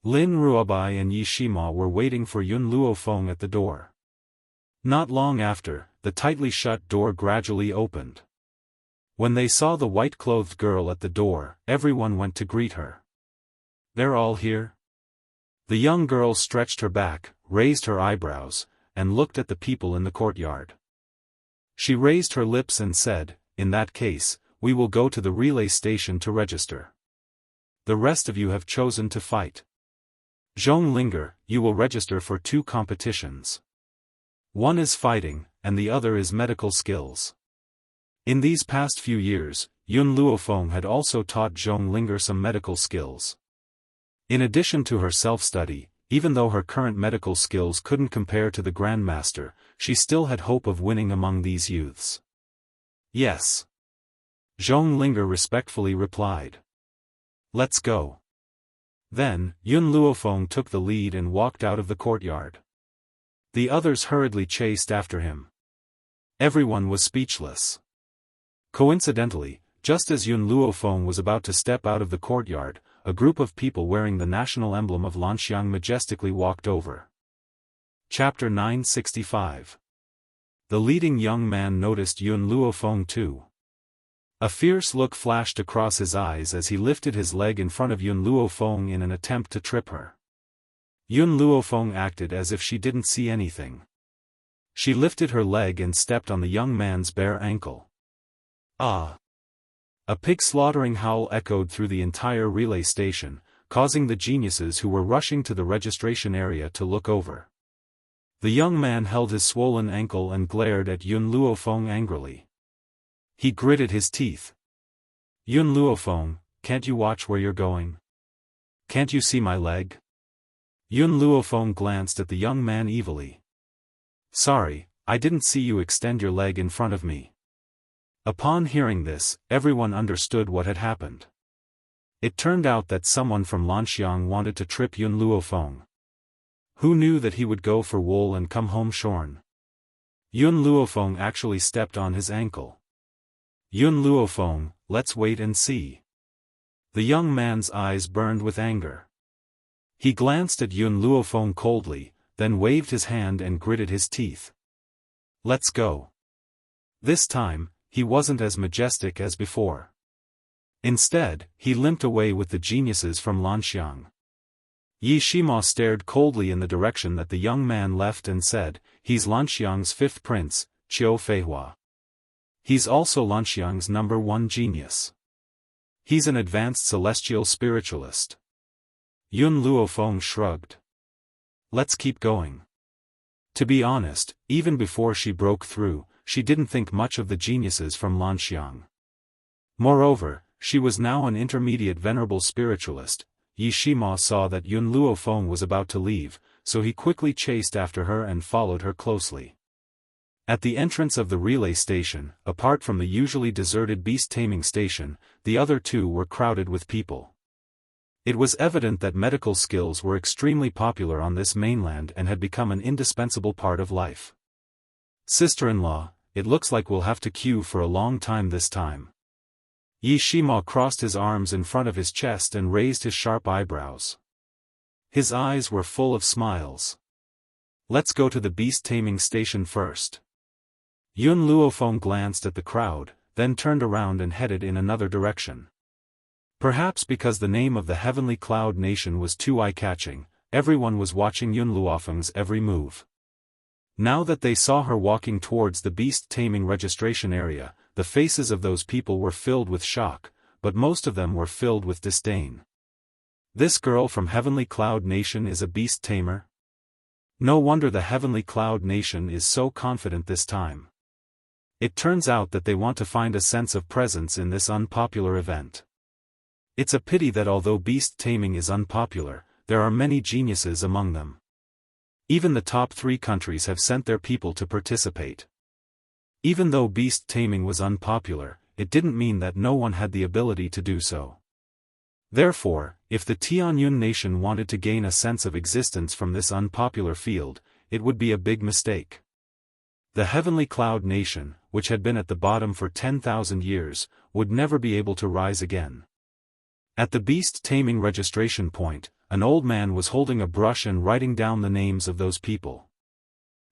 Lin Ruobai and Yi Shima were waiting for Yun Luofeng at the door. Not long after, the tightly shut door gradually opened. When they saw the white-clothed girl at the door, everyone went to greet her. They're all here? The young girl stretched her back, raised her eyebrows, and looked at the people in the courtyard. She raised her lips and said, in that case, we will go to the relay station to register. The rest of you have chosen to fight. Zhong Linger, you will register for 2 competitions. One is fighting, and the other is medical skills. In these past few years, Yun Luofeng had also taught Zhong Linger some medical skills. In addition to her self-study, even though her current medical skills couldn't compare to the Grandmaster, she still had hope of winning among these youths. Yes. Zhong Linger respectfully replied. Let's go. Then, Yun Luofeng took the lead and walked out of the courtyard. The others hurriedly chased after him. Everyone was speechless. Coincidentally, just as Yun Luofeng was about to step out of the courtyard, a group of people wearing the national emblem of Lanxiang majestically walked over. Chapter 965. The leading young man noticed Yun Luofeng too. A fierce look flashed across his eyes as he lifted his leg in front of Yun Luofeng in an attempt to trip her. Yun Luofeng acted as if she didn't see anything. She lifted her leg and stepped on the young man's bare ankle. Ah! A pig-slaughtering howl echoed through the entire relay station, causing the geniuses who were rushing to the registration area to look over. The young man held his swollen ankle and glared at Yun Luofeng angrily. He gritted his teeth. Yun Luofeng, can't you watch where you're going? Can't you see my leg? Yun Luofeng glanced at the young man evilly. Sorry, I didn't see you extend your leg in front of me. Upon hearing this, everyone understood what had happened. It turned out that someone from Lanxiang wanted to trip Yun Luofeng. Who knew that he would go for wool and come home shorn? Yun Luofeng actually stepped on his ankle. Yun Luofeng, let's wait and see. The young man's eyes burned with anger. He glanced at Yun Luofeng coldly, then waved his hand and gritted his teeth. Let's go. This time, he wasn't as majestic as before. Instead, he limped away with the geniuses from Lanxiang. Yi Shima stared coldly in the direction that the young man left and said, he's Lanxiang's fifth prince, Qiu Feihua. He's also Lanxiang's #1 genius. He's an advanced celestial spiritualist. Yun Luofeng shrugged. Let's keep going. To be honest, even before she broke through, she didn't think much of the geniuses from Lanxiang. Moreover, she was now an intermediate venerable spiritualist. Yi Shima saw that Yun Luofeng was about to leave, so he quickly chased after her and followed her closely. At the entrance of the relay station, apart from the usually deserted beast-taming station, the other two were crowded with people. It was evident that medical skills were extremely popular on this mainland and had become an indispensable part of life. Sister-in-law, it looks like we'll have to queue for a long time this time. Yi Shima crossed his arms in front of his chest and raised his sharp eyebrows. His eyes were full of smiles. Let's go to the beast-taming station first. Yun Luofeng glanced at the crowd, then turned around and headed in another direction. Perhaps because the name of the Heavenly Cloud Nation was too eye-catching, everyone was watching Yun Luofeng's every move. Now that they saw her walking towards the beast-taming registration area, the faces of those people were filled with shock, but most of them were filled with disdain. This girl from Heavenly Cloud Nation is a beast-tamer? No wonder the Heavenly Cloud Nation is so confident this time. It turns out that they want to find a sense of presence in this unpopular event. It's a pity that although beast-taming is unpopular, there are many geniuses among them. Even the top 3 countries have sent their people to participate. Even though beast-taming was unpopular, it didn't mean that no one had the ability to do so. Therefore, if the Tianyun nation wanted to gain a sense of existence from this unpopular field, it would be a big mistake. The Heavenly Cloud Nation, which had been at the bottom for 10,000 years, would never be able to rise again. At the beast-taming registration point, an old man was holding a brush and writing down the names of those people.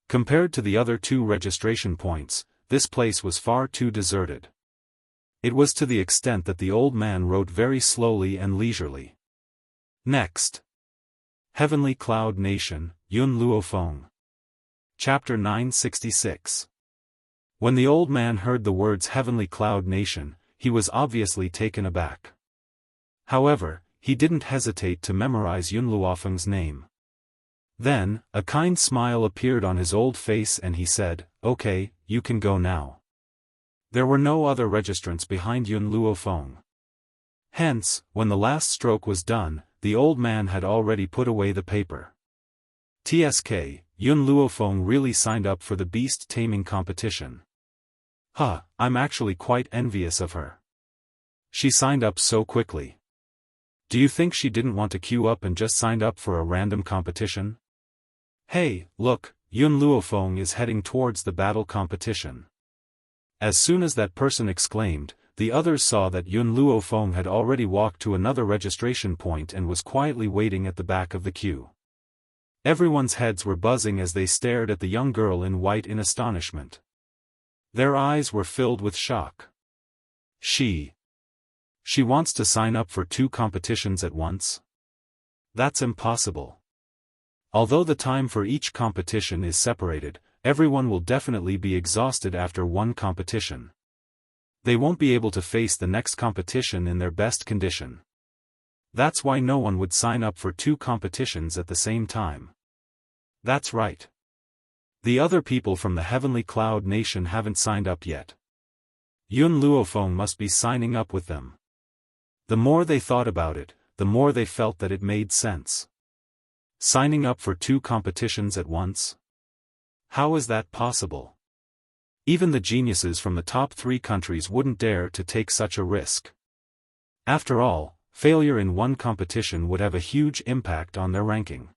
Compared to the other 2 registration points, this place was far too deserted. It was to the extent that the old man wrote very slowly and leisurely. Next. Heavenly Cloud Nation, Yun Luofeng. Chapter 966. When the old man heard the words Heavenly Cloud Nation, he was obviously taken aback. However, he didn't hesitate to memorize Yun Luofeng's name. Then, a kind smile appeared on his old face and he said, "Okay, you can go now." There were no other registrants behind Yun Luofeng. Hence, when the last stroke was done, the old man had already put away the paper. TSK, Yun Luofeng really signed up for the beast-taming competition. I'm actually quite envious of her. She signed up so quickly. Do you think she didn't want to queue up and just signed up for a random competition? Hey, look, Yun Luofeng is heading towards the battle competition. As soon as that person exclaimed, the others saw that Yun Luofeng had already walked to another registration point and was quietly waiting at the back of the queue. Everyone's heads were buzzing as they stared at the young girl in white in astonishment. Their eyes were filled with shock. She wants to sign up for 2 competitions at once? That's impossible. Although the time for each competition is separated, everyone will definitely be exhausted after one competition. They won't be able to face the next competition in their best condition. That's why no one would sign up for 2 competitions at the same time. That's right. The other people from the Heavenly Cloud Nation haven't signed up yet. Yun Luofeng must be signing up with them. The more they thought about it, the more they felt that it made sense. Signing up for 2 competitions at once? How is that possible? Even the geniuses from the top 3 countries wouldn't dare to take such a risk. After all, failure in one competition would have a huge impact on their ranking.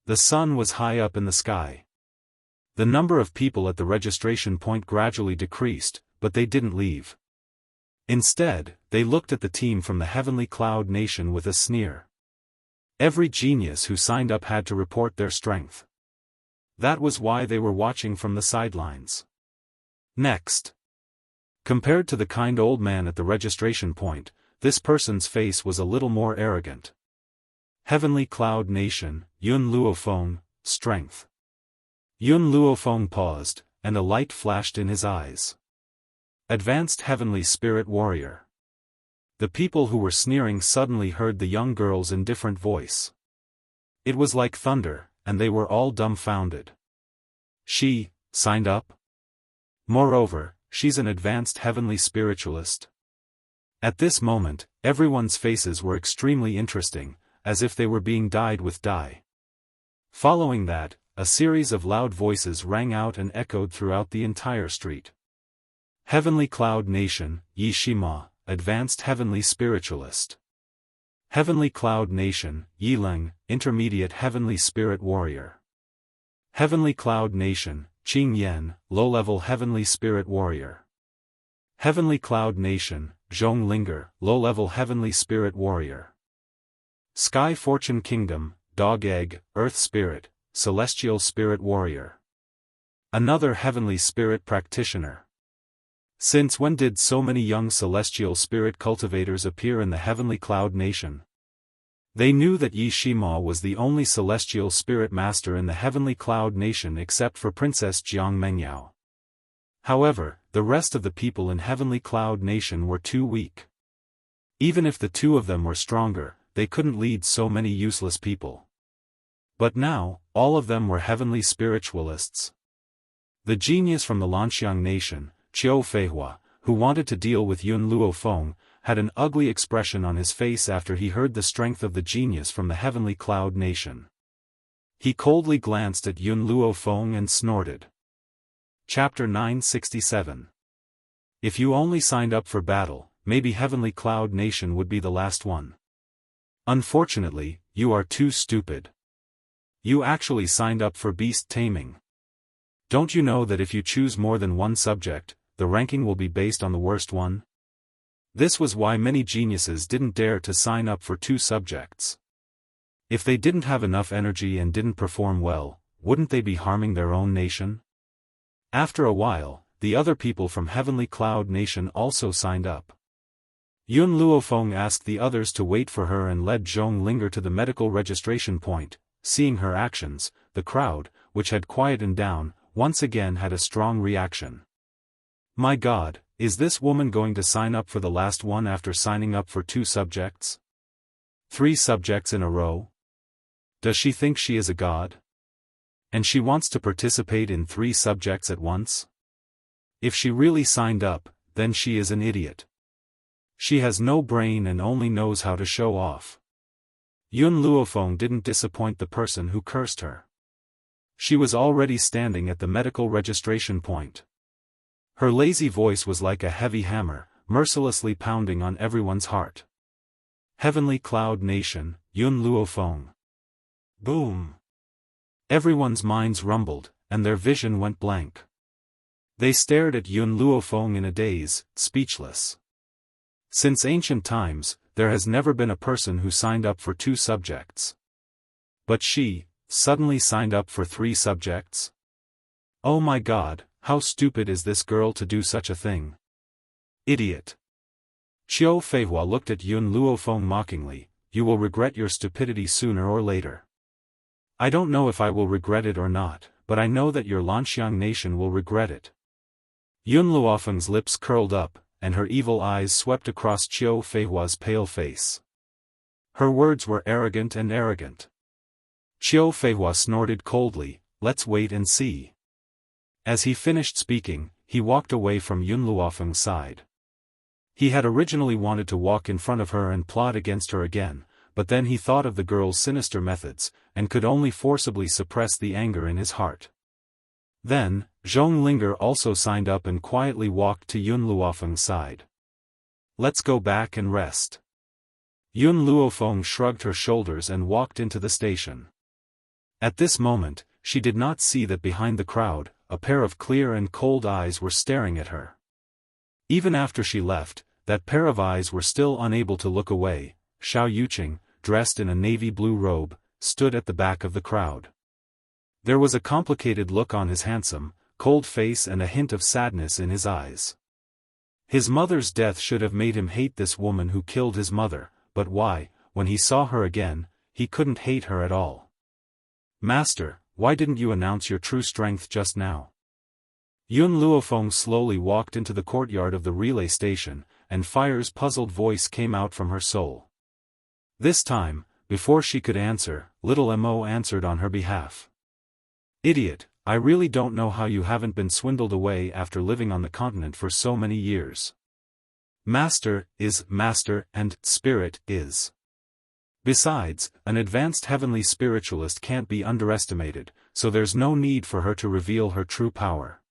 The sun was high up in the sky. The number of people at the registration point gradually decreased, but they didn't leave. Instead, they looked at the team from the Heavenly Cloud Nation with a sneer. Every genius who signed up had to report their strength. That was why they were watching from the sidelines. Next. Compared to the kind old man at the registration point, this person's face was a little more arrogant. Heavenly Cloud Nation, Yun Luofeng, strength. Yun Luofeng paused, and a light flashed in his eyes. Advanced Heavenly Spirit Warrior. The people who were sneering suddenly heard the young girl's indifferent voice. It was like thunder, and they were all dumbfounded. She signed up? Moreover, she's an advanced heavenly spiritualist. At this moment, everyone's faces were extremely interesting, as if they were being dyed with dye. Following that, a series of loud voices rang out and echoed throughout the entire street. Heavenly Cloud Nation, Yi Shima, advanced heavenly spiritualist. Heavenly Cloud Nation, Yi Leng, intermediate heavenly spirit warrior. Heavenly Cloud Nation, Qing Yan, low-level heavenly spirit warrior. Heavenly Cloud Nation, Zhong Linger, low-level heavenly spirit warrior. Sky Fortune Kingdom, Dog Egg, Earth Spirit, celestial spirit warrior. Another heavenly spirit practitioner. Since when did so many young celestial spirit cultivators appear in the Heavenly Cloud Nation? They knew that Yi Shima was the only celestial spirit master in the Heavenly Cloud Nation except for Princess Jiang Mengyao. However, the rest of the people in Heavenly Cloud Nation were too weak. Even if the two of them were stronger, they couldn't lead so many useless people. But now, all of them were heavenly spiritualists. The genius from the Lanxiang Nation, Xiaofan, who wanted to deal with Yun Luofeng, had an ugly expression on his face after he heard the strength of the genius from the Heavenly Cloud Nation. He coldly glanced at Yun Luofeng and snorted. Chapter 967. If you only signed up for battle, maybe Heavenly Cloud Nation would be the last one. Unfortunately, you are too stupid. You actually signed up for beast taming. Don't you know that if you choose more than one subject, the ranking will be based on the worst one? This was why many geniuses didn't dare to sign up for 2 subjects. If they didn't have enough energy and didn't perform well, wouldn't they be harming their own nation? After a while, the other people from Heavenly Cloud Nation also signed up. Yun Luofeng asked the others to wait for her and led Zhong Linger to the medical registration point. Seeing her actions, the crowd, which had quietened down, once again had a strong reaction. My God, is this woman going to sign up for the last one after signing up for 2 subjects? 3 subjects in a row? Does she think she is a god? And she wants to participate in 3 subjects at once? If she really signed up, then she is an idiot. She has no brain and only knows how to show off. Yun Luofeng didn't disappoint the person who cursed her. She was already standing at the medical registration point. Her lazy voice was like a heavy hammer, mercilessly pounding on everyone's heart. Heavenly Cloud Nation, Yun Luofeng. Boom! Everyone's minds rumbled, and their vision went blank. They stared at Yun Luofeng in a daze, speechless. Since ancient times, there has never been a person who signed up for 2 subjects. But she, suddenly signed up for 3 subjects? Oh my God, how stupid is this girl to do such a thing? Idiot. Xiaofan looked at Yun Luofeng mockingly. You will regret your stupidity sooner or later. I don't know if I will regret it or not, but I know that your Lanxiang Nation will regret it. Yun Luofeng's lips curled up, and her evil eyes swept across Xiaofan's pale face. Her words were arrogant and arrogant. Xiaofan snorted coldly, let's wait and see. As he finished speaking, he walked away from Yun Luofeng's side. He had originally wanted to walk in front of her and plot against her again, but then he thought of the girl's sinister methods, and could only forcibly suppress the anger in his heart. Then, Zhong Linger also signed up and quietly walked to Yun Luofeng's side. Let's go back and rest. Yun Luofeng shrugged her shoulders and walked into the station. At this moment, she did not see that behind the crowd, a pair of clear and cold eyes were staring at her. Even after she left, that pair of eyes were still unable to look away. Xiao Yuqing, dressed in a navy blue robe, stood at the back of the crowd. There was a complicated look on his handsome, cold face and a hint of sadness in his eyes. His mother's death should have made him hate this woman who killed his mother, but why, when he saw her again, he couldn't hate her at all. "Master, why didn't you announce your true strength just now?" Yun Luofeng slowly walked into the courtyard of the relay station, and Fire's puzzled voice came out from her soul. This time, before she could answer, little Mo answered on her behalf. "Idiot, I really don't know how you haven't been swindled away after living on the continent for so many years. Master is master and spirit is. Besides, an advanced heavenly spiritualist can't be underestimated, so there's no need for her to reveal her true power."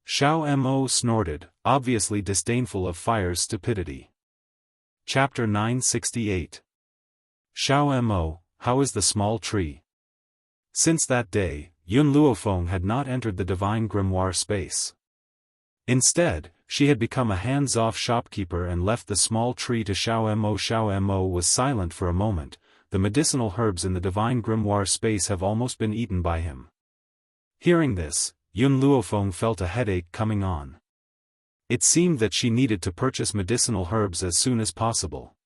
Xiao Mo snorted, obviously disdainful of Fire's stupidity. Chapter 968. Xiao Mo, how is the small tree? Since that day, Yun Luofeng had not entered the divine grimoire space. Instead, she had become a hands-off shopkeeper and left the small tree to Xiao Mo. Xiao Mo was silent for a moment. The medicinal herbs in the divine grimoire space have almost been eaten by him. Hearing this, Yun Luofeng felt a headache coming on. It seemed that she needed to purchase medicinal herbs as soon as possible.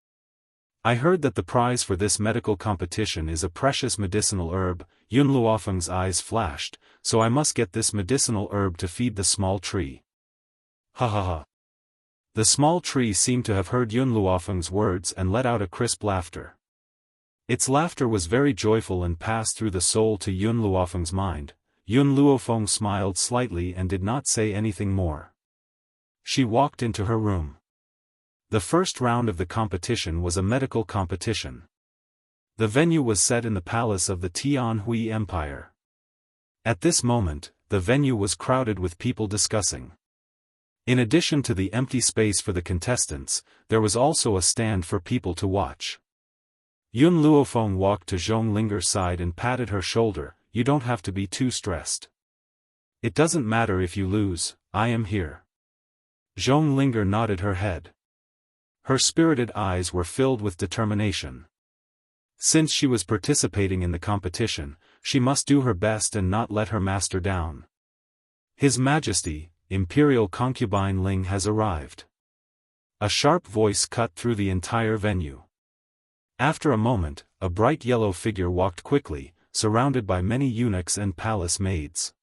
"I heard that the prize for this medical competition is a precious medicinal herb," Yun Luofeng's eyes flashed, "so I must get this medicinal herb to feed the small tree." Ha ha ha. The small tree seemed to have heard Yun Luofeng's words and let out a crisp laughter. Its laughter was very joyful and passed through the soul to Yun Luofeng's mind. Yun Luofeng smiled slightly and did not say anything more. She walked into her room. The first round of the competition was a medical competition. The venue was set in the palace of the Tianhui Empire. At this moment, the venue was crowded with people discussing. In addition to the empty space for the contestants, there was also a stand for people to watch. Yun Luofeng walked to Zhong Linger's side and patted her shoulder. "You don't have to be too stressed. It doesn't matter if you lose, I am here." Zhong Linger nodded her head. Her spirited eyes were filled with determination. Since she was participating in the competition, she must do her best and not let her master down. "His Majesty, Imperial Concubine Ling has arrived." A sharp voice cut through the entire venue. After a moment, a bright yellow figure walked quickly, surrounded by many eunuchs and palace maids.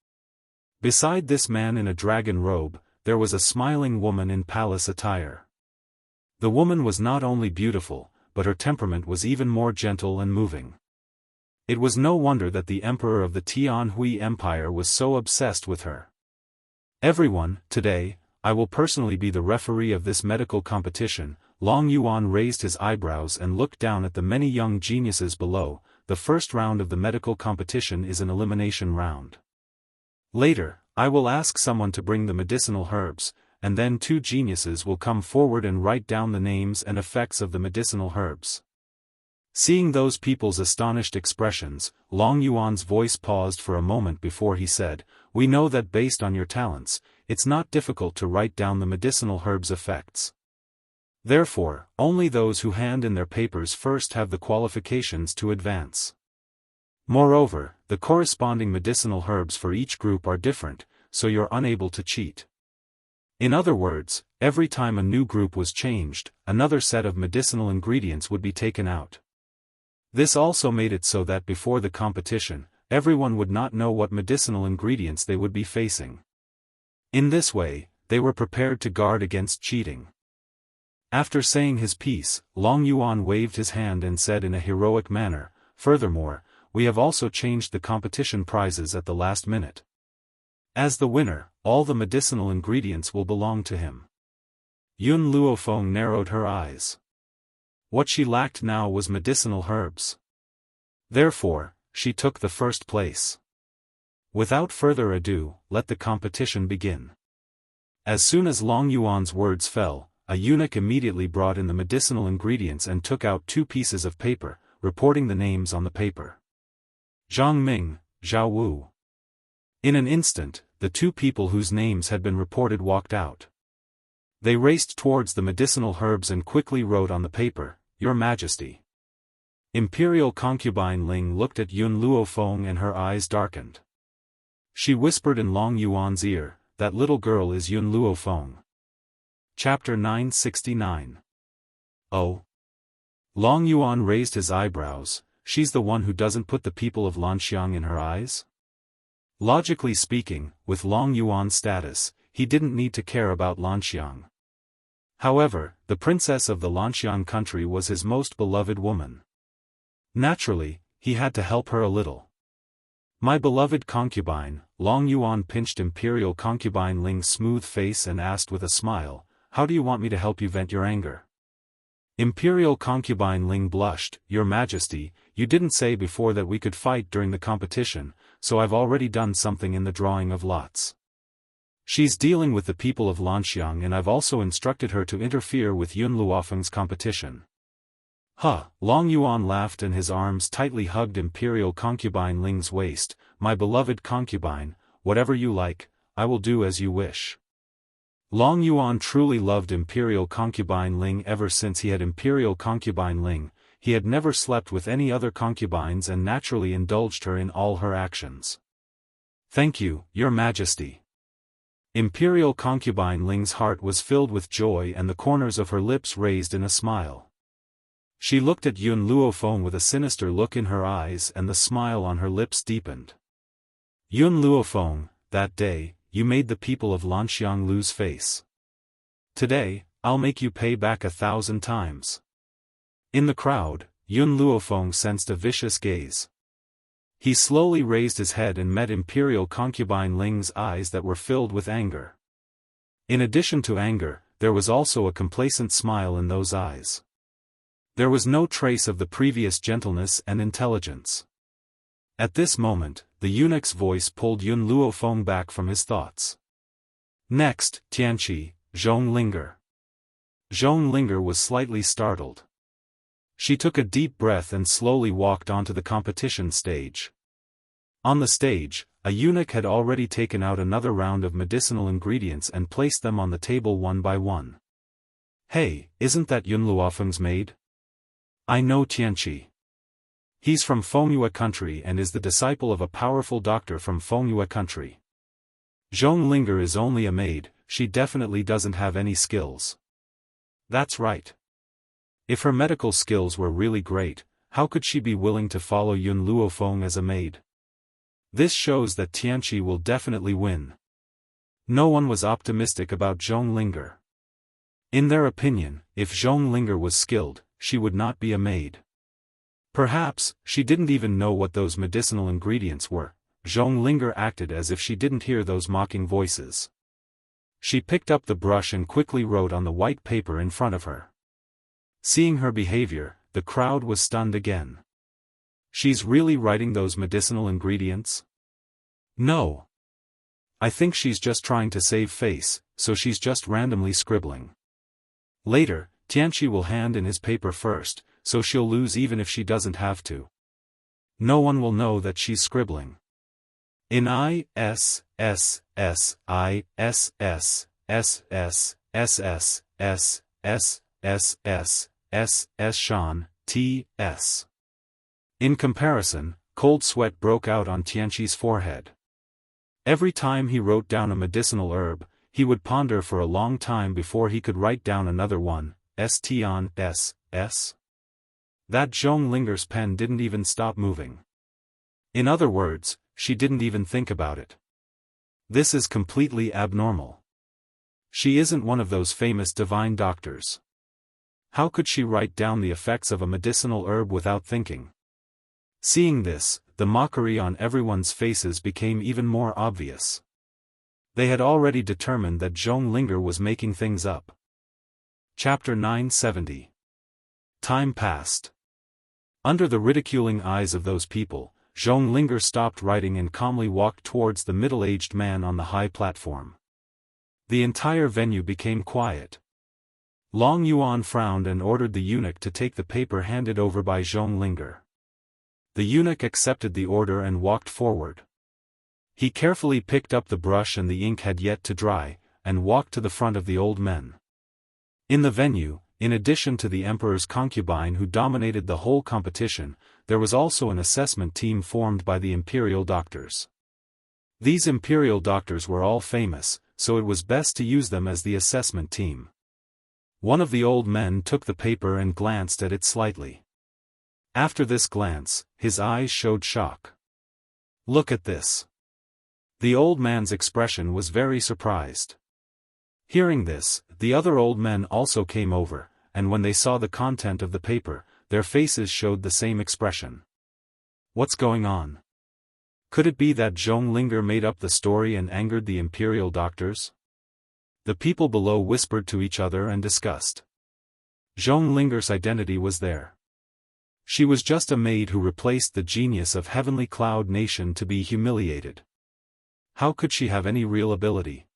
Beside this man in a dragon robe, there was a smiling woman in palace attire. The woman was not only beautiful, but her temperament was even more gentle and moving. It was no wonder that the emperor of the Tianhui Empire was so obsessed with her. "Everyone, today, I will personally be the referee of this medical competition." Long Yuan raised his eyebrows and looked down at the many young geniuses below. "The first round of the medical competition is an elimination round. Later, I will ask someone to bring the medicinal herbs, and then 2 geniuses will come forward and write down the names and effects of the medicinal herbs." Seeing those people's astonished expressions, Long Yuan's voice paused for a moment before he said, "We know that based on your talents, it's not difficult to write down the medicinal herbs' effects. Therefore, only those who hand in their papers first have the qualifications to advance. Moreover, the corresponding medicinal herbs for each group are different, so you're unable to cheat." In other words, every time a new group was changed, another set of medicinal ingredients would be taken out. This also made it so that before the competition, everyone would not know what medicinal ingredients they would be facing. In this way, they were prepared to guard against cheating. After saying his piece, Long Yuan waved his hand and said in a heroic manner, "Furthermore, we have also changed the competition prizes at the last minute. As the winner, all the medicinal ingredients will belong to him." Yun Luofeng narrowed her eyes. What she lacked now was medicinal herbs. Therefore, she took the first place. Without further ado, let the competition begin. As soon as Long Yuan's words fell, a eunuch immediately brought in the medicinal ingredients and took out 2 pieces of paper, reporting the names on the paper. Zhang Ming, Zhao Wu. In an instant, the 2 people whose names had been reported walked out. They raced towards the medicinal herbs and quickly wrote on the paper, "Your Majesty." Imperial concubine Ling looked at Yun Luofeng and her eyes darkened. She whispered in Long Yuan's ear, "That little girl is Yun Luofeng." Chapter 969. Oh. Long Yuan raised his eyebrows. She's the one who doesn't put the people of Lanxiang in her eyes? Logically speaking, with Long Yuan's status, he didn't need to care about Lanxiang. However, the princess of the Lanxiang country was his most beloved woman. Naturally, he had to help her a little. "My beloved concubine," Long Yuan pinched Imperial concubine Ling's smooth face and asked with a smile, "How do you want me to help you vent your anger?" Imperial concubine Ling blushed, "Your Majesty, you didn't say before that we could fight during the competition, so I've already done something in the drawing of lots. She's dealing with the people of Lanxiang and I've also instructed her to interfere with Yun Luofeng's competition." Huh, Long Yuan laughed and his arms tightly hugged Imperial concubine Ling's waist. "My beloved concubine, whatever you like, I will do as you wish." Long Yuan truly loved Imperial concubine Ling ever since he had Imperial concubine Ling. He had never slept with any other concubines and naturally indulged her in all her actions. "Thank you, Your Majesty." Imperial concubine Ling's heart was filled with joy and the corners of her lips raised in a smile. She looked at Yun Luofeng with a sinister look in her eyes and the smile on her lips deepened. "Yun Luofeng, that day, you made the people of Lanxiang lose face. Today, I'll make you pay back 1,000 times." In the crowd, Yun Luofeng sensed a vicious gaze. He slowly raised his head and met Imperial concubine Ling's eyes that were filled with anger. In addition to anger, there was also a complacent smile in those eyes. There was no trace of the previous gentleness and intelligence. At this moment, the eunuch's voice pulled Yun Luofeng back from his thoughts. "Next, Tianqi, Zhong Linger." Zhong Linger was slightly startled. She took a deep breath and slowly walked onto the competition stage. On the stage, a eunuch had already taken out another round of medicinal ingredients and placed them on the table one by one. "Hey, isn't that Yun Luofeng's maid? I know Tianqi. He's from Fengyue country and is the disciple of a powerful doctor from Fengyue country. Zhong Linger is only a maid, she definitely doesn't have any skills." "That's right. If her medical skills were really great, how could she be willing to follow Yun Luofeng as a maid? This shows that Tianqi will definitely win." No one was optimistic about Zhong Linger. In their opinion, if Zhong Linger was skilled, she would not be a maid. Perhaps, she didn't even know what those medicinal ingredients were. Zhong Linger acted as if she didn't hear those mocking voices. She picked up the brush and quickly wrote on the white paper in front of her. Seeing her behavior, the crowd was stunned again. She's really writing those medicinal ingredients? No. I think she's just trying to save face, so she's just randomly scribbling. Later, Tianqi will hand in his paper first, so she'll lose even if she doesn't have to. No one will know that she's scribbling. In I S S S I S S S S S S S S S S S S Shan T S. In comparison, cold sweat broke out on Tianqi's forehead. Every time he wrote down a medicinal herb, he would ponder for a long time before he could write down another one. Tion S. That Zhong Linger's pen didn't even stop moving. In other words, she didn't even think about it. This is completely abnormal. She isn't one of those famous divine doctors. How could she write down the effects of a medicinal herb without thinking? Seeing this, the mockery on everyone's faces became even more obvious. They had already determined that Zhong Linger was making things up. Chapter 970. Time passed. Under the ridiculing eyes of those people, Zhong Linger stopped writing and calmly walked towards the middle-aged man on the high platform. The entire venue became quiet. Long Yuan frowned and ordered the eunuch to take the paper handed over by Zhong Linger. The eunuch accepted the order and walked forward. He carefully picked up the brush and the ink had yet to dry, and walked to the front of the old men. In the venue, in addition to the emperor's concubine who dominated the whole competition, there was also an assessment team formed by the imperial doctors. These imperial doctors were all famous, so it was best to use them as the assessment team. One of the old men took the paper and glanced at it slightly. After this glance, his eyes showed shock. "Look at this." The old man's expression was very surprised. Hearing this, the other old men also came over, and when they saw the content of the paper, their faces showed the same expression. What's going on? Could it be that Zhong Linger made up the story and angered the imperial doctors? The people below whispered to each other and discussed. Zhong Linger's identity was there. She was just a maid who replaced the genius of Heavenly Cloud Nation to be humiliated. How could she have any real ability?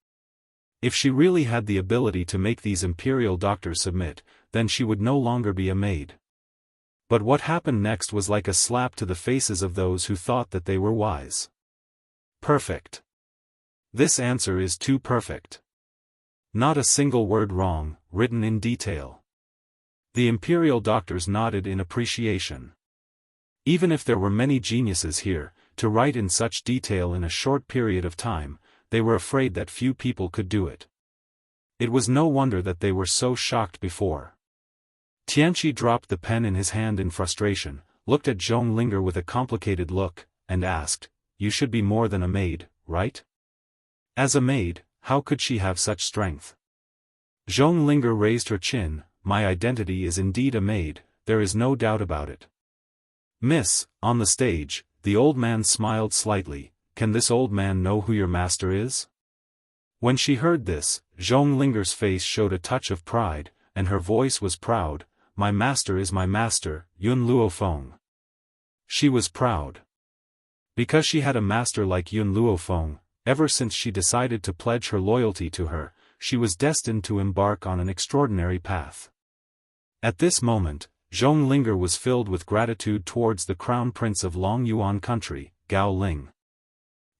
If she really had the ability to make these imperial doctors submit, then she would no longer be a maid. But what happened next was like a slap to the faces of those who thought that they were wise. Perfect. This answer is too perfect. Not a single word wrong, written in detail. The imperial doctors nodded in appreciation. Even if there were many geniuses here, to write in such detail in a short period of time, they were afraid that few people could do it. It was no wonder that they were so shocked before. Tianqi dropped the pen in his hand in frustration, looked at Zhong Linger with a complicated look, and asked, "You should be more than a maid, right? As a maid, how could she have such strength?" Zhong Linger raised her chin. "My identity is indeed a maid, there is no doubt about it." "Miss," on the stage, the old man smiled slightly, "can this old man know who your master is?" When she heard this, Zhong Linger's face showed a touch of pride, and her voice was proud. "My master is my master, Yun Luofeng." She was proud. Because she had a master like Yun Luofeng, ever since she decided to pledge her loyalty to her, she was destined to embark on an extraordinary path. At this moment, Zhong Linger was filled with gratitude towards the crown prince of Long Yuan country, Gao Ling.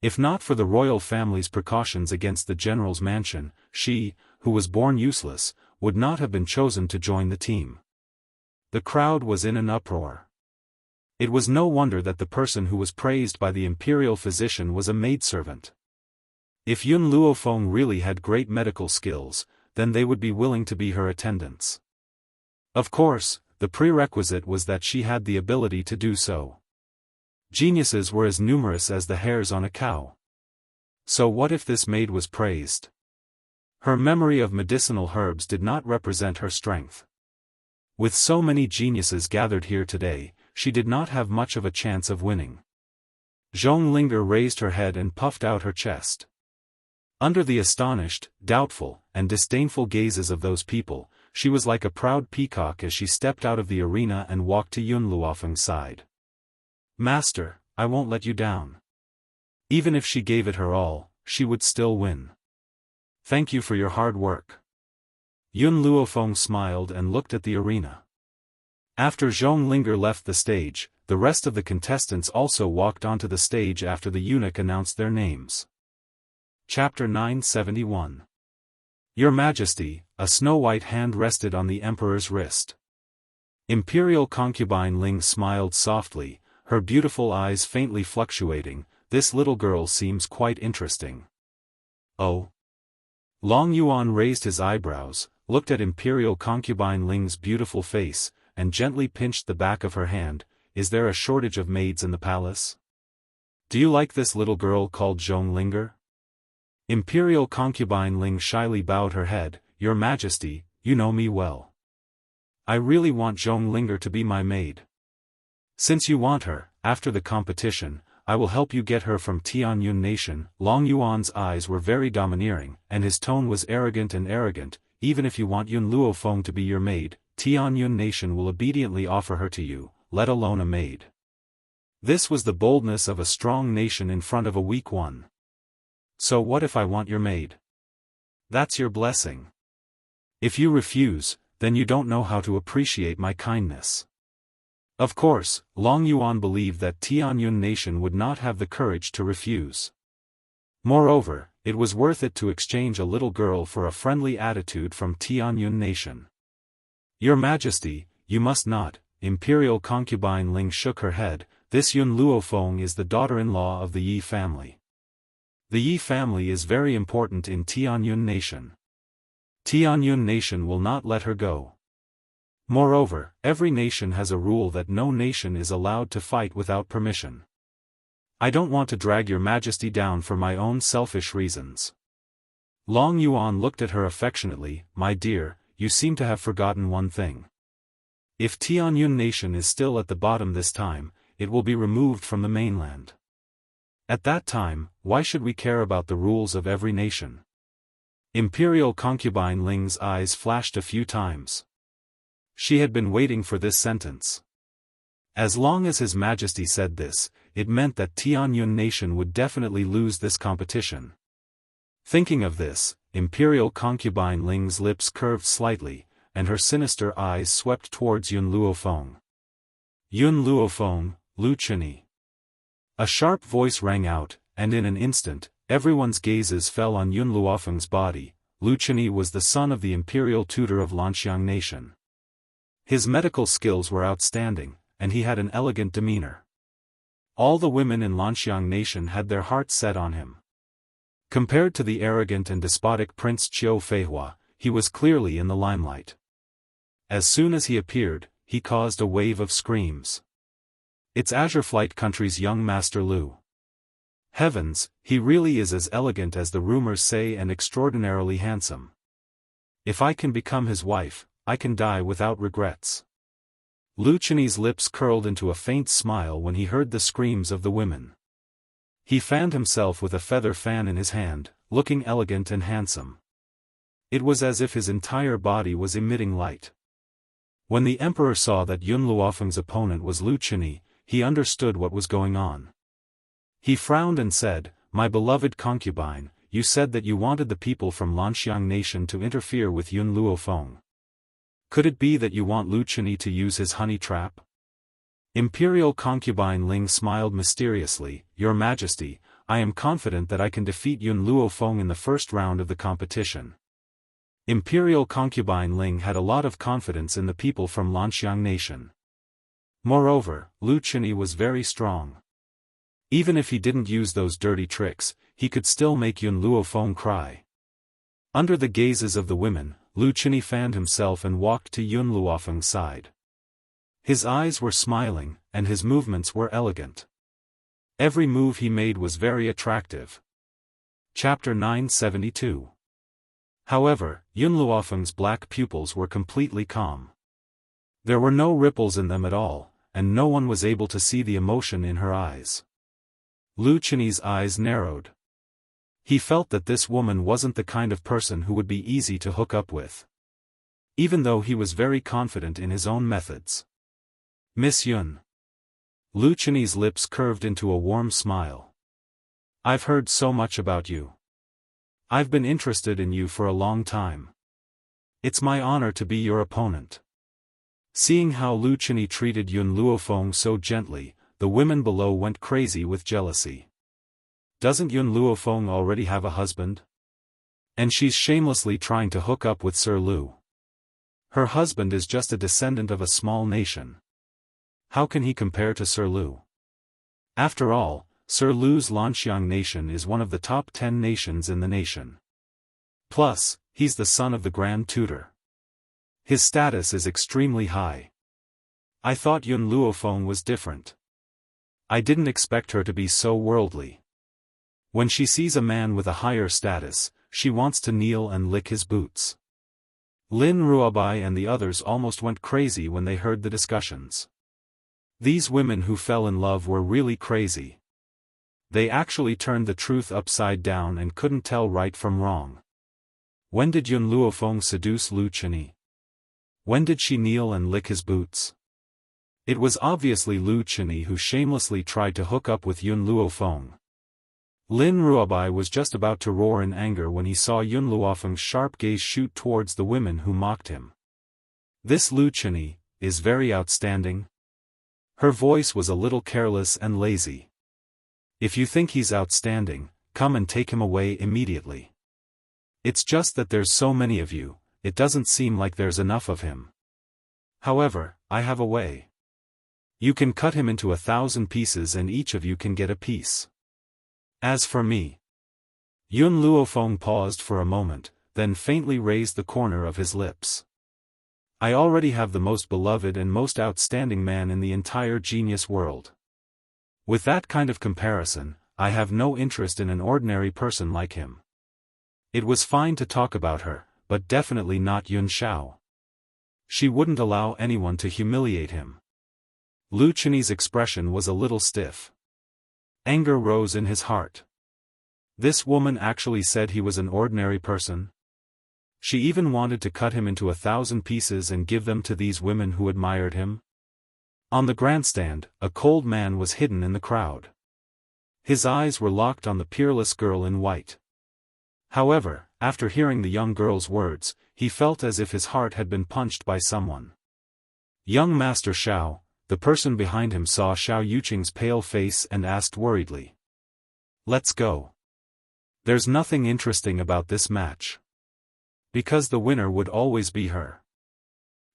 If not for the royal family's precautions against the general's mansion, she, who was born useless, would not have been chosen to join the team. The crowd was in an uproar. It was no wonder that the person who was praised by the imperial physician was a maidservant. If Yun Luofeng really had great medical skills, then they would be willing to be her attendants. Of course, the prerequisite was that she had the ability to do so. Geniuses were as numerous as the hairs on a cow. So what if this maid was praised? Her memory of medicinal herbs did not represent her strength. With so many geniuses gathered here today, she did not have much of a chance of winning. Zhong Linger raised her head and puffed out her chest. Under the astonished, doubtful, and disdainful gazes of those people, she was like a proud peacock as she stepped out of the arena and walked to Yun Luofeng's side. "Master, I won't let you down." Even if she gave it her all, she would still win. "Thank you for your hard work." Yun Luofeng smiled and looked at the arena. After Zhong Linger left the stage, the rest of the contestants also walked onto the stage after the eunuch announced their names. Chapter 971. Your Majesty, a snow-white hand rested on the emperor's wrist. Imperial concubine Ling smiled softly, her beautiful eyes faintly fluctuating. "This little girl seems quite interesting." "Oh?" Long Yuan raised his eyebrows, looked at Imperial concubine Ling's beautiful face, and gently pinched the back of her hand. "Is there a shortage of maids in the palace? Do you like this little girl called Zhong Linger?" Imperial concubine Ling shyly bowed her head. "Your Majesty, you know me well. I really want Zhong Linger to be my maid. Since you want her, after the competition, I will help you get her from Tianyun Nation." Long Yuan's eyes were very domineering, and his tone was arrogant and arrogant. "Even if you want Yun Luofeng to be your maid, Tianyun Nation will obediently offer her to you, let alone a maid." This was the boldness of a strong nation in front of a weak one. "So what if I want your maid?" "That's your blessing. If you refuse, then you don't know how to appreciate my kindness. Of course, Long Yuan believed that Tianyun nation would not have the courage to refuse. Moreover, it was worth it to exchange a little girl for a friendly attitude from Tianyun nation. Your Majesty, you must not. Imperial concubine Ling shook her head. This Yun Luofeng is the daughter-in-law of the Yi family. The Yi family is very important in Tianyun nation. Tianyun nation will not let her go. Moreover, every nation has a rule that no nation is allowed to fight without permission. I don't want to drag your Majesty down for my own selfish reasons. Long Yuan looked at her affectionately. My dear, you seem to have forgotten one thing. If Tianyun nation is still at the bottom this time, it will be removed from the mainland. At that time, why should we care about the rules of every nation? Imperial concubine Ling's eyes flashed a few times. She had been waiting for this sentence. As long as His Majesty said this, it meant that Tianyun nation would definitely lose this competition. Thinking of this, Imperial concubine Ling's lips curved slightly, and her sinister eyes swept towards Yun Luofeng. Yun Luofeng, Lu Chini. A sharp voice rang out, and in an instant, everyone's gazes fell on Yun Luofeng's body. Lu Chini was the son of the imperial tutor of Lanxiang nation. His medical skills were outstanding, and he had an elegant demeanor. All the women in Lanxiang nation had their hearts set on him. Compared to the arrogant and despotic Prince Qiu Feihua, he was clearly in the limelight. As soon as he appeared, he caused a wave of screams. It's Azure Flight Country's young Master Lu. Heavens, he really is as elegant as the rumors say and extraordinarily handsome. If I can become his wife, I can die without regrets. Lu Chini's lips curled into a faint smile when he heard the screams of the women. He fanned himself with a feather fan in his hand, looking elegant and handsome. It was as if his entire body was emitting light. When the emperor saw that Yun Luofeng's opponent was Lu Chini, he understood what was going on. He frowned and said, "My beloved concubine, you said that you wanted the people from Lanxiang nation to interfere with Yun Luofeng. Could it be that you want Lu Chini to use his honey trap?" Imperial concubine Ling smiled mysteriously. Your Majesty, I am confident that I can defeat Yun Luofeng in the first round of the competition. Imperial concubine Ling had a lot of confidence in the people from Lanxiang nation. Moreover, Lu Chini was very strong. Even if he didn't use those dirty tricks, he could still make Yun Luofeng cry. Under the gazes of the women, Lu Chini fanned himself and walked to Yun Luofeng's side. His eyes were smiling, and his movements were elegant. Every move he made was very attractive. Chapter 972. However, Yun Luofeng's black pupils were completely calm. There were no ripples in them at all, and no one was able to see the emotion in her eyes. Lu Chini's eyes narrowed. He felt that this woman wasn't the kind of person who would be easy to hook up with. Even though he was very confident in his own methods. Miss Yun. Lu Chini's lips curved into a warm smile. I've heard so much about you. I've been interested in you for a long time. It's my honor to be your opponent. Seeing how Lu Chini treated Yun Luofeng so gently, the women below went crazy with jealousy. Doesn't Yun Luofeng already have a husband? And she's shamelessly trying to hook up with Sir Lu. Her husband is just a descendant of a small nation. How can he compare to Sir Lu? After all, Sir Lu's Lanxiang nation is one of the top 10 nations in the nation. Plus, he's the son of the Grand Tutor. His status is extremely high. I thought Yun Luofeng was different. I didn't expect her to be so worldly. When she sees a man with a higher status, she wants to kneel and lick his boots. Lin Ruobai and the others almost went crazy when they heard the discussions. These women who fell in love were really crazy. They actually turned the truth upside down and couldn't tell right from wrong. When did Yun Luofeng seduce Lu Chini? When did she kneel and lick his boots? It was obviously Lu Chini who shamelessly tried to hook up with Yun Luofeng. Lin Ruobai was just about to roar in anger when he saw Yun Luofeng's sharp gaze shoot towards the women who mocked him. This Lu Chini is very outstanding. Her voice was a little careless and lazy. If you think he's outstanding, come and take him away immediately. It's just that there's so many of you, it doesn't seem like there's enough of him. However, I have a way. You can cut him into 1,000 pieces and each of you can get a piece. As for me. Yun Luofeng paused for a moment, then faintly raised the corner of his lips. I already have the most beloved and most outstanding man in the entire genius world. With that kind of comparison, I have no interest in an ordinary person like him. It was fine to talk about her, but definitely not Yun Xiao. She wouldn't allow anyone to humiliate him. Lu Chini's expression was a little stiff. Anger rose in his heart. This woman actually said he was an ordinary person? She even wanted to cut him into 1,000 pieces and give them to these women who admired him? On the grandstand, a cold man was hidden in the crowd. His eyes were locked on the peerless girl in white. However, after hearing the young girl's words, he felt as if his heart had been punched by someone. Young Master Xiao, the person behind him, saw Xiao Yuqing's pale face and asked worriedly. Let's go. There's nothing interesting about this match. Because the winner would always be her.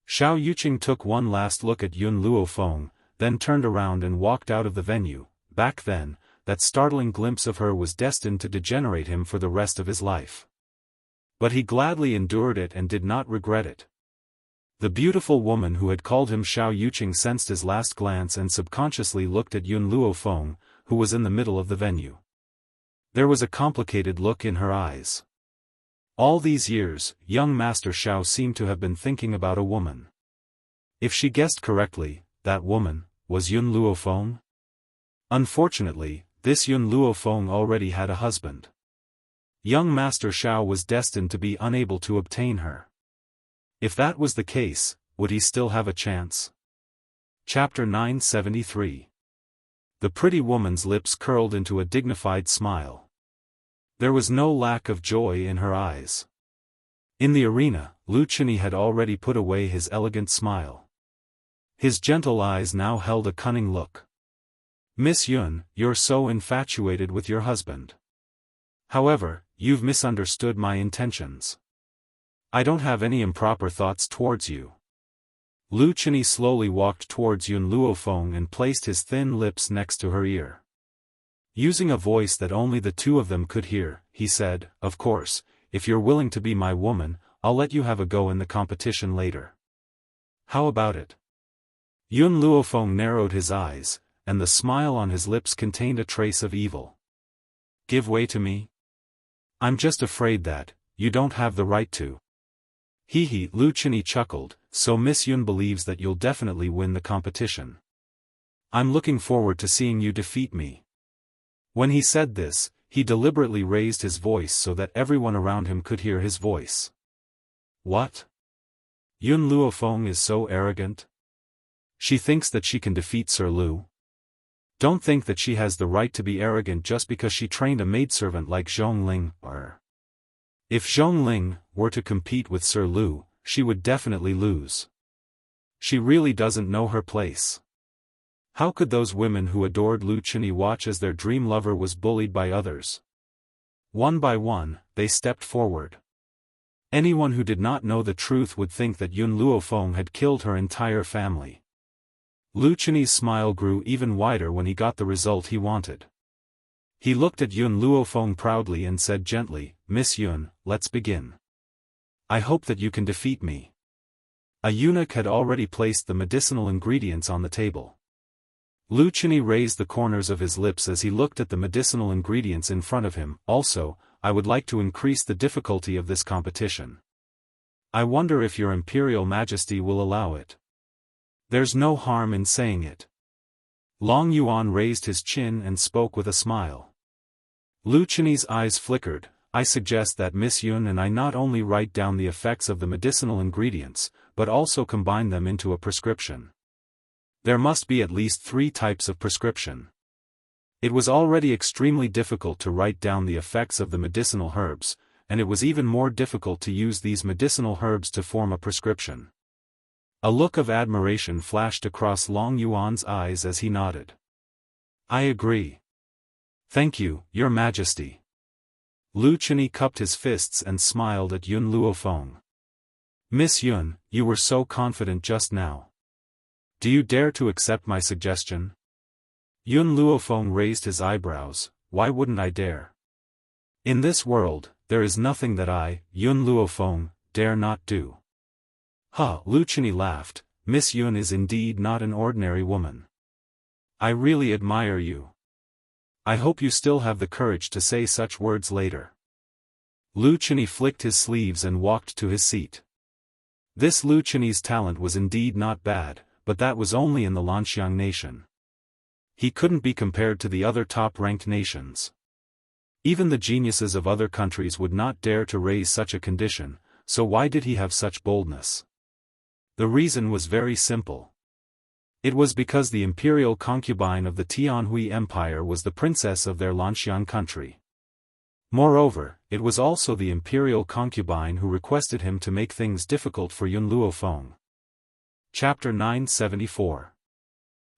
Xiao Yuqing took one last look at Yun Luofeng, then turned around and walked out of the venue. Back then, that startling glimpse of her was destined to degenerate him for the rest of his life. But he gladly endured it and did not regret it. The beautiful woman who had called him Xiao Yuqing sensed his last glance and subconsciously looked at Yun Luofeng, who was in the middle of the venue. There was a complicated look in her eyes. All these years, young Master Xiao seemed to have been thinking about a woman. If she guessed correctly, that woman was Yun Luofeng? Unfortunately, this Yun Luofeng already had a husband. Young Master Xiao was destined to be unable to obtain her. If that was the case, would he still have a chance? Chapter 973. The pretty woman's lips curled into a dignified smile. There was no lack of joy in her eyes. In the arena, Lu Chini had already put away his elegant smile. His gentle eyes now held a cunning look. Miss Yun, you're so infatuated with your husband. However, you've misunderstood my intentions. I don't have any improper thoughts towards you. Lu Chini slowly walked towards Yun Luofeng and placed his thin lips next to her ear. Using a voice that only the two of them could hear, he said, Of course, if you're willing to be my woman, I'll let you have a go in the competition later. How about it? Yun Luofeng narrowed his eyes, and the smile on his lips contained a trace of evil. Give way to me? I'm just afraid that you don't have the right to. Hee, Lu Chini chuckled, so Miss Yun believes that you'll definitely win the competition. I'm looking forward to seeing you defeat me. When he said this, he deliberately raised his voice so that everyone around him could hear his voice. What? Yun Luofeng is so arrogant? She thinks that she can defeat Sir Lu? Don't think that she has the right to be arrogant just because she trained a maidservant like Zhongling. If Zhongling were to compete with Sir Lu, she would definitely lose. She really doesn't know her place. How could those women who adored Lu Chini watch as their dream lover was bullied by others? One by one, they stepped forward. Anyone who did not know the truth would think that Yun Luofeng had killed her entire family. Lu Chini's smile grew even wider when he got the result he wanted. He looked at Yun Luofeng proudly and said gently, Miss Yun, let's begin. I hope that you can defeat me. A eunuch had already placed the medicinal ingredients on the table. Lu Chini raised the corners of his lips as he looked at the medicinal ingredients in front of him. Also, I would like to increase the difficulty of this competition. I wonder if your Imperial Majesty will allow it. There's no harm in saying it. Long Yuan raised his chin and spoke with a smile. Lu Chini's eyes flickered. I suggest that Miss Yun and I not only write down the effects of the medicinal ingredients, but also combine them into a prescription. There must be at least 3 types of prescription. It was already extremely difficult to write down the effects of the medicinal herbs, and it was even more difficult to use these medicinal herbs to form a prescription. A look of admiration flashed across Long Yuan's eyes as he nodded. I agree. Thank you, Your Majesty. Lu Chenyi cupped his fists and smiled at Yun Luofeng. Miss Yun, you were so confident just now. Do you dare to accept my suggestion? Yun Luofeng raised his eyebrows. Why wouldn't I dare? In this world, there is nothing that I, Yun Luofeng, dare not do. Ha! Lu Chenyi laughed. Miss Yun is indeed not an ordinary woman. I really admire you. I hope you still have the courage to say such words later. Lu Chenyi flicked his sleeves and walked to his seat. This Lu Chenyi's talent was indeed not bad, but that was only in the Lanxiang nation. He couldn't be compared to the other top-ranked nations. Even the geniuses of other countries would not dare to raise such a condition, so why did he have such boldness? The reason was very simple. It was because the imperial concubine of the Tianhui Empire was the princess of their Lanxiang country. Moreover, it was also the imperial concubine who requested him to make things difficult for Yun Luofeng. Chapter 974.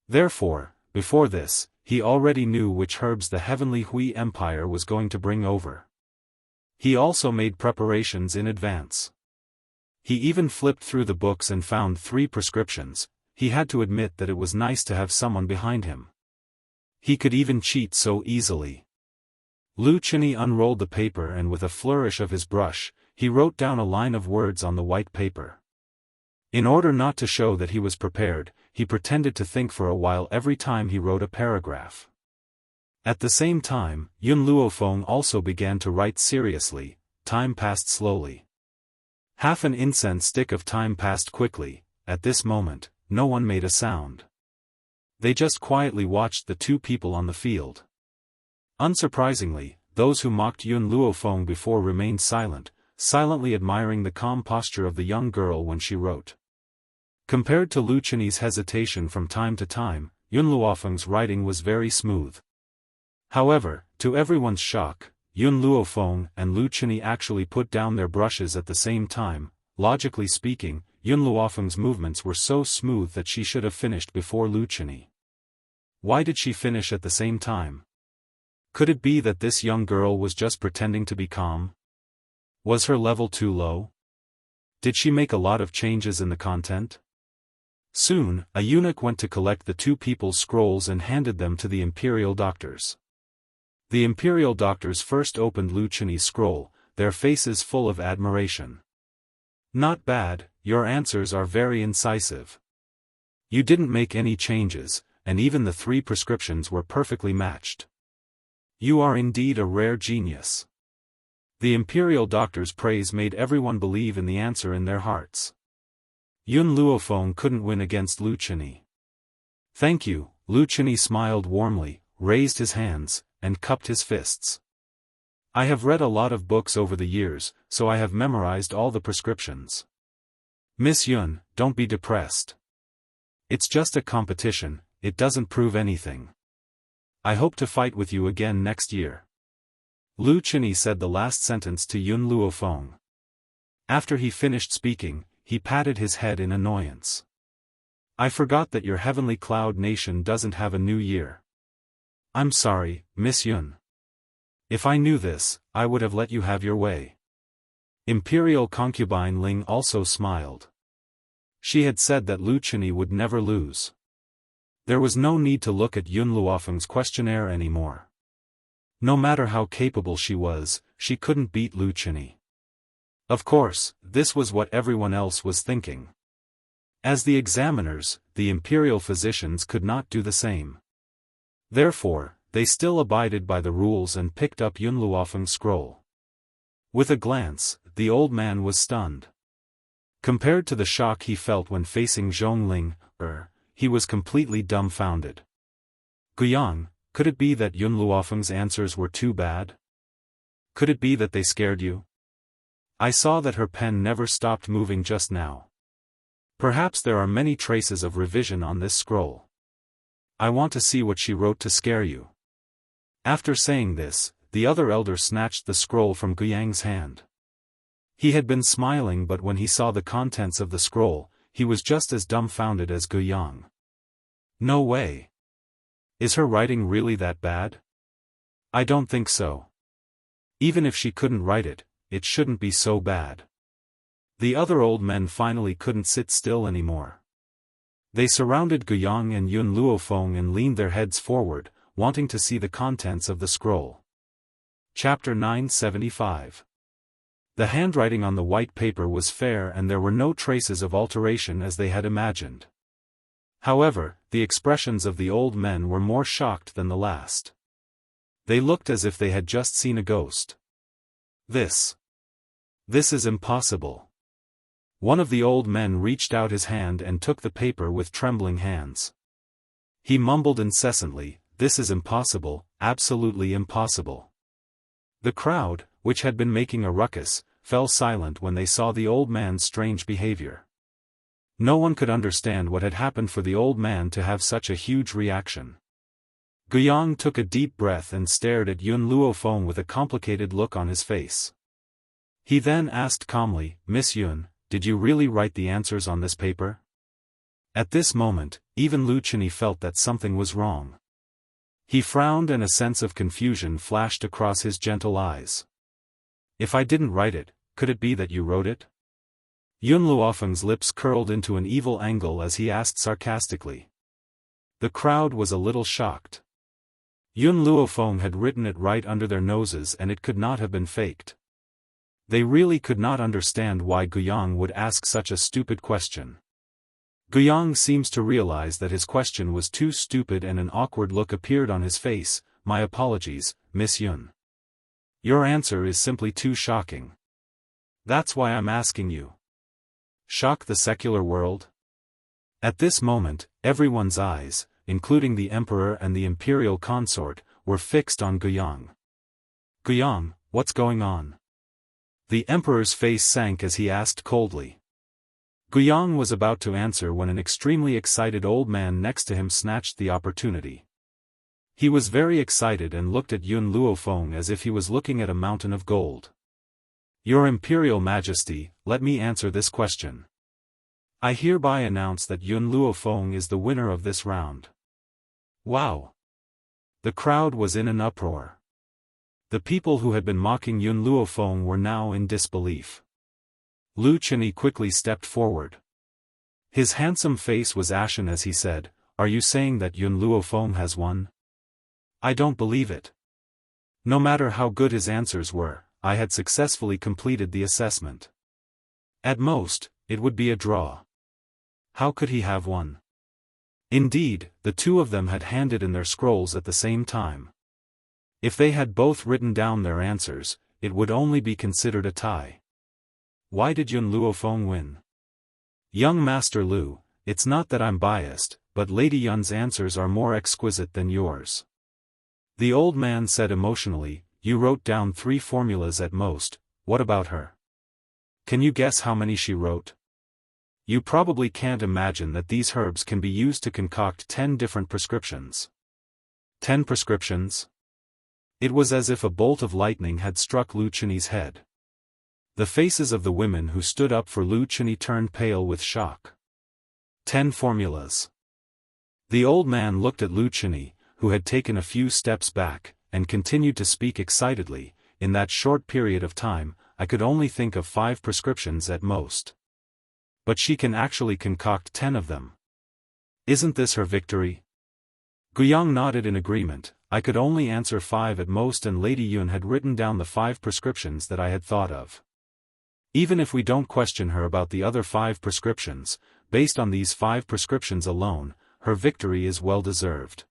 Therefore, before this, he already knew which herbs the heavenly Hui Empire was going to bring over. He also made preparations in advance. He even flipped through the books and found 3 prescriptions. He had to admit that it was nice to have someone behind him. He could even cheat so easily. Lu Chenyi unrolled the paper and with a flourish of his brush, he wrote down a line of words on the white paper. In order not to show that he was prepared, he pretended to think for a while every time he wrote a paragraph. At the same time, Yun Luofeng also began to write seriously. Time passed slowly. Half an incense stick of time passed quickly. At this moment, no one made a sound. They just quietly watched the 2 people on the field. Unsurprisingly, those who mocked Yun Luofeng before remained silent, silently admiring the calm posture of the young girl when she wrote. Compared to Lu Chenyi's hesitation from time to time, Yun Luofeng's writing was very smooth. However, to everyone's shock, Yun Luofeng and Lu Chenyi actually put down their brushes at the same time. Logically speaking, Yun Luofeng's movements were so smooth that she should have finished before Lu Chenyi. Why did she finish at the same time? Could it be that this young girl was just pretending to be calm? Was her level too low? Did she make a lot of changes in the content? Soon, a eunuch went to collect the 2 people's scrolls and handed them to the imperial doctors. The imperial doctors first opened Lu Chenyi's scroll, their faces full of admiration. Not bad, your answers are very incisive. You didn't make any changes, and even the 3 prescriptions were perfectly matched. You are indeed a rare genius. The imperial doctor's praise made everyone believe in the answer in their hearts. Yun Luofeng couldn't win against Lu Chenyi. Thank you, Lu Chenyi smiled warmly, raised his hands, and cupped his fists. I have read a lot of books over the years, so I have memorized all the prescriptions. Miss Yun, don't be depressed. It's just a competition, it doesn't prove anything. I hope to fight with you again next year. Lu Chenyi said the last sentence to Yun Luofeng. After he finished speaking, he patted his head in annoyance. I forgot that your heavenly cloud nation doesn't have a new year. I'm sorry, Miss Yun. If I knew this, I would have let you have your way. Imperial concubine Ling also smiled. She had said that Lu Chenyi would never lose. There was no need to look at Yun Luofeng's questionnaire anymore. No matter how capable she was, she couldn't beat Lu Chenyi. Of course, this was what everyone else was thinking. As the examiners, the imperial physicians could not do the same. Therefore, they still abided by the rules and picked up Yun Luofeng's scroll. With a glance, the old man was stunned. Compared to the shock he felt when facing Zhongling, he was completely dumbfounded. Guyang, could it be that Yun Luofeng's answers were too bad? Could it be that they scared you? I saw that her pen never stopped moving just now. Perhaps there are many traces of revision on this scroll. I want to see what she wrote to scare you. After saying this, the other elder snatched the scroll from Guyang's hand. He had been smiling, but when he saw the contents of the scroll, he was just as dumbfounded as Guiyang. No way. Is her writing really that bad? I don't think so. Even if she couldn't write it, it shouldn't be so bad. The other old men finally couldn't sit still anymore. They surrounded Guiyang and Yun Luofeng and leaned their heads forward, wanting to see the contents of the scroll. Chapter 975. The handwriting on the white paper was fair and there were no traces of alteration as they had imagined. However, the expressions of the old men were more shocked than the last. They looked as if they had just seen a ghost. This is impossible. One of the old men reached out his hand and took the paper with trembling hands. He mumbled incessantly, "This is impossible, absolutely impossible." The crowd, which had been making a ruckus, fell silent when they saw the old man's strange behavior. No one could understand what had happened for the old man to have such a huge reaction. Guiyang took a deep breath and stared at Yun Luofeng with a complicated look on his face. He then asked calmly, "Miss Yun, did you really write the answers on this paper?" At this moment, even Lu Chenyi felt that something was wrong. He frowned and a sense of confusion flashed across his gentle eyes. "If I didn't write it, could it be that you wrote it?" Yun Luofeng's lips curled into an evil angle as he asked sarcastically. The crowd was a little shocked. Yun Luofeng had written it right under their noses and it could not have been faked. They really could not understand why Guiyang would ask such a stupid question. Guiyang seems to realize that his question was too stupid and an awkward look appeared on his face. "My apologies, Miss Yun. Your answer is simply too shocking. That's why I'm asking you. Shock the secular world?" At this moment, everyone's eyes, including the emperor and the imperial consort, were fixed on Guiyang. "Guiyang, what's going on?" The emperor's face sank as he asked coldly. Guiyang was about to answer when an extremely excited old man next to him snatched the opportunity. He was very excited and looked at Yun Luofeng as if he was looking at a mountain of gold. "Your Imperial Majesty, let me answer this question. I hereby announce that Yun Luofeng is the winner of this round." Wow! The crowd was in an uproar. The people who had been mocking Yun Luofeng were now in disbelief. Lu Chenyi quickly stepped forward. His handsome face was ashen as he said, "Are you saying that Yun Luofeng has won? I don't believe it. No matter how good his answers were, I had successfully completed the assessment. At most, it would be a draw. How could he have won?" Indeed, the two of them had handed in their scrolls at the same time. If they had both written down their answers, it would only be considered a tie. Why did Yun Luofeng win? "Young Master Lu, it's not that I'm biased, but Lady Yun's answers are more exquisite than yours." The old man said emotionally, "You wrote down 3 formulas at most, what about her? Can you guess how many she wrote? You probably can't imagine that these herbs can be used to concoct 10 different prescriptions." 10 prescriptions? It was as if a bolt of lightning had struck Lu Chenyi's head. The faces of the women who stood up for Lu Chenyi turned pale with shock. 10 formulas. The old man looked at Lu Chenyi, who had taken a few steps back, and continued to speak excitedly. "In that short period of time, I could only think of 5 prescriptions at most. But she can actually concoct 10 of them. Isn't this her victory?" Guiyang nodded in agreement. "I could only answer 5 at most and Lady Yun had written down the 5 prescriptions that I had thought of. Even if we don't question her about the other 5 prescriptions, based on these 5 prescriptions alone, her victory is well deserved."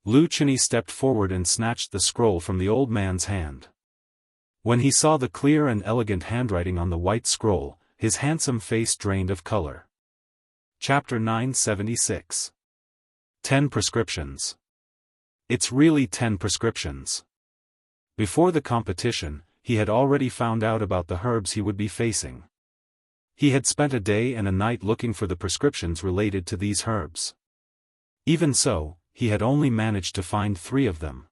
Lu Chenyi stepped forward and snatched the scroll from the old man's hand. When he saw the clear and elegant handwriting on the white scroll, his handsome face drained of color. Chapter 976. 10 prescriptions. It's really 10 prescriptions. Before the competition, he had already found out about the herbs he would be facing. He had spent a day and a night looking for the prescriptions related to these herbs. Even so, he had only managed to find 3 of them.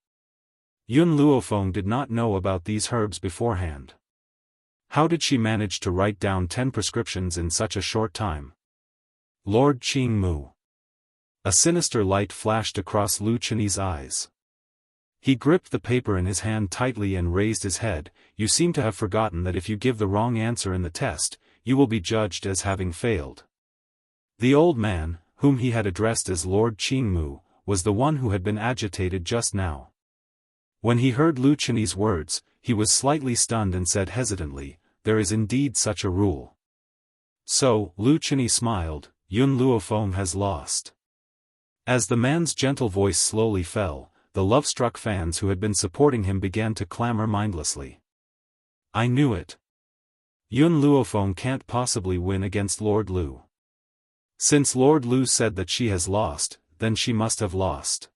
Yun Luofeng did not know about these herbs beforehand. How did she manage to write down 10 prescriptions in such a short time? Lord Qing Mu. A sinister light flashed across Lu Chenyi's eyes. He gripped the paper in his hand tightly and raised his head. You seem to have forgotten that if you give the wrong answer in the test, you will be judged as having failed. The old man, whom he had addressed as Lord Qing Mu, was the one who had been agitated just now. When he heard Lu Chenyi's words, he was slightly stunned and said hesitantly, "There is indeed such a rule." "So," Lu Chenyi smiled, "Yun Luofeng has lost." As the man's gentle voice slowly fell, the love-struck fans who had been supporting him began to clamor mindlessly. "I knew it. Yun Luofeng can't possibly win against Lord Lu. Since Lord Lu said that she has lost, then she must have lost."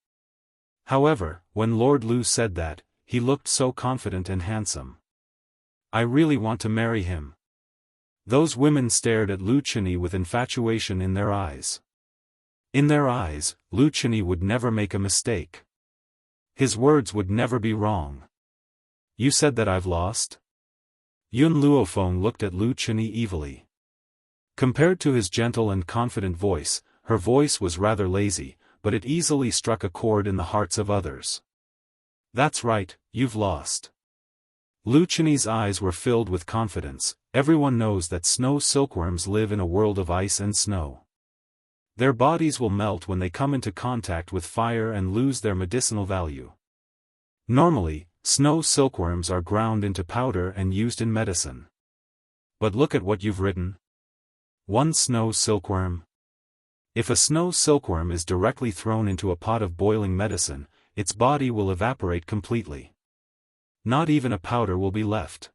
However, when Lord Lu said that, he looked so confident and handsome. "I really want to marry him." Those women stared at Lu Chenyi with infatuation in their eyes. In their eyes, Lu Chenyi would never make a mistake. His words would never be wrong. "You said that I've lost?" Yun Luofeng looked at Lu Chenyi evilly. Compared to his gentle and confident voice, her voice was rather lazy, but it easily struck a chord in the hearts of others. "That's right, you've lost." Lu Chenyi's eyes were filled with confidence. Everyone knows that snow silkworms live in a world of ice and snow. Their bodies will melt when they come into contact with fire and lose their medicinal value. Normally, snow silkworms are ground into powder and used in medicine. But look at what you've written. One snow silkworm. If a snow silkworm is directly thrown into a pot of boiling medicine, its body will evaporate completely. Not even a powder will be left.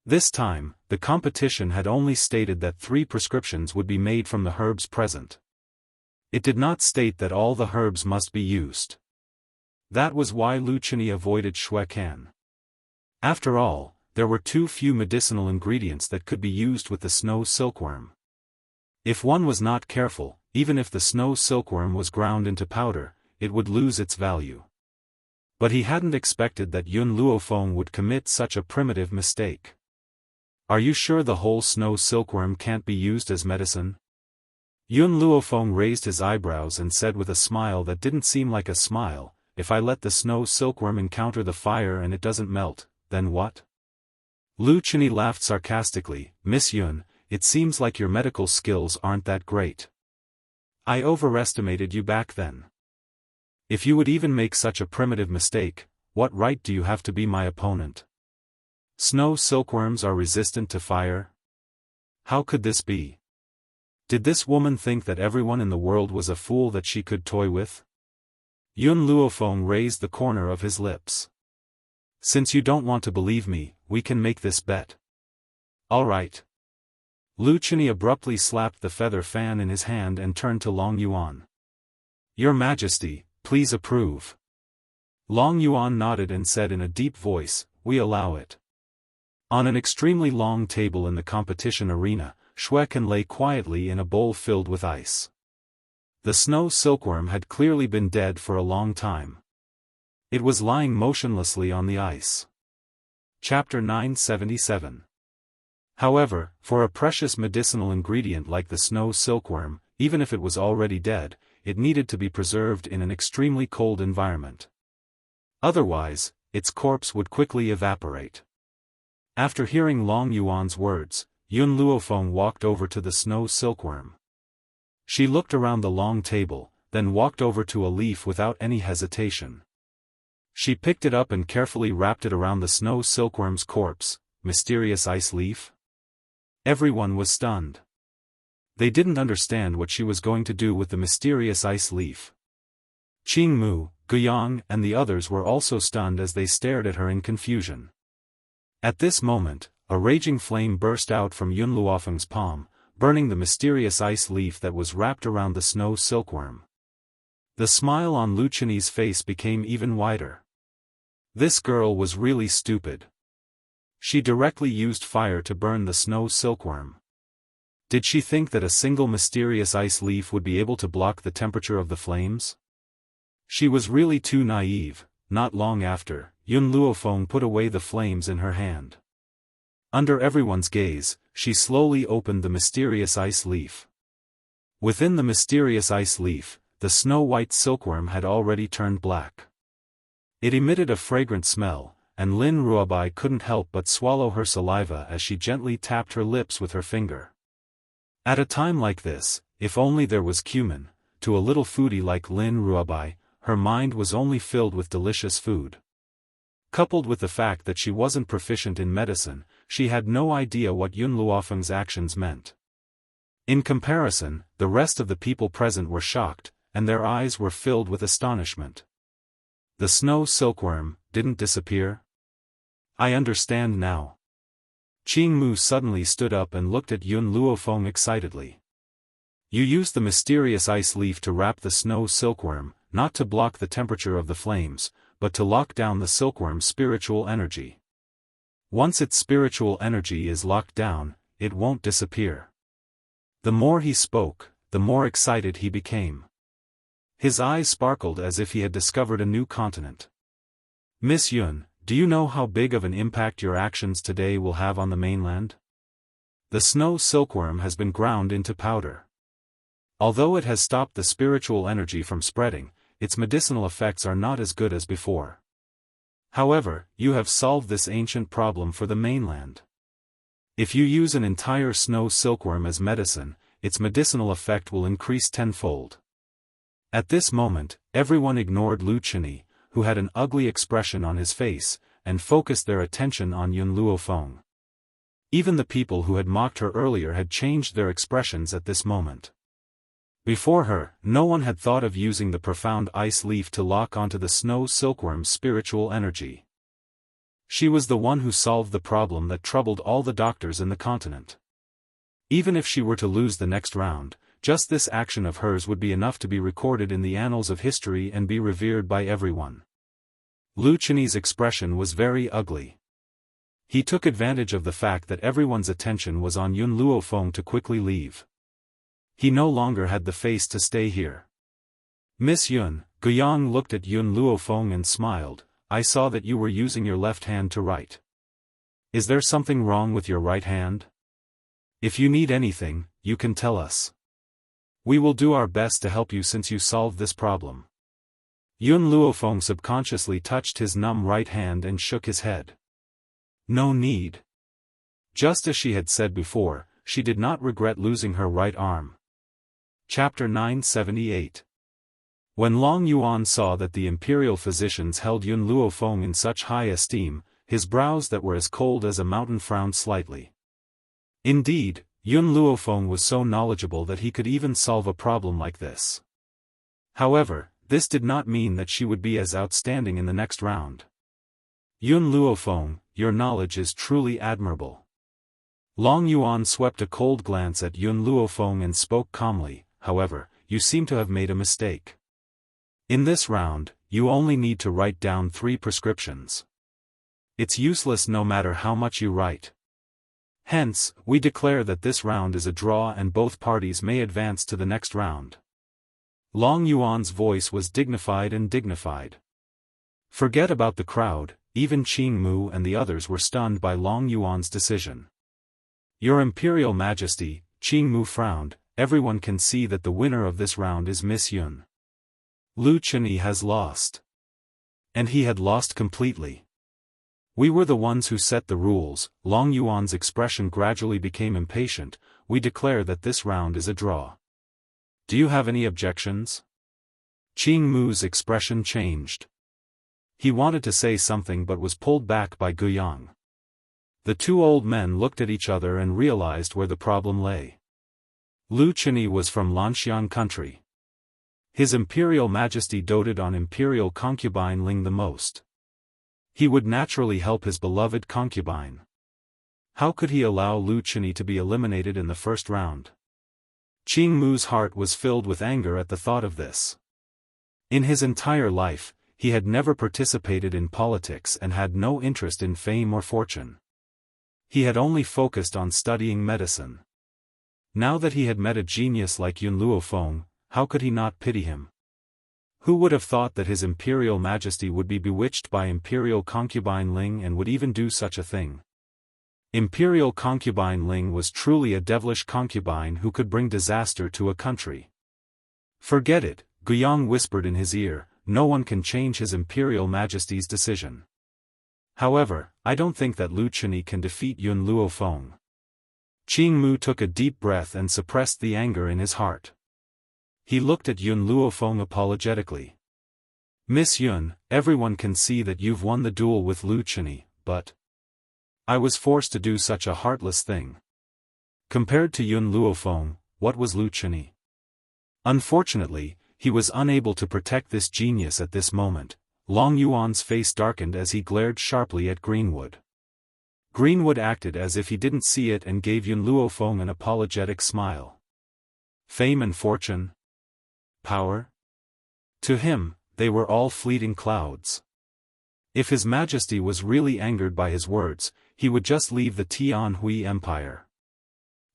This time, the competition had only stated that 3 prescriptions would be made from the herbs present. It did not state that all the herbs must be used. That was why Lu Chenyi avoided Xiaofan. After all, there were too few medicinal ingredients that could be used with the snow silkworm. If one was not careful, even if the snow silkworm was ground into powder, it would lose its value. But he hadn't expected that Yun Luofeng would commit such a primitive mistake. "Are you sure the whole snow silkworm can't be used as medicine?" Yun Luofeng raised his eyebrows and said with a smile that didn't seem like a smile, "If I let the snow silkworm encounter the fire and it doesn't melt, then what?" Lu Chenyi laughed sarcastically, "Miss Yun, it seems like your medical skills aren't that great. I overestimated you back then. If you would even make such a primitive mistake, what right do you have to be my opponent? Snow silkworms are resistant to fire? How could this be? Did this woman think that everyone in the world was a fool that she could toy with?" Yun Luofeng raised the corner of his lips. "Since you don't want to believe me, we can make this bet." "All right." Lu Chenyi abruptly slapped the feather fan in his hand and turned to Long Yuan. "Your Majesty, please approve." Long Yuan nodded and said in a deep voice, "We allow it." On an extremely long table in the competition arena, Xiaofan lay quietly in a bowl filled with ice. The snow silkworm had clearly been dead for a long time. It was lying motionlessly on the ice. Chapter 977. However, for a precious medicinal ingredient like the snow silkworm, even if it was already dead, it needed to be preserved in an extremely cold environment. Otherwise, its corpse would quickly evaporate. After hearing Long Yuan's words, Yun Luofeng walked over to the snow silkworm. She looked around the long table, then walked over to a leaf without any hesitation. She picked it up and carefully wrapped it around the snow silkworm's corpse. Mysterious ice leaf? Everyone was stunned. They didn't understand what she was going to do with the mysterious ice leaf. Qing Mu, Guiyang and the others were also stunned as they stared at her in confusion. At this moment, a raging flame burst out from Yun Luofeng's palm, burning the mysterious ice leaf that was wrapped around the snow silkworm. The smile on Lu Chenyi's face became even wider. This girl was really stupid. She directly used fire to burn the snow silkworm. Did she think that a single mysterious ice leaf would be able to block the temperature of the flames? She was really too naive. Not long after, Yun Luofeng put away the flames in her hand. Under everyone's gaze, she slowly opened the mysterious ice leaf. Within the mysterious ice leaf, the snow-white silkworm had already turned black. It emitted a fragrant smell, and Lin Ruobai couldn't help but swallow her saliva as she gently tapped her lips with her finger. At a time like this, if only there was cumin, to a little foodie like Lin Ruobai, her mind was only filled with delicious food. Coupled with the fact that she wasn't proficient in medicine, she had no idea what Yun Luofeng's actions meant. In comparison, the rest of the people present were shocked, and their eyes were filled with astonishment. The snow silkworm didn't disappear? I understand now. Qing Mu suddenly stood up and looked at Yun Luofeng excitedly. You used the mysterious ice leaf to wrap the snow silkworm, not to block the temperature of the flames, but to lock down the silkworm's spiritual energy. Once its spiritual energy is locked down, it won't disappear. The more he spoke, the more excited he became. His eyes sparkled as if he had discovered a new continent. Miss Yun, do you know how big of an impact your actions today will have on the mainland? The snow silkworm has been ground into powder. Although it has stopped the spiritual energy from spreading, its medicinal effects are not as good as before. However, you have solved this ancient problem for the mainland. If you use an entire snow silkworm as medicine, its medicinal effect will increase tenfold. At this moment, everyone ignored Lu Chenyi, who had an ugly expression on his face, and focused their attention on Yun Luofeng. Even the people who had mocked her earlier had changed their expressions at this moment. Before her, no one had thought of using the profound ice leaf to lock onto the snow silkworm's spiritual energy. She was the one who solved the problem that troubled all the doctors in the continent. Even if she were to lose the next round, just this action of hers would be enough to be recorded in the annals of history and be revered by everyone. Lu Chenyi's expression was very ugly. He took advantage of the fact that everyone's attention was on Yun Luofeng to quickly leave. He no longer had the face to stay here. Miss Yun, Guiyang looked at Yun Luofeng and smiled. I saw that you were using your left hand to write. Is there something wrong with your right hand? If you need anything, you can tell us. We will do our best to help you since you solved this problem. Yun Luofeng subconsciously touched his numb right hand and shook his head. No need. Just as she had said before, she did not regret losing her right arm. Chapter 978. When Long Yuan saw that the imperial physicians held Yun Luofeng in such high esteem, his brows that were as cold as a mountain frowned slightly. Indeed, Yun Luofeng was so knowledgeable that he could even solve a problem like this. However, this did not mean that she would be as outstanding in the next round. Yun Luofeng, your knowledge is truly admirable. Long Yuan swept a cold glance at Yun Luofeng and spoke calmly. However, you seem to have made a mistake. In this round, you only need to write down 3 prescriptions. It's useless no matter how much you write. Hence, we declare that this round is a draw and both parties may advance to the next round. Long Yuan's voice was dignified and dignified. Forget about the crowd, even Qing Mu and the others were stunned by Long Yuan's decision. Your Imperial Majesty, Qing Mu frowned, everyone can see that the winner of this round is Miss Yun. Lu Chenyi has lost. And he had lost completely. We were the ones who set the rules. Long Yuan's expression gradually became impatient. We declare that this round is a draw. Do you have any objections? Qing Mu's expression changed. He wanted to say something but was pulled back by Guiyang. The 2 old men looked at each other and realized where the problem lay. Lu Chenyi was from Lanxiang country. His Imperial Majesty doted on Imperial concubine Ling the most. He would naturally help his beloved concubine. How could he allow Lu Chenyi to be eliminated in the first round? Qing Mu's heart was filled with anger at the thought of this. In his entire life, he had never participated in politics and had no interest in fame or fortune. He had only focused on studying medicine. Now that he had met a genius like Yun Luofeng, how could he not pity him? Who would have thought that his Imperial Majesty would be bewitched by Imperial concubine Ling and would even do such a thing? Imperial concubine Ling was truly a devilish concubine who could bring disaster to a country. Forget it, Guiyang whispered in his ear, no one can change His Imperial Majesty's decision. However, I don't think that Lu Chunyi can defeat Yun Luofeng. Qing Mu took a deep breath and suppressed the anger in his heart. He looked at Yun Luofeng apologetically. Miss Yun, everyone can see that you've won the duel with Lu Chunyi, but I was forced to do such a heartless thing. Compared to Yun Luofeng, what was Lu Chunyi? Unfortunately, he was unable to protect this genius at this moment. Long Yuan's face darkened as he glared sharply at Greenwood. Greenwood acted as if he didn't see it and gave Yun Luofeng an apologetic smile. Fame and fortune? Power? To him, they were all fleeting clouds. If His Majesty was really angered by his words, he would just leave the Tianhui Empire.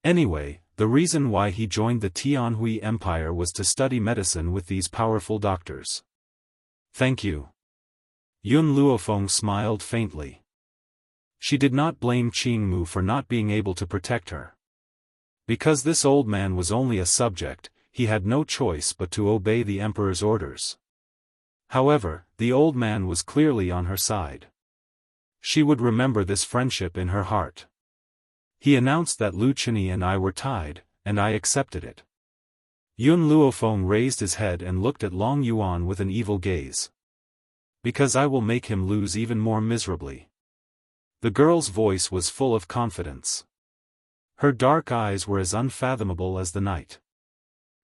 Anyway, the reason why he joined the Tianhui Empire was to study medicine with these powerful doctors. Thank you. Yun Luofeng smiled faintly. She did not blame Qing Mu for not being able to protect her. Because this old man was only a subject, he had no choice but to obey the emperor's orders. However, the old man was clearly on her side. She would remember this friendship in her heart. He announced that Lu Chunyi and I were tied, and I accepted it. Yun Luofeng raised his head and looked at Long Yuan with an evil gaze. Because I will make him lose even more miserably. The girl's voice was full of confidence. Her dark eyes were as unfathomable as the night.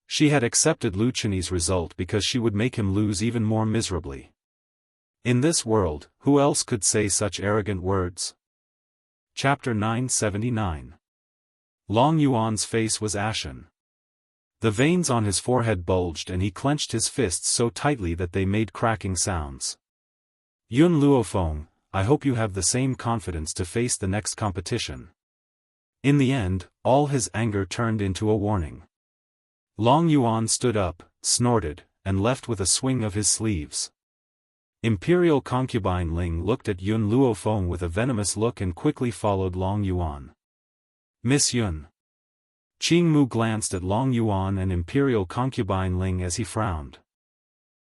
She had accepted Lu Chunyi's result because she would make him lose even more miserably. In this world, who else could say such arrogant words? Chapter 979. Long Yuan's face was ashen. The veins on his forehead bulged and he clenched his fists so tightly that they made cracking sounds. Yun Luofeng, I hope you have the same confidence to face the next competition. In the end, all his anger turned into a warning. Long Yuan stood up, snorted, and left with a swing of his sleeves. Imperial concubine Ling looked at Yun Luofeng with a venomous look and quickly followed Long Yuan. Miss Yun. Qing Mu glanced at Long Yuan and Imperial concubine Ling as he frowned.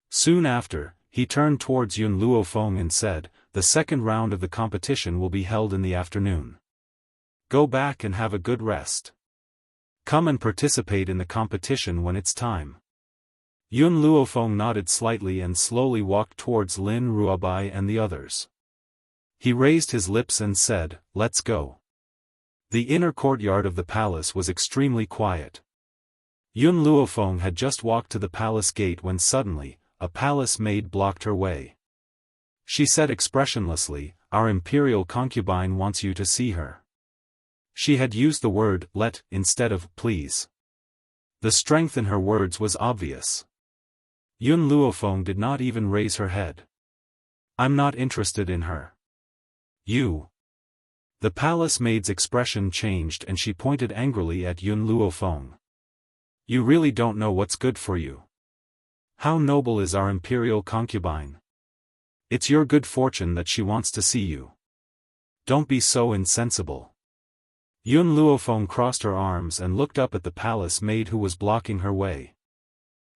Soon after, he turned towards Yun Luofeng and said, the second round of the competition will be held in the afternoon. Go back and have a good rest. Come and participate in the competition when it's time. Yun Luofeng nodded slightly and slowly walked towards Lin Ruobai and the others. He raised his lips and said, let's go. The inner courtyard of the palace was extremely quiet. Yun Luofeng had just walked to the palace gate when suddenly, a palace maid blocked her way. She said expressionlessly, our imperial concubine wants you to see her. She had used the word let instead of please. The strength in her words was obvious. Yun Luofeng did not even raise her head. I'm not interested in her. You. The palace maid's expression changed and she pointed angrily at Yun Luofeng. You really don't know what's good for you. How noble is our imperial concubine. It's your good fortune that she wants to see you. Don't be so insensible. Yun Luofeng crossed her arms and looked up at the palace maid who was blocking her way.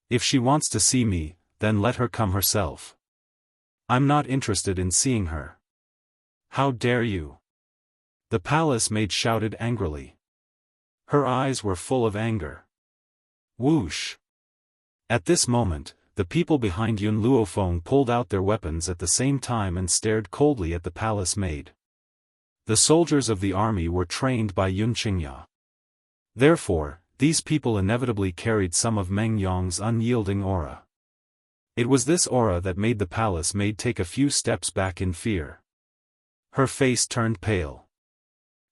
If she wants to see me, then let her come herself. I'm not interested in seeing her. How dare you? The palace maid shouted angrily. Her eyes were full of anger. Whoosh! At this moment, the people behind Yun Luofeng pulled out their weapons at the same time and stared coldly at the palace maid. The soldiers of the army were trained by Yun Qingya. Therefore, these people inevitably carried some of Meng Yong's unyielding aura. It was this aura that made the palace maid take a few steps back in fear. Her face turned pale.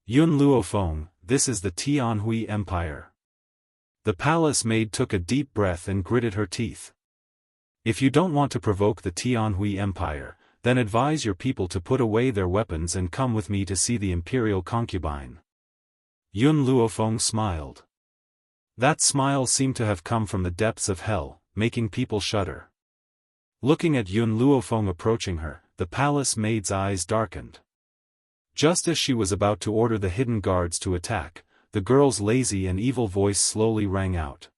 Yun Luofeng, this is the Tianhui Empire. The palace maid took a deep breath and gritted her teeth. If you don't want to provoke the Tianhui Empire, then advise your people to put away their weapons and come with me to see the imperial concubine. Yun Luofeng smiled. That smile seemed to have come from the depths of hell, making people shudder. Looking at Yun Luofeng approaching her, the palace maid's eyes darkened. Just as she was about to order the hidden guards to attack, the girl's lazy and evil voice slowly rang out.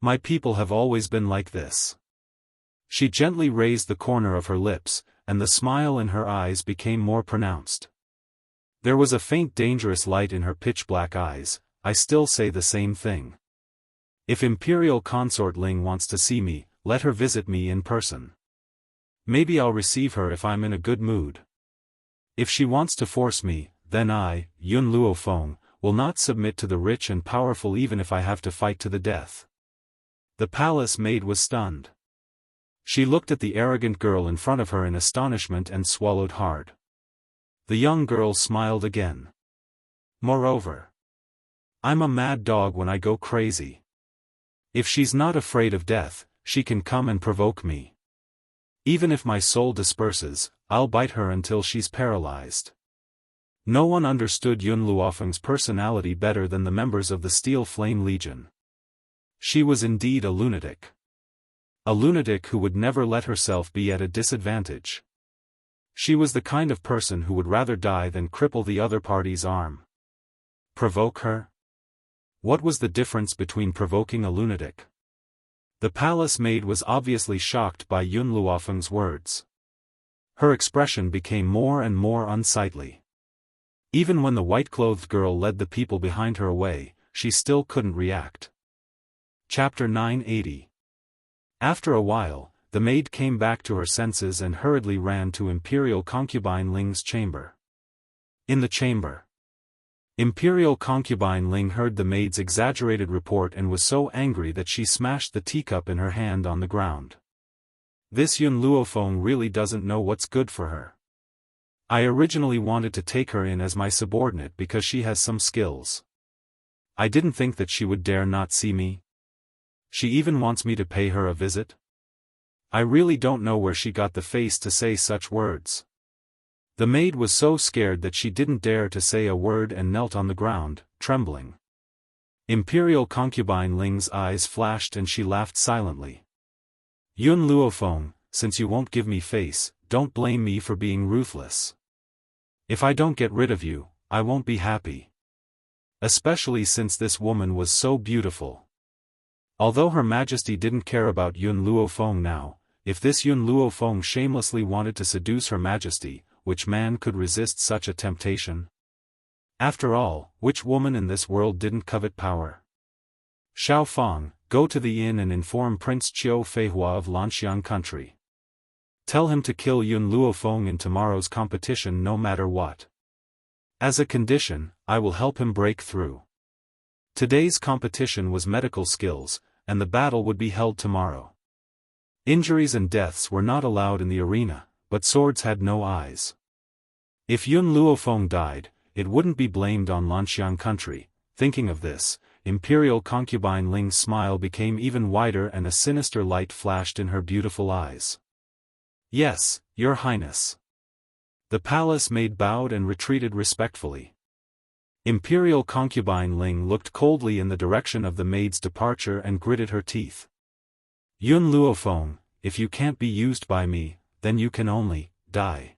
My people have always been like this. She gently raised the corner of her lips, and the smile in her eyes became more pronounced. There was a faint dangerous light in her pitch-black eyes. I still say the same thing. If Imperial Consort Ling wants to see me, let her visit me in person. Maybe I'll receive her if I'm in a good mood. If she wants to force me, then I, Yun Luofeng, will not submit to the rich and powerful even if I have to fight to the death. The palace maid was stunned. She looked at the arrogant girl in front of her in astonishment and swallowed hard. The young girl smiled again. Moreover, I'm a mad dog when I go crazy. If she's not afraid of death, she can come and provoke me. Even if my soul disperses, I'll bite her until she's paralyzed. No one understood Yun Luofeng's personality better than the members of the Steel Flame Legion. She was indeed a lunatic. A lunatic who would never let herself be at a disadvantage. She was the kind of person who would rather die than cripple the other party's arm. Provoke her? What was the difference between provoking a lunatic? The palace maid was obviously shocked by Yun Luofeng's words. Her expression became more and more unsightly. Even when the white-clothed girl led the people behind her away, she still couldn't react. Chapter 980. After a while, the maid came back to her senses and hurriedly ran to Imperial Concubine Ling's chamber. In the chamber, Imperial Concubine Ling heard the maid's exaggerated report and was so angry that she smashed the teacup in her hand on the ground. This Yun Luofeng really doesn't know what's good for her. I originally wanted to take her in as my subordinate because she has some skills. I didn't think that she would dare not see me. She even wants me to pay her a visit? I really don't know where she got the face to say such words. The maid was so scared that she didn't dare to say a word and knelt on the ground, trembling. Imperial Concubine Ling's eyes flashed and she laughed silently. Yun Luofeng, since you won't give me face, don't blame me for being ruthless. If I don't get rid of you, I won't be happy. Especially since this woman was so beautiful. Although Her Majesty didn't care about Yun Luofeng now, if this Yun Luofeng shamelessly wanted to seduce Her Majesty, which man could resist such a temptation? After all, which woman in this world didn't covet power? Xiaofan, go to the inn and inform Prince Qiu Feihua of Lanxiang country. Tell him to kill Yun Luofeng in tomorrow's competition no matter what. As a condition, I will help him break through. Today's competition was medical skills, and the battle would be held tomorrow. Injuries and deaths were not allowed in the arena, but swords had no eyes. If Yun Luofeng died, it wouldn't be blamed on Lanxiang country. Thinking of this, Imperial Concubine Ling's smile became even wider and a sinister light flashed in her beautiful eyes. Yes, Your Highness. The palace maid bowed and retreated respectfully. Imperial Concubine Ling looked coldly in the direction of the maid's departure and gritted her teeth. Yun Luofeng, if you can't be used by me, then you can only die.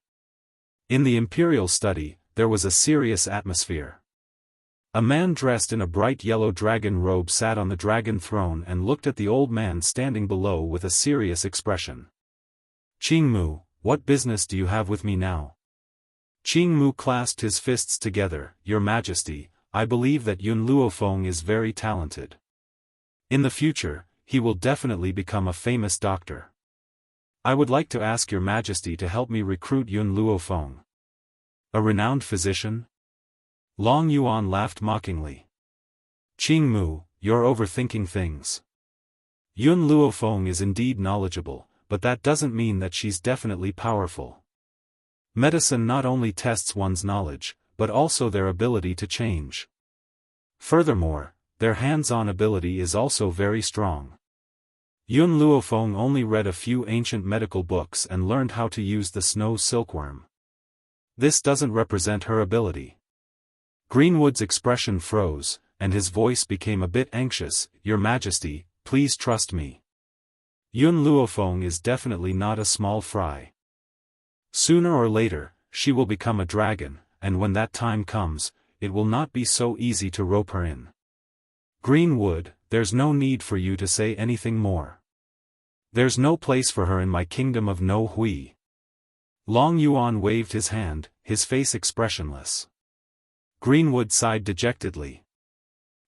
In the imperial study, there was a serious atmosphere. A man dressed in a bright yellow dragon robe sat on the dragon throne and looked at the old man standing below with a serious expression. Qingmu, what business do you have with me now? Qingmu clasped his fists together. Your Majesty, I believe that Yun Luofeng is very talented. In the future, he will definitely become a famous doctor. I would like to ask Your Majesty to help me recruit Yun Luofeng. A renowned physician? Long Yuan laughed mockingly. Qingmu, you're overthinking things. Yun Luofeng is indeed knowledgeable, but that doesn't mean that she's definitely powerful. Medicine not only tests one's knowledge, but also their ability to change. Furthermore, their hands-on ability is also very strong. Yun Luofeng only read a few ancient medical books and learned how to use the snow silkworm. This doesn't represent her ability. Greenwood's expression froze, and his voice became a bit anxious. Your Majesty, please trust me. Yun Luofeng is definitely not a small fry. Sooner or later, she will become a dragon, and when that time comes, it will not be so easy to rope her in. Greenwood, there's no need for you to say anything more. There's no place for her in my kingdom of No Hui. Long Yuan waved his hand, his face expressionless. Greenwood sighed dejectedly.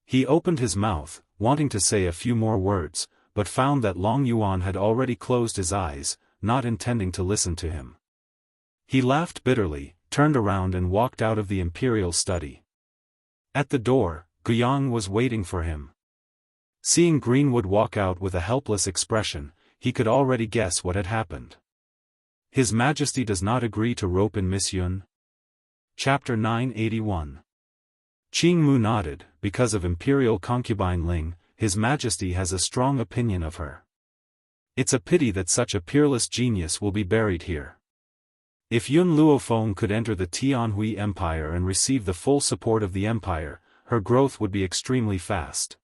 He opened his mouth, wanting to say a few more words, but found that Long Yuan had already closed his eyes, not intending to listen to him. He laughed bitterly, turned around and walked out of the imperial study. At the door, Guiyang was waiting for him. Seeing Greenwood walk out with a helpless expression, he could already guess what had happened. His Majesty does not agree to rope in Miss Yun? Chapter 981. Qing Mu nodded. Because of imperial concubine Ling, His Majesty has a strong opinion of her. It's a pity that such a peerless genius will be buried here. If Yun Luofeng could enter the Tianhui Empire and receive the full support of the empire, her growth would be extremely fast.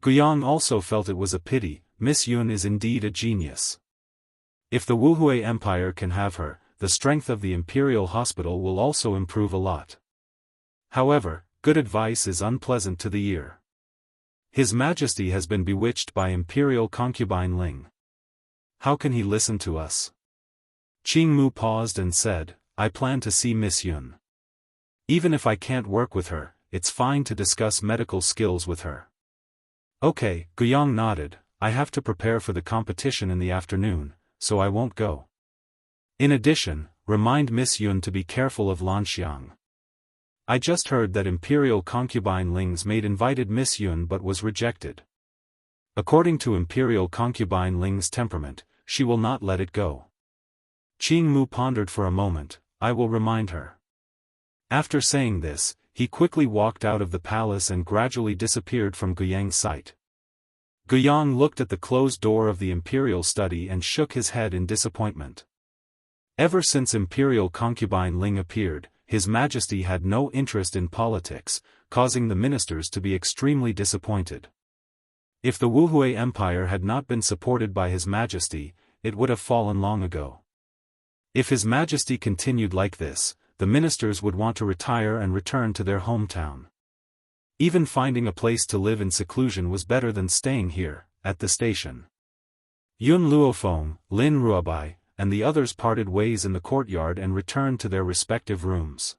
Guiyang also felt it was a pity. Miss Yun is indeed a genius. If the Wuhui Empire can have her, the strength of the imperial hospital will also improve a lot. However, good advice is unpleasant to the ear. His Majesty has been bewitched by imperial concubine Ling. How can he listen to us? Qing Mu paused and said, I plan to see Miss Yun. Even if I can't work with her, it's fine to discuss medical skills with her. Okay, Guiyang nodded. I have to prepare for the competition in the afternoon, so I won't go. In addition, remind Miss Yun to be careful of Lanxiang. I just heard that imperial concubine Ling's maid invited Miss Yun but was rejected. According to imperial concubine Ling's temperament, she will not let it go. Qing Mu pondered for a moment. I will remind her. After saying this, he quickly walked out of the palace and gradually disappeared from Guiyang's sight. Guiyang looked at the closed door of the imperial study and shook his head in disappointment. Ever since imperial concubine Ling appeared, His Majesty had no interest in politics, causing the ministers to be extremely disappointed. If the Wuhui Empire had not been supported by His Majesty, it would have fallen long ago. If His Majesty continued like this, the ministers would want to retire and return to their hometown. Even finding a place to live in seclusion was better than staying here, at the station. Yun Luofeng, Lin Ruobai, and the others parted ways in the courtyard and returned to their respective rooms.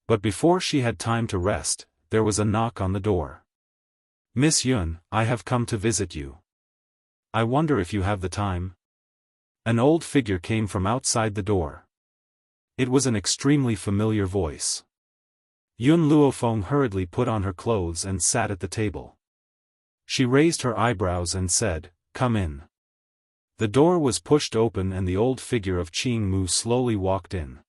But before she had time to rest, there was a knock on the door. Miss Yun, I have come to visit you. I wonder if you have the time? An old figure came from outside the door. It was an extremely familiar voice. Yun Luofeng hurriedly put on her clothes and sat at the table. She raised her eyebrows and said, Come in. The door was pushed open and the old figure of Qing Mu slowly walked in.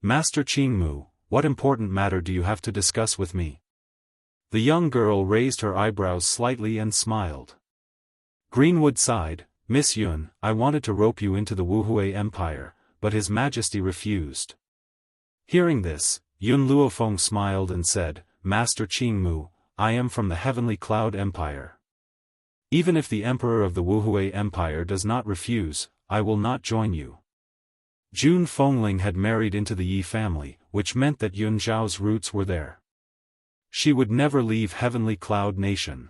Master Qing Mu, what important matter do you have to discuss with me? The young girl raised her eyebrows slightly and smiled. Greenwood sighed, Miss Yun, I wanted to rope you into the Wuhui Empire, but His Majesty refused. Hearing this, Yun Luofeng smiled and said, Master Qing Mu, I am from the Heavenly Cloud Empire. Even if the Emperor of the Wuhui Empire does not refuse, I will not join you. Jun Fengling had married into the Yi family, which meant that Yun Zhao's roots were there. She would never leave Heavenly Cloud Nation.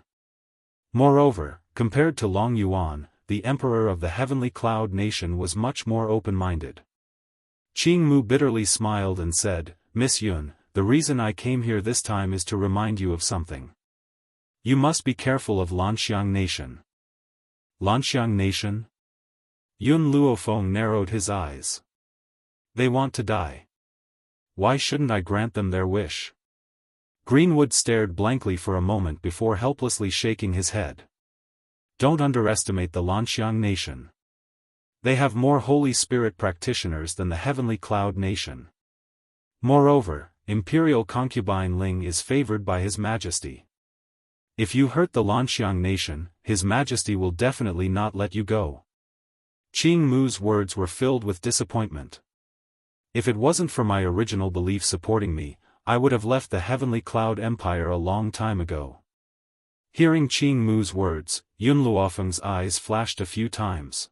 Moreover, compared to Long Yuan, the Emperor of the Heavenly Cloud Nation was much more open-minded. Qing Mu bitterly smiled and said, Miss Yun, the reason I came here this time is to remind you of something. You must be careful of Lanxiang Nation. Lanxiang Nation? Yun Luofeng narrowed his eyes. They want to die. Why shouldn't I grant them their wish? Greenwood stared blankly for a moment before helplessly shaking his head. Don't underestimate the Lanxiang Nation. They have more Holy Spirit practitioners than the Heavenly Cloud Nation. Moreover, Imperial Concubine Ling is favored by His Majesty. If you hurt the Lanxiang Nation, His Majesty will definitely not let you go. Qing Mu's words were filled with disappointment. If it wasn't for my original belief supporting me, I would have left the Heavenly Cloud Empire a long time ago. Hearing Qing Mu's words, Yun Luofeng's eyes flashed a few times.